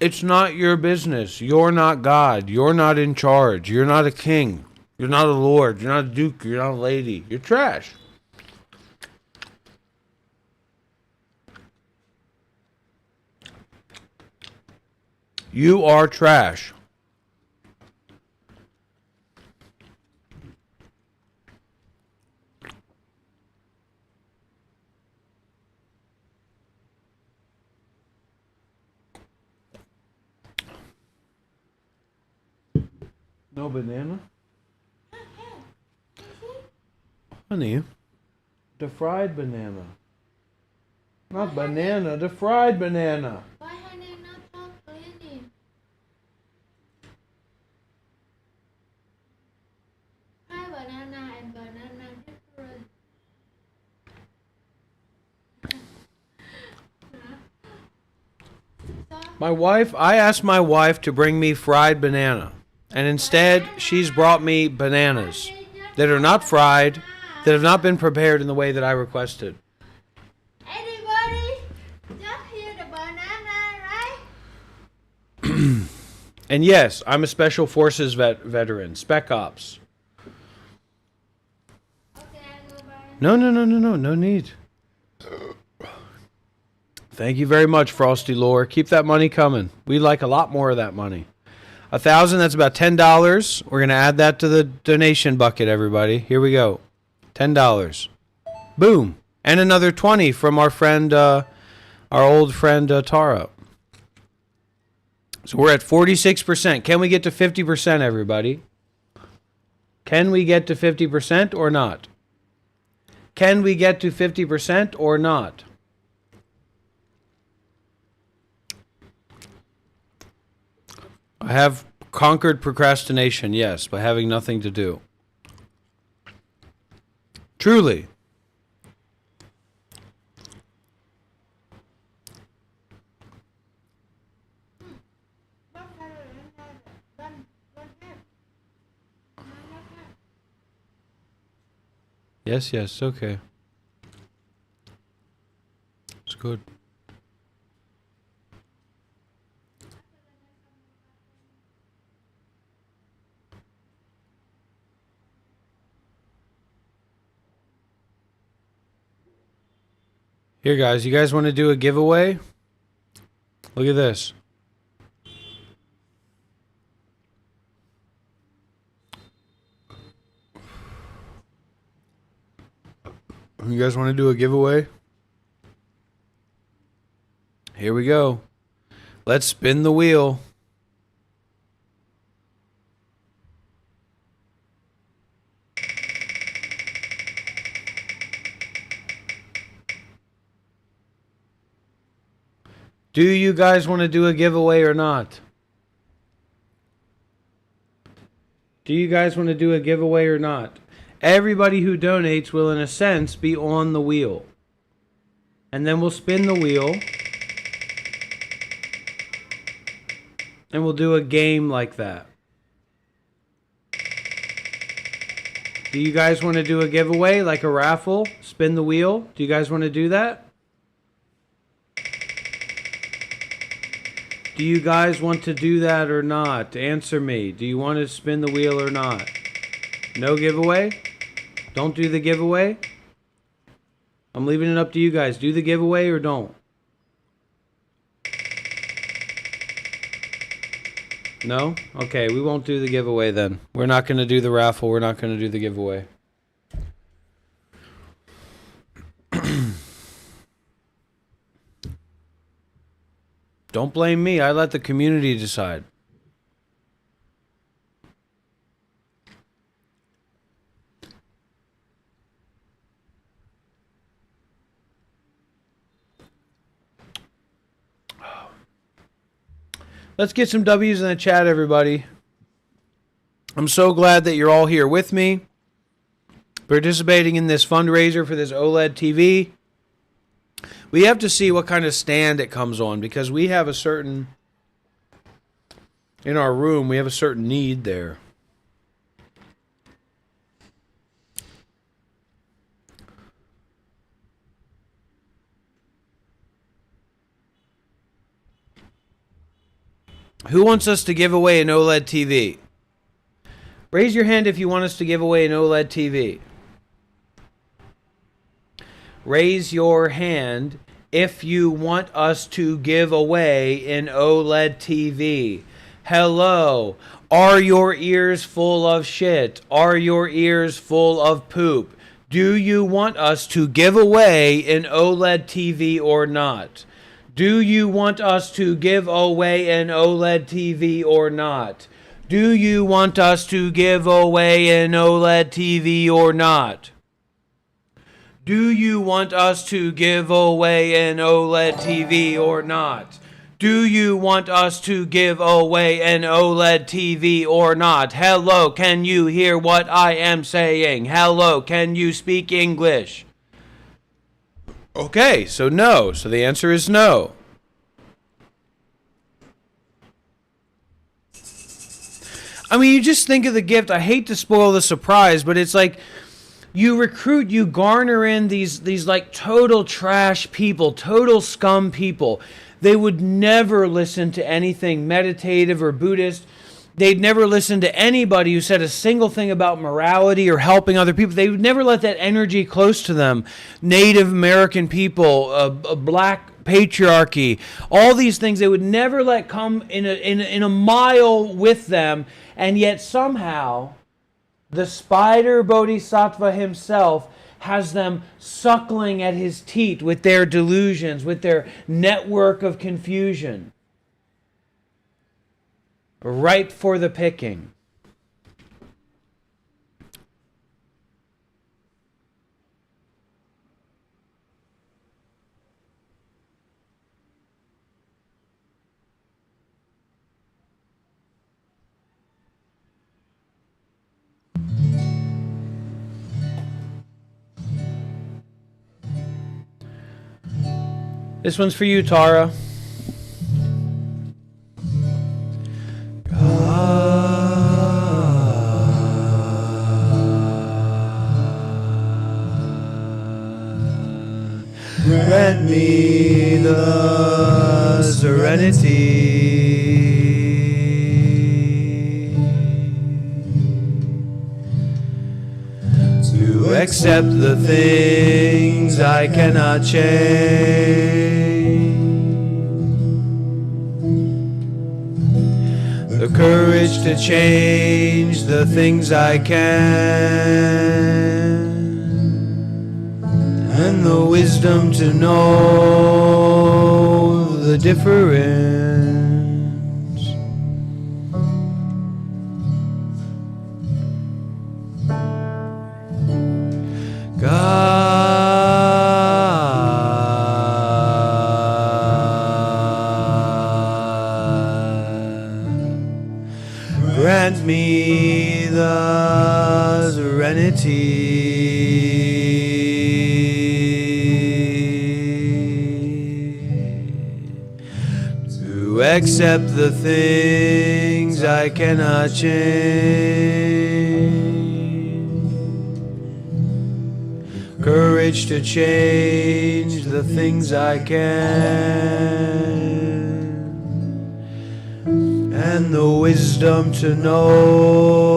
It's not your business. You're not God. You're not in charge. You're not a king. You're not a lord. You're not a duke. You're not a lady. You're trash. You are trash. No banana? Honey, the fried banana. Not banana, the fried banana. Why had I not talked clearly? Hi, banana and banana different. I asked my wife to bring me fried banana. And instead, she's brought me bananas that are not fried, that have not been prepared in the way that I requested. Everybody, just hear the banana, right? And yes, I'm a Special Forces veteran, Spec Ops. No need. Thank you very much, Frosty Lore. Keep that money coming. We'd like a lot more of that money. 1,000, that's about $10. We're going to add that to the donation bucket, everybody. Here we go. $10. Boom. And another 20 from our friend, our old friend, Tara. So we're at 46%. Can we get to 50%, everybody? Can we get to 50% or not? Can we get to 50% or not? I have conquered procrastination, yes, by having nothing to do. Truly. Yes, okay. It's good. Here, guys, you guys want to do a giveaway? Look at this. You guys want to do a giveaway? Here we go. Let's spin the wheel. Do you guys want to do a giveaway or not? Do you guys want to do a giveaway or not? Everybody who donates will, in a sense, be on the wheel. And then we'll spin the wheel. And we'll do a game like that. Do you guys want to do a giveaway, like a raffle? Spin the wheel? Do you guys want to do that? Do you guys want to do that or not? Answer me. Do you want to spin the wheel or not? No giveaway? Don't do the giveaway? I'm leaving it up to you guys. Do the giveaway or don't? No? Okay, we won't do the giveaway then. We're not going to do the raffle. We're not going to do the giveaway. Don't blame me. I let the community decide. Let's get some W's in the chat, everybody. I'm so glad that you're all here with me, participating in this fundraiser for this OLED TV. We have to see what kind of stand it comes on, because we have a certain, in our room, we have a certain need there. Who wants us to give away an OLED TV? Raise your hand if you want us to give away an OLED TV. Raise your hand if you want us to give away an OLED TV. Hello. Are your ears full of shit? Are your ears full of poop? Do you want us to give away an OLED TV or not? Do you want us to give away an OLED TV or not? Do you want us to give away an OLED TV or not? Do you want us to give away an OLED TV or not? Do you want us to give away an OLED TV or not? Hello, can you hear what I am saying? Hello, can you speak English? Okay, so no. So the answer is no. I mean, you just think of the gift. I hate to spoil the surprise, but it's like you recruit, you garner in these like total trash people, total scum people. They would never listen to anything meditative or Buddhist. They'd never listen to anybody who said a single thing about morality or helping other people. They would never let that energy close to them. Native American people, black patriarchy, all these things they would never let come in a mile with them. And yet somehow the spider bodhisattva himself has them suckling at his teat with their delusions, with their network of confusion. Ripe for the picking. This one's for you, Tara. Grant me the serenity to accept the things I cannot change, the courage to change the things I can, and the wisdom to know the difference. God, grant me the serenity to accept the things I cannot change, courage to change the things I can, and the wisdom to know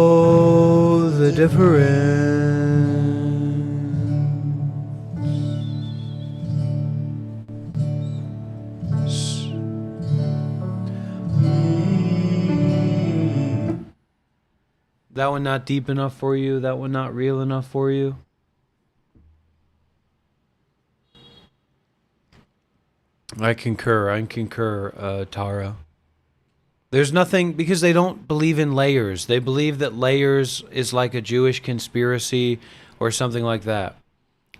the difference. That one not deep enough for you? That one not real enough for you? I concur, Tara. There's nothing, because they don't believe in layers. They believe that layers is like a Jewish conspiracy or something like that.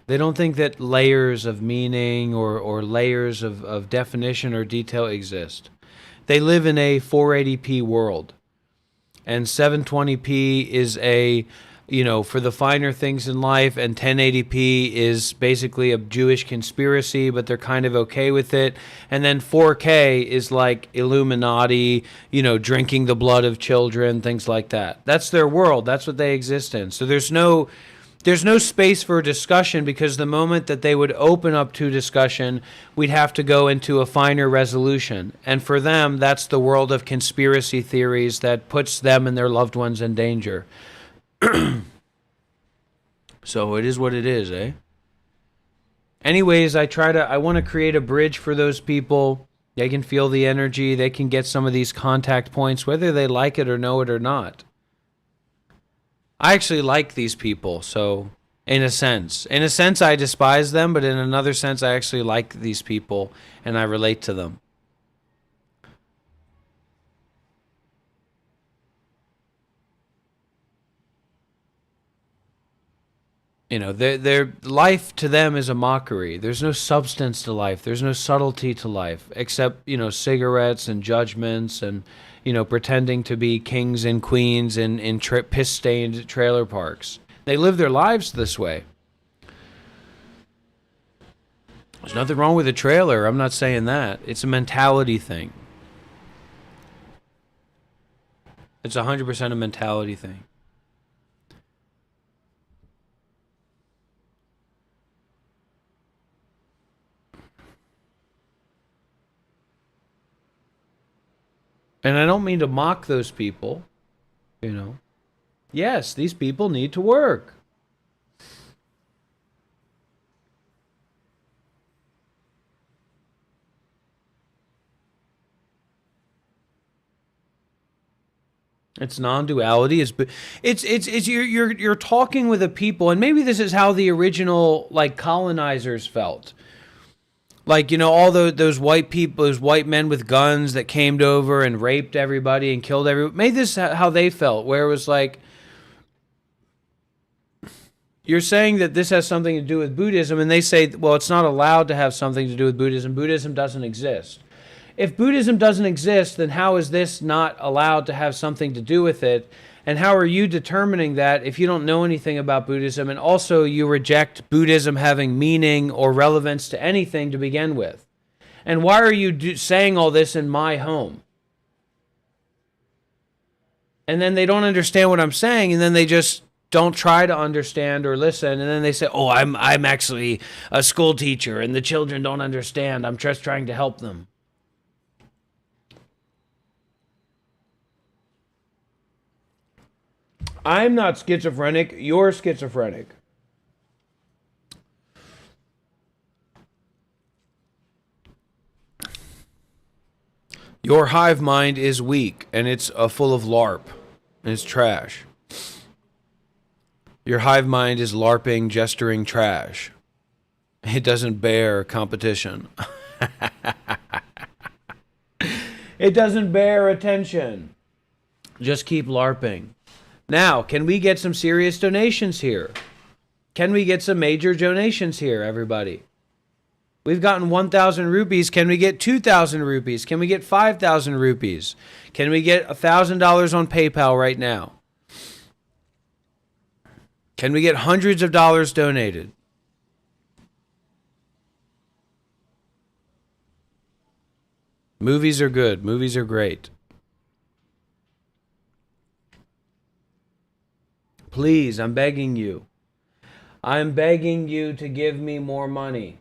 They don't think that layers of meaning or layers of definition or detail exist. They live in a 480p world. And 720p is for the finer things in life, and 1080p is basically a Jewish conspiracy, but they're kind of okay with it. And then 4K is like Illuminati, drinking the blood of children, things like that. That's their world. That's what they exist in. So there's no space for discussion, because the moment that they would open up to discussion, we'd have to go into a finer resolution. And for them, that's the world of conspiracy theories that puts them and their loved ones in danger. So it is what it is, eh? Anyways, I want to create a bridge for those people. They can feel the energy. They can get some of these contact points, whether they like it or know it or not. I actually like these people, so in a sense, I despise them, but in another sense, I actually like these people and I relate to them. Their life to them is a mockery. There's no substance to life. There's no subtlety to life, except, cigarettes and judgments and, pretending to be kings and queens in piss-stained trailer parks. They live their lives this way. There's nothing wrong with a trailer. I'm not saying that. It's a mentality thing. It's 100% a mentality thing. And I don't mean to mock those people, Yes, these people need to work. It's non-duality. You're talking with a people, and maybe this is how the original colonizers felt. All those white people, those white men with guns that came over and raped everybody and killed everybody. Maybe this is how they felt, where it was like, you're saying that this has something to do with Buddhism, and they say, well, it's not allowed to have something to do with Buddhism. Buddhism doesn't exist. If Buddhism doesn't exist, then how is this not allowed to have something to do with it? And how are you determining that if you don't know anything about Buddhism, and also you reject Buddhism having meaning or relevance to anything to begin with? And why are you saying all this in my home? And then they don't understand what I'm saying, and then they just don't try to understand or listen, and then they say, oh, I'm actually a school teacher, and the children don't understand. I'm just trying to help them. I'm not schizophrenic. You're schizophrenic. Your hive mind is weak, and it's full of LARP, and it's trash. Your hive mind is LARPing, gesturing trash. It doesn't bear competition. It doesn't bear attention. Just keep LARPing. Now, can we get some serious donations here? Can we get some major donations here, everybody? We've gotten 1,000 rupees. Can we get 2,000 rupees? Can we get 5,000 rupees? Can we get $1,000 on PayPal right now? Can we get hundreds of dollars donated? Movies are good. Movies are great. Please, I'm begging you. I'm begging you to give me more money.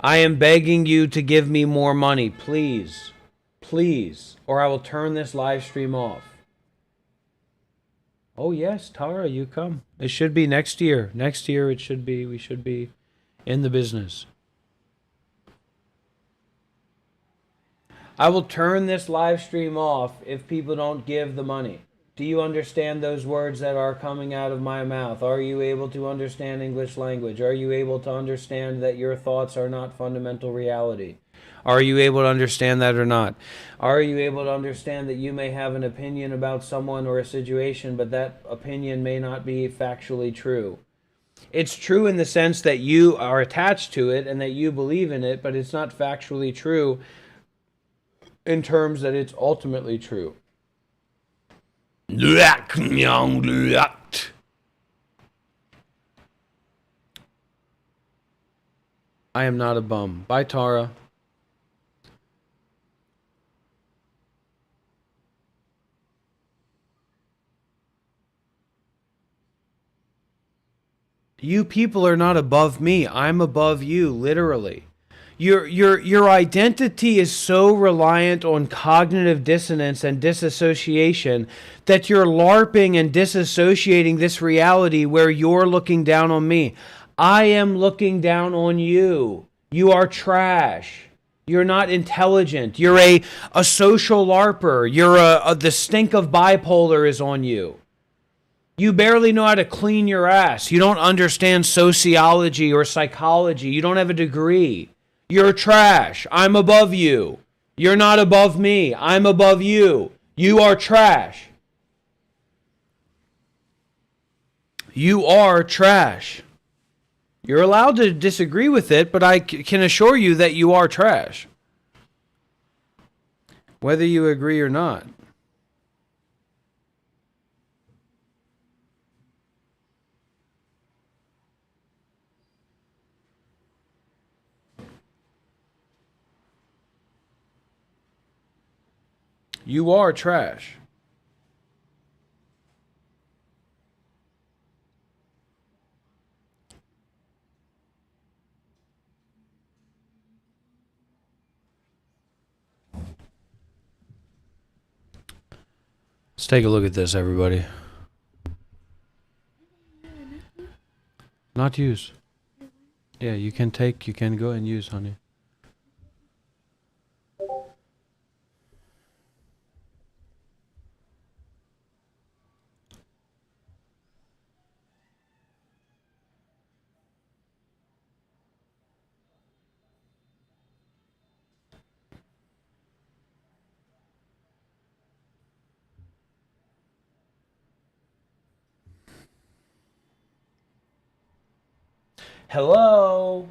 I am begging you to give me more money, please. Please. Or I will turn this live stream off. Oh yes, Tara, you come. It should be next year. Next year we should be in the business. I will turn this live stream off if people don't give the money. Do you understand those words that are coming out of my mouth? Are you able to understand English language? Are you able to understand that your thoughts are not fundamental reality? Are you able to understand that or not? Are you able to understand that you may have an opinion about someone or a situation, but that opinion may not be factually true? It's true in the sense that you are attached to it and that you believe in it, but it's not factually true in terms that it's ultimately true. I am not a bum. Bye, Tara. You people are not above me. I'm above you, literally. Your identity is so reliant on cognitive dissonance and disassociation that you're LARPing and disassociating this reality where you're looking down on me. I am looking down on you. You are trash. You're not intelligent. You're a social LARPer. You're the stink of bipolar is on you. You barely know how to clean your ass. You don't understand sociology or psychology. You don't have a degree. You're trash. I'm above you. You're not above me. I'm above you. You are trash. You are trash. You're allowed to disagree with it, but I can assure you that you are trash. Whether you agree or not. You are trash. Let's take a look at this, everybody. Not use. Yeah, you can go and use, honey. Hello?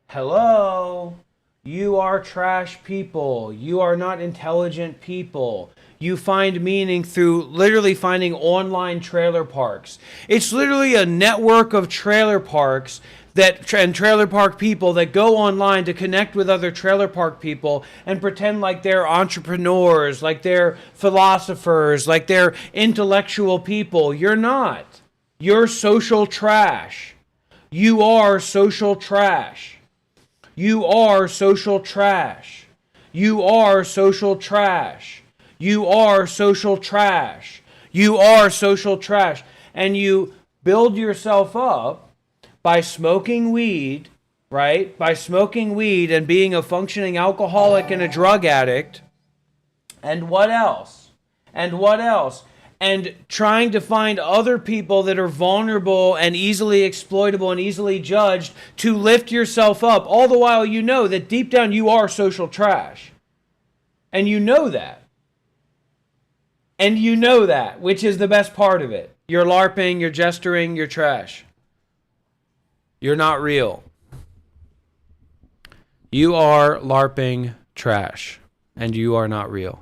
Hello? You are trash people. You are not intelligent people. You find meaning through literally finding online trailer parks. It's literally a network of trailer parks and trailer park people that go online to connect with other trailer park people and pretend like they're entrepreneurs, like they're philosophers, like they're intellectual people. You're not. You're social trash. You are social trash. You are social trash. You are social trash. You are social trash. You are social trash. And you build yourself up by smoking weed, right? By smoking weed and being a functioning alcoholic and a drug addict. And what else? And what else? And trying to find other people that are vulnerable and easily exploitable and easily judged to lift yourself up. All the while you know that deep down you are social trash. And you know that. And you know that, which is the best part of it. You're LARPing, you're gesturing, you're trash. You're not real. You are LARPing trash. And you are not real.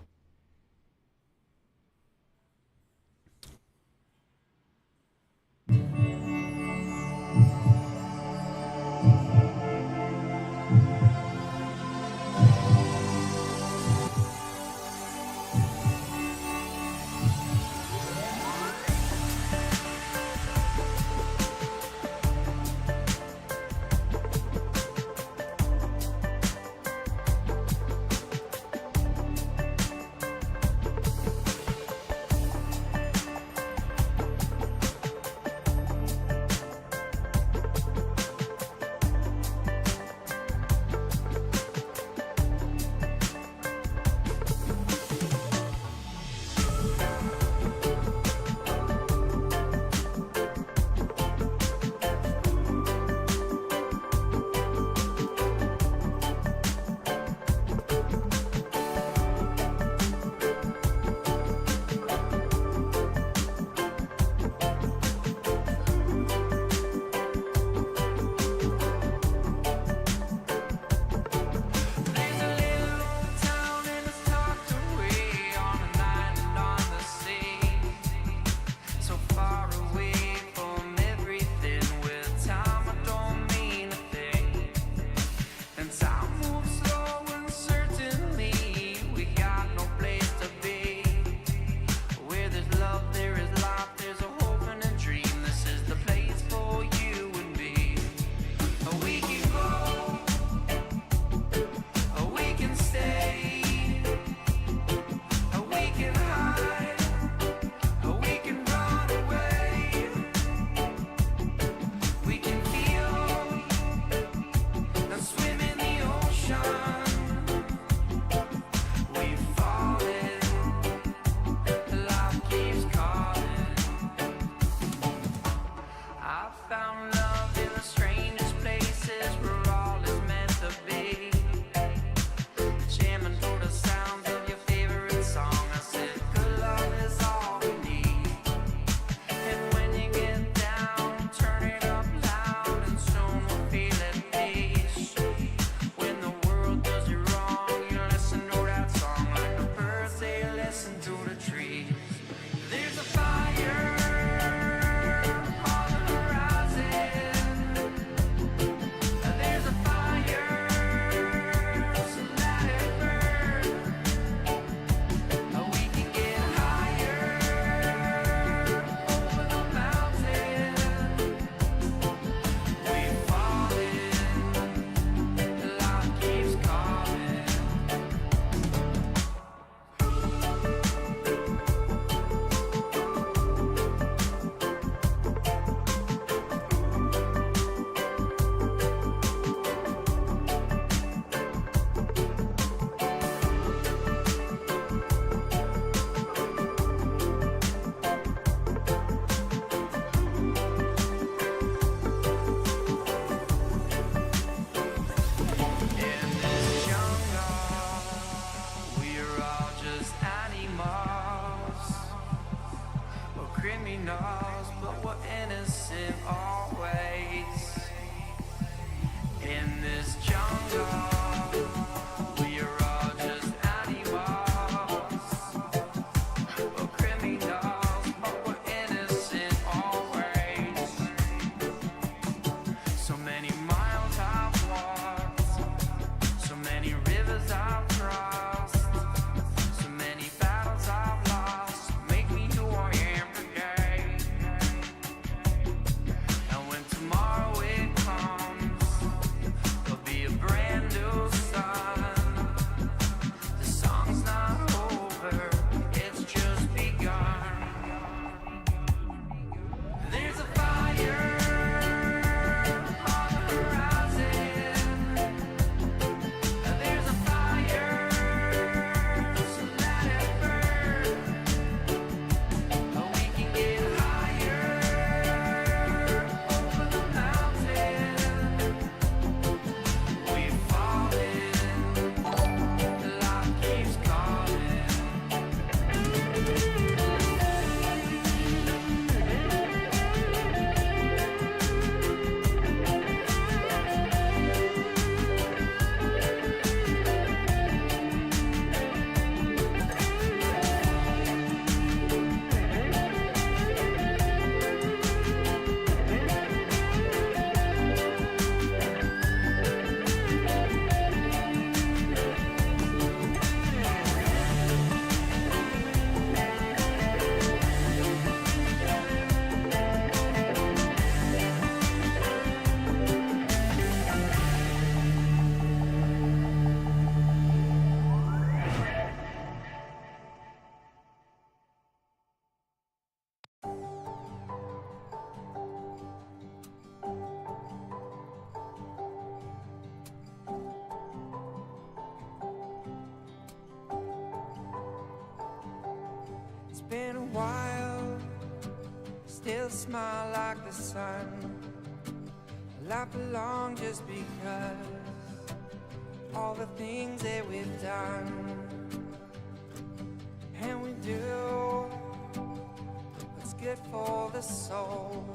been a while, still smile like the sun. I laugh along just because all the things that we've done. And we do what's good for the soul.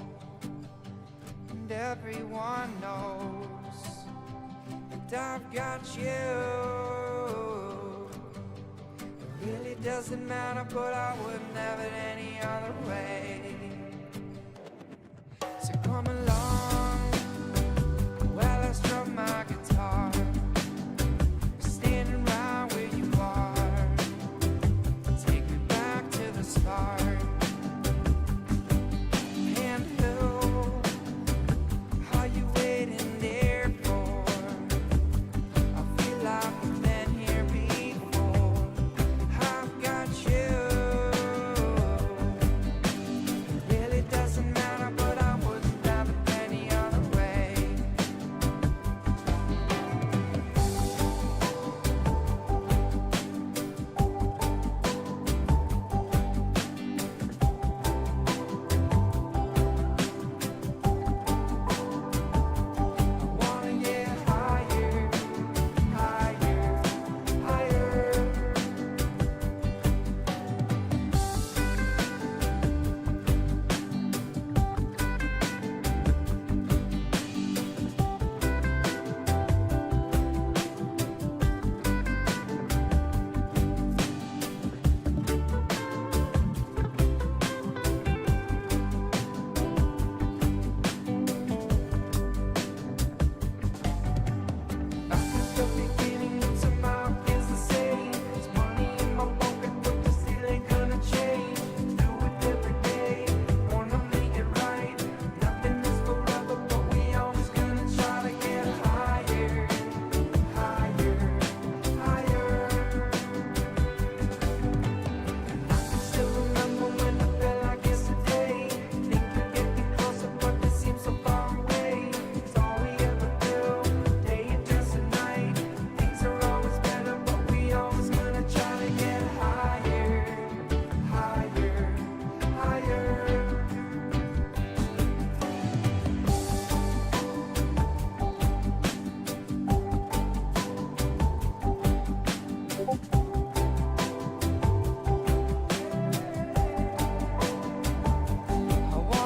And everyone knows that I've got you. It really doesn't matter, but I wouldn't have it any other way.